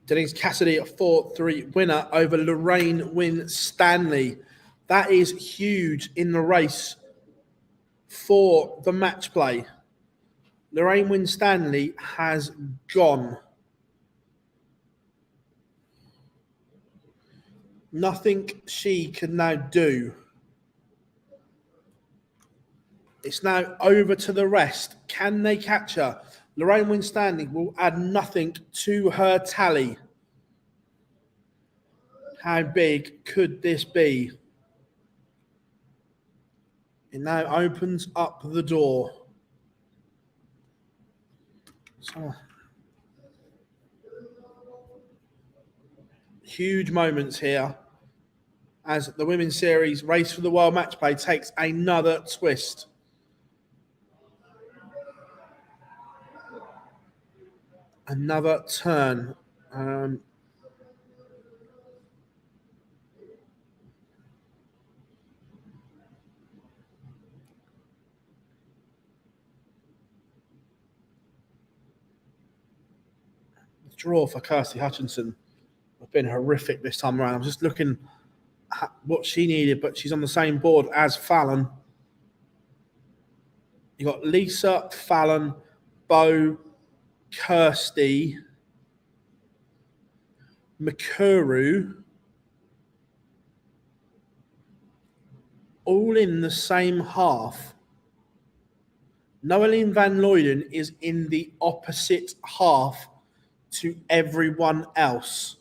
Denise Cassidy, a 4-3 winner over Lorraine Winstanley. That is huge in the race for the match play. Lorraine Winstanley has gone. Nothing she can now do. It's now over to the rest. Can they catch her? Lorraine Winstanley will add nothing to her tally. How big could this be? It now opens up the door. So, huge moments here as the Women's Series Race for the World Match Play takes another twist. Another turn. The draw for Kirsty Hutchinson have been horrific this time around. I'm just looking at what she needed, but she's on the same board as Fallon. You got Lisa, Fallon, Bo, Kirsty, Makuru, all in the same half. Noeline Van Luyden is in the opposite half to everyone else.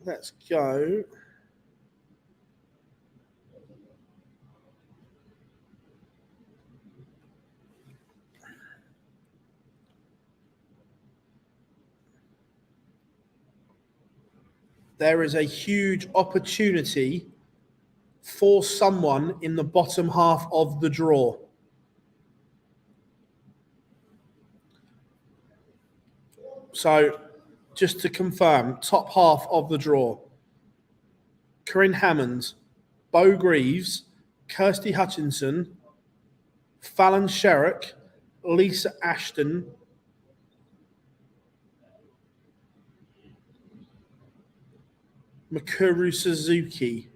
Let's go. There is a huge opportunity for someone in the bottom half of the draw. So, just to confirm, top half of the draw. Corinne Hammond, Bo Greaves, Kirsty Hutchinson, Fallon Sherrock, Lisa Ashton, Mikuru Suzuki,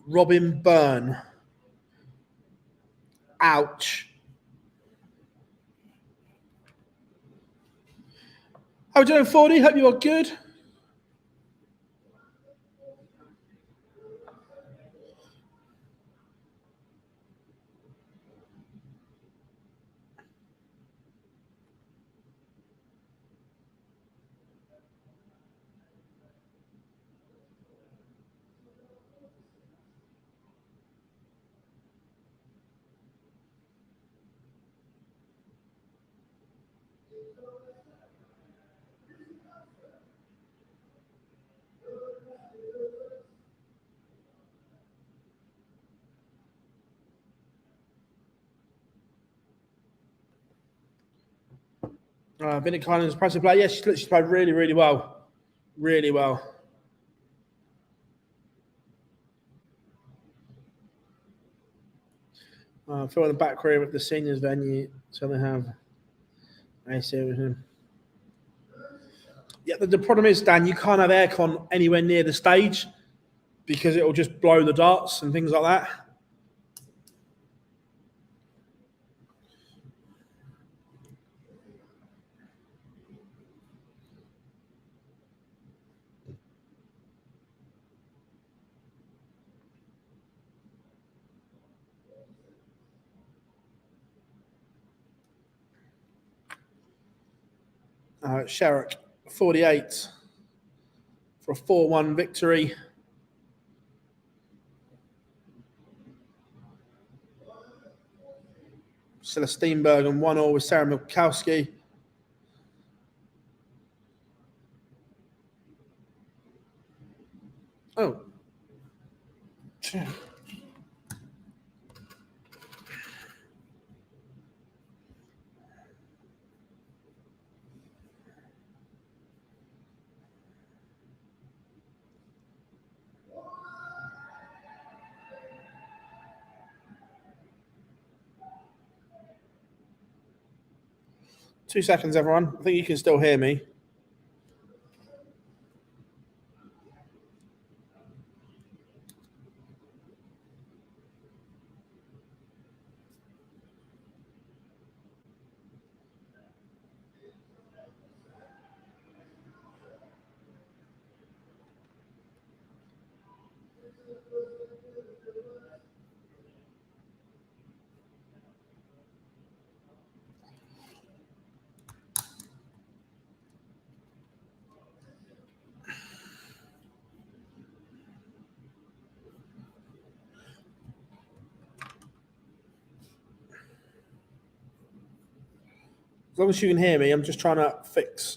Robin Byrne. Ouch. How are we doing, 40? Hope you are good. Vinnie Collins, impressive play. Yes, she's played really, really well. Really well. Phil in the back row at the seniors venue. So they have. I see with him. Yeah, the problem is, Dan, you can't have aircon anywhere near the stage because it will just blow the darts and things like that. Sherrock, 48 for a 4-1 victory. Silla Steenberg and 1-1 with Sarah Milkowski. Oh. 2 seconds, everyone. I think you can still hear me. As long as you can hear me, I'm just trying to fix.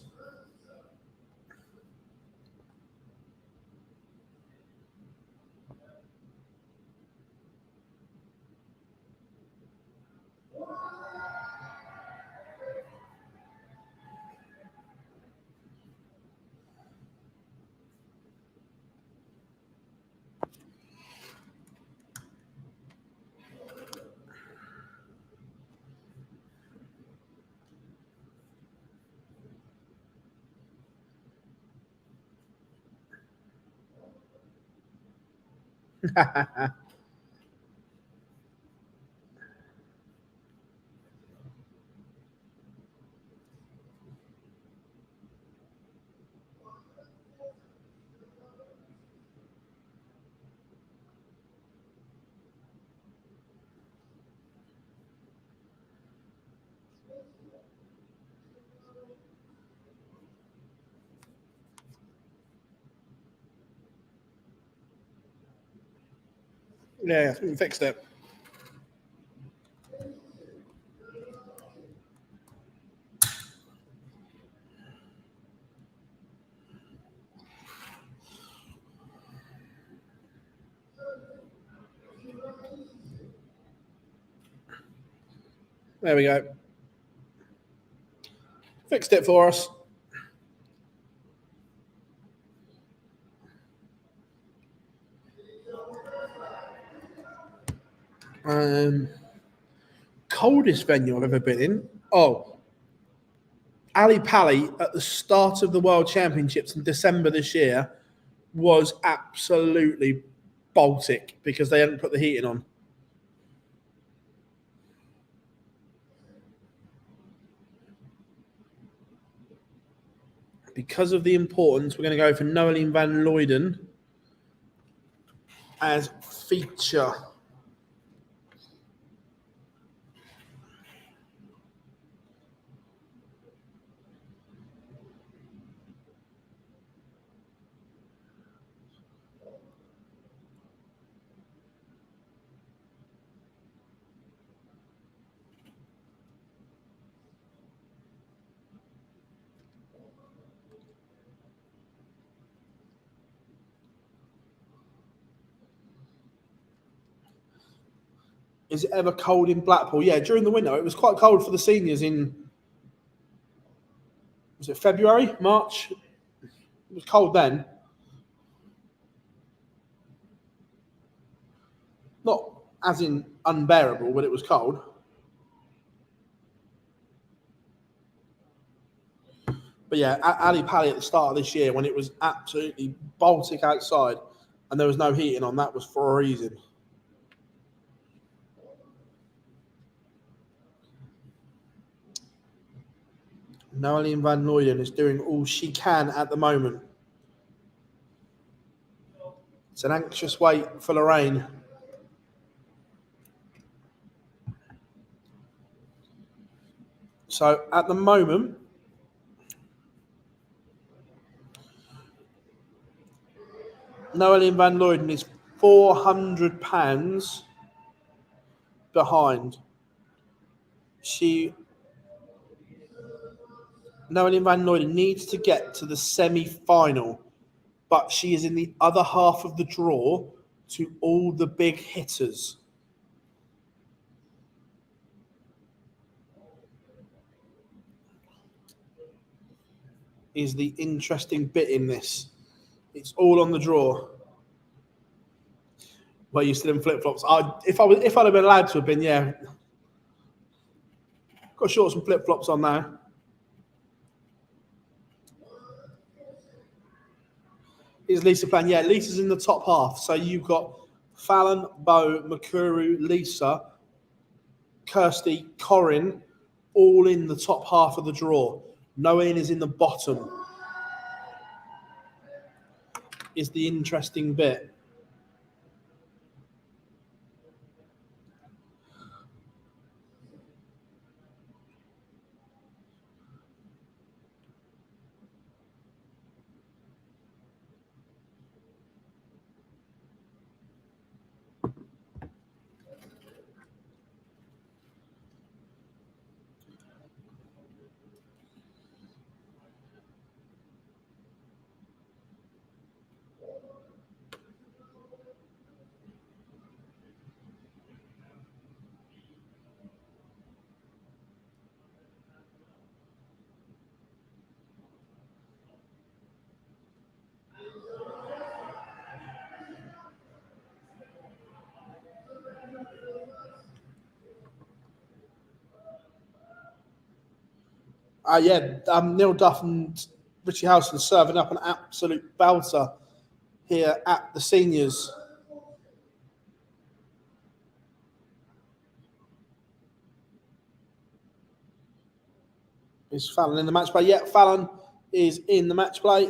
Yeah, we fixed it. There we go. Fixed it for us. Coldest venue I've ever been in. Oh, Ali Pali at the start of the World Championships in December this year was absolutely Baltic because they hadn't put the heating on. Because of the importance, we're going to go for Noeline van Looyden as feature. Is it ever cold in Blackpool? Yeah, during the winter. It was quite cold for the seniors in, was it February, March? It was cold then. Not as in unbearable, but it was cold. But yeah, Ali Pali at the start of this year, when it was absolutely Baltic outside and there was no heating on, that was for a reason. Noeline van Looyden is doing all she can at the moment. It's an anxious wait for Lorraine. So at the moment, Noeline van Looyden is £400 behind. Noeline van Looyden needs to get to the semi-final, but she is in the other half of the draw to all the big hitters. Is the interesting bit in this. It's all on the draw. Well, you still in flip-flops. If I'd have been allowed to have been, yeah. Got shorts and flip-flops on now. Is Lisa playing? Yeah, Lisa's in the top half. So you've got Fallon, Bo, Makuru, Lisa, Kirsty, Corinne, all in the top half of the draw. Noeline is in the bottom. Is the interesting bit. Neil Duff and Richie Howson serving up an absolute belter here at the seniors. Is Fallon in the match play? Yeah, Fallon is in the match play.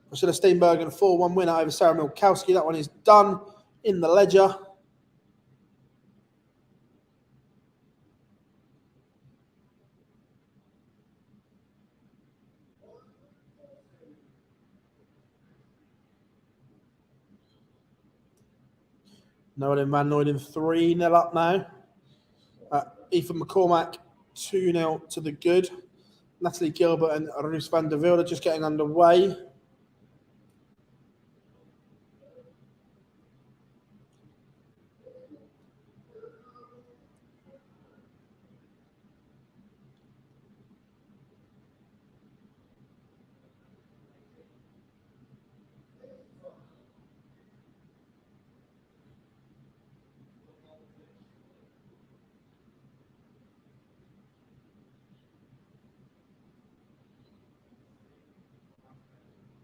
Priscilla Steenbergen, 4-1 winner over Sarah Milkowski. That one is done in the ledger. Noeline van Looyden 3-0 up now. Ethan McCormack 2-0 to the good. Natalie Gilbert and Roos van der Wilde just getting underway.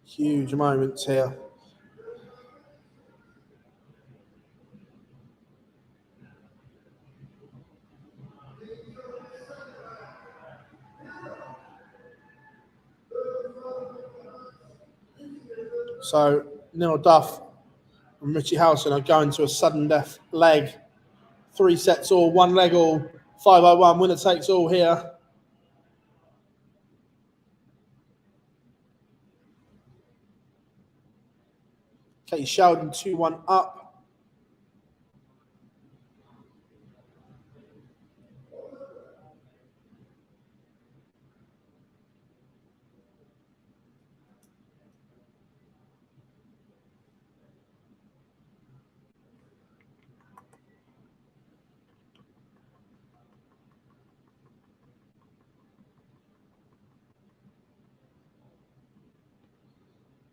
Huge moments here. So Neil Duff and Richie Howson are going to a sudden death leg. 3 sets all, 1 leg all, 5-0-1, winner takes all here. Katie Sheldon 2-1 up.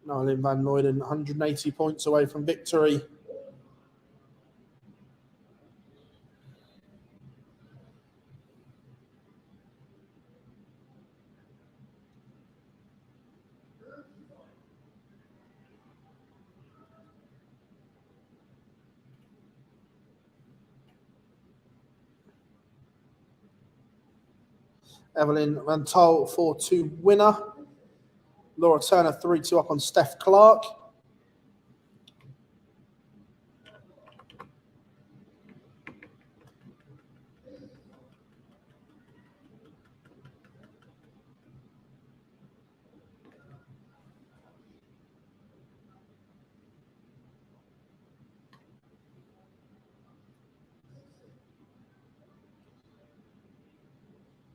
Noelin van Noyden 180 points away from victory. Evelyn Van Tol 4-2 winner. Laura Turner 3-2 up on Steph Clark.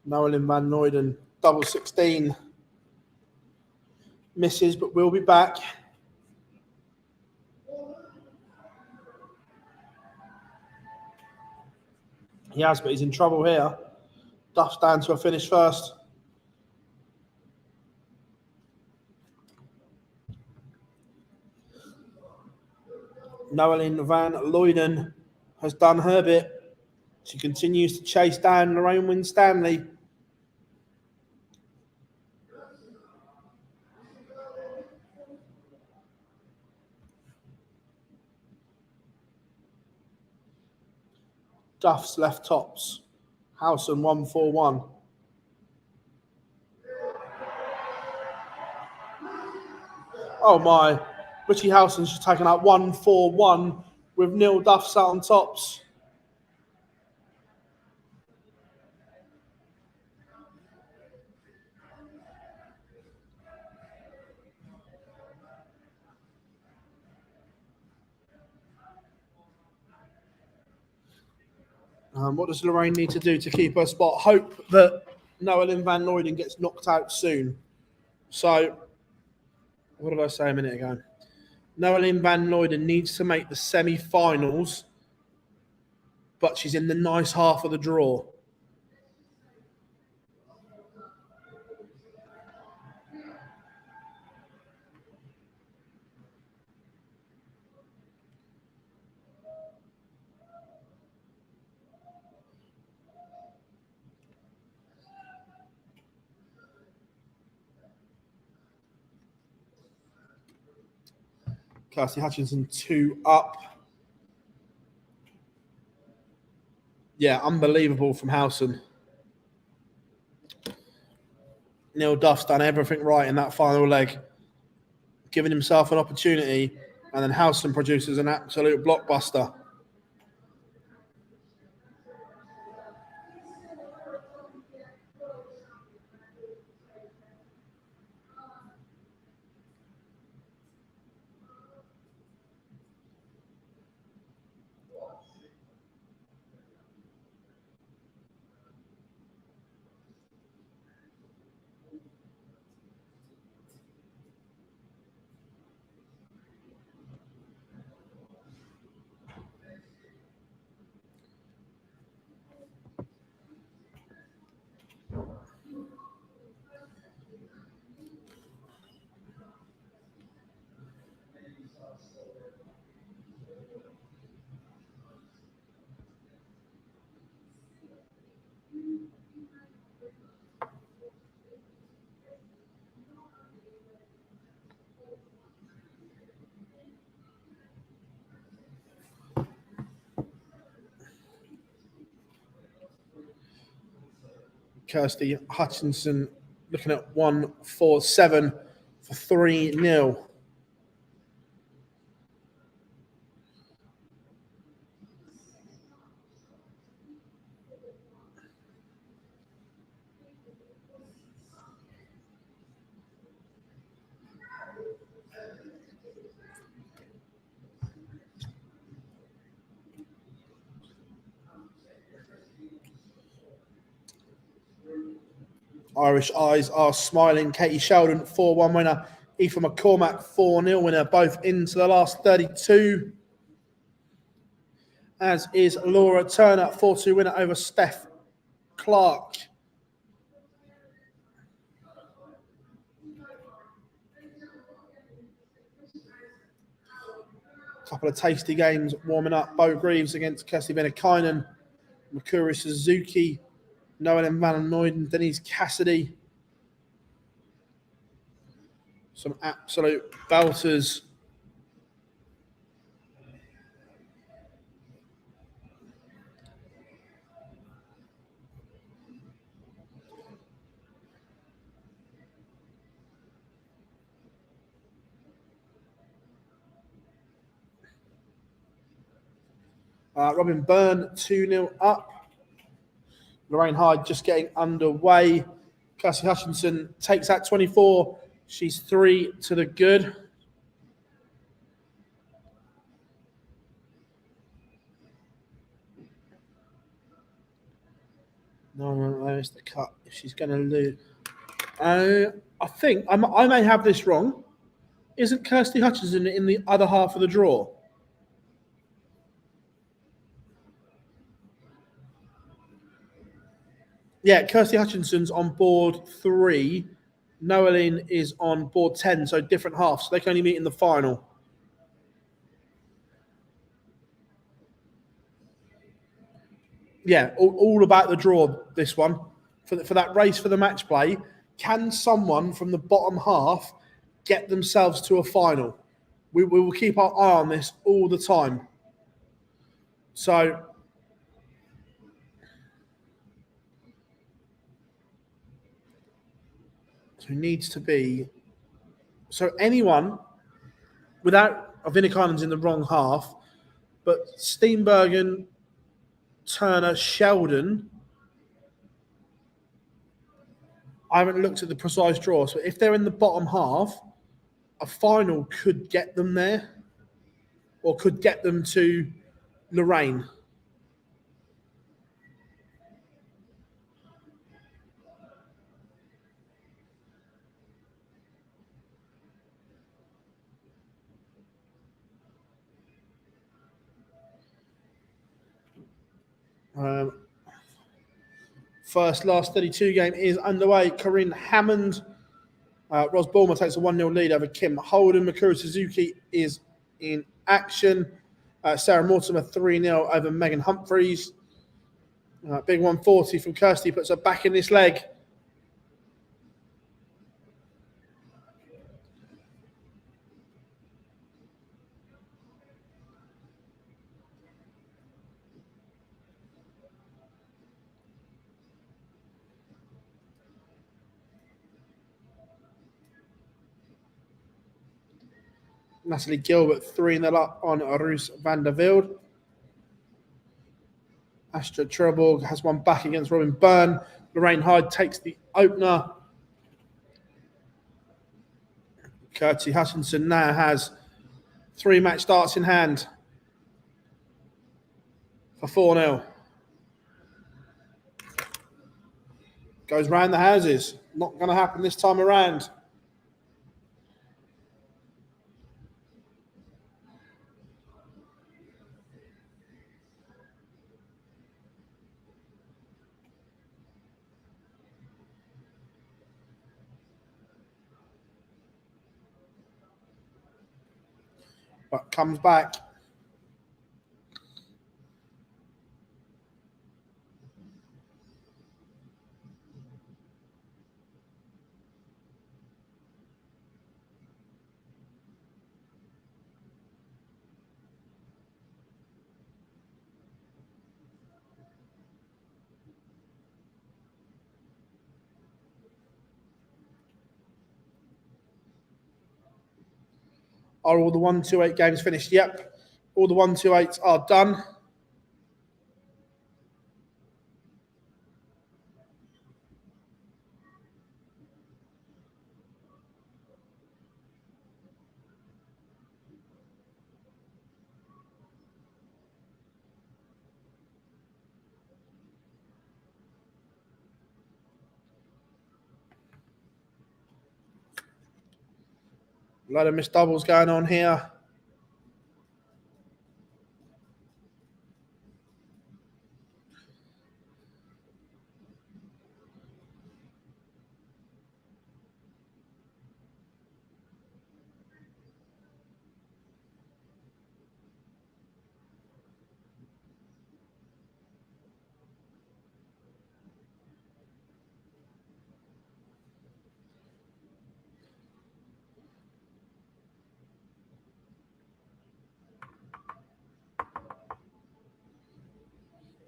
Noelin van Noyden, double 16. Misses, but will be back. He has, but he's in trouble here. Duff's down to a finish first. Noelin van Noyden has done her bit. She continues to chase down Lorraine Winstanley. Duff's left tops. Howson 1-4-1. Oh my. Richie Howson's just taken out 1-4-1 with Neil Duff sat on tops. What does Lorraine need to do to keep her spot? Hope that Noelin van Noyden gets knocked out soon. So, what did I say a minute ago? Noelin van Noyden needs to make the semi-finals, but she's in the nice half of the draw. Kirsty Hutchinson 2 up. Yeah, unbelievable from Howson. Neil Duff's done everything right in that final leg, giving himself an opportunity, and then Howson produces an absolute blockbuster. Kirsty Hutchinson looking at 147 for 3-0. Irish eyes are smiling. Katie Sheldon, 4-1 winner. Aoife McCormack, 4-0 winner, both into the last 32. As is Laura Turner, 4-2 winner over Steph Clark. Couple of tasty games warming up. Bo Greaves against Kirsty Benakainen. Makuri Suzuki. Noellen Van Noyden. Denise Cassidy. Some absolute belters. Robin Byrne, 2-0 up. Lorraine Hyde just getting underway. Kirsty Hutchinson takes that 24. She's 3 to the good. No, there's the cut. If she's going to lose. I think I may have this wrong. Isn't Kirsty Hutchinson in the other half of the draw? Yeah, Kirsty Hutchinson's on board 3. Noeline is on board 10, so different halves. So they can only meet in the final. Yeah, all about the draw, this one. For that race for the match play, can someone from the bottom half get themselves to a final? We will keep our eye on this all the time. So needs to be... So anyone without... Vinnikanen's in the wrong half, but Steenbergen, Turner, Sheldon... I haven't looked at the precise draw, so if they're in the bottom half, a final could get them there or could get them to Lorraine. Last 32 game is underway. Corinne Hammond. Ros Bulmer takes a 1-0 lead over Kim Holden. Makuru Suzuki is in action. Sarah Mortimer 3-0 over Megan Humphreys. Big 140 from Kirsty puts her back in this leg. Natalie Gilbert 3-0 up on Roos van der Velde. Astra Treborg has one back against Robin Byrne. Lorraine Hyde takes the opener. Kirsty Hutchinson now has 3 match starts in hand for 4-0. Goes round the houses. Not going to happen this time around. But comes back. Are all the 1-2-8 games finished? Yep. All the 1-2-8s are done. A lot of missed doubles going on here.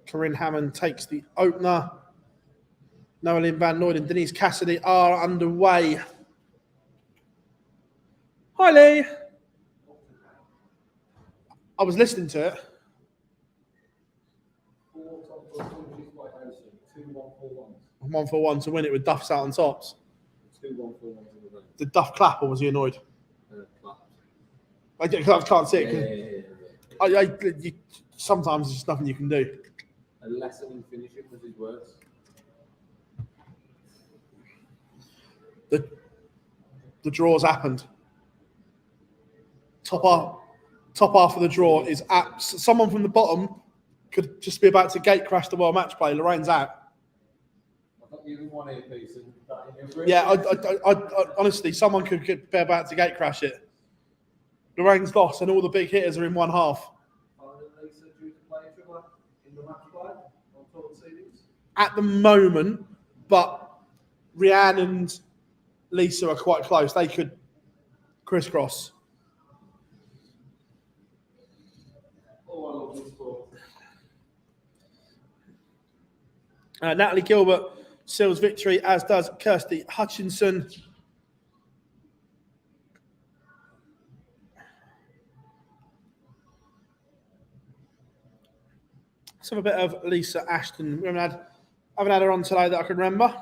Corinne Hammond takes the opener. Noeline Van Noyd and Denise Cassidy are underway. Hi, Lee. I was listening to it. 1-4-1 to win it with Duff's out on tops. 2-1-4-1. Did Duff clap or was he annoyed? I can't see it. Sometimes there's just nothing you can do. A lesson in finishing was his words. The draw's happened. Top half of the draw is at someone from the bottom could just be about to gate crash the World Matchplay. Lorraine's out. I thought you didn't want earpiece and that in your Yeah, I honestly, someone could be about to gate crash it. Lorraine's lost, and all the big hitters are in one half. Lisa due to play each other in the match play on total seedings? At the moment, but Rhiannon and Lisa are quite close. They could crisscross. Oh, I love this sport. Natalie Gilbert seals victory, as does Kirsty Hutchinson. Let's have a bit of Lisa Ashton. We haven't had her on today that I can remember.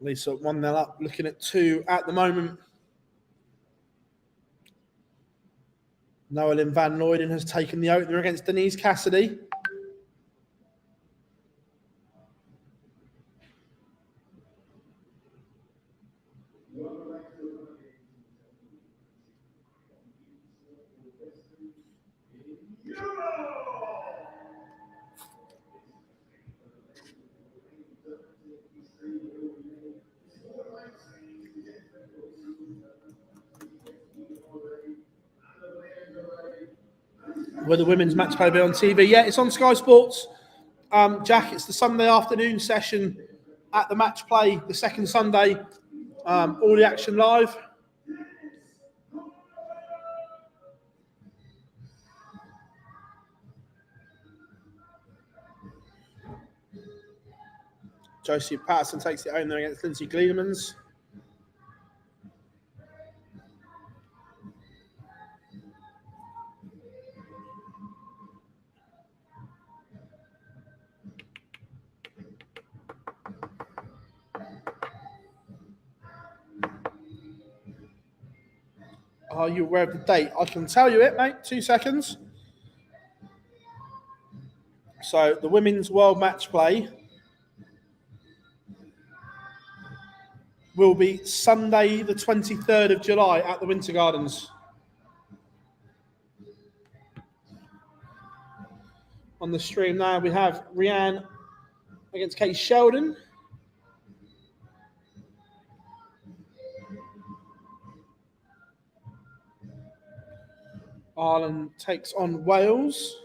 Lisa 1-0 up, looking at 2 at the moment. Noeline Van Noyden has taken the opener against Denise Cassidy. Will the women's match play be on TV? Yeah, it's on Sky Sports. Jack, it's the Sunday afternoon session at the match play, the second Sunday. All the action live. Josie Patterson takes the opener against Lindsay Gleedemans. Are you aware of the date? I can tell you it, mate. 2 seconds. So the Women's World Match Play will be Sunday, the 23rd of July at the Winter Gardens. On the stream now, we have Rhiannon against Katie Sheldon. Ireland takes on Wales.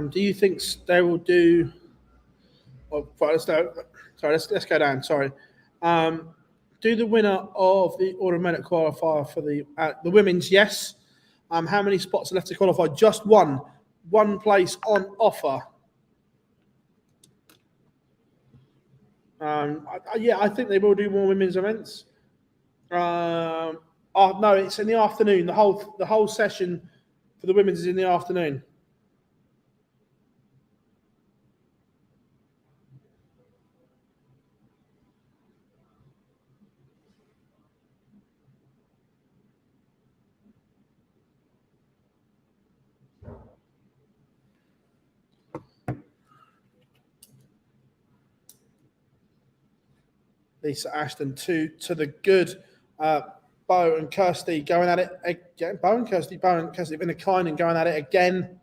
Do you think they will do? Well, let's go down. Sorry. Do the winner of the automatic qualifier for the women's? Yes. How many spots are left to qualify? Just one. One place on offer. I think they will do more women's events. No, it's in the afternoon. The whole session for the women's is in the afternoon. Lisa Ashton to the good. Bo and Kirsty going at it again. Bo and Kirsty Vinakainen going at it again.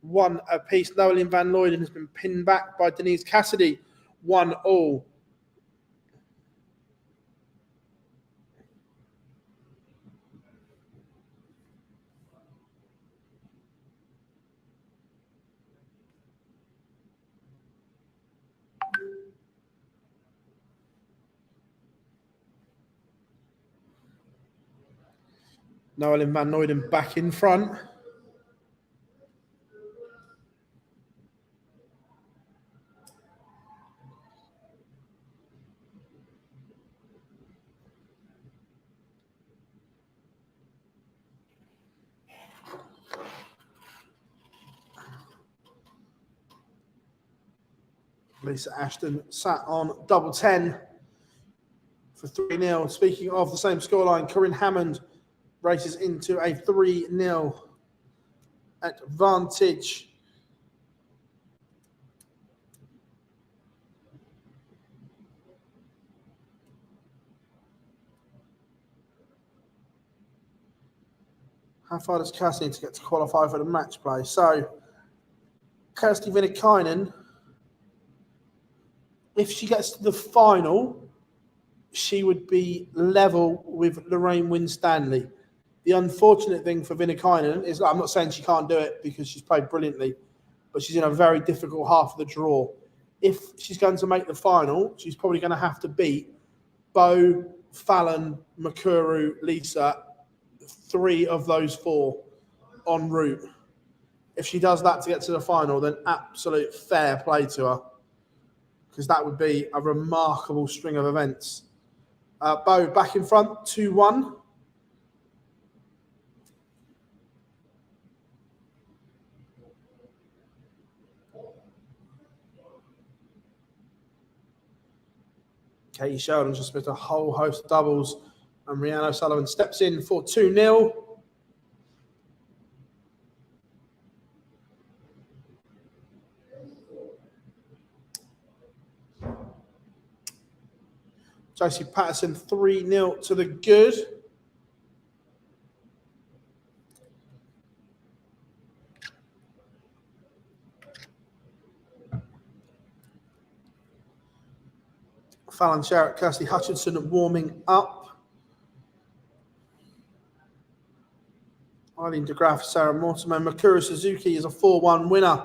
One apiece. Nolan Van Luyden has been pinned back by Denise Cassidy. 1-1. Nolan Van Luyden back in front. Lisa Ashton sat on double 10 for 3-0. Speaking of the same scoreline, Corinne Hammond races into a 3-0 advantage. How far does Kirsty need to get to qualify for the match play? So, Kirsty Vinakainen, if she gets to the final, she would be level with Lorraine Winstanley. The unfortunate thing for Vinakainen is, I'm not saying she can't do it because she's played brilliantly, but she's in a very difficult half of the draw. If she's going to make the final, she's probably going to have to beat Bo, Fallon, Makuru, Lisa, 3 of those 4 en route. If she does that to get to the final, then absolute fair play to her, because that would be a remarkable string of events. Bo back in front, 2-1. Katie Sheldon just missed a whole host of doubles, and Rhiannon O'Sullivan steps in for 2-0. Josie Patterson 3-0 to the good. Fallon Sherritt, Kirsty Hutchinson warming up. Eileen DeGraff, Sarah Mortimer. Makura Suzuki is a 4-1 winner.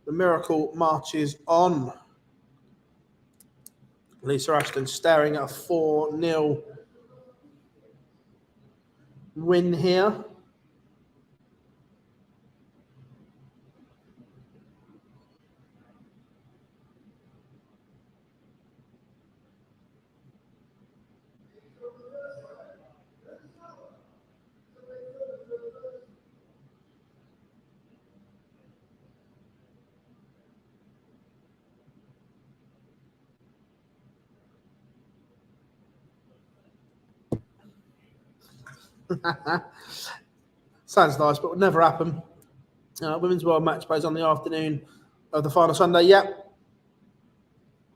The miracle marches on. Lisa Ashton staring at a 4-0 win here. Sounds nice, but would never happen. Women's World Match plays on the afternoon of the final Sunday. Yep.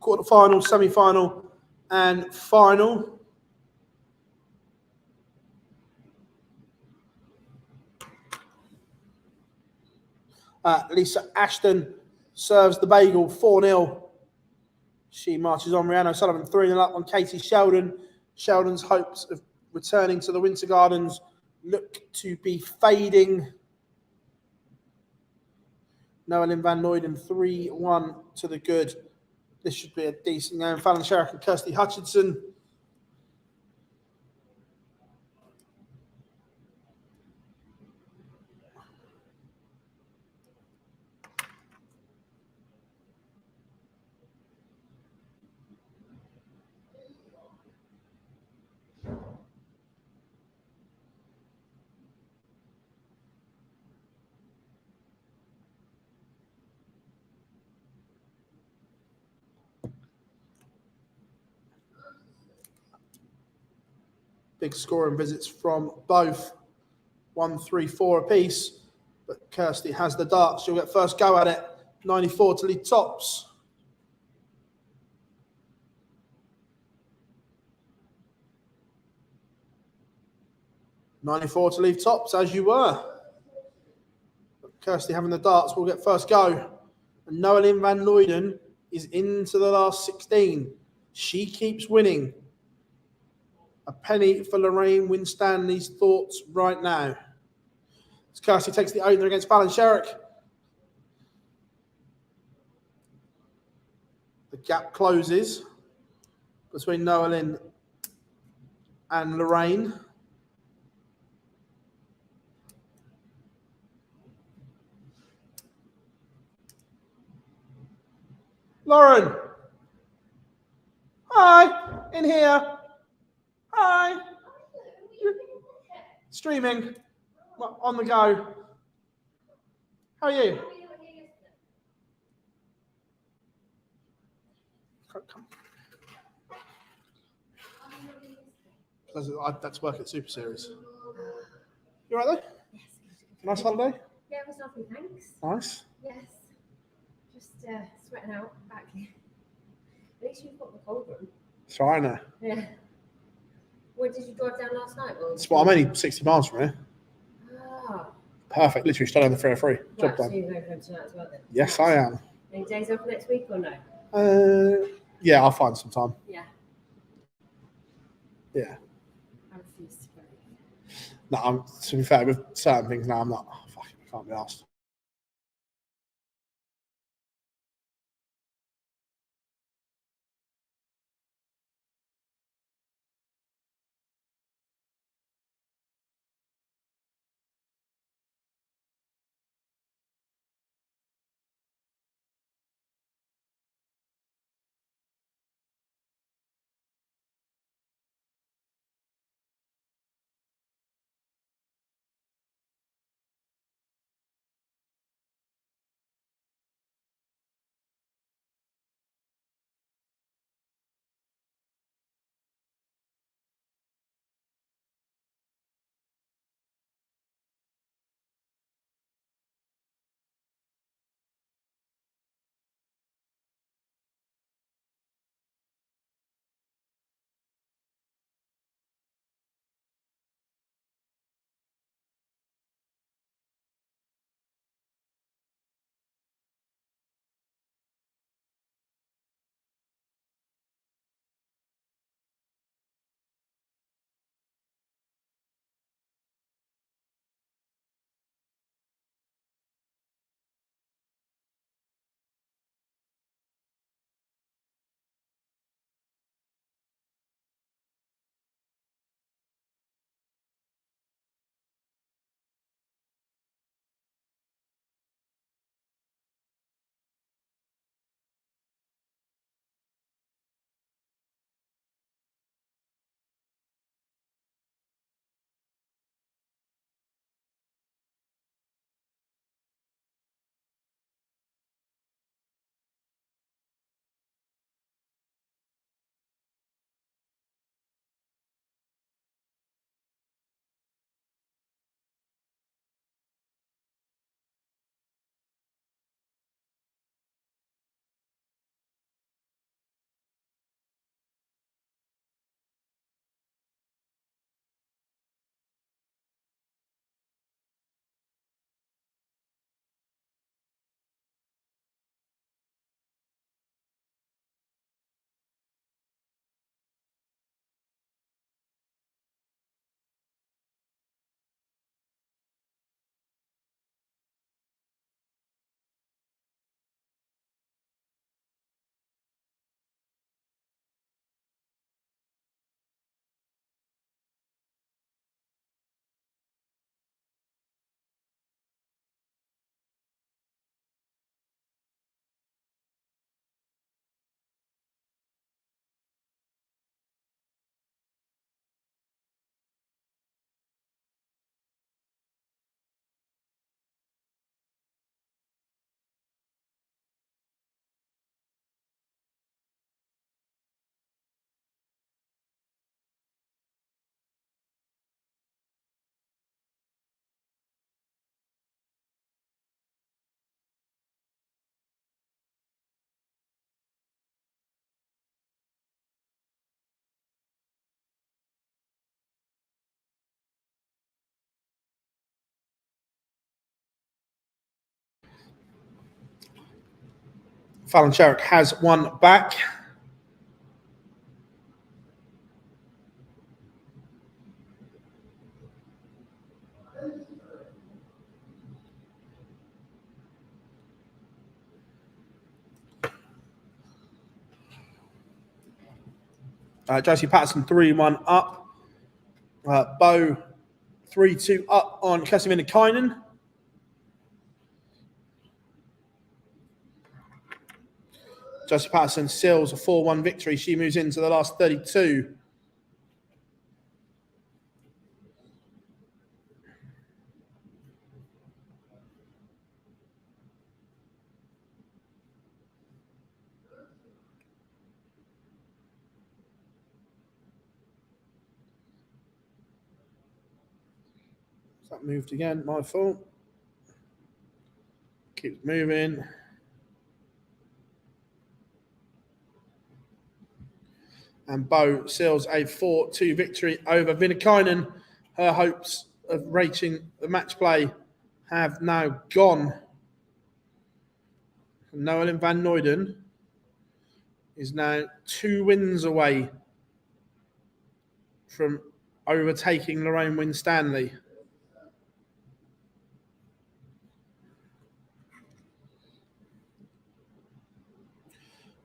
Quarterfinal, semi-final, and final. Lisa Ashton serves the bagel 4-0. She marches on. Rihanna Sullivan 3-0 up on Katie Sheldon. Sheldon's hopes of returning to the Winter Gardens look to be fading. Noelyn Van Noyden 3-1 to the good. This should be a decent game. Fallon Sherrick and Kirsty Hutchinson. Big scoring visits from both. 1, 3, 4 apiece. But Kirsty has the dart. She'll get first go at it. 94 to lead tops. .94 to leave tops, as you were. But Kirsty having the darts will get first go. And Noelyn Van Noyden is into the last 16. She keeps winning. A penny for Lorraine Winstanley's thoughts right now. As Kirsty takes the opener against Fallon Sherrick. The gap closes between Noelyn and Lorraine. Lauren. Hi, in here. Hi. Streaming. On the go. How are you? Come. That's work at Super Series. You all right there? Yes. Nice holiday? Yeah, it was lovely, thanks. Nice. Yes. Just sweating out back here. At least you've got the cold room. It's all right now. Yeah. Where did you drive down last night? Or? Well, I'm only 60 miles from here. Ah. Perfect. Literally straight on the 303. Job Right, so done. you're going home tonight as well then? Yes, Nice. I am. Any days off next week or no? Yeah, I'll find some time. Yeah. Yeah. I refuse to go. No, to be fair, with certain things now, I'm not. Oh, fuck, I can't be asked. Fallon Sherrick has one back. Josie Patterson 3-1 up. Bo 3-2 up on Kirsty Vinnikainen. Josie Patterson seals a 4-1 victory. She moves into the last 32. That moved again, my fault. Keeps moving. And Bo seals a 4-2 victory over Vinnikainen. Her hopes of reaching the match play have now gone. Noelin van Noyden is now 2 wins away from overtaking Lorraine Winstanley.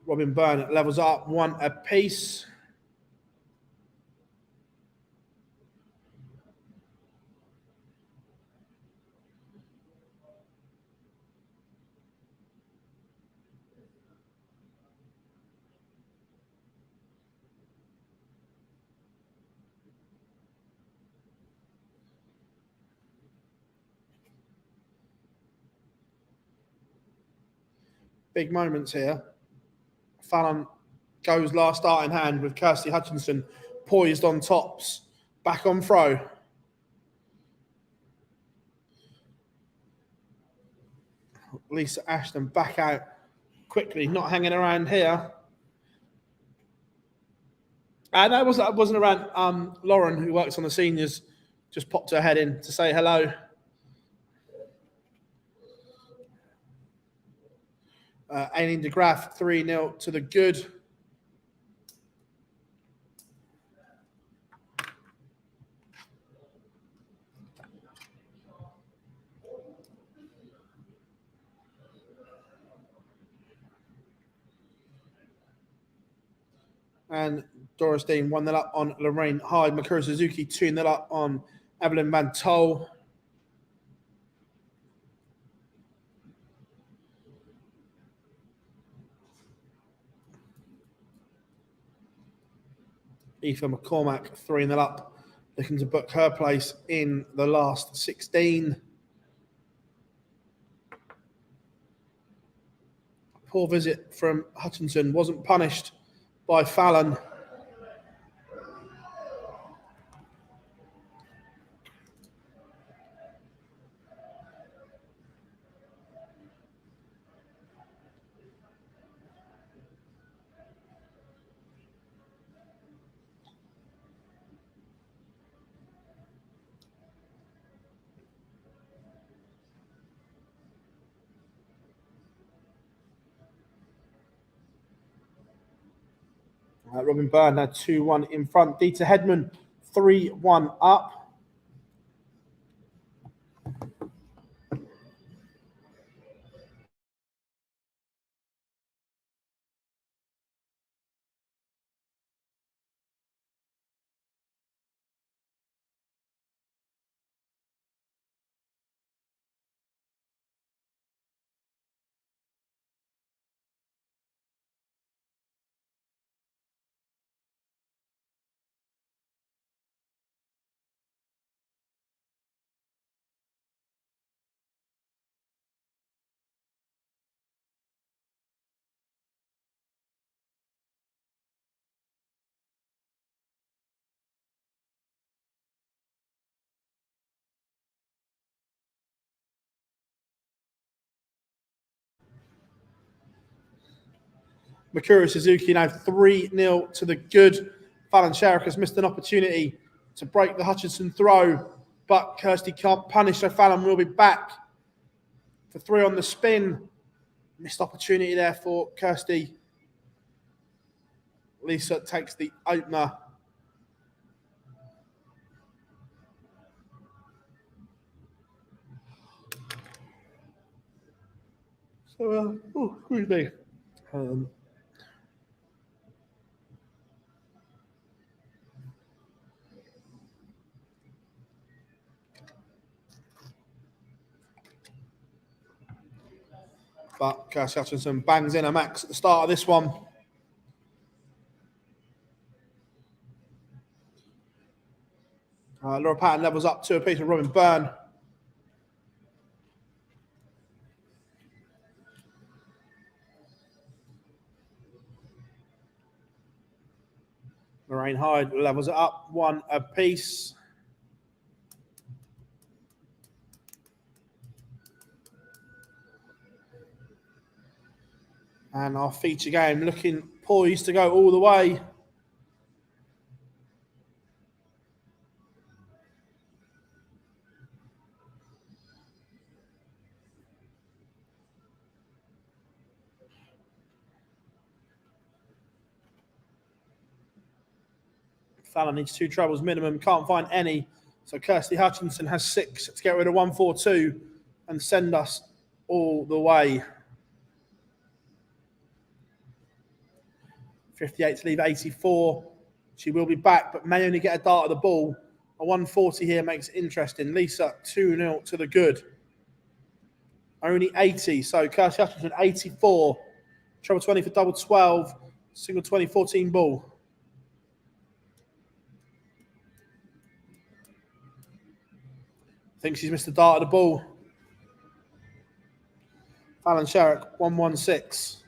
Robin Byrne levels up 1 apiece. Big moments here. Fallon goes last start in hand with Kirsty Hutchinson poised on tops. Back on throw. Lisa Ashton back out quickly, not hanging around here. And that wasn't around. Lauren, who works on the seniors, just popped her head in to say hello. Aileen de Graaf 3-0 to the good. And Doris Dean 1-0 up on Lorraine Hyde. Makura Suzuki 2-0 up on Evelyn Van Tol. Aoife McCormack 3-0 up, looking to book her place in the last 16. Poor visit from Hutchinson wasn't punished by Fallon. Robin Byrne now 2-1 in front. Dieter Hedman 3-1 up. Makura Suzuki now 3-0 to the good. Fallon Sherrick has missed an opportunity to break the Hutchinson throw, but Kirsty can't punish, so Fallon will be back for 3 on the spin. Missed opportunity there for Kirsty. Lisa takes the opener. So, excuse me. But Kirsty Hutchinson bangs in a max at the start of this one. Laura Patton levels up 2 apiece with Robin Byrne. Lorraine Hyde levels it up 1 apiece. And our feature game looking poised to go all the way. Fallon needs 2 trebles minimum, can't find any. So Kirsty Hutchinson has 6 to get rid of 142 and send us all the way. 58 to leave 84. She will be back, but may only get a dart at the ball. A 140 here makes it interesting. Lisa 2-0 to the good. Only 80. So Kirsty Hutchinson 84. Treble 20 for double 12. Single 20, 14 ball. Thinks she's missed a dart at the ball. Fallon Sherrick 116.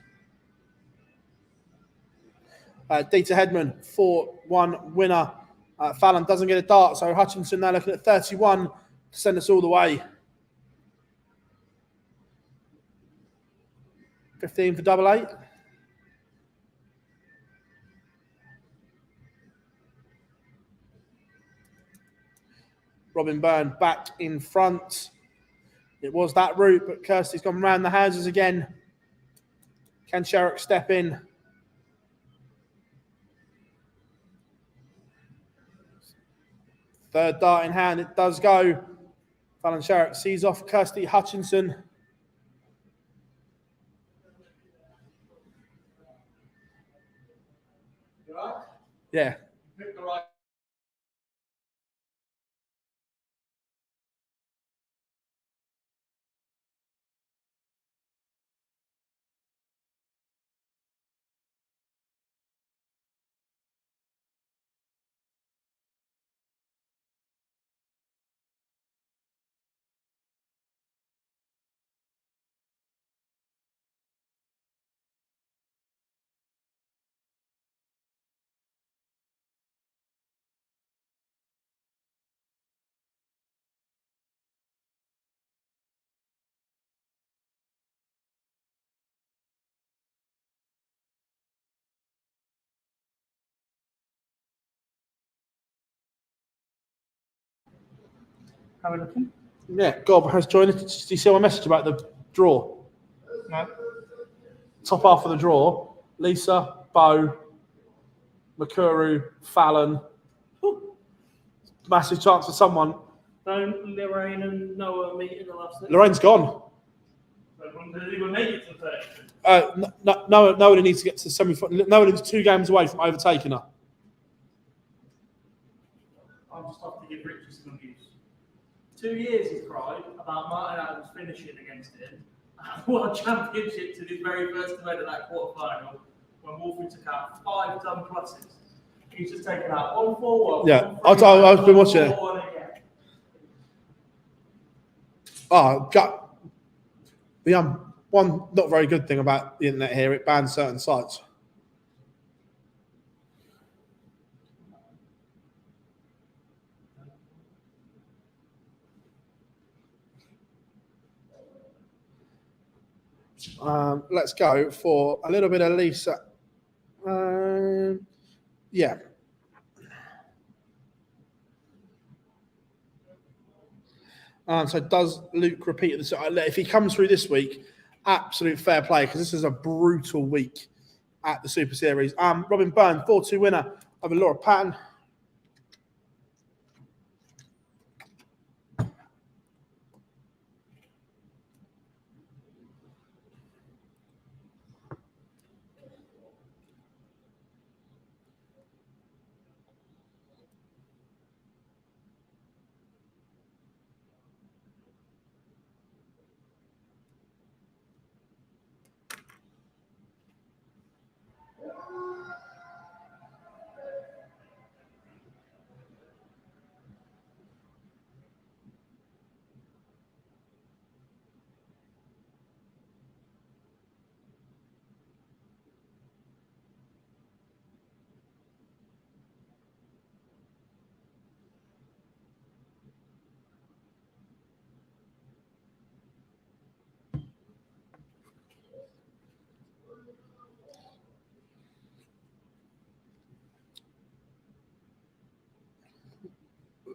Dita Hedman, 4-1 winner. Fallon doesn't get a dart, so Hutchinson now looking at 31 to send us all the way. 15 for double 8. Robin Byrne back in front. It was that route, but Kirsty's gone round the houses again. Can Sherrick step in? Third dart in hand, it does go. Fallon Sherrick sees off Kirsty Hutchinson. You right? Yeah. Pick the right. How are we looking? Yeah, Gob has joined us. Do you see my message about the draw? No. Top half of the draw. Lisa, Bo, Makuru, Fallon. Massive chance for someone. Don't Lorraine and Noah meet in the last thing? Lorraine's gone. Did they even make it to the 30? No one needs to get to the semi-final. No one is 2 games away from overtaking her. I'll just have to give Richard some abuse. 2 years he's cried about Martin Adams finishing against him at World Championships in his very first event at that quarterfinal when Wolfie took out 5 ton pluses. He's just taken out 1-4-1. Yeah, I've been watching it. One not very good thing about the internet here, it bans certain sites. Let's go for a little bit of Lisa. Yeah. So does Luke repeat this? If he comes through this week absolute fair play because this is a brutal week at the Super Series. Robin Byrne, 4-2 winner over Laura Patton.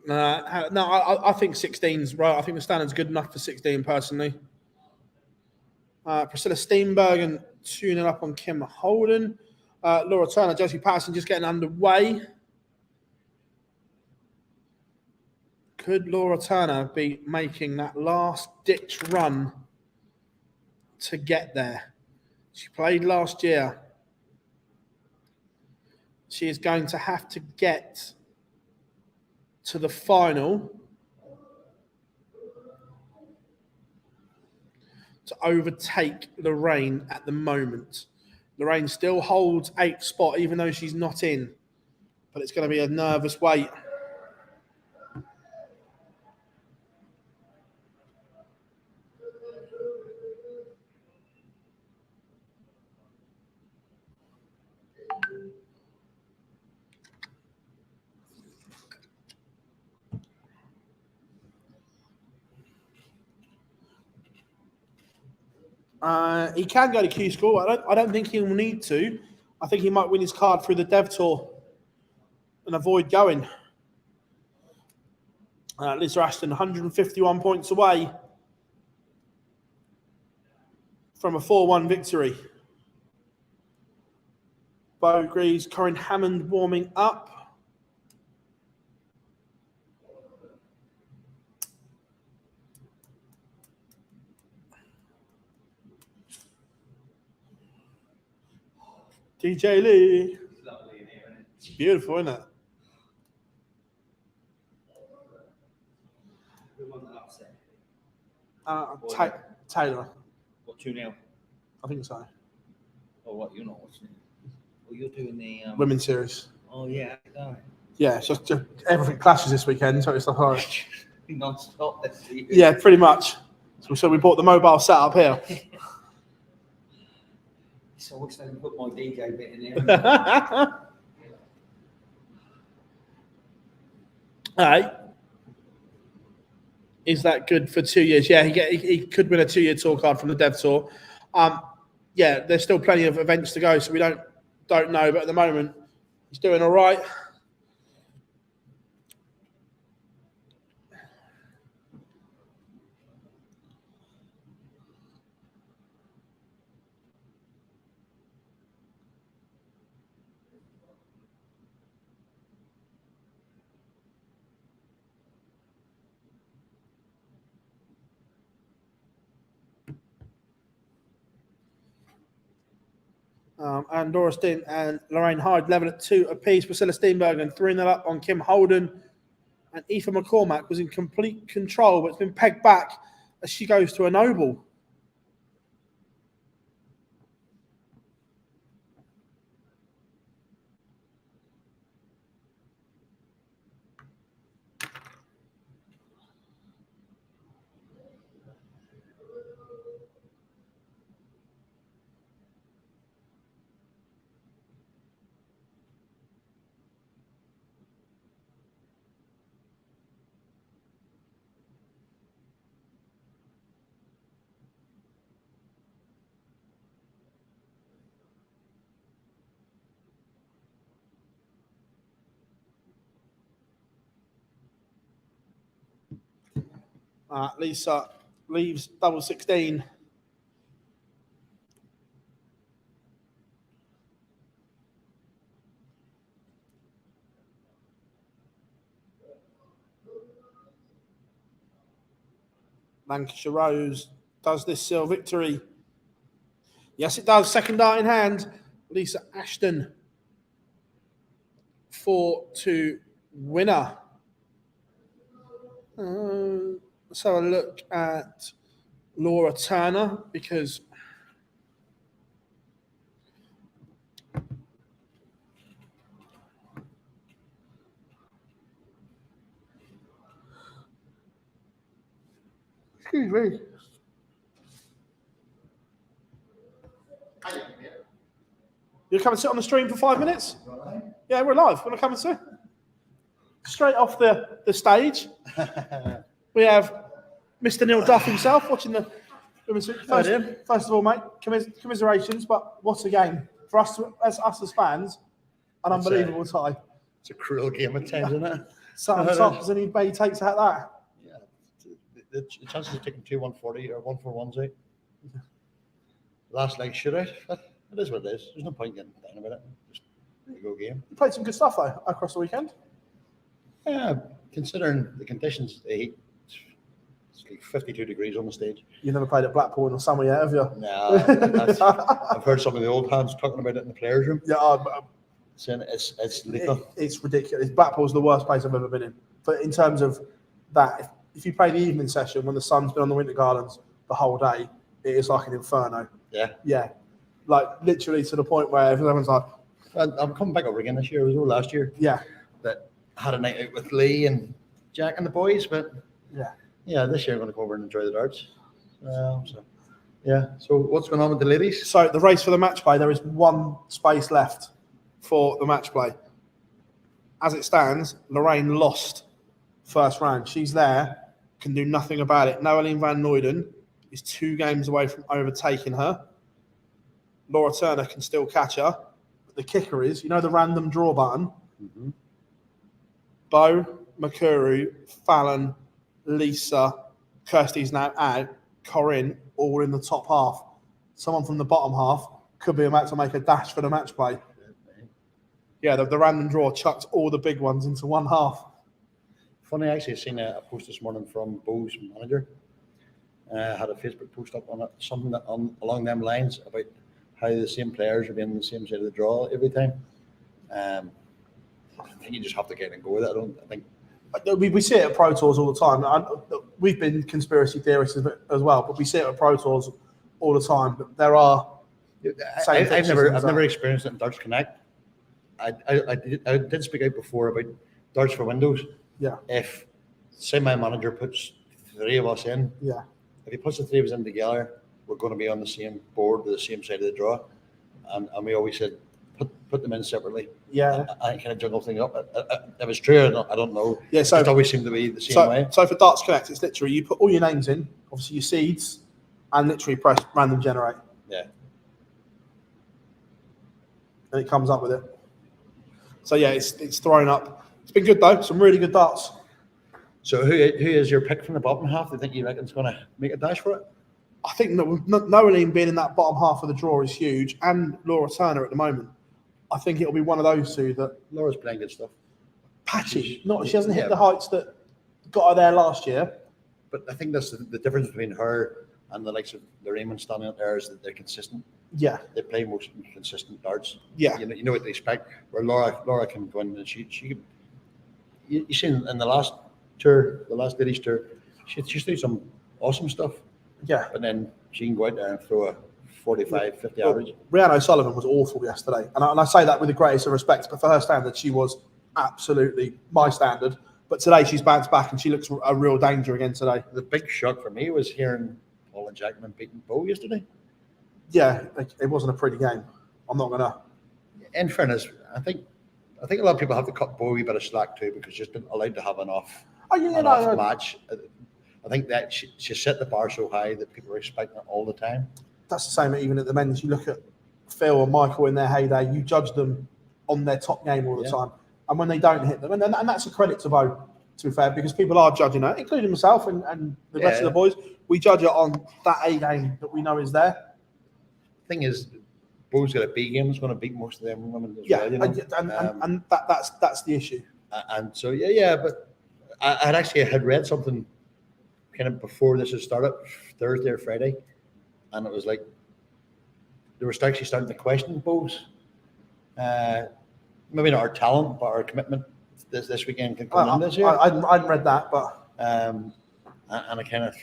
No, I think 16's right. I think the standard's good enough for 16 personally. Priscilla Steenbergen 2-0 up on Kim Holden. Laura Turner, Josie Patterson just getting underway. Could Laura Turner be making that last-ditch run to get there? She played last year. She is going to have to get to the final to overtake Lorraine at the moment. Lorraine still holds 8th spot, even though she's not in. But it's going to be a nervous wait. He can go to Q School. I don't think he will need to. I think he might win his card through the Dev Tour and avoid going. Liz Ashton, 151 points away from a 4-1 victory. Bo Greaves, Corinne Hammond warming up. DJ Lee. It's lovely in here, isn't it? It's beautiful, isn't it? Who won that upset? Taylor. What, 2-0? I think so. Or what, you're not watching it? Well, you're doing the... Women's series. Oh, yeah. No. Yeah, it's just everything clashes this weekend, so it's like, all right. Non-stop this season. Yeah, pretty much. So we bought the mobile setup here. So I wish they put my DJ bit in there. All right. Is that good for 2 years? Yeah, he could win a 2-year tour card from the Dev Tour. Yeah, there's still plenty of events to go, so we don't know. But at the moment, he's doing all right. And Dora Stint and Lorraine Hyde level at 2 apiece. Priscilla Steenbergen 3-0 up on Kim Holden. And Aoife McCormack was in complete control, but it's been pegged back as she goes to a noble. Lisa leaves double 16 Lancashire Rose, does this seal victory? Yes, it does. Second dart in hand. Lisa Ashton, 4-2 winner. Let's have a look at Laura Turner, because excuse me. You come and sit on the stream for 5 minutes? Yeah, we're live. Want to come and sit? Straight off the stage, we have Mr. Neil Duff himself watching the women's. First of all, mate, commiserations, but what a game for us as fans. An unbelievable tie. It's a cruel game at times, isn't it? Something tops and anybody takes out that. Yeah, the chances of taking 2-140 or 1-4-1s out. Last leg shootout. It is what it is. There's no point getting down about it. Just a go game. You played some good stuff though across the weekend. Yeah, considering the conditions, the heat, it's like 52 degrees on the stage. You never played at Blackpool in the summer yet, have you? No, I've heard some of the old hands talking about it in the players' room. Yeah, saying it's lethal. It's ridiculous. Blackpool's the worst place I've ever been in. But in terms of that, if you play the evening session when the sun's been on the Winter Gardens the whole day, it is like an inferno. Yeah. Yeah. Like literally to the point where everyone's like, I'm coming back over again this year. It was all last year. Yeah. That had a night out with Lee and Jack and the boys, but yeah, this year I'm going to go over and enjoy the darts. So what's going on with the ladies? So the race for the match play, there is one space left for the match play. As it stands, Lorraine lost first round. She's there, can do nothing about it. Noeline van Noyden is 2 games away from overtaking her. Laura Turner can still catch her. But the kicker is, you know the random draw button? Mm-hmm. Bo, Makuru, Fallon, Lisa, Kirsty's now out, Corinne, all in the top half. Someone from the bottom half could be about to make a dash for the match play. Yeah, the random draw chucked all the big ones into one half. Funny, I actually seen a post this morning from Bo's manager. Had a Facebook post up on it, something that along them lines about how the same players are being on the same side of the draw every time. I think you just have to get and go with it. I think we see it at Pro Tours all the time. We've been conspiracy theorists as well, but we see it at Pro Tours all the time. But there are. I've never experienced it in Darts Connect. I did speak out before about Darts for Windows. Yeah. If say my manager puts 3 of us in. Yeah. If he puts the 3 of us in together, we're going to be on the same board, the same side of the draw, and we always said put them in separately. Yeah. I kind of juggle things up. If it's true, I don't know. Yeah. So it always seemed to be the same way. So for Darts Connect, it's literally you put all your names in, obviously your seeds, and literally press random generate. Yeah. And it comes up with it. So yeah, it's thrown up. It's been good though. Some really good darts. So who is your pick from the bottom half? Do you think you reckon's going to make a dash for it? I think Noeline being in that bottom half of the draw is huge, and Laura Turner at the moment. I think it'll be one of those two that Laura's playing good stuff. Patchy. She hasn't hit the heights that got her there last year. But I think that's the difference between her and the likes of the Raymond standing out there is that they're consistent. Yeah. They play most consistent darts. Yeah. You know what they expect. Where Laura can go in and she can. You seen in the last tour, the last ladies tour, she's doing some awesome stuff. Yeah. And then she can go out there and throw a 45, 50 average. Rhiannon O'Sullivan was awful yesterday. And I say that with the greatest of respect, but for her standard, she was absolutely my standard. But today she's bounced back and she looks a real danger again today. The big shock for me was hearing Paul and Jackman beating Bo yesterday. Yeah, it wasn't a pretty game. I'm not going to. In fairness, I think a lot of people have to cut Bo a wee bit of slack too because she's been allowed to have an off match. I think that she set the bar so high that people are expecting it all the time. That's the same even at the men's. You look at Phil and Michael in their heyday, you judge them on their top game all the time. And when they don't hit them, and that's a credit to Bo, to be fair, because people are judging her, including myself and the rest of the boys. We judge it on that A game that we know is there. Thing is, Bo's got a B game that's going to beat most of them women as well. And that's the issue. And so but I had read something kind of before this had started, Thursday or Friday, and it was like they were actually starting to question Bows. Maybe not our talent, but our commitment this weekend can come in this year. I hadn't read that, but and I kind of,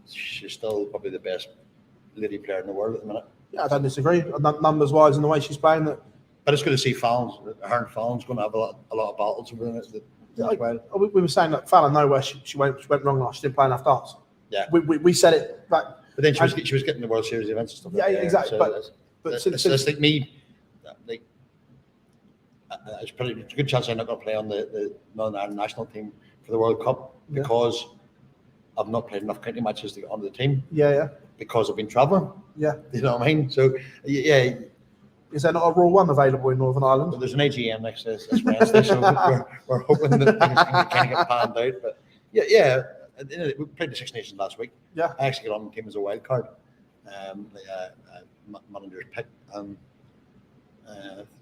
she's still probably the best lady player in the world at the minute. yeah, I don't disagree. Numbers wise and the way she's playing, that But it's good to see Fallon's. Her and Fallon's going to have a lot of battles over the next while. we were saying that Fallon nowhere she went wrong last. She didn't play enough darts. Yeah. We said it back. But then she was getting the World Series events and stuff. Yeah, like that. exactly. So But it's like me. Like, it's a good chance I'm not going to play on the Northern Ireland national team for the World Cup because I've not played enough county matches to get onto the team. Yeah. Because I've been travelling. Yeah. You know what I mean? So yeah. Is there not a Rule 1 available in Northern Ireland? Well, there's an AGM next this Wednesday, so we're hoping that things can kind of get panned out. But yeah. We played the Six Nations last week. Yeah. I actually got on the team as a wild card. Manager's pick, and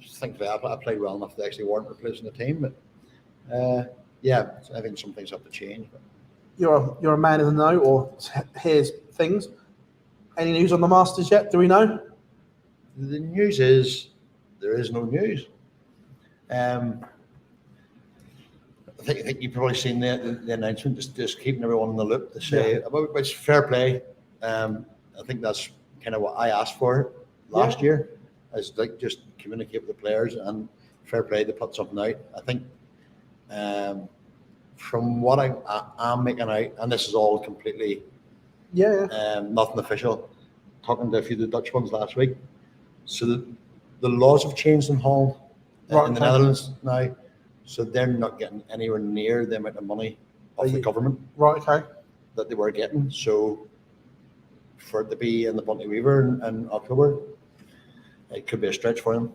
thankfully I played well enough to actually warrant replacing the team. But yeah, I think some things have to change. But You're a man in the know, or hears things. Any news on the Masters yet? Do we know? the news is there is no news. I think you've probably seen the announcement, just keeping everyone in the loop to say about it's fair play. I think that's kind of what I asked for last year, is like just communicate with the players and fair play to put something out. I think from what I'm making out, and this is all completely nothing official, talking to a few of the Dutch ones last week. So the laws have changed in Holland, in the Netherlands now. So they're not getting anywhere near the amount of money of the government that they were getting. So for it to be in the Bunty Weaver in October, it could be a stretch for them.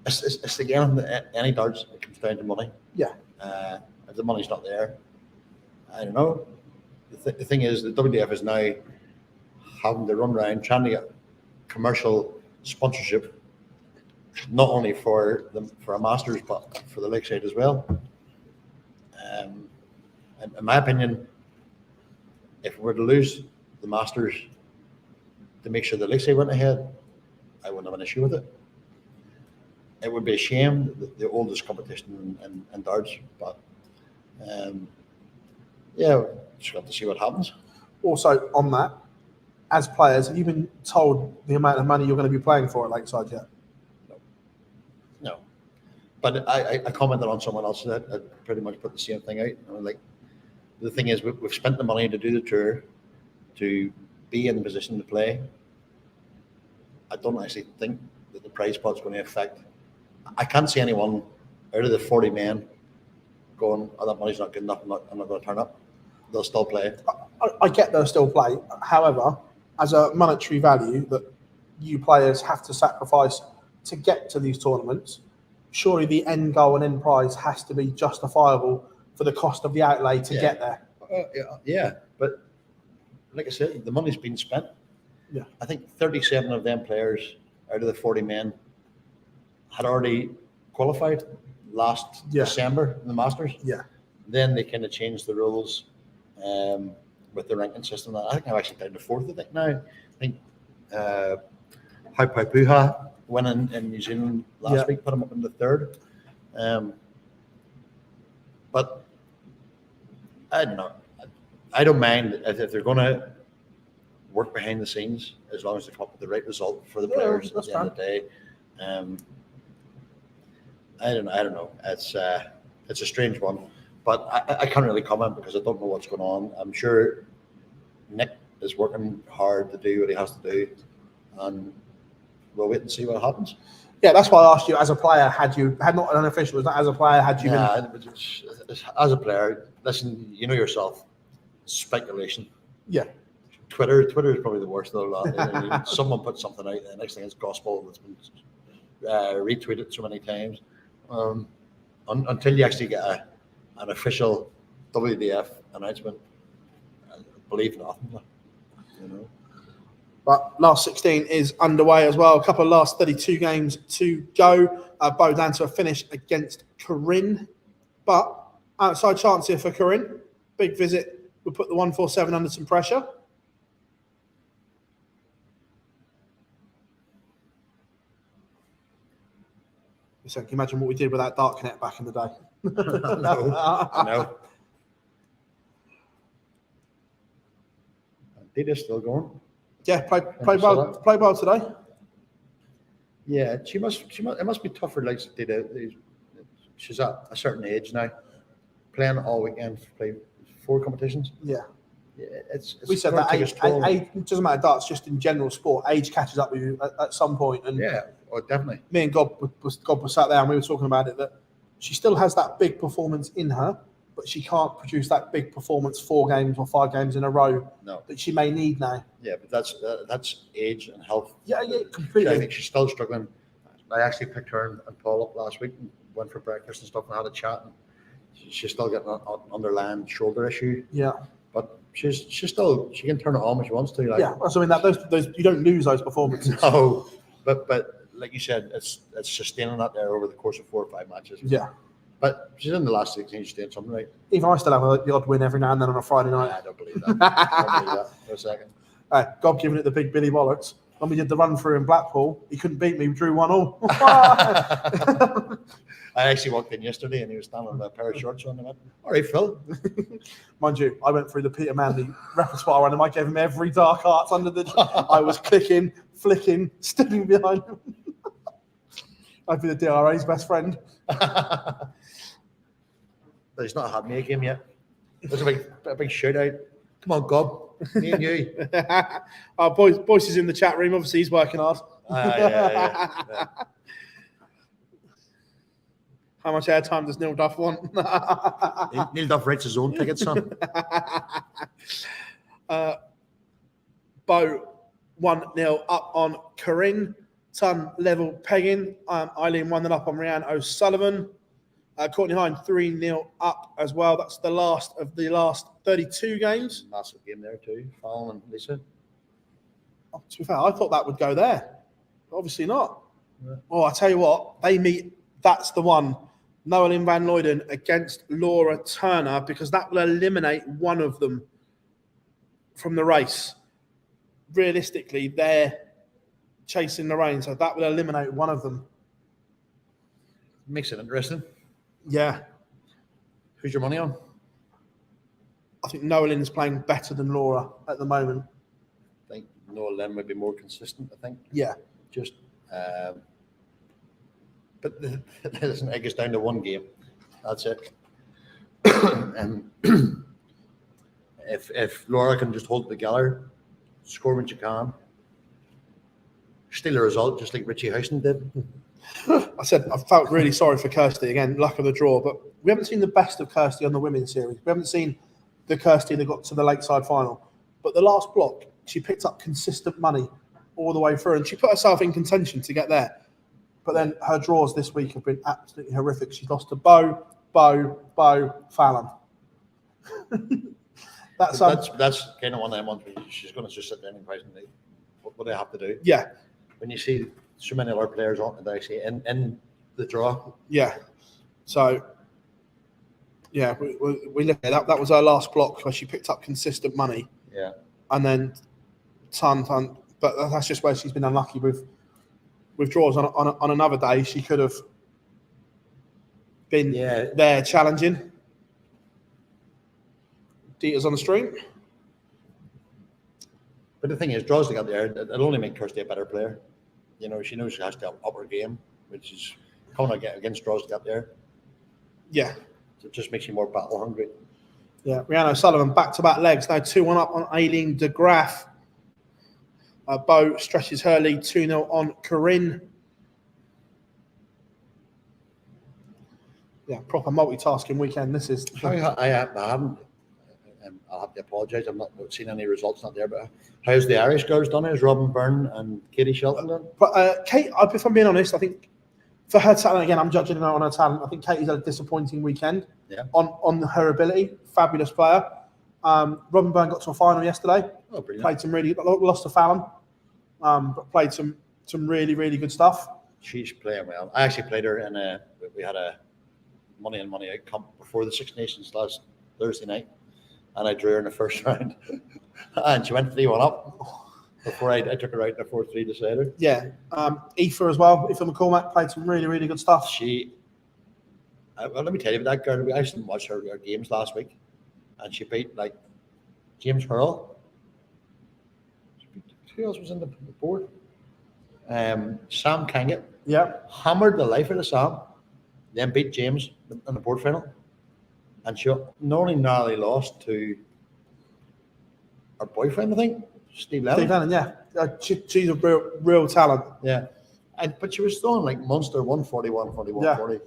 It's again, any darts, it comes down to money. Yeah. If the money's not there, I don't know. The thing is, the WDF is now having to run around trying to get commercial sponsorship, not only for a Masters, but for the Lakeside as well. And in my opinion, if we were to lose the Masters to make sure the Lakeside went ahead, I wouldn't have an issue with it. It would be a shame, the oldest competition in darts, but just got to see what happens. Also, on that, as players, have you been told the amount of money you're going to be playing for at Lakeside yet? No. But I commented on someone else that had pretty much put the same thing out. I mean, like, the thing is, we've spent the money to do the tour, to be in the position to play. I don't actually think that the prize pot's going to affect. I can't see anyone out of the 40 men going, oh, that money's not good enough, I'm not going to turn up. They'll still play. I get they'll still play. However, as a monetary value that you players have to sacrifice to get to these tournaments, surely the end goal and end prize has to be justifiable for the cost of the outlay to get there. Yeah, but like I said, the money's been spent. Yeah. I think 37 of them players out of the 40 men had already qualified last December in the Masters. Yeah. Then they kind of changed the rules with the ranking system. I think I'm actually down to fourth, I think now. I think Haupai winning in New Zealand last week put him up in the third. But I don't know. I don't mind if they're going to work behind the scenes, as long as they come up with the right result for the players at the end of the day. I don't know. It's a strange one, but I can't really comment because I don't know what's going on. I'm sure Nick is working hard to do what he has to do, and we'll wait and see what happens. Yeah, that's why I asked you, as a player, had not an official, was that as a player, had you been... As a player, listen, you know yourself, speculation. Yeah. Twitter is probably the worst of the lot. Someone puts something out, the next thing is gospel that's been retweeted so many times. Until you actually get an official WDF announcement, believe nothing. You know. But last 16 is underway as well. A couple of last 32 games to go. Bow down to a finish against Corinne. But outside chance here for Corinne. Big visit will put the 147 under some pressure. So can you imagine what we did with that dark connect back in the day? I know. Dita's still going. Yeah, played well today. Yeah, she must. It must be tougher. Like Dita, she's at a certain age now, playing all weekend, play 4 competitions. Yeah. Yeah, it's We said gonna that take age, its toll. it doesn't matter darts, just in general sport, age catches up with you at some point. And Yeah, definitely. me and God was sat there and we were talking about it, that she still has that big performance in her, but she can't produce that big performance 4 games or 5 games in a row No. that she may need now. Yeah, but that's age and health. Yeah, completely. I think she's still struggling. I actually picked her and Paul up last week and went for breakfast and stuff and had a chat. And she's still getting an underlying shoulder issue. Yeah. But she's still, she can turn it on when she wants to. Like, Yeah, so I mean that those you don't lose those performances. No, but like you said, it's sustaining that there over the course of 4 or 5 matches. Yeah. But she's in the last 16, she's doing something right. Even I still have the odd win every now and then on a Friday night. I don't believe that. I don't believe that for a second. God giving it the big Billy Wallets. When we did the run through in Blackpool, he couldn't beat me. We drew 1-1. I actually walked in yesterday and he was standing with a pair of shorts on. I went, all right, Phil. Mind you, I went through the Peter Manley repertoire and I gave him every dark arts under the. I was clicking, flicking, standing behind him. I'd be the DRA's best friend. But he's not had me a game yet. There's a big shootout. Come on, Gob. Me and you. Boyce is in the chat room. Obviously, he's working hard. Yeah. How much airtime does Neil Duff want? Neil Duff rates his own tickets, son. Bo 1-0 up on Corinne. Ton level pegging. Eileen 1-0 up on Rhiannon O'Sullivan. Courtney Hine 3-0 up as well. That's the last of the last 32 games. Massive game there too. Fallon and Lisa. Oh, to be fair, I thought that would go there. But obviously not. Yeah. Oh, I tell you what, they meet. That's the one. Noelyn Van Luyden against Laura Turner, because that will eliminate one of them from the race. Realistically, they're chasing the rain, so that will eliminate one of them. Makes it interesting. Yeah. Who's your money on? I think Noelyn's playing better than Laura at the moment. I think Noel Lynn would be more consistent, I think. Yeah. Just, but listen, it gets down to one game. That's it. And if Laura can just hold it together, score when she can, steal a result just like Richie Housen did. I said I felt really sorry for Kirsty again, luck of the draw, but we haven't seen the best of Kirsty on the women's series. We haven't seen the Kirsty that got to the Lakeside final. But the last block, she picked up consistent money all the way through, and she put herself in contention to get there. But then her draws this week have been absolutely horrific. She's lost to Bo, Fallon. That's kind of one of them ones where she's going to just sit there and question what they have to do. Yeah. When you see so many other players on it, actually in the draw. Yeah. So, yeah, we look at that. That was her last block where she picked up consistent money. Yeah. And then ton. But that's just where she's been unlucky with draws. On another day, she could have been there challenging. Dita's on the stream. But the thing is, draws to get there, it'll only make Kirsty a better player. You know, she knows she has to up her game, which is coming against draws to get there. Yeah. So it just makes you more battle hungry. Yeah, Rhiannon O'Sullivan back-to-back legs. Now 2-1 up on Aileen de Graaf. Bo stretches her lead 2-0 on Corinne. Yeah, proper multitasking weekend. This is. I haven't. I'll have to apologise. I'm not seen any results not there. But how's the Irish girls done? Is Robin Byrne and Katie Shelton done? But Kate, if I'm being honest, I think for her talent, again, I'm judging her on her talent. I think Katie's had a disappointing weekend. Yeah. On her ability, fabulous player. Robin Byrne got to a final yesterday. Oh, brilliant. Played some really, lost to Fallon, but played some really good stuff. She's playing well. I actually played her in we had a money in money out comp before the Six Nations last Thursday night. and I drew her in the first round, and she went 3-1 up before I took her out in the 4-3 decider. Yeah. Aoife as well. Aoife McCormack played some really, really good stuff. Well, let me tell you, that girl, I used to watch her games last week, and she beat like James Hurl. Who else was in the board? Sam Kangett. Yeah. Hammered the life out of Sam, then beat James in the board final. And she not only narrowly lost to her boyfriend, I think, Steve Lennon. Steve Lennon, yeah. She's a real talent. Yeah. But she was throwing like monster 141, 41, 40.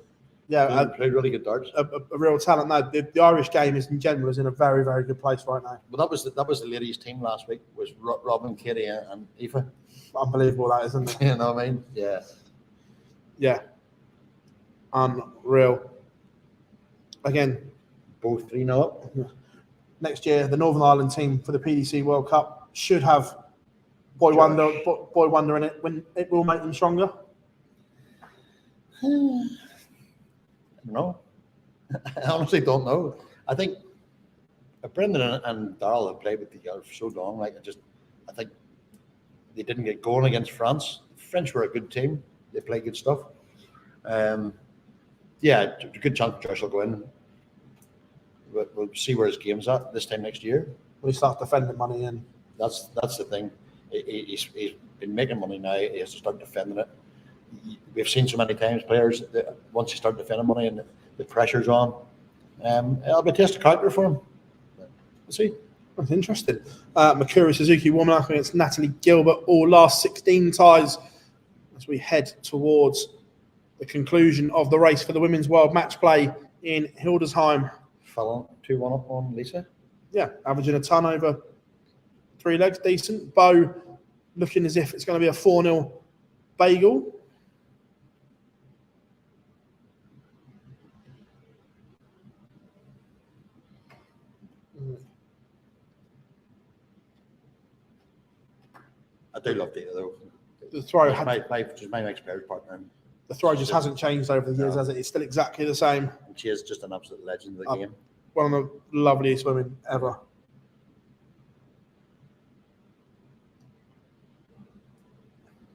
Yeah, played really good darts. A real talent. No, the Irish game in general is in a very, very good place right now. Well, that was the ladies' team last week. Was Robin, Katie, and Aoife. Unbelievable, that isn't it? You know what I mean? Yeah. Yeah. Unreal. Again, both 3-0 up. Next year, the Northern Ireland team for the PDC World Cup should have Boy Wonder in it. When it will make them stronger. I don't know. I honestly don't know. I think Brendan and Darrell have played with the girls for so long. I think they didn't get going against France. The French were a good team. They played good stuff. Yeah, a good chance Josh will go in. We'll see where his game's at this time next year. When he starts defending money in. That's the thing. He's been making money now. He has to start defending it. We've seen so many times players that once you start defending money and the pressure's on, it'll be a test of character for him. We'll see. That's interesting. Makura Suzuki warming up against Natalie Gilbert, all last 16 ties as we head towards the conclusion of the race for the Women's World Match Play in Hildesheim. Fell 2-1 up on Lisa. Yeah, averaging a ton over 3 legs, decent. Bo looking as if it's going to be a 4-0 bagel. I do love Data though. The throw She's my next players partner. The throw just hasn't changed over the years, has it? It's still exactly the same. She is just an absolute legend of the game. One of the loveliest women ever.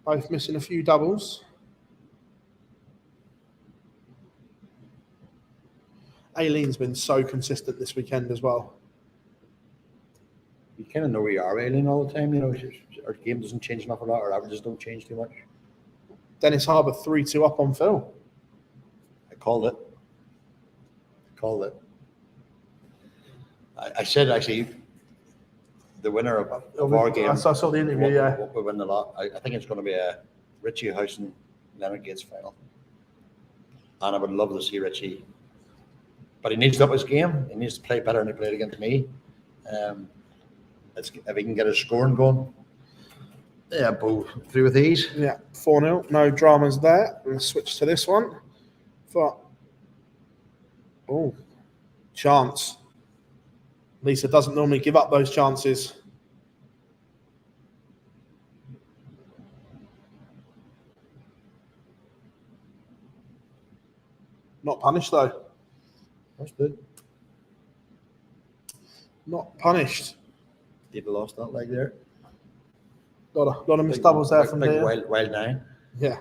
Both missing a few doubles. Aileen's been so consistent this weekend as well. You kind of know where you are, Aileen, all the time. You know, our game doesn't change enough a lot. Our averages don't change too much. Dennis Harbour 3-2 up on Phil. I called it. I said actually the winner of our game. I saw the interview, will win a lot. I think it's going to be a Richie Housen Leonard Gates final. And I would love to see Richie. But he needs to up his game. He needs to play better than he played against me. If he can get his scoring going. Yeah, both through with ease. Yeah, 4-0. No dramas there. Let's switch to this one. Chance. Lisa doesn't normally give up those chances. Not punished though. That's good. Not punished. He'd have lost that leg there. Lot of missed doubles there from there. Wild 9. Yeah.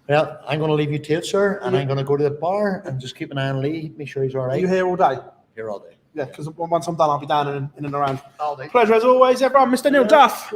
Well, I'm going to leave you to it, sir, and I'm going to go to the bar and just keep an eye on Lee, make sure he's all right. Are you here all day? Here all day. Yeah, because once I'm done, I'll be down in and around. All day. Pleasure as always, everyone. Mr. Neil Duff.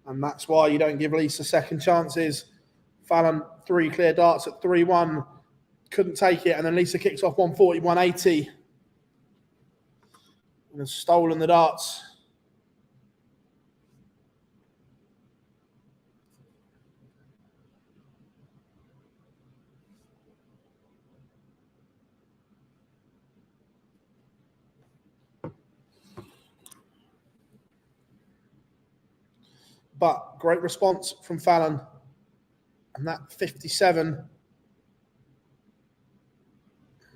And that's why you don't give Lisa second chances. Fallon, 3 clear darts at 3-1. Couldn't take it. And then Lisa kicks off 140, 180. And has stolen the darts. but great response from Fallon. And that 57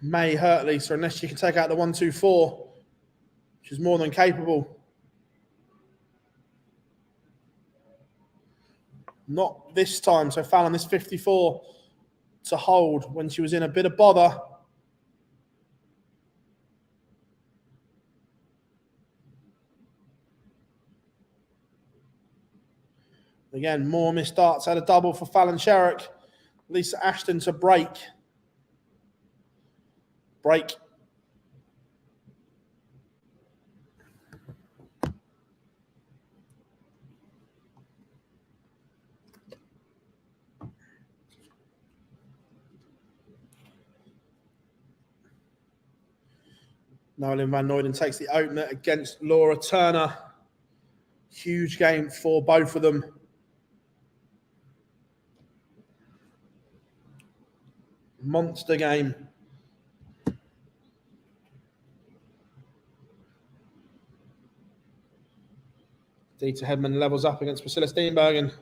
may hurt Lisa unless she can take out the 1-2-4. She's more than capable. Not this time. So Fallon, this 54 to hold when she was in a bit of bother. Again, more missed darts. Had a double for Fallon Sherrick. Lisa Ashton to break. Break. Nolan Van Noyden takes the opener against Laura Turner. Huge game for both of them. Monster game. Dieter Hedman levels up against Priscilla Steenbergen.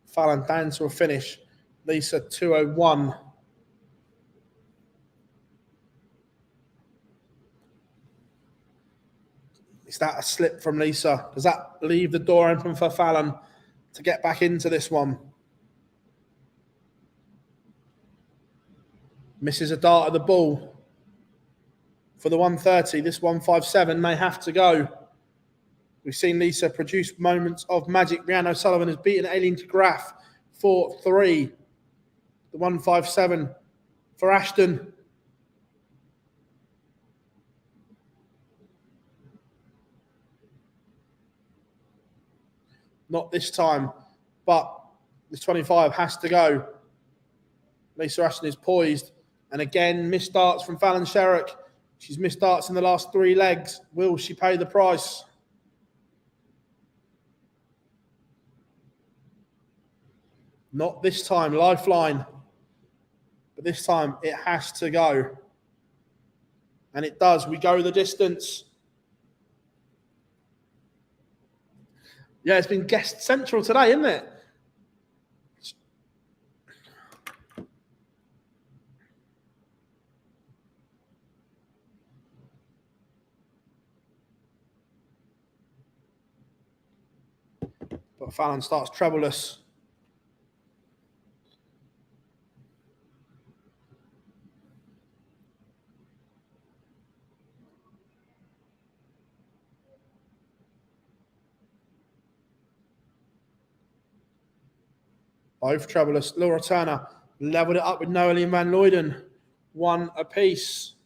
Fallon down to a finish. Lisa 201. Is that a slip from Lisa? Does that leave the door open for Fallon to get back into this one? Misses a dart at the ball. For the 130, this 157 may have to go. We've seen Lisa produce moments of magic. Rhiannon O'Sullivan has beaten Aileen de Graaf 4-3. The 157 for Ashton. Not this time, but this 25 has to go. Lisa Ashton is poised. And again, missed darts from Fallon Sherrick. She's missed darts in the last 3 legs. Will she pay the price? Not this time, lifeline. But this time it has to go. And it does. We go the distance. Yeah, it's been guest central today, isn't it? But Fallon starts trebleless. Both trebleless. Laura Turner leveled it up with Noeline Van Luyden. 1 apiece.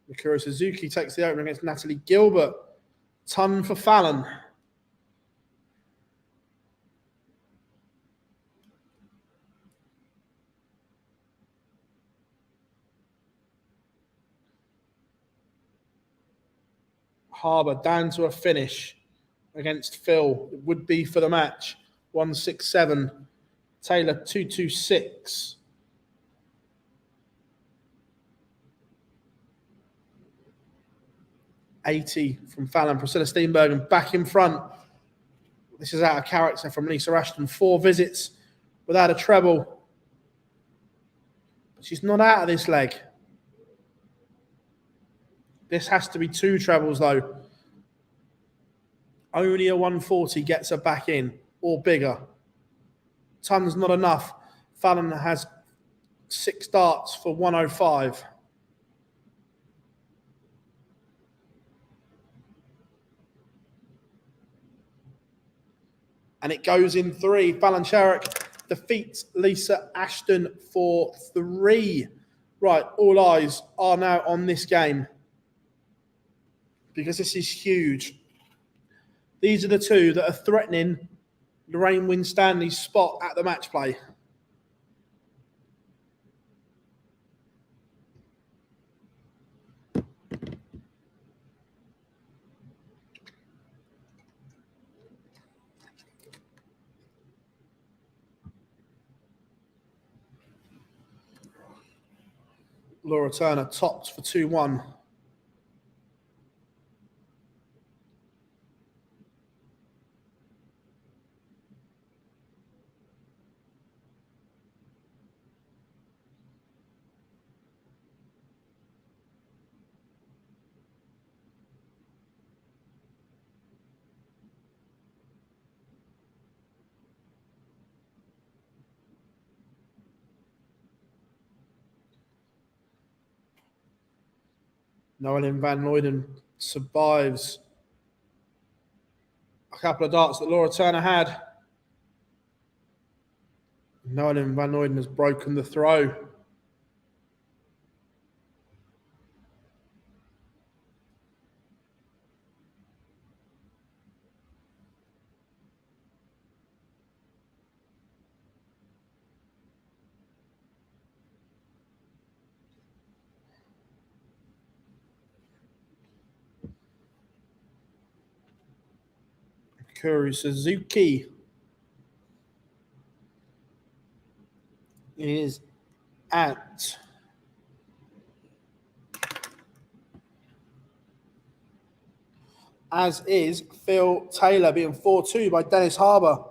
Mikura Suzuki takes the opener against Natalie Gilbert. Ton for Fallon. Harbour down to a finish against Phil. It would be for the match. 167. Taylor 226. $80 from Fallon. Priscilla Steenbergen back in front. This is out of character from Lisa Ashton. 4 visits without a treble. But she's not out of this leg. This has to be 2 trebles, though. Only a 140 gets her back in, or bigger. Ton's not enough. Fallon has 6 darts for 105. And it goes in 3. Fallon Sherrick defeats Lisa Ashton for 3. Right, all eyes are now on this game because this is huge. These are the two that are threatening Lorraine Winstanley's spot at the match play. Laura Turner topped for 2-1. Noelin van Luyden survives a couple of darts that Laura Turner had. Noelin van Luyden has broken the throw. Kuru Suzuki is out. As is Phil Taylor being 4-2 by Dennis Harbour.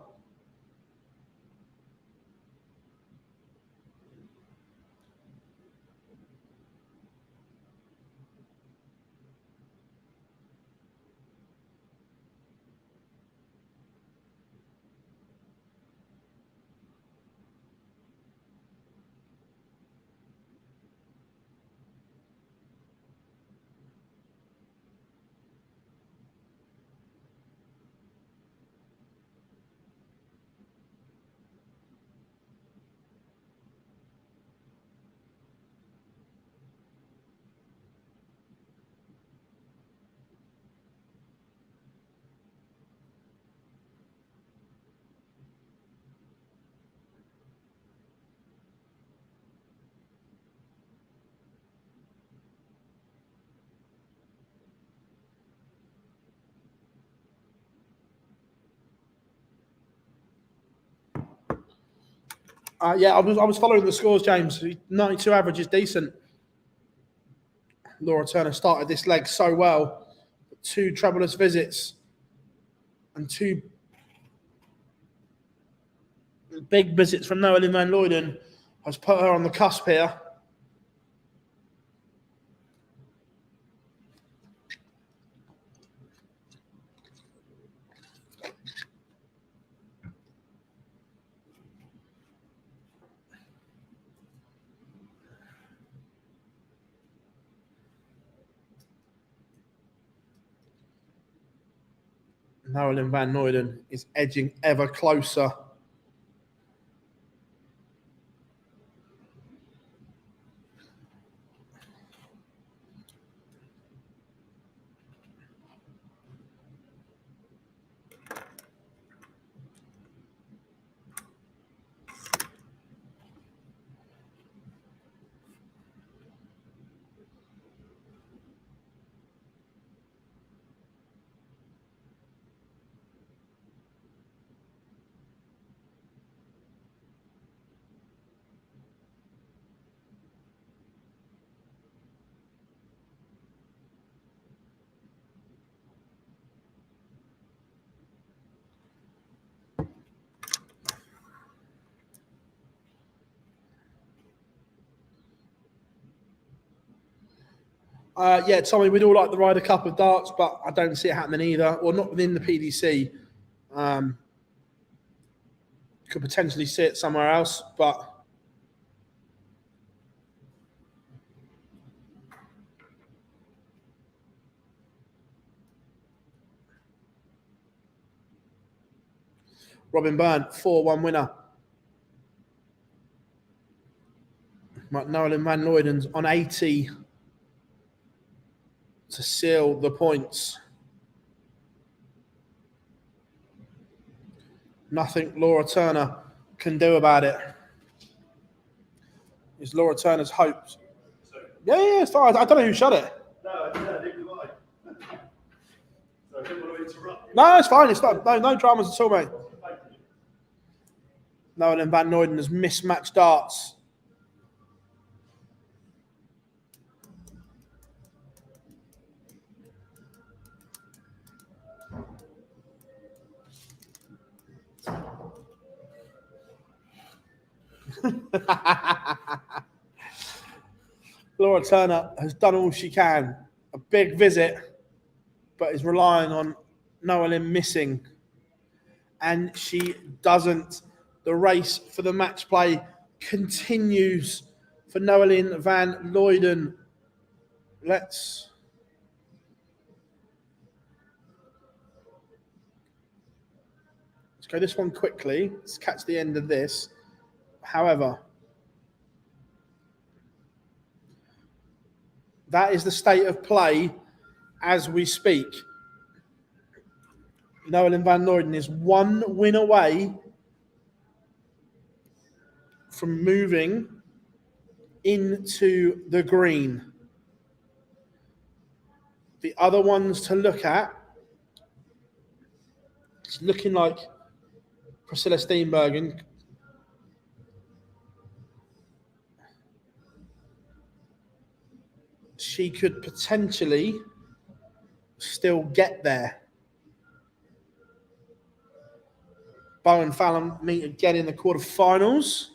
Yeah, I was following the scores, James. 92 average is decent. Laura Turner started this leg so well. 2 troublous visits and 2 big visits from Noelin van Luyden has put her on the cusp here. Noelin van Luyden is edging ever closer. Yeah, Tommy, we'd all like the Ryder Cup of darts, but I don't see it happening either, or not within the PDC. Could potentially see it somewhere else, but Robin Byrne, 4-1 winner. Right, Nolan van Luyden's on 80 to seal the points. Nothing Laura Turner can do about it. It's Laura Turner's hopes. Yeah, it's fine. I don't know who shot it. No, neither do I. So I didn't want to interrupt. No, it's fine. It's not. No dramas at all, mate. Nolan van Luyden has mismatched darts. Laura Turner has done all she can. A big visit, but is relying on Nolan missing. And she doesn't. The race for the match play continues for Nolan van Luyden. Let's go this one quickly. Let's catch the end of this. However, that is the state of play as we speak. Nolan van Luyden is 1 win away from moving into the green. The other ones to look at, it's looking like Priscilla Steenbergen. She could potentially still get there. Bowen Fallon meet again in the quarterfinals.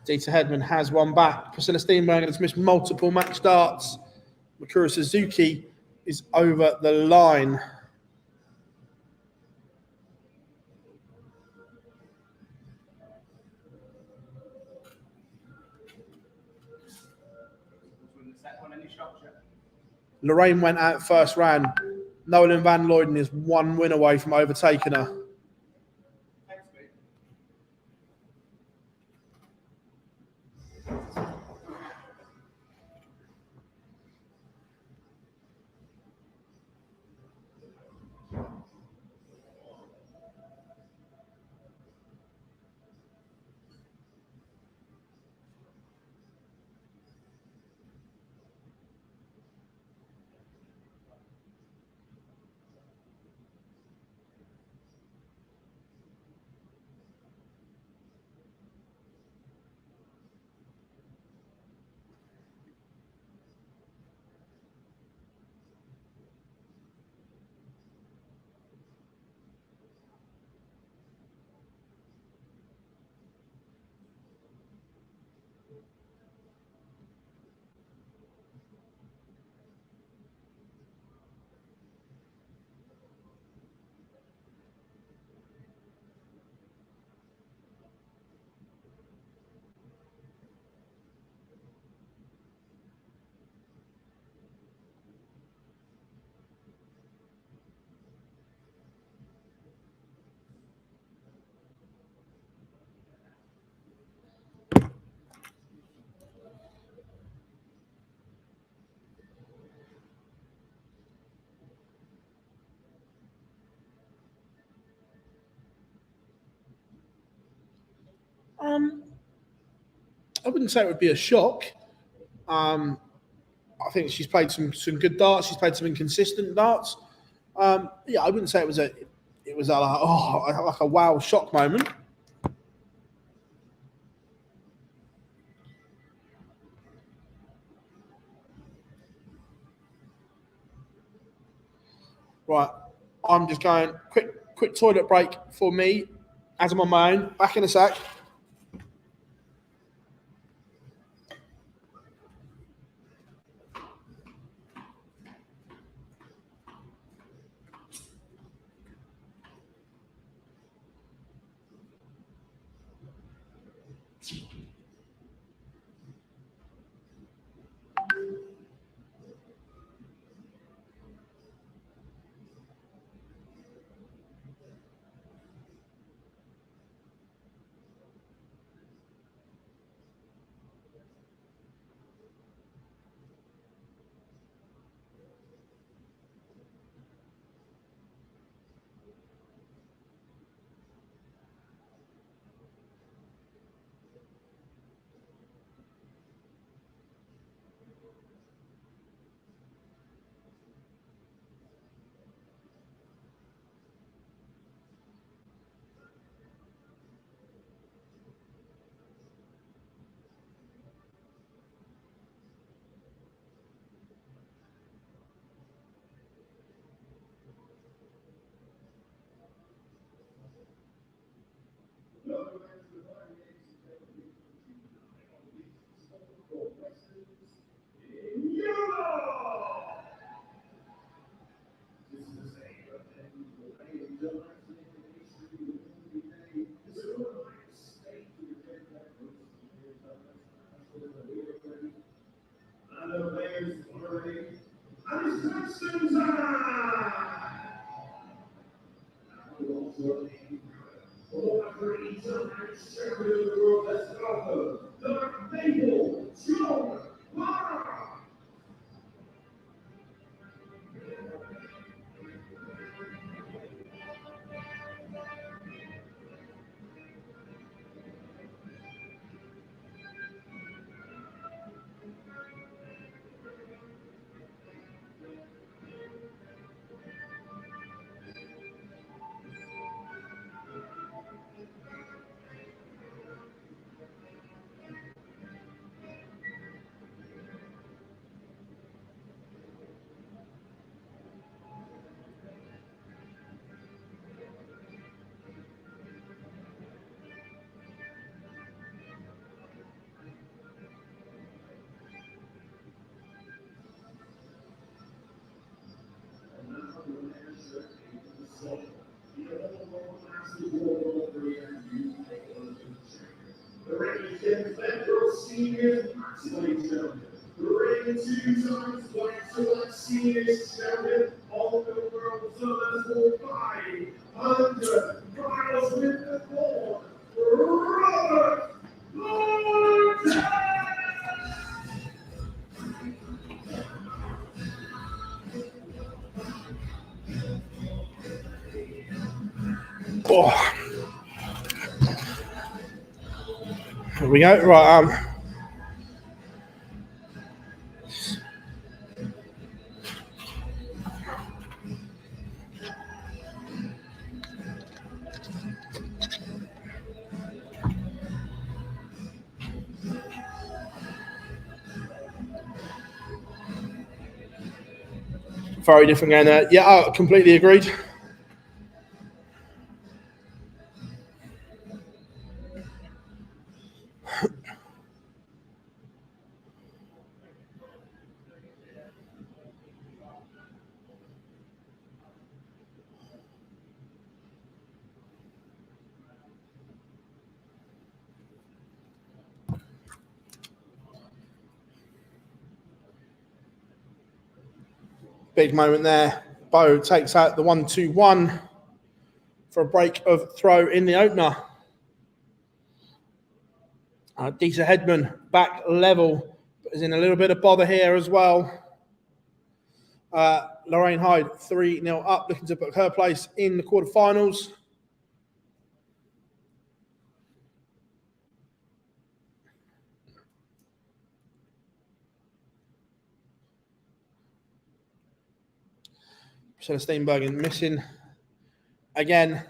Dita Hedman has one back. Priscilla Steenbergen has missed multiple match starts. Mikura Suzuki is over the line. Lorraine went out first round. Nolan van Luyden is 1 win away from overtaking her. I wouldn't say it would be a shock. I think she's played some good darts. She's played some inconsistent darts. Yeah, I wouldn't say it was a like a wow shock moment. Right, I'm just going quick toilet break for me as I'm on my own. Back in a sec. Oh. Here we go. Right. Very different game there. Yeah, I completely agreed. Big moment there. Bo takes out the 1-2-1 for a break of throw in the opener. Disa Hedman back level, but is in a little bit of bother here as well. Lorraine Hyde 3-0 up, looking to book her place in the quarterfinals. Priscilla Steenbergen missing again.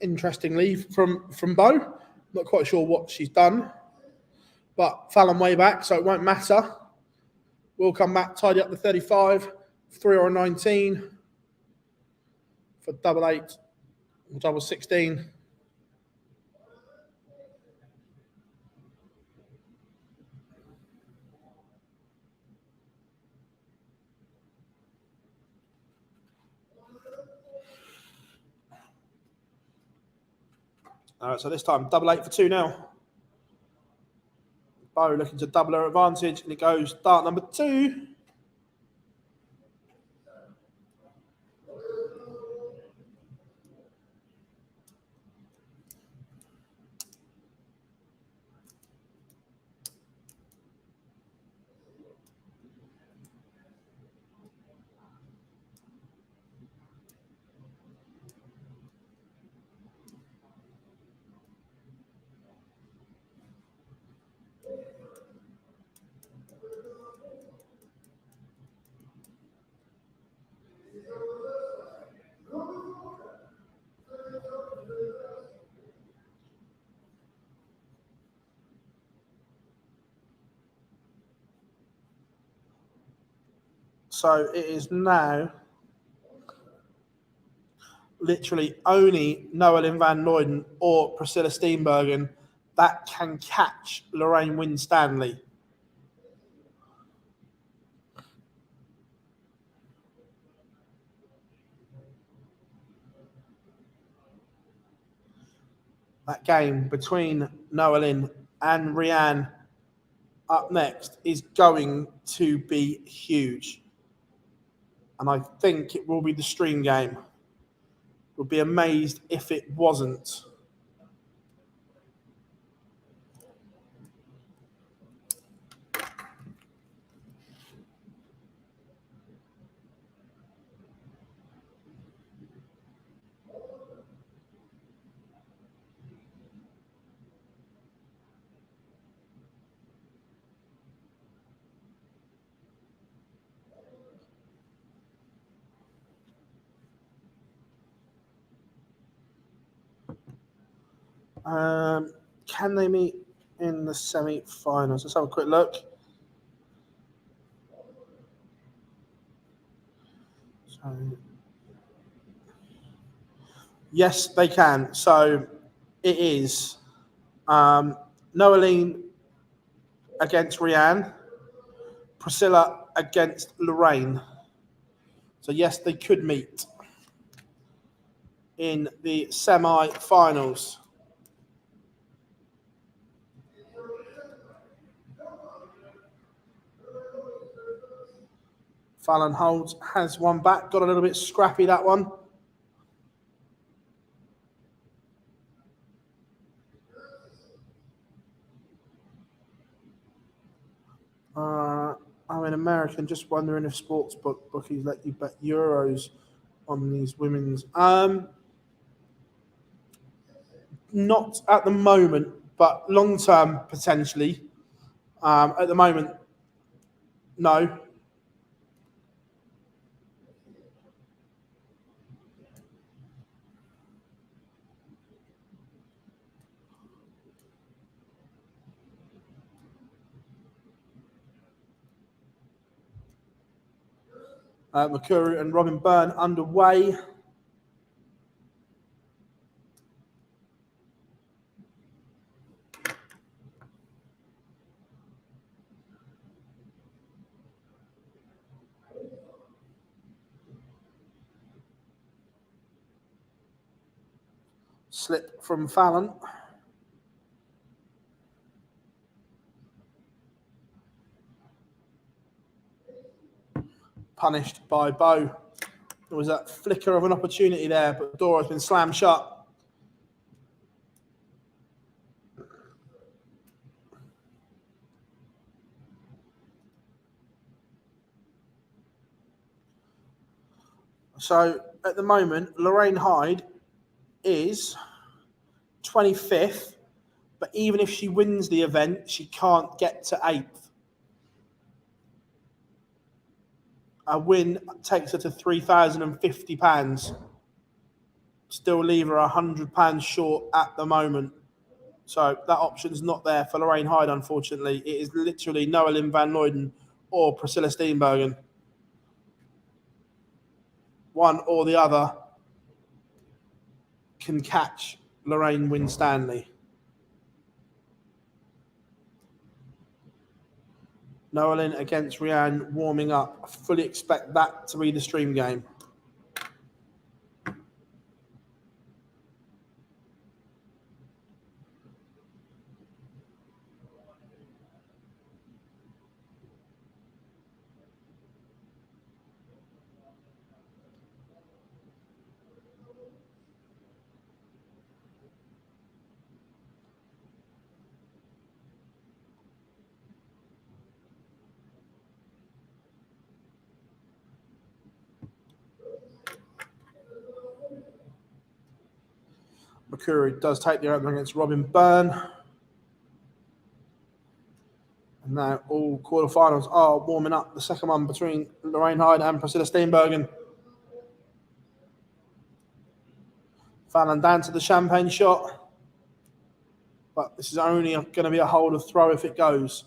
Interesting leave from Bo. Not quite sure what she's done, but Fallon way back, so it won't matter. We'll come back, tidy up the 35, 3 or 19 for double 8 or double 16. All right, so this time double 8 for 2 now. Bo looking to double her advantage, and it goes dart number 2. So it is now literally only Noelin van Looyden or Priscilla Steenbergen that can catch Lorraine Winstanley. That game between Noelin and Rianne up next is going to be huge. And I think it will be the stream game. Would be amazed if it wasn't. Can they meet in the semi-finals? Let's have a quick look. So, yes, they can. So it is Noeline against Rianne, Priscilla against Lorraine. So yes, they could meet in the semi-finals. Fallon Holds has one back. Got a little bit scrappy, that one. I'm an American, just wondering if sports bookies let you bet euros on these women's. Not at the moment, but long term potentially. At the moment, no. Makuru and Robin Byrne underway. Slip from Fallon. Punished by Bo. There was that flicker of an opportunity there, but the door has been slammed shut. So at the moment, Lorraine Hyde is 25th, but even if she wins the event, she can't get to 8th. A win takes her to £3,050. Still leave her £100 short at the moment. So that option's not there for Lorraine Hyde, unfortunately. It is literally Noelin van Looyden or Priscilla Steenbergen. One or the other can catch Lorraine Winstanley. Noelin against Rianne warming up. I fully expect that to be the stream game. Makuru does take the opener against Robin Byrne. And now all quarterfinals are warming up. The second one between Lorraine Hyde and Priscilla Steenbergen. Fallon down to the champagne shot. But this is only going to be a hold of throw if it goes.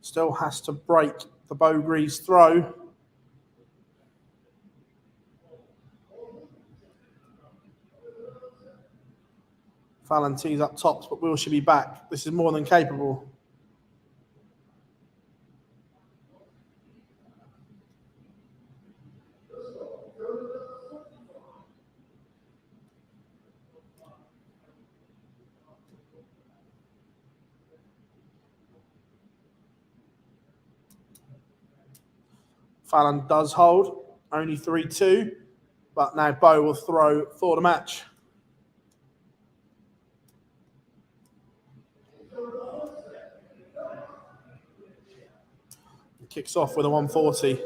Still has to break the Beaugre's throw. Fallon tees up tops, but Will should be back. This is more than capable. Fallon does hold, only 3-2, but now Beau will throw for the match. Kicks off with a 140.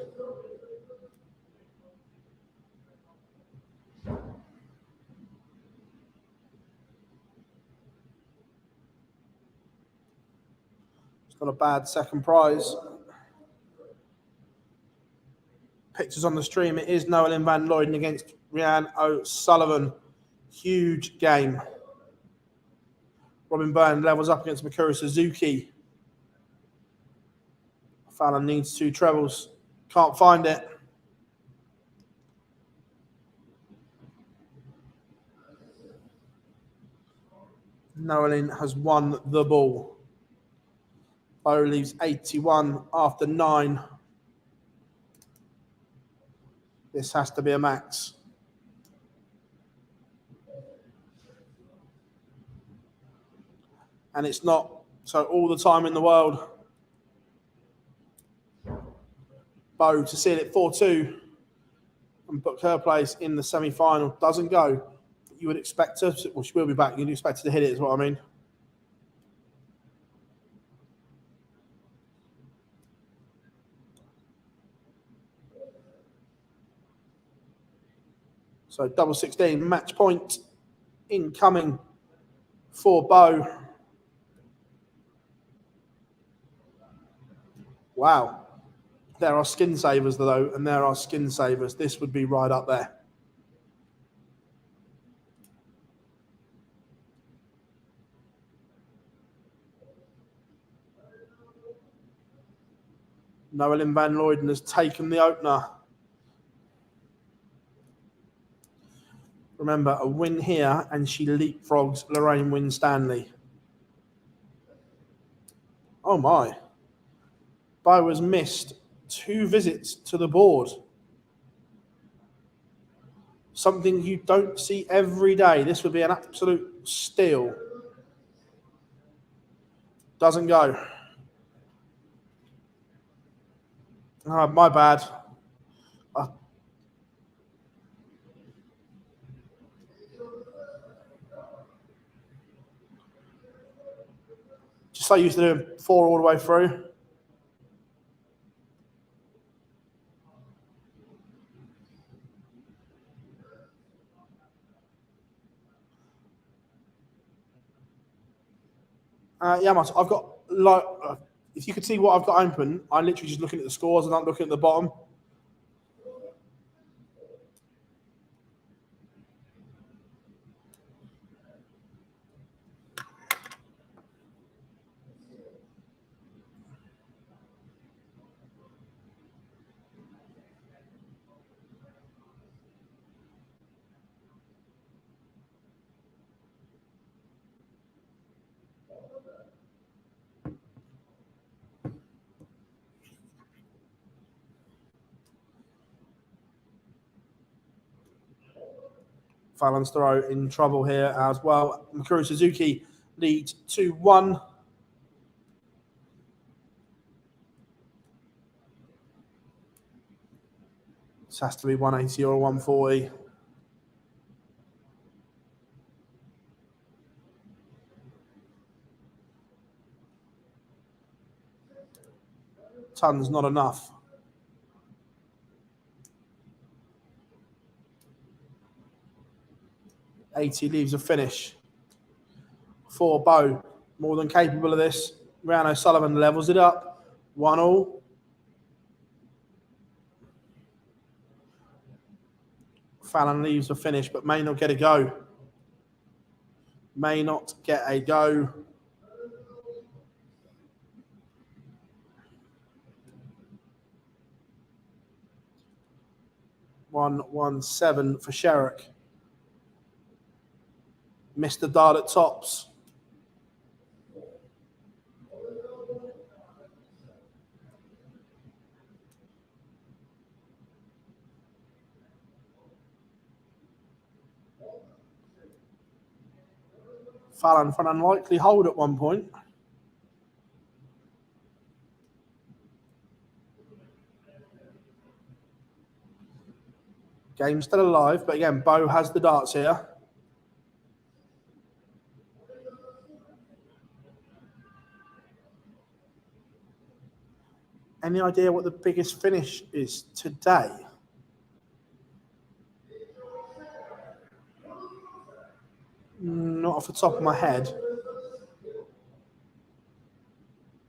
It's got a bad second prize. Pictures on the stream. It is Noelyn van Looyden against Rhian O'Sullivan. Huge game. Robin Byrne levels up against Mikuru Suzuki. Fallon needs 2 trebles. Can't find it. Noelyn has won the ball. Beau leaves 81 after 9. This has to be a max. And it's not. So all the time in the world. Beau to seal it 4-2 and book her place in the semi-final. Doesn't go. You would expect her, well, she will be back. You'd expect her to hit it, is what I mean. So double 16, match point incoming for Beau. Wow. There are skin savers, though, and there are skin savers. This would be right up there. Noelyn van Looyden has taken the opener. Remember, a win here, and she leapfrogs Lorraine Winstanley. Oh, my. Beau has missed 2 visits to the board. Something you don't see every day. This would be an absolute steal. Doesn't go. Oh, my bad. Just so used to doing 4 all the way through. Yeah, Martin, I've got, like, if you could see what I've got open, I'm literally just looking at the scores and I'm looking at the bottom. Fallon's throw in trouble here as well. Mikuru Suzuki leads 2-1. This has to be 180 or 140. Tons not enough. $80 leaves a finish for Beau. More than capable of this. Rhian O'Sullivan levels it up. 1-1. Fallon leaves a finish, but may not get a go. may not get a go. $117 for Sherrick. Missed the dart at tops. Fallon for an unlikely hold at one point. Game still alive, but again, Bo has the darts here. Any idea what the biggest finish is today? Not off the top of my head.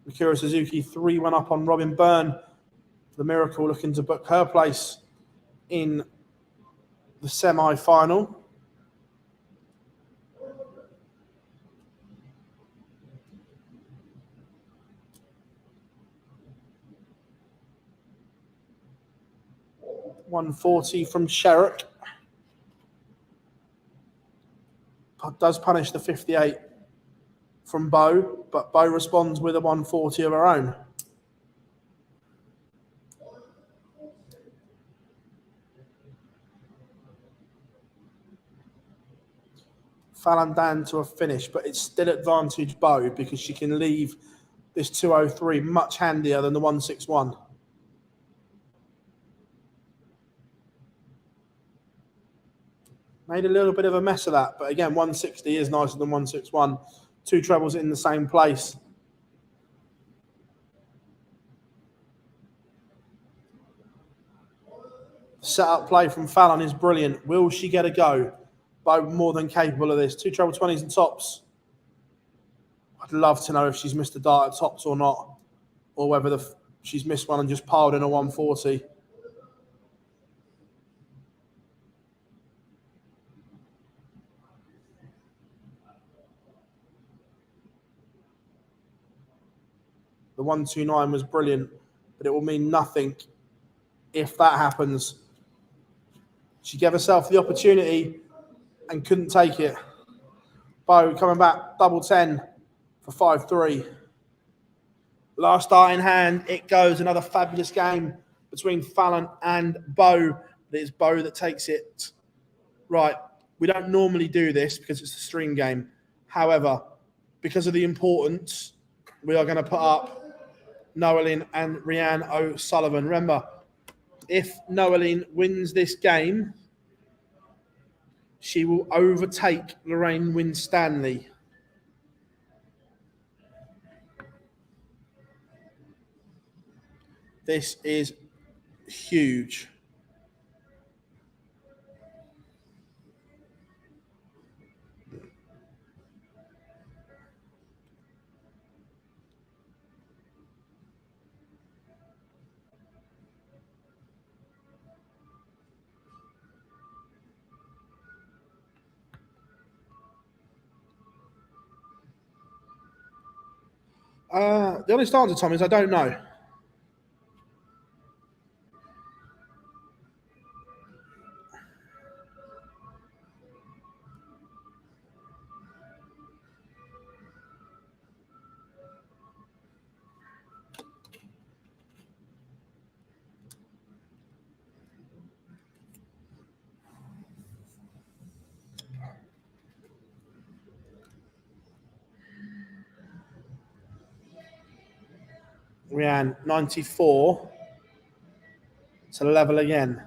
Mikura Suzuki 3-1 up on Robin Byrne. The Miracle looking to book her place in the semi-final. $140 from Sherrick. Does punish the 58 from Bo, but Bo responds with a 140 of her own. Fallon down to a finish, but it's still advantage Bo because she can leave this 203 much handier than the 161. Made a little bit of a mess of that, but again, 160 is nicer than 161. Two trebles in the same place. Set-up play from Fallon is brilliant. Will she get a go? Bo more than capable of this. Two treble 20s and tops. I'd love to know if she's missed a dart at tops or not, or whether she's missed one and just piled in a 140. The 129 was brilliant, but it will mean nothing if that happens. She gave herself the opportunity and couldn't take it. Bo coming back, double 10 for 5-3. Last dart in hand, it goes. Another fabulous game between Fallon and Bo. But it's Bo that takes it. Right, we don't normally do this because it's a stream game. However, because of the importance, we are going to put up Noeline and Rianne O'Sullivan. Remember, if Noeline wins this game, she will overtake Lorraine Winstanley. This is huge. The honest answer, Tom, is I don't know. Rianne, 94 to level again.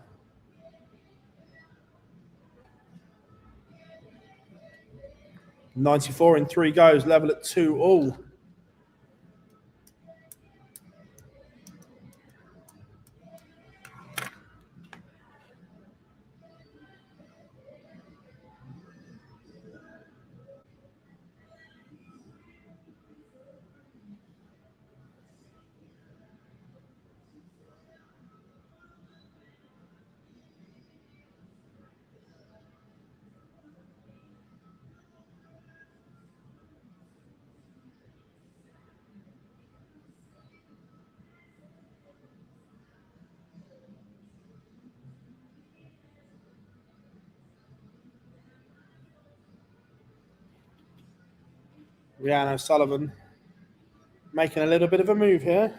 $94 in 3 goes, level at 2 all. Rhiannon O'Sullivan making a little bit of a move here.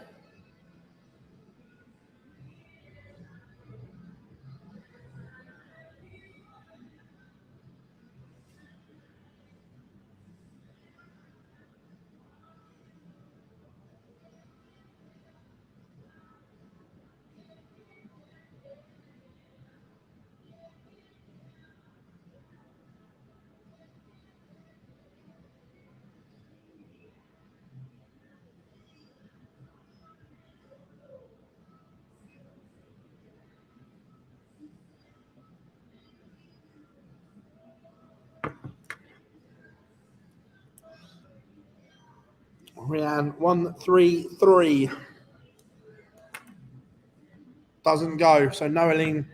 Rhiannon 1-3-3. Doesn't go. So Noeline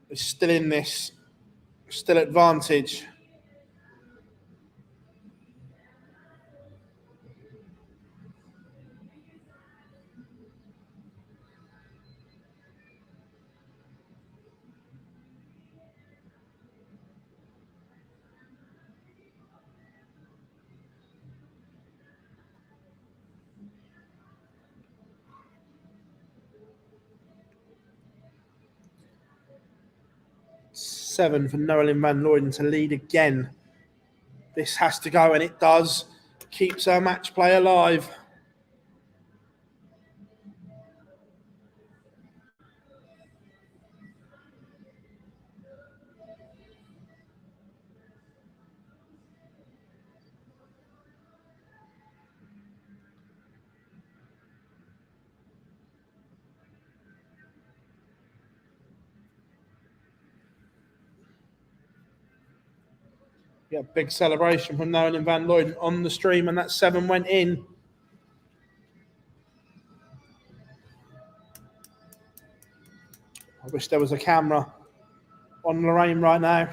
is still in this, still advantage. Seven for Noeline van Looyden to lead again. This has to go, and it does. Keeps her match play alive. Yeah, big celebration from Noeline van Looyden on the stream, and that 7 went in. I wish there was a camera on Lorraine right now.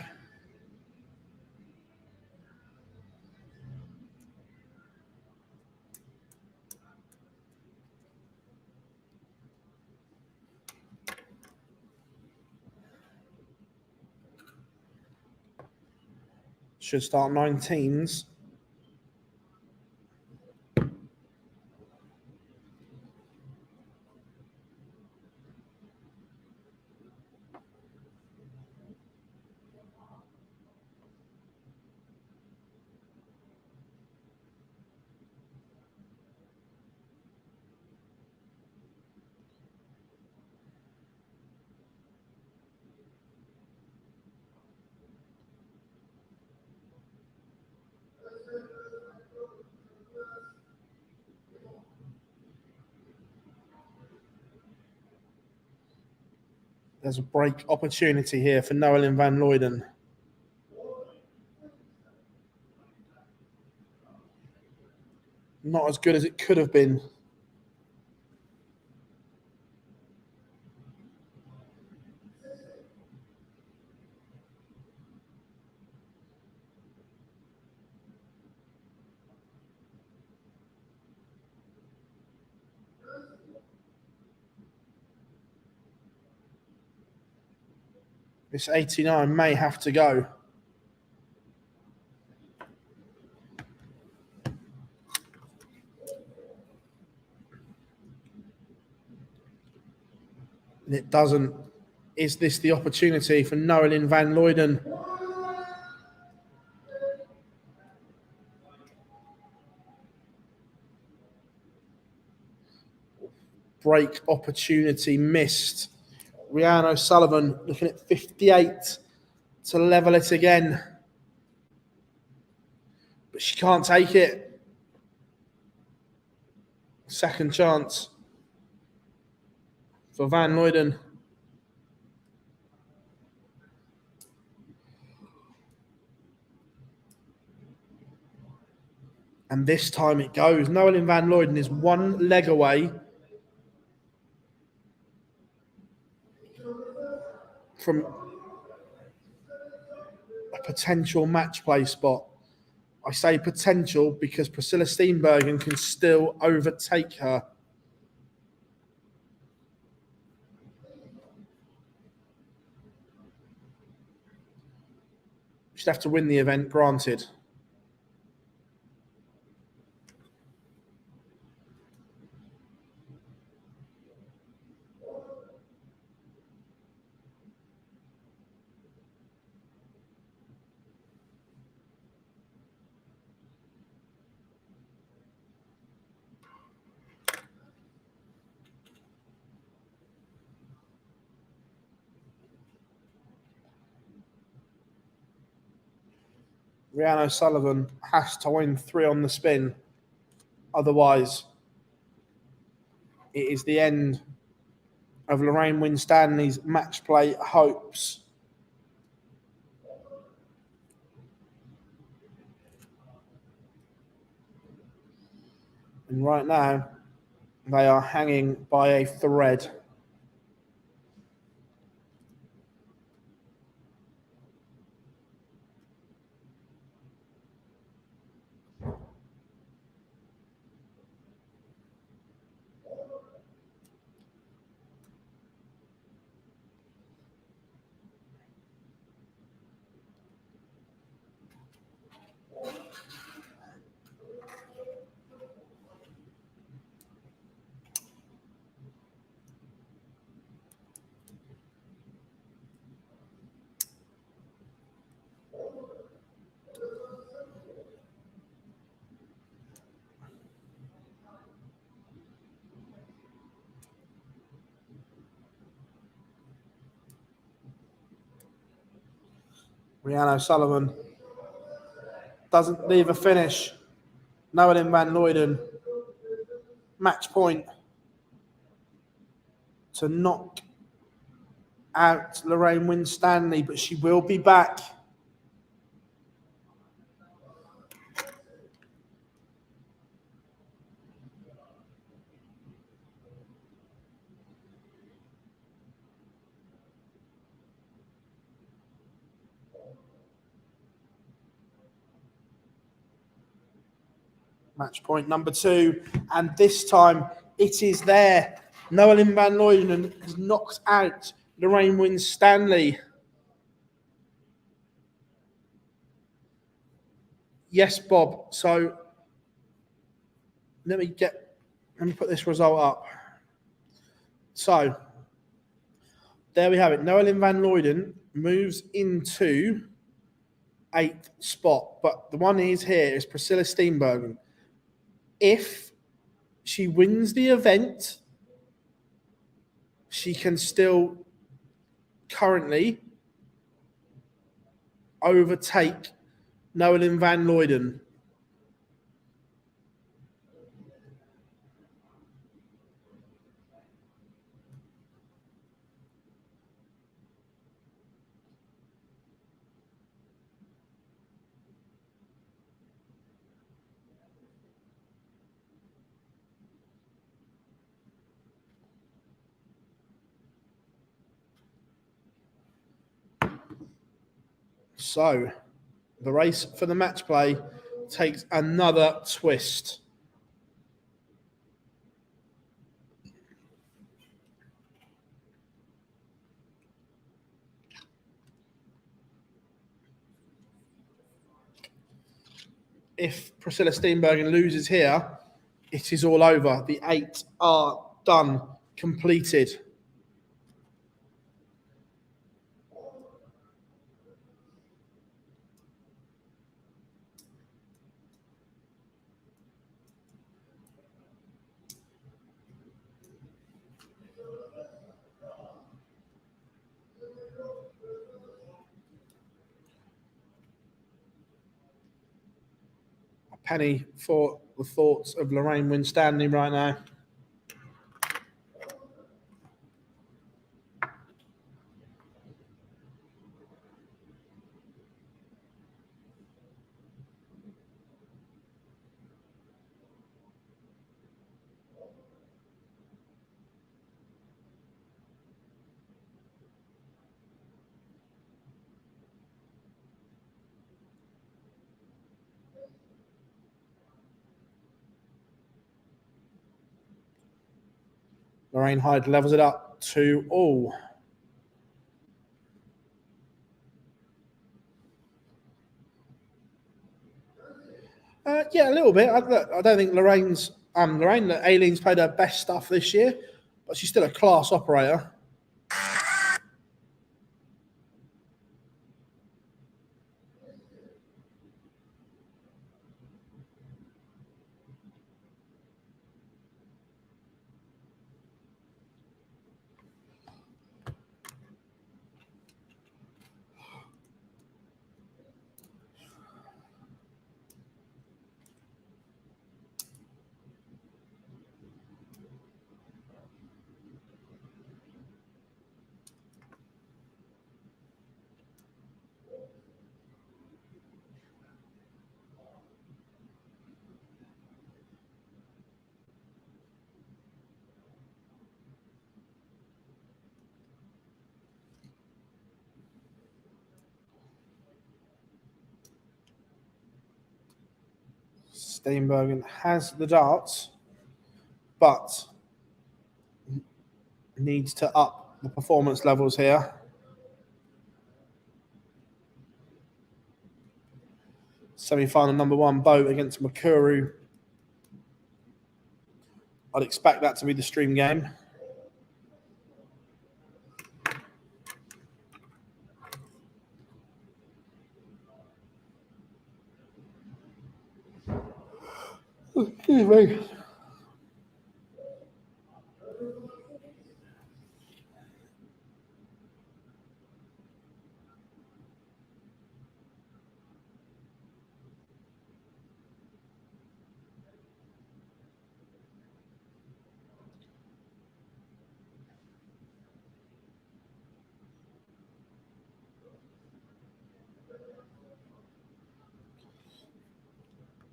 Should start 19s. There's a break opportunity here for Noeline van Looyden. Not as good as it could have been. This 89 may have to go. And it doesn't. Is this the opportunity for Noeline van Looyden? Break opportunity missed. Rhiannon O'Sullivan looking at 58 to level it again. But she can't take it. Second chance for van Looyden. And this time it goes. Noeline van Looyden is one leg away from a potential match play spot. I say potential because Priscilla Steenbergen can still overtake her. She'd have to win the event, granted. Rhiannon O'Sullivan has to win 3 on the spin. Otherwise, it is the end of Lorraine Winstanley's match play hopes. And right now, they are hanging by a thread. Rhiannon O'Sullivan doesn't leave a finish. Noelin van Luyden, match point to knock out Lorraine Winstanley, but she will be back. Match point number 2, and this time it is there. Noelin van Luyden has knocked out Lorraine Winstanley. Yes, Bob. So let me put this result up. So there we have it. Noelin van Luyden moves into 8th spot, but the one is here is Priscilla Steenbergen. If she wins the event, she can still currently overtake Noelin van Luyden. So, the race for the match play takes another twist. If Priscilla Steenbergen loses here, it is all over. The 8 are done, completed. A penny for the thoughts of Lorraine Winstanley right now. Lorraine Hyde levels it up 2-all. Yeah, a little bit. I don't think Lorraine Aileen's played her best stuff this year, but she's still a class operator. Steenbergen has the darts, but needs to up the performance levels here. Semi-final number 1, Boat against Makuru. I'd expect that to be the stream game. Excuse me.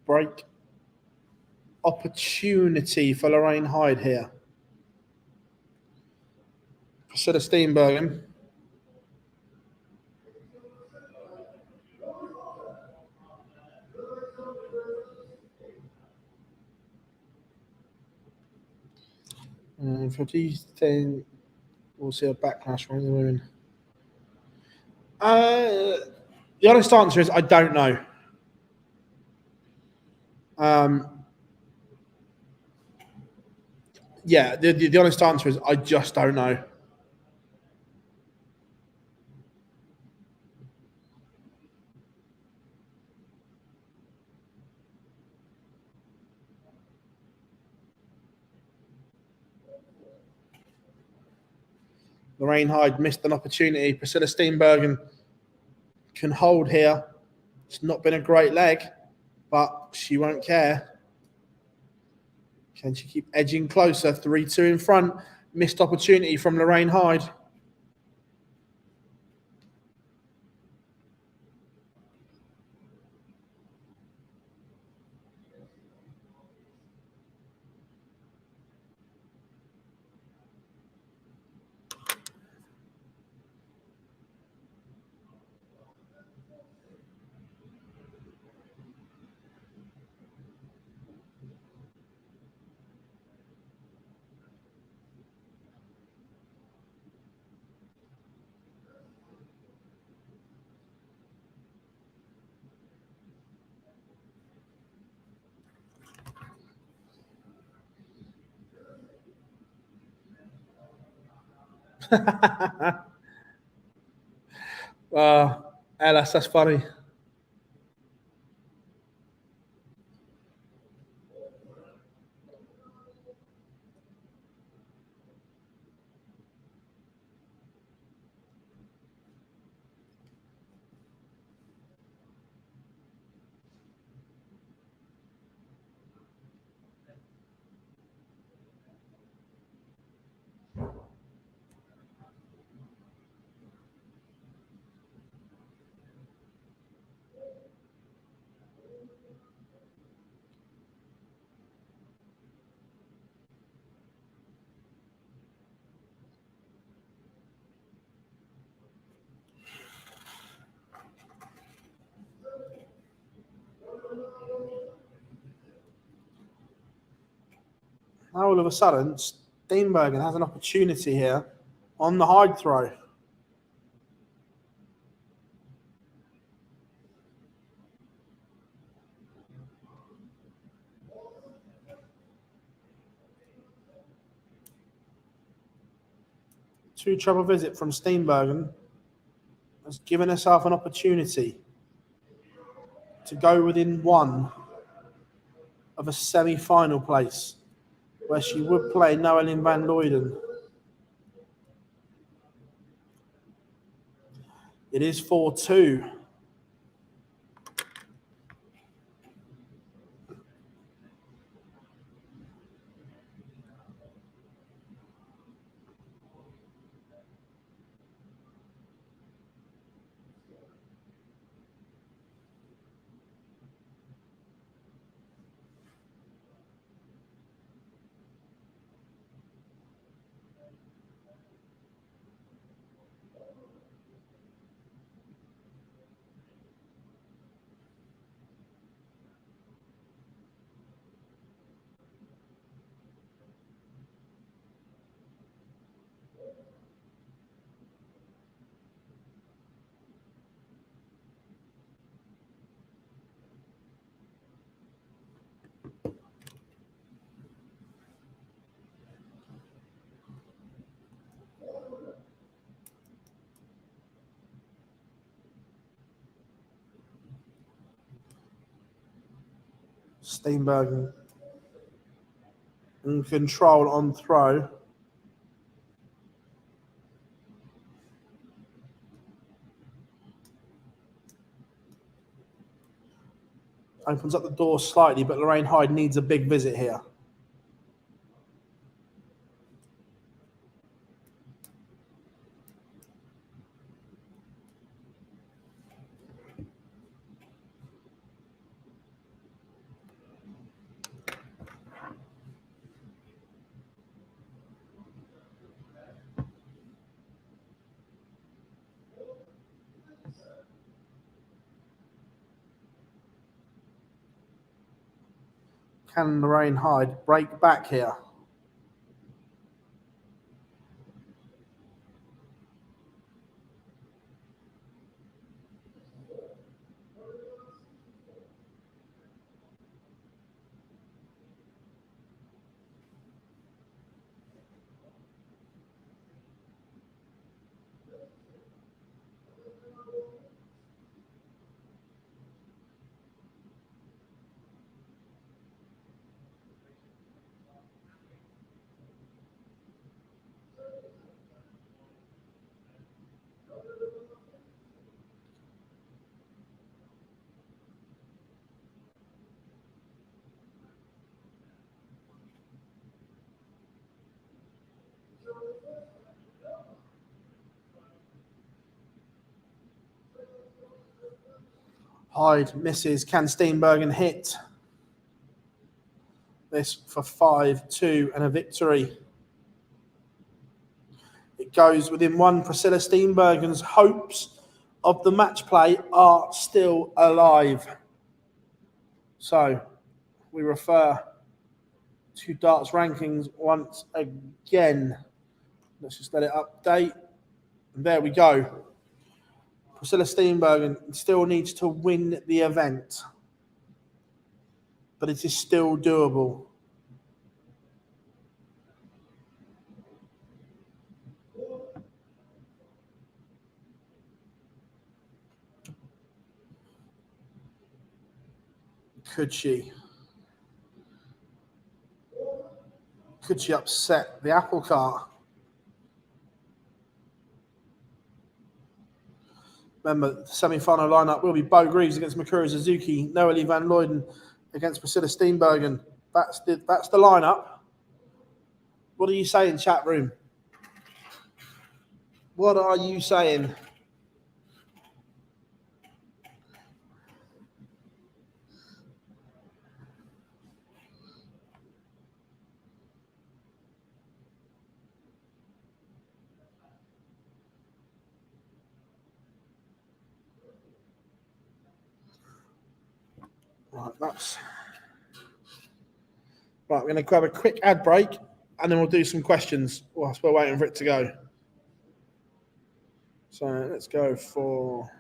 Break opportunity for Lorraine Hyde here. Priscilla Steenbergen. And for these things, we'll see a backlash from the women. The honest answer is I don't know. Yeah, the honest answer is I just don't know. Lorraine Hyde missed an opportunity. Priscilla Steenbergen can hold here. It's not been a great leg, but she won't care. Can she keep edging closer? 3-2 in front. Missed opportunity from Lorraine Hyde. Ellis, that's funny. Now all of a sudden, Steenbergen has an opportunity here on the Hyde throw. Two trouble visit from Steenbergen has given herself an opportunity to go within one of a semi-final place where she would play Noeline van Luyden. It is 4-2. Steenbergen in control on throw. Opens up the door slightly, but Lorraine Hyde needs a big visit here. Can Lorraine Hyde break back here? Hyde misses. Can Steenbergen hit this for 5-2 and a victory? It goes within one. Priscilla Steenbergen's hopes of the match play are still alive. So we refer to darts rankings once again. Let's just let it update. And there we go. Priscilla Steenbergen still needs to win the event, but it is still doable. Could she? Could she upset the apple cart? Remember, the semi-final lineup will be Bo Greaves against Mikura Suzuki, Noelle van Luyden against Priscilla Steenbergen. That's the lineup. What are you saying, chat room? What are you saying? Right, we're going to grab a quick ad break and then we'll do some questions whilst we're waiting for it to go. So let's go for...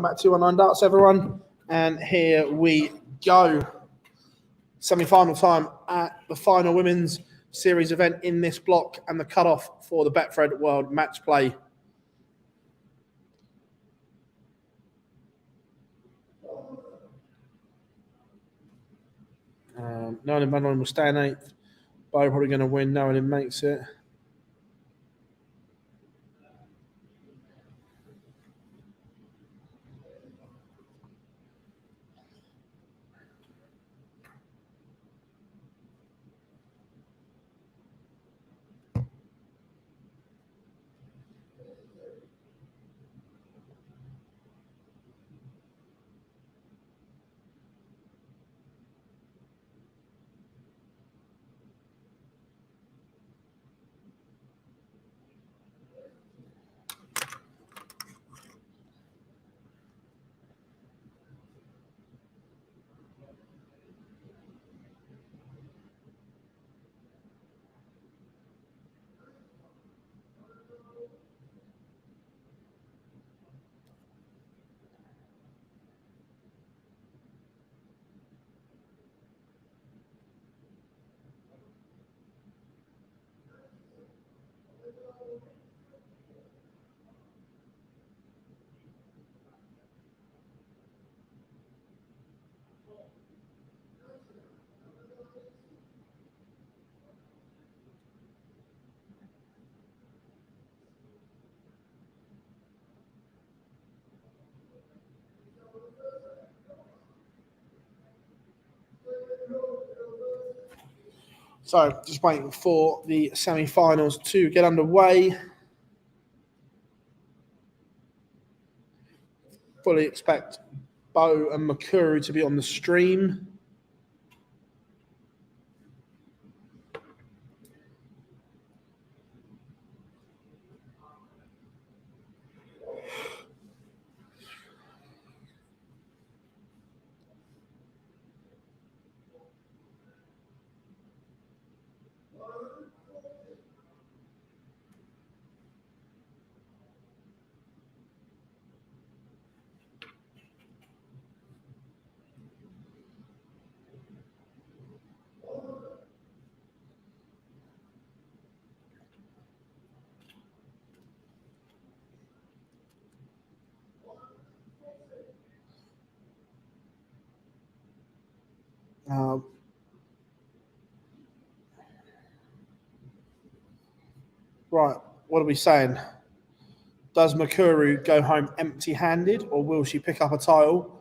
Welcome back to Online Darts, everyone. And here we go. Semi-final time at the final women's series event in this block and the cutoff for the Betfred World Match Play. Nolan Madeline will stay in 8th. Bo probably going to win. Nolan makes it. So just waiting for the semi-finals to get underway. Fully expect Bo and Makuru to be on the stream. Right, what are we saying? Does Makuru go home empty-handed, or will she pick up a title?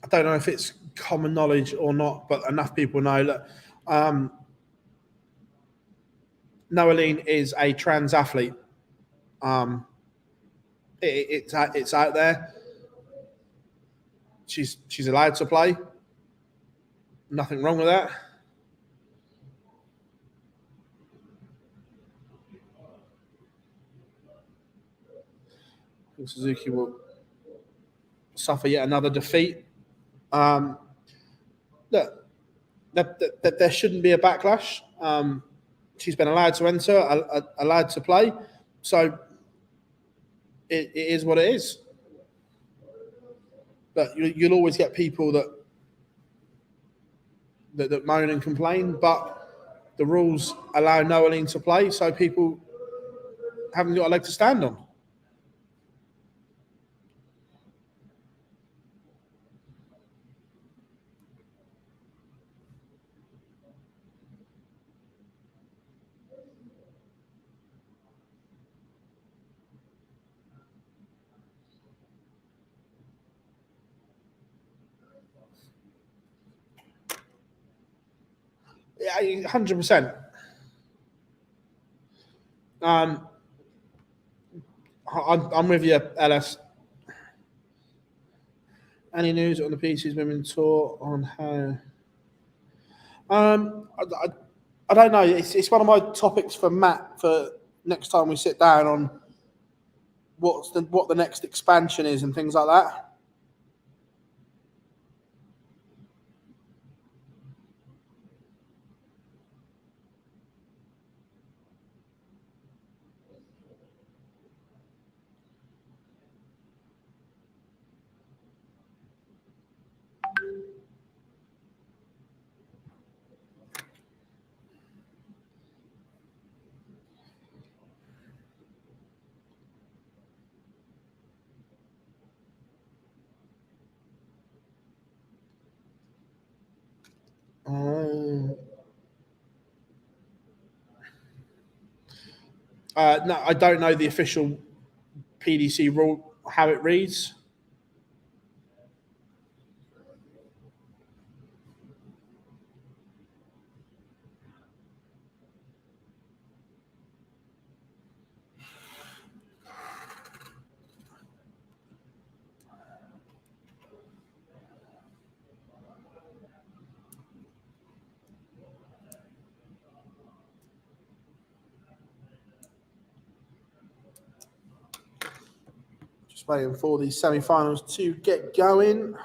I don't know if it's common knowledge or not, but enough people know that Noeline is a trans athlete. It's out there. She's allowed to play. Nothing wrong with that. I think Suzuki will suffer yet another defeat. Look, there shouldn't be a backlash. She's been allowed to enter, allowed to play. So it is what it is. But you'll always get people that moan and complain, but the rules allow Noeline to play, so people haven't got a leg to stand on. 100%. I'm with you, Ellis. Any news on the PDC's Women's Tour on how? I don't know. It's one of my topics for Matt for next time we sit down on what the next expansion is and things like that. No, I don't know the official PDC rule, how it reads. Just waiting for these semi-finals to get going.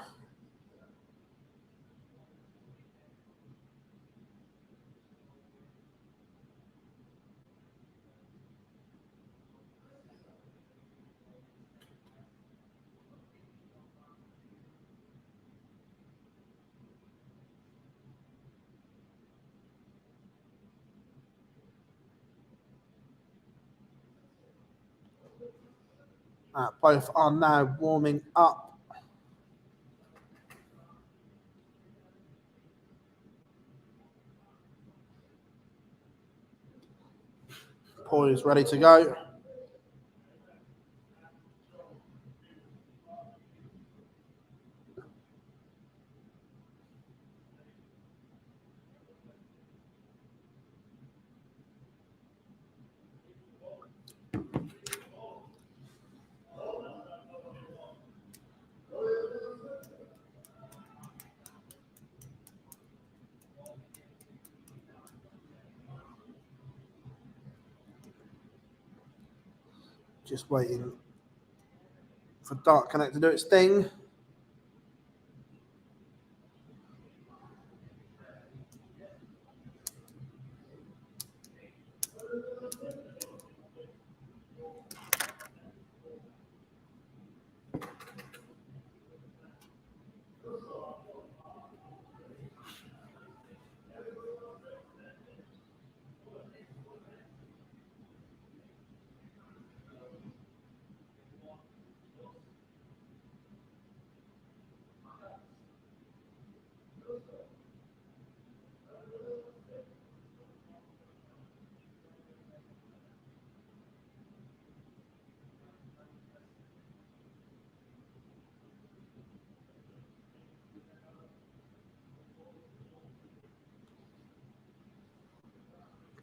Both are now warming up. Paul is ready to go. Just waiting for Dark Connect to do its thing.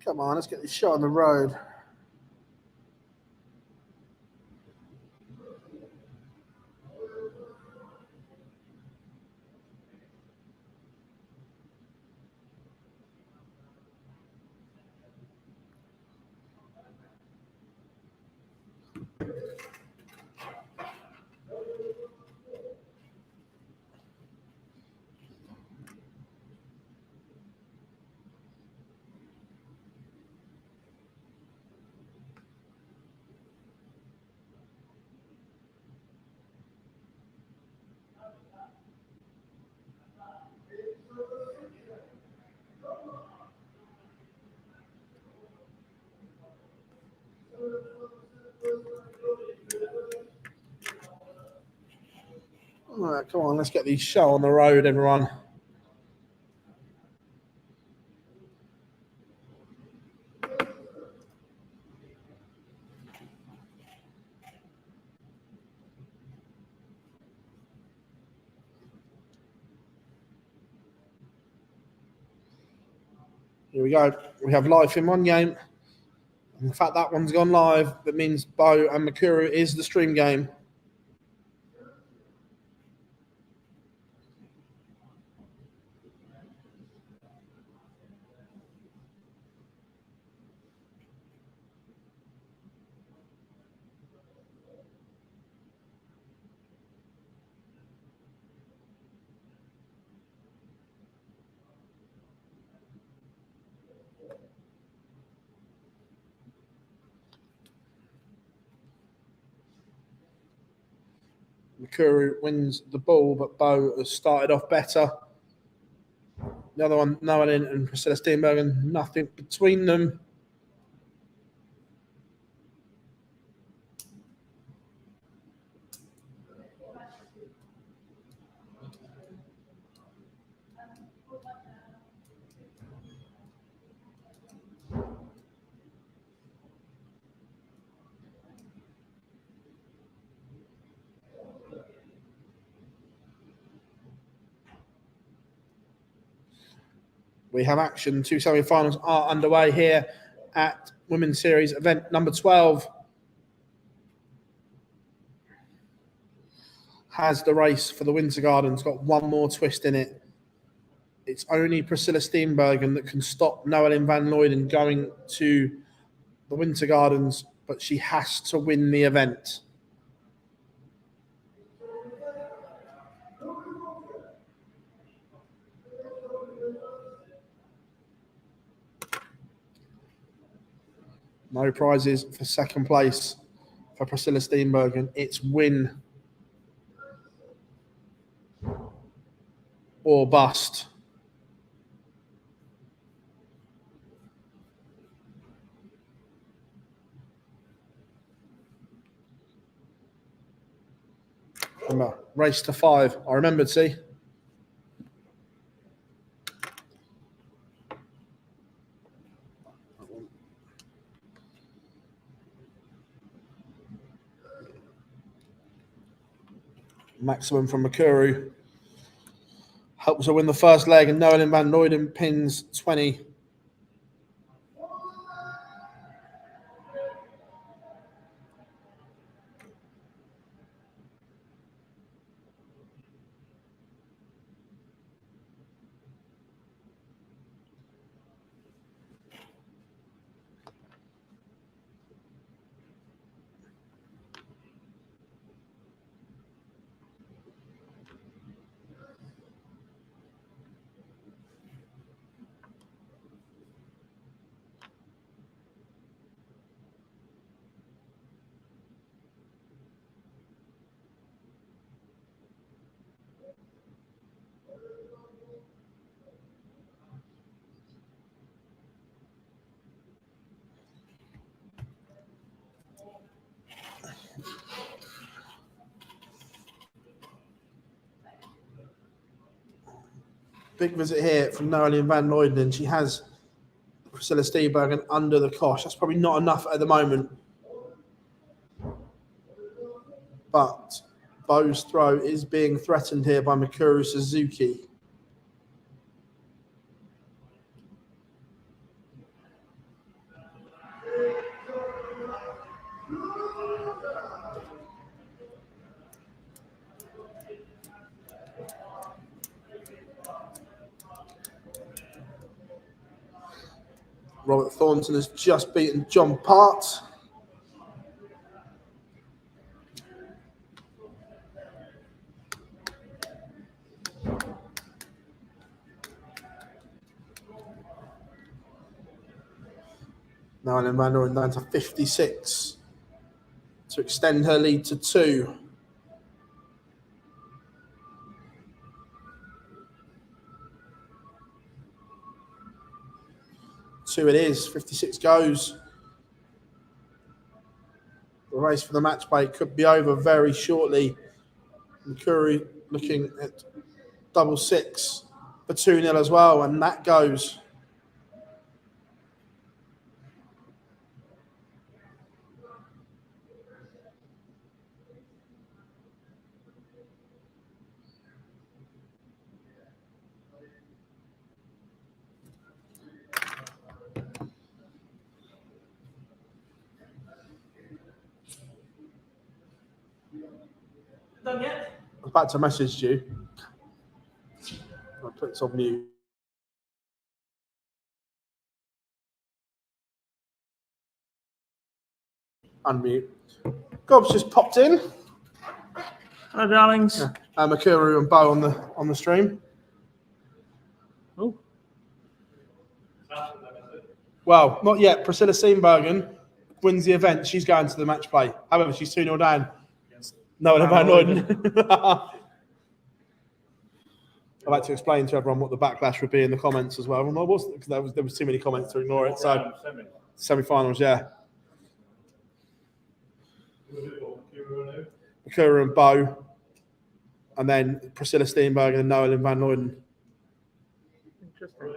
Come on, let's get this shot on the road. All right, come on, let's get this show on the road, everyone. Here we go. We have live in one game. In fact, that one's gone live. That means Bo and Makuru is the stream game. Makuru wins the ball, but Bo has started off better. The other one, Noelin and Priscilla Steenbergen, nothing between them. We have action. 2 semi-finals are underway here at Women's Series event number 12. Has the race for the Winter Gardens got one more twist in it? It's only Priscilla Steenbergen that can stop Noelin van Looyden going to the Winter Gardens, but she has to win the event. No prizes for second place for Priscilla Steenbergen. It's win or bust. Remember, race to 5. I remembered, see? Maximum from Makuru helps her win the first leg, and Noelin van Looyden pins 20. Big visit here from Noelin van Looyden, and she has Priscilla Steenbergen under the cosh. That's probably not enough at the moment. But Bo's throw is being threatened here by Makuru Suzuki. Robert Thornton has just beaten John Part. Noelin van Looyden down to 56 to extend her lead to 2. It is. 56 goes. The race for the match play could be over very shortly. Makuru looking at double 6 for 2-0 as well, and that goes. Done yet? I was about to message you. I'll put this on mute. Unmute. Gob's just popped in. Hello, darlings. Yeah. Makuru and Bo on the stream. Oh. Well, not yet. Priscilla Steenbergen wins the event. She's going to the match play. However, she's 2-0 down. No, Van Noorden. I'd like to explain to everyone what the backlash would be in the comments as well. Well, because there was too many comments to ignore it. So, semi-finals, yeah. Makura and Bo, and then Priscilla Steenbergen and Noel and Van Noorden. Interesting.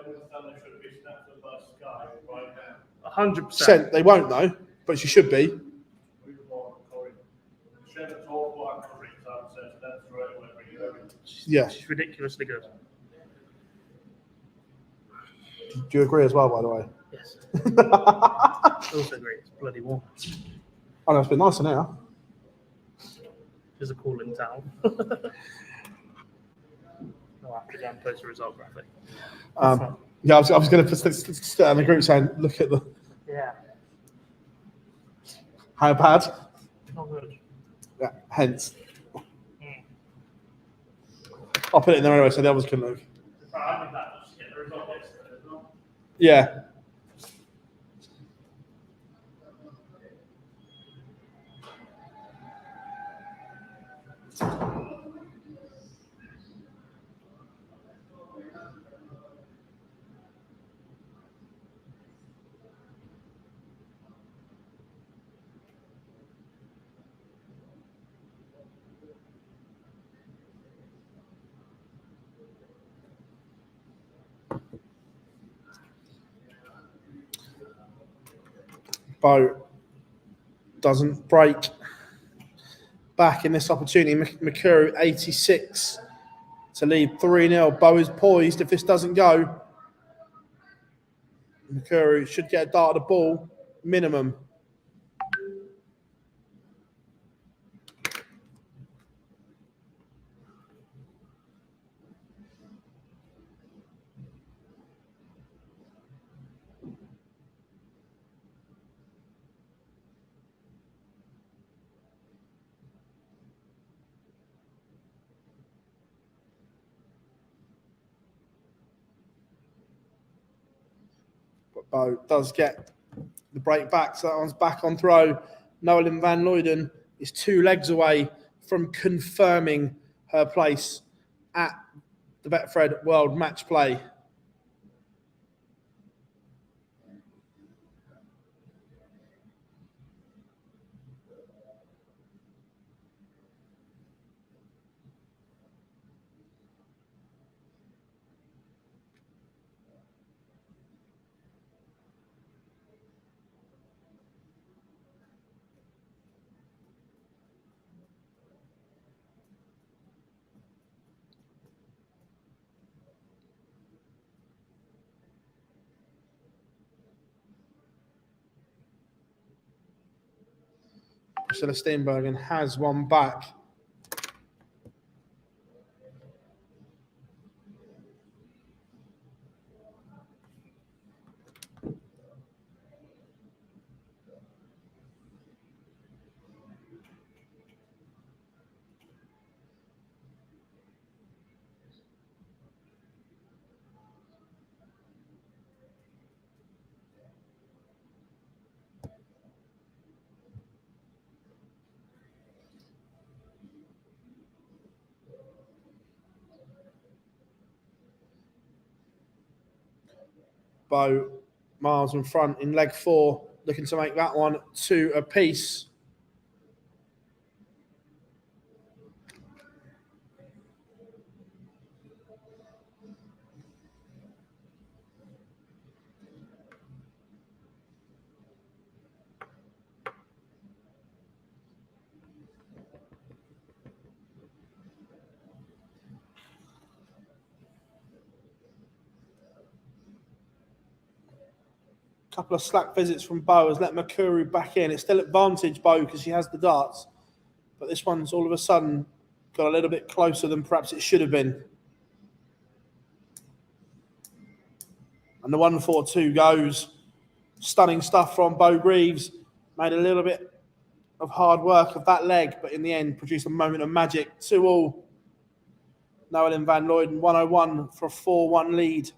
100%. They won't though, but she should be. Yeah. She's ridiculously good. Do you agree as well, by the way? Yes. I also agree. It's bloody warm. Oh, no, it's been nice in here. It's a cooling town. No, after Dan post a result graphic. Yeah, I was going to put in the group saying, look at the. Yeah. How bad? Not good. Yeah, hence. I'll put it in there anyway so the others can look. I did that just to get the result yesterday as well. Yeah. Bo doesn't break back in this opportunity. Makuru 86 to lead 3-0. Bo is poised if this doesn't go. Makuru should get a dart of the ball minimum. Bo does get the break back, so that one's back on throw. Nolan Van Luyden is 2 legs away from confirming her place at the Betfred World Match Play. Priscilla Steenbergen has one back. Bo miles in front in leg 4, looking to make that one 2 apiece. Couple of slack visits from Bo has let Makuru back in. It's still advantage Bo because she has the darts. But this one's all of a sudden got a little bit closer than perhaps it should have been. And the 1-4-2 goes. Stunning stuff from Bo Greaves. Made a little bit of hard work of that leg, but in the end produced a moment of magic. 2-2. Nolan van Looyden 101 for a 4-1 lead.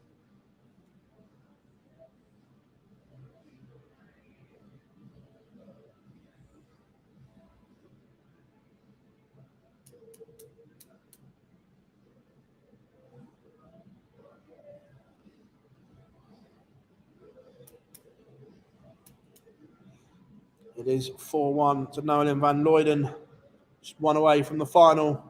It is 4-1 to Nolan van Looyden. Just one away from the final.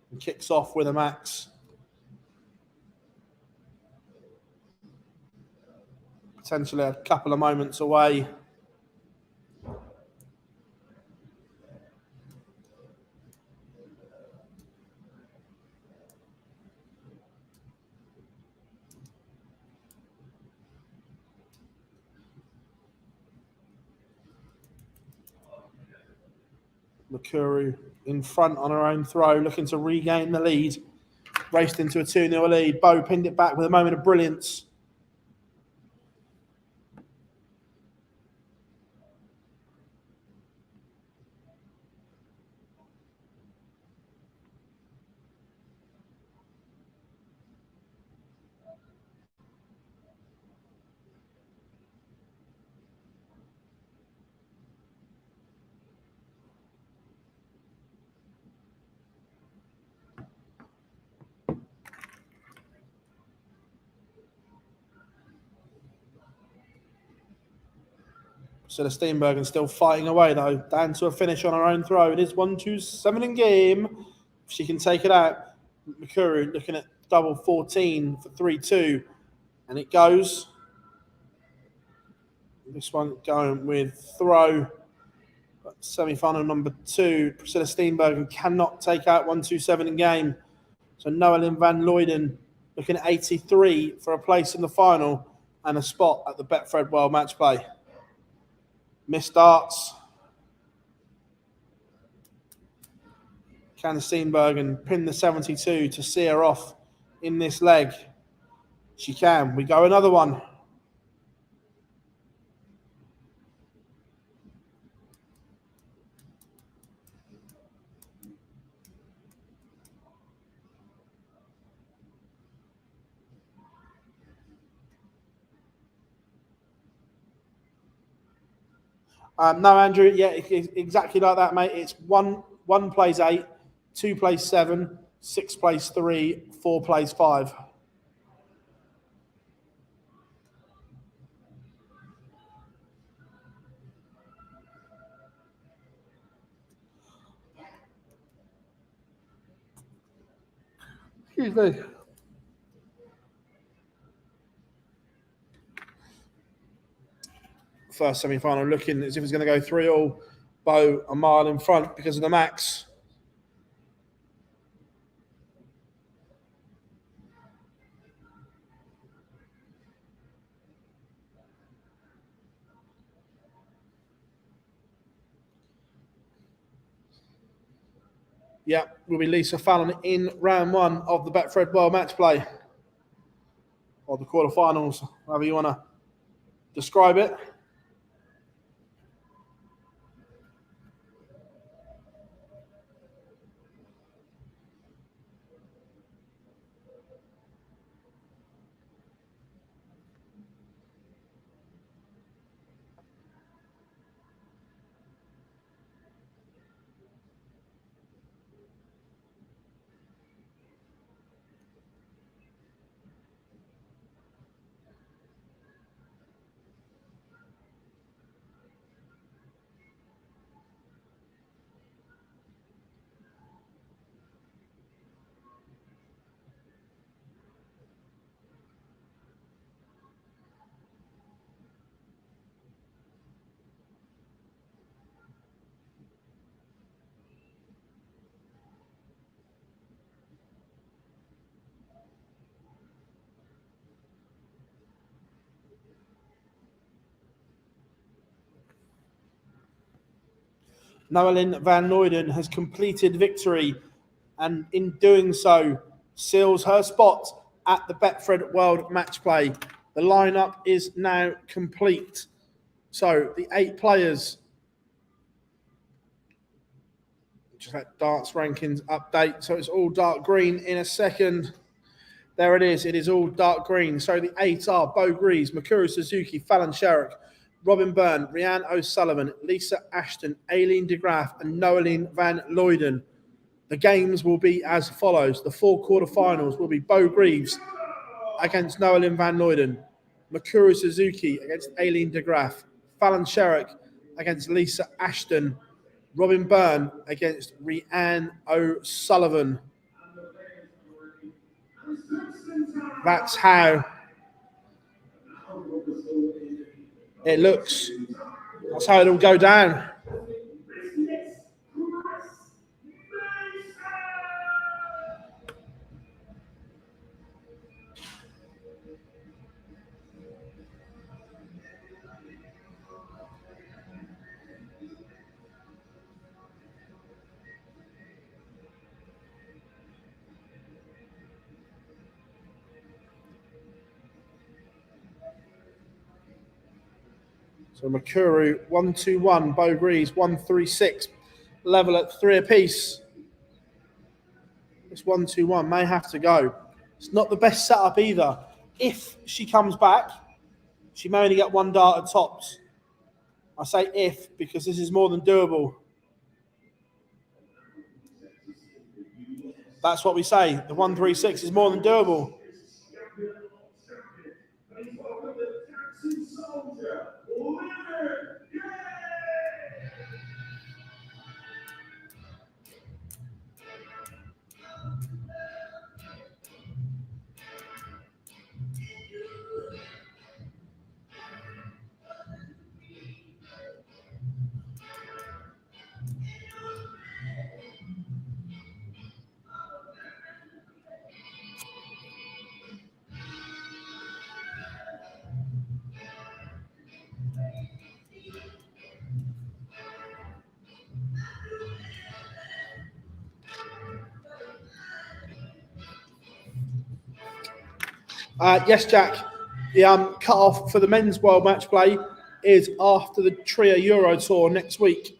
And kicks off with a max. Potentially a couple of moments away. Makuru in front on her own throw, looking to regain the lead. Raced into a 2-0 lead. Bo pinned it back with a moment of brilliance. Priscilla Steenbergen still fighting away though. Down to a finish on her own throw. It is 1-2-7 in game. If she can take it out. Makuru looking at double 14 for 3-2. And it goes. This one going with throw. Semi-final number 2. Priscilla Steenbergen cannot take out 1-2-7 in game. So Noelyn van Looyden looking at 83 for a place in the final and a spot at the Betfred World Match Play. Missed darts. Can Steenbergen pin the 72 to see her off in this leg? She can. We go another one. No, Andrew. Yeah, it's exactly like that, mate. It's one plays 8, 2 plays 7, 6 plays 3, 4 plays 5. Excuse me. First semi-final looking as if it's going to go 3-3. Bo a mile in front because of the max. Yeah, will be Lisa Fallon in round 1 of the Betfred World Match Play. Or the quarterfinals, however you want to describe it. Noelin van Noyden has completed victory and in doing so seals her spot at the Betfred World Match Play. The lineup is now complete. So the 8 players, just let darts rankings update. So it's all dark green in a second. There it is. It is all dark green. So the 8 are Bo Greaves, Mikuru Suzuki, Fallon Sherrick, Robin Byrne, Rhiannon O'Sullivan, Lisa Ashton, Aileen de Graaf, and Noeline van Looyden. The games will be as follows. The 4 quarterfinals will be Bo Greaves against Noeline van Looyden, Mikuru Suzuki against Aileen de Graaf, Fallon Sherrick against Lisa Ashton, Robin Byrne against Rhiannon O'Sullivan. That's how it looks. That's how it'll go down. So Mikuru 1-2-1, Bo Greaves 1-3-6, level at 3 apiece. This 1-2-1 may have to go. It's not the best setup either. If she comes back, she may only get 1 dart at tops. I say if because this is more than doable. That's what we say. The 1-3-6 is more than doable. Yes, Jack. The cut-off for the men's World Match Play is after the Trio Euro Tour next week.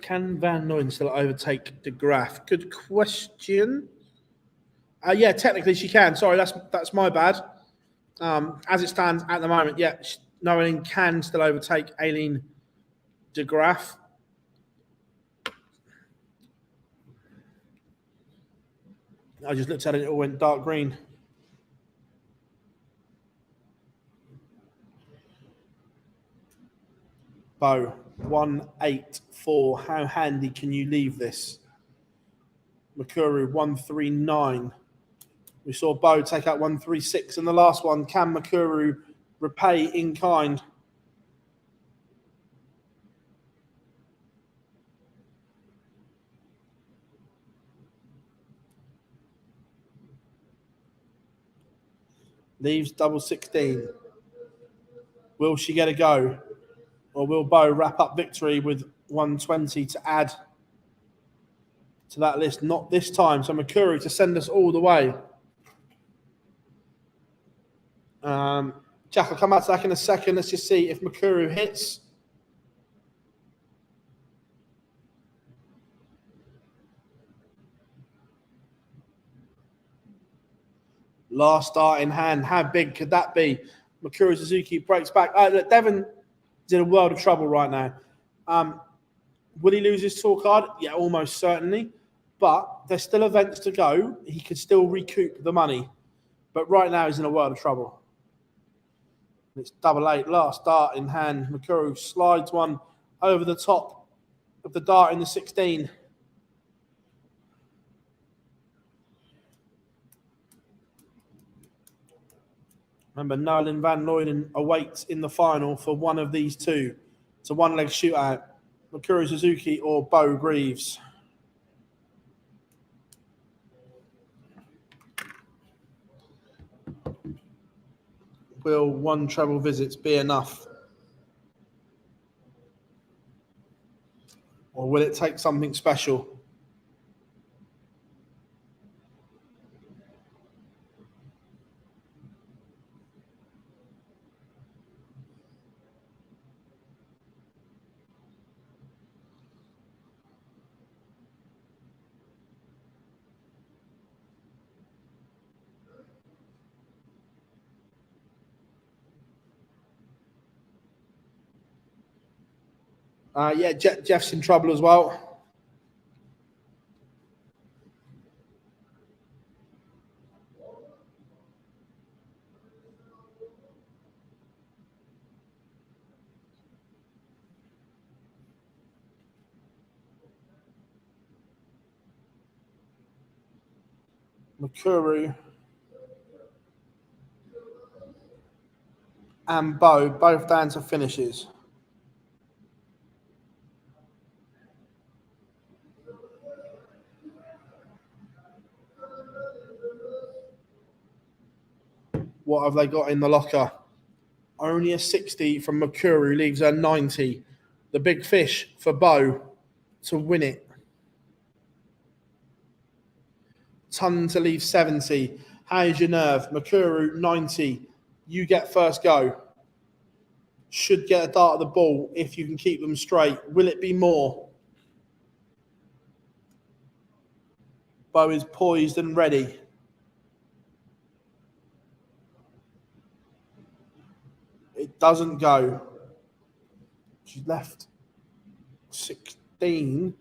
Can Van Nooyen still overtake de Graaf? Good question. Yeah, technically she can. Sorry, that's my bad. As it stands at the moment, yeah, Nooyen can still overtake Aileen de Graaf. I just looked at it, it all went dark green. Bo, 1-8-4. How handy can you leave this? Mikuru, 1-3-9. We saw Bo take out 1-3-6 in the last one. Can Mikuru repay in kind? Leaves double 16. Will she get a go? Or will Bo wrap up victory with 120 to add to that list? Not this time. So Mikuru to send us all the way. Jack, I'll come back to that in a second. Let's just see if Mikuru hits. Last dart in hand. How big could that be? Mikuru Suzuki breaks back. Look, Devon is in a world of trouble right now. Will he lose his tour card? Yeah, almost certainly. But there's still events to go. He could still recoup the money. But right now he's in a world of trouble. It's double 8. Last dart in hand. Mikuru slides one over the top of the dart in the 16. Remember, Nolan van Luyden awaits in the final for one of these two. It's a one-leg shootout. Mikuru Suzuki or Bo Greaves. Will one treble visits be enough? Or will it take something special? Yeah, Jeff's in trouble as well. Mikuru and Bo, both down to finishes. What have they got in the locker? Only a 60 from Mikuru leaves her 90. The big fish for Bo to win it. Ton to leave 70. How's your nerve? Mikuru 90. You get first go. Should get a dart at the ball if you can keep them straight. Will it be more? Bo is poised and ready. It doesn't go. She's left 16.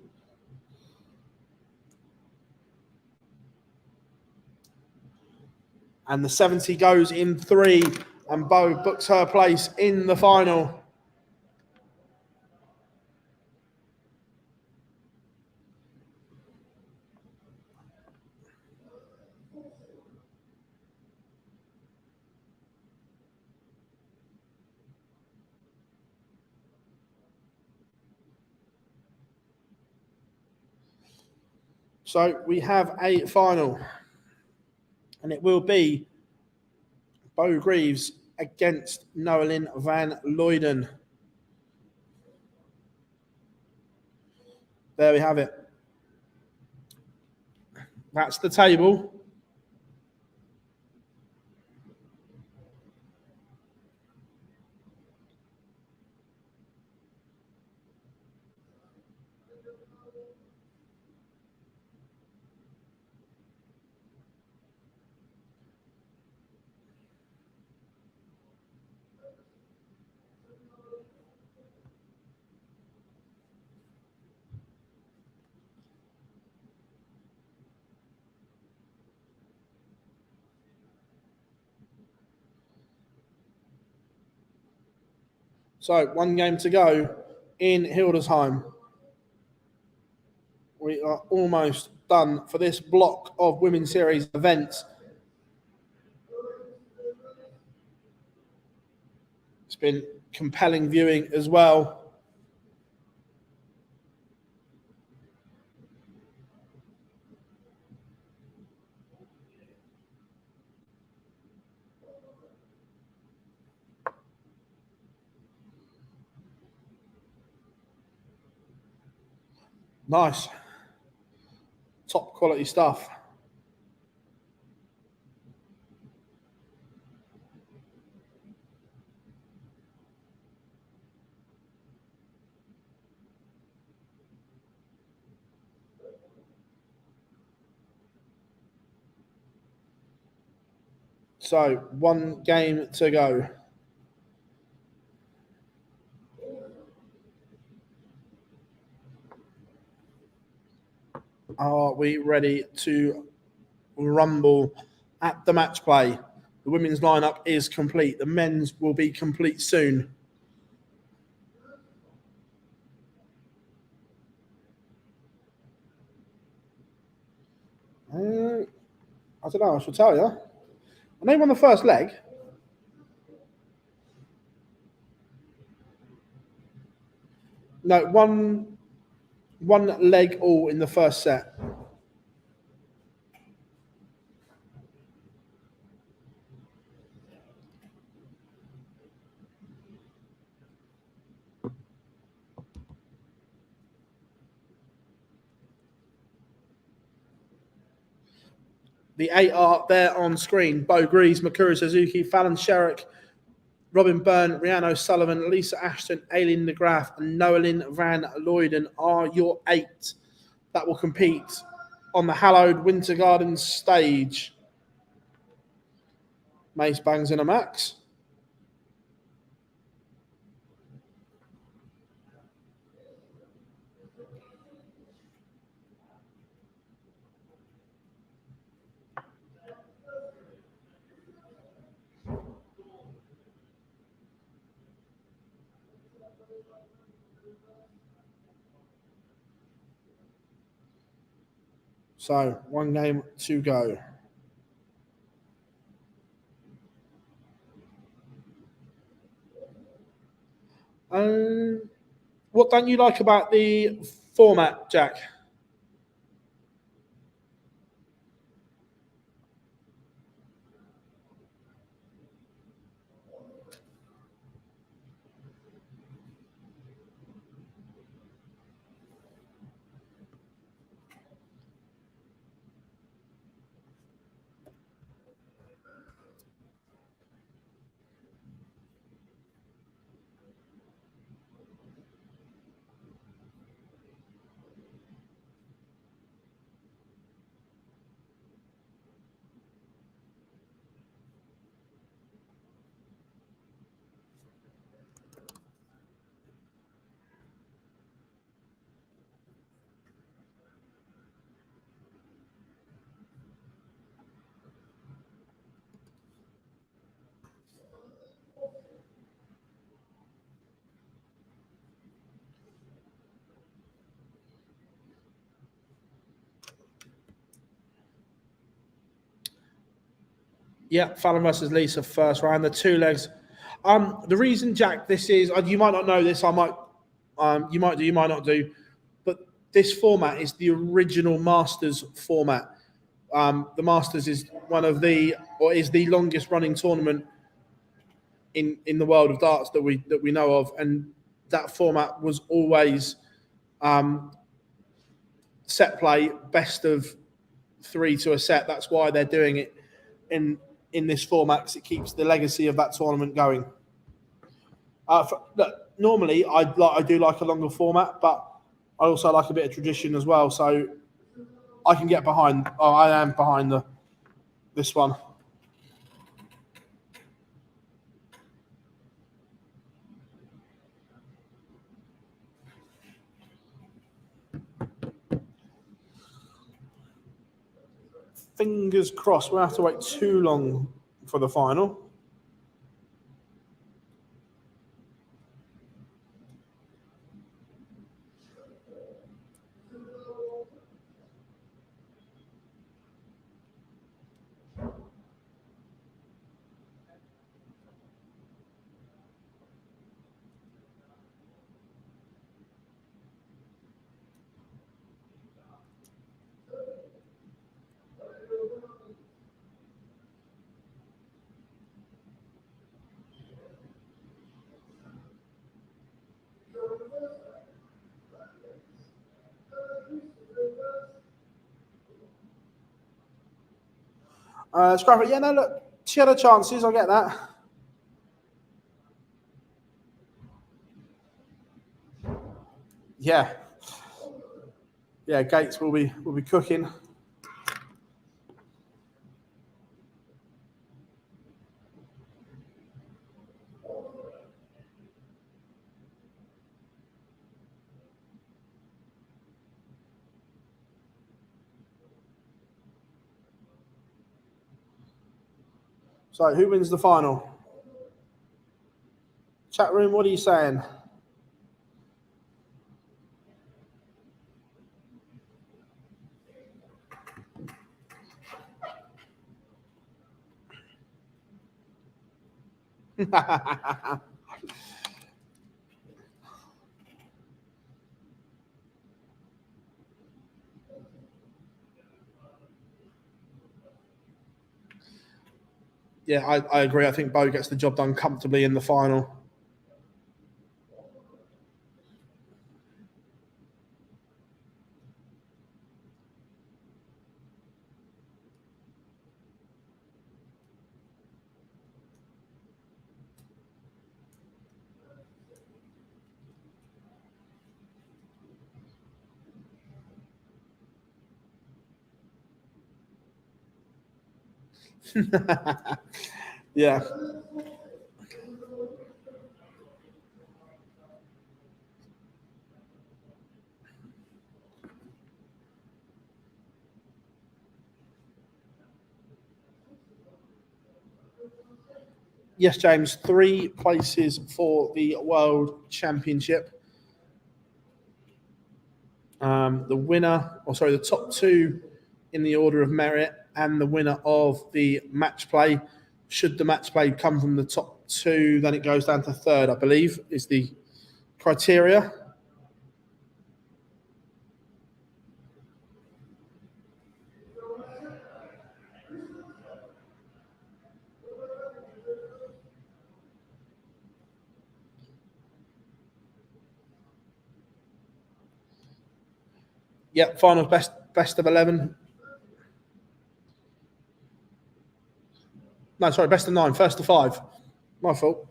And the 70 goes in 3. And Bo books her place in the final. So we have a final. And it will be Bo Greaves against Nolan van Luyden. There we have it. That's the table. So, one game to go in Hildesheim. We are almost done for this block of Women's Series events. It's been compelling viewing as well. Nice. Top quality stuff. So, one game to go. Are we ready to rumble at the match play? The women's lineup is complete. The men's will be complete soon. I don't know, I shall tell you. I know you won the first leg. No, one leg all in the first set. The 8 are there on screen. Bo Greaves, Makuru Suzuki, Fallon Sherrick, Robin Byrne, Rhiannon O'Sullivan, Lisa Ashton, Aileen DeGraff, and Noelyn Van Luyden are your 8 that will compete on the hallowed Winter Gardens stage. Mace bangs in a max. So, one game to go. What don't you like about the format, Jack? Yeah, Fallon versus Lisa first round, the 2 legs. The reason, Jack, this is, you might not know this, I might, you might do, you might not do, but this format is the original Masters format. The Masters is is the longest running tournament in the world of darts that we know of, and that format was always set play, best of 3 to a set. That's why they're doing it in this format, because it keeps the legacy of that tournament going. Look, normally I do like a longer format, but I also like a bit of tradition as well. So I can get behind. Oh, I am behind this one. Fingers crossed. We'll have to wait too long for the final. Scrap it. Yeah, no, look, she had her chances. I get that. Yeah. Yeah, Gates will be cooking. So, who wins the final? Chat room, what are you saying? Yeah, I agree. I think Bo gets the job done comfortably in the final. Yeah. Yes, James, 3 places for the World Championship. The top 2 in the order of merit, and the winner of the match play. Should the match play come from the top 2, then it goes down to 3rd, I believe, is the criteria. Yep, finals best of 11. No, sorry, best of 9, first to 5. My fault.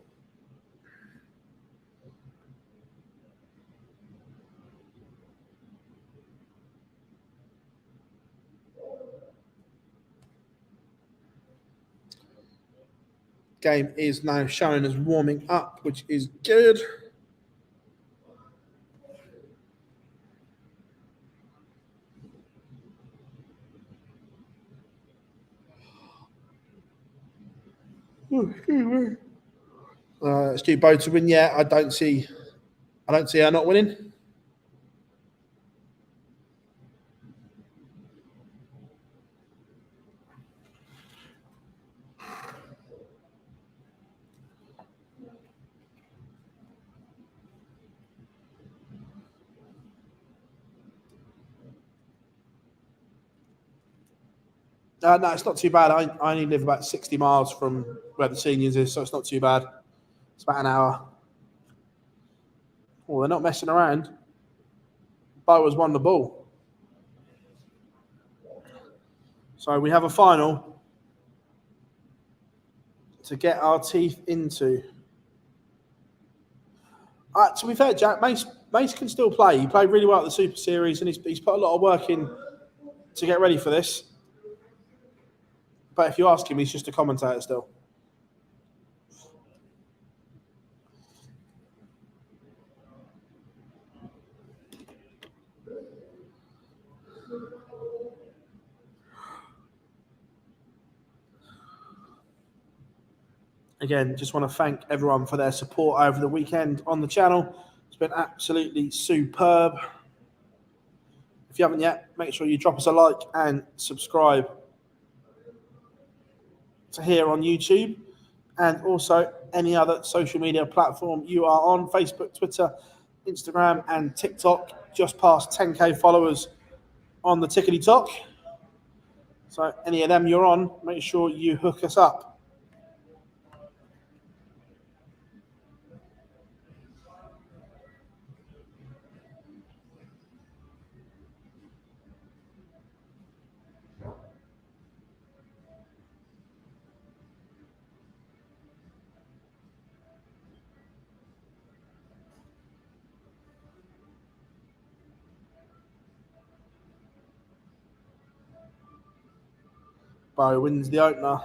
Game is now shown as warming up, which is good. It's due Bo to win. Yeah, I don't see her not winning. No, it's not too bad. I only live about 60 miles from where the seniors is, so it's not too bad. It's about an hour. Oh, they're not messing around. Bo has won the ball. So we have a final to get our teeth into. To be fair, Jack, Mace can still play. He played really well at the Super Series, and he's put a lot of work in to get ready for this. But if you ask him, he's just a commentator still. Again, just want to thank everyone for their support over the weekend on the channel. It's been absolutely superb. If you haven't yet, make sure you drop us a like and subscribe to here on YouTube, and also any other social media platform you are on: Facebook, Twitter, Instagram, and TikTok. Just past 10k followers on the Tickety Talk. So any of them you're on, make sure you hook us up. Bo wins the opener.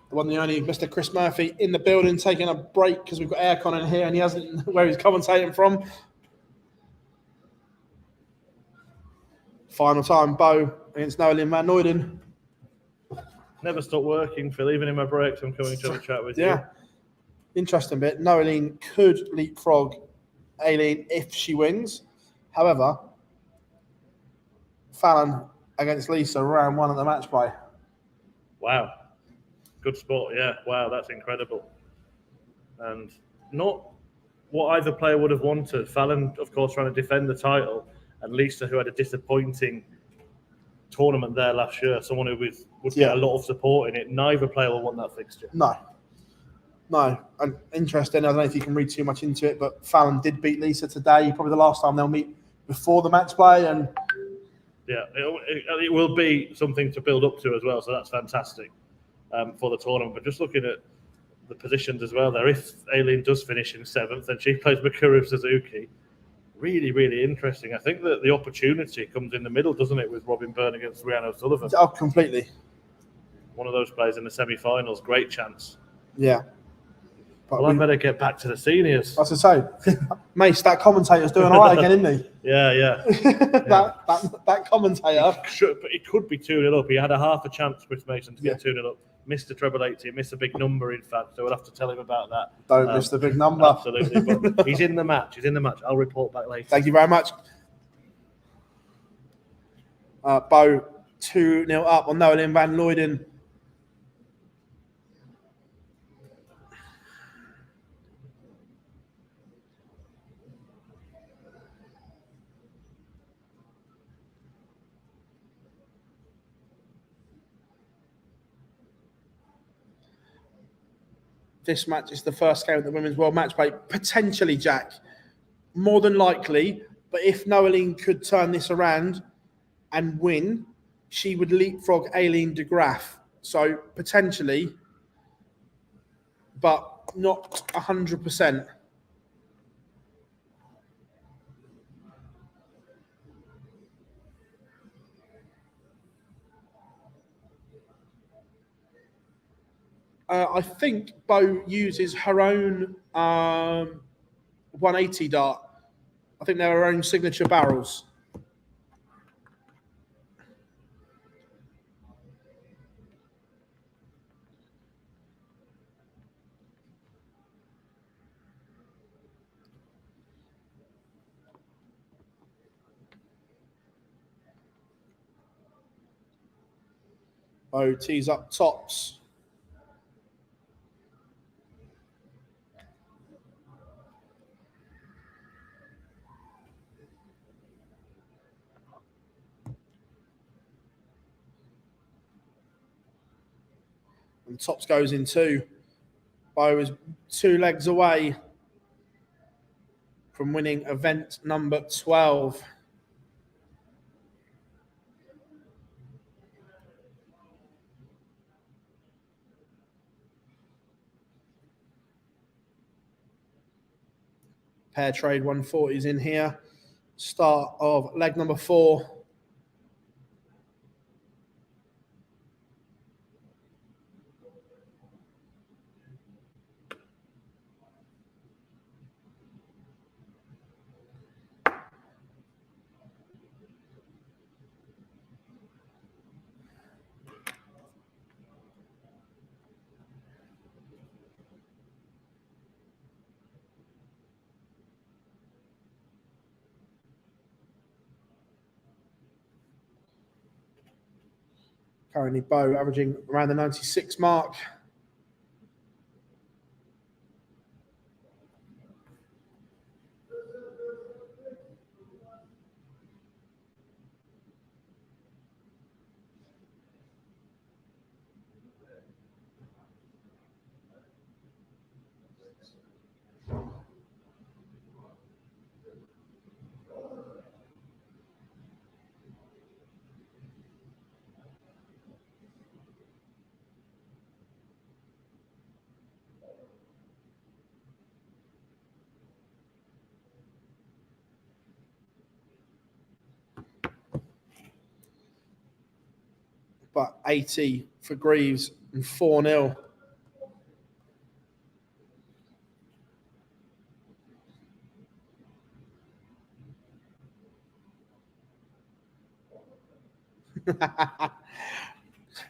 The one, the only Mr. Chris Murphy in the building, taking a break because we've got aircon in here and he hasn't where he's commentating from. Final time, Bo against Nolan Van Noyden. Never stop working, Phil. Even in my breaks, I'm coming to have a chat with you. Yeah. Interesting bit. Noeline could leapfrog Aileen if she wins. However, Fallon against Lisa, round 1 of the match play. Wow. Good sport, yeah. Wow, that's incredible. And not what either player would have wanted. Fallon, of course, trying to defend the title, and Lisa, who had a disappointing tournament there last year, someone who would get a lot of support in it. Neither player will want that fixture. No. And interesting. I don't know if you can read too much into it, but Fallon did beat Lisa today. Probably the last time they'll meet before the match play. And yeah, it will be something to build up to as well. So that's fantastic for the tournament. But just looking at the positions as well there, if Aileen does finish in 7th and she plays Mikuru Suzuki, really, really interesting. I think that the opportunity comes in the middle, doesn't it, with Robin Byrne against Rhiannon Sullivan? Oh, completely. One of those players in the semi-finals, great chance. Yeah. Well, I better get back to the seniors. As I say, Mace, that commentator's doing all right again, isn't he? Yeah. that commentator. It could be 2-0 up. He had a half a chance, Chris Mason, to get 2-0 up. Missed the treble 80, missed a big number, in fact. So we'll have to tell him about that. Don't miss the big number. Absolutely. But he's in the match. I'll report back later. Thank you very much. Bo 2-0 up on Nolan Van Luyden. This match is the first game of the Women's World Match Play. Potentially, Jack. More than likely. But if Noeline could turn this around and win, she would leapfrog Aileen de Graaf. So, potentially, but not 100%. I think Bo uses her own 180 dart. I think they're her own signature barrels. Bo tees up tops. And tops goes in 2. Bo is 2 legs away from winning event number 12. Pair trade 140s in here. Start of leg number 4. Currently, Bo averaging around the 96 mark. But 80 for Greaves and 4-0.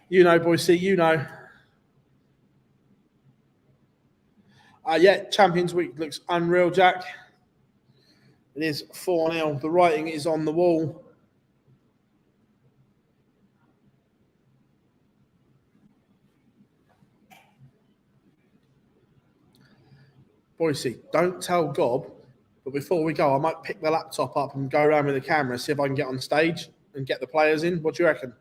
You know, boys, see, you know. Yeah, Champions Week looks unreal, Jack. It is 4-0. The writing is on the wall. Boise, don't tell Gob, but before we go, I might pick the laptop up and go around with the camera, see if I can get on stage and get the players in. What do you reckon?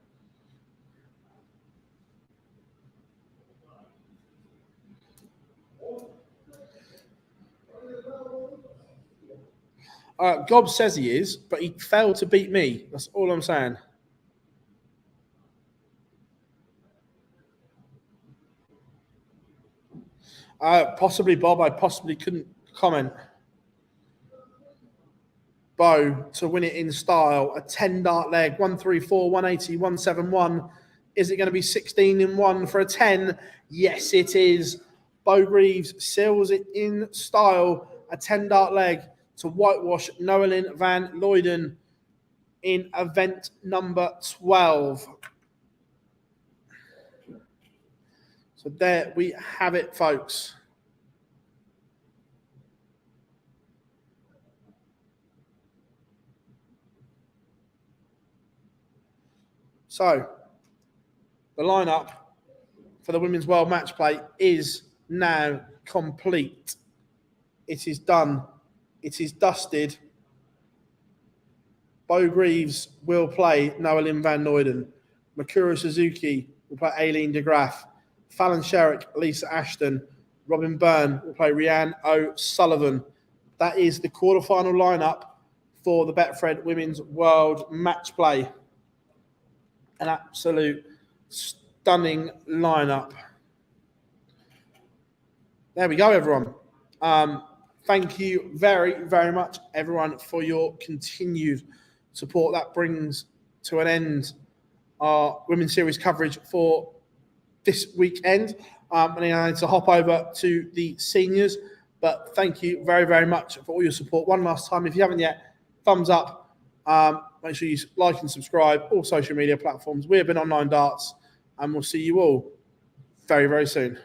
Gob says he is, but he failed to beat me. That's all I'm saying. Possibly, Bob. I possibly couldn't comment. Bo to win it in style. A 10-dart leg. 134, 180, 171. Is it going to be 16 in 1 for a 10? Yes, it is. Bo Greaves seals it in style. A 10-dart leg to whitewash Noelin van Luyden in event number 12. So there we have it, folks. So the lineup for the Women's World Match Play is now complete. It is done. It is dusted. Bo Greaves will play Noelin van Luyden. Makura Suzuki will play Aileen de Graaf. Fallon Sherrick, Lisa Ashton. Robin Byrne will play Rhiannon O'Sullivan. That is the quarterfinal lineup for the Betfred Women's World Match Play. An absolute stunning lineup. There we go, everyone. Thank you very, very much, everyone, for your continued support. That brings to an end our Women's Series coverage for this weekend. And then I need to hop over to the seniors. But thank you very, very much for all your support. One last time, if you haven't yet, thumbs up. Make sure you like and subscribe. All social media platforms. We have been Online Darts, and we'll see you all very, very soon.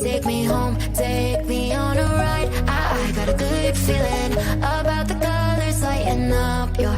Take me home, take me on a ride. I got a good feeling about the colors lighting up your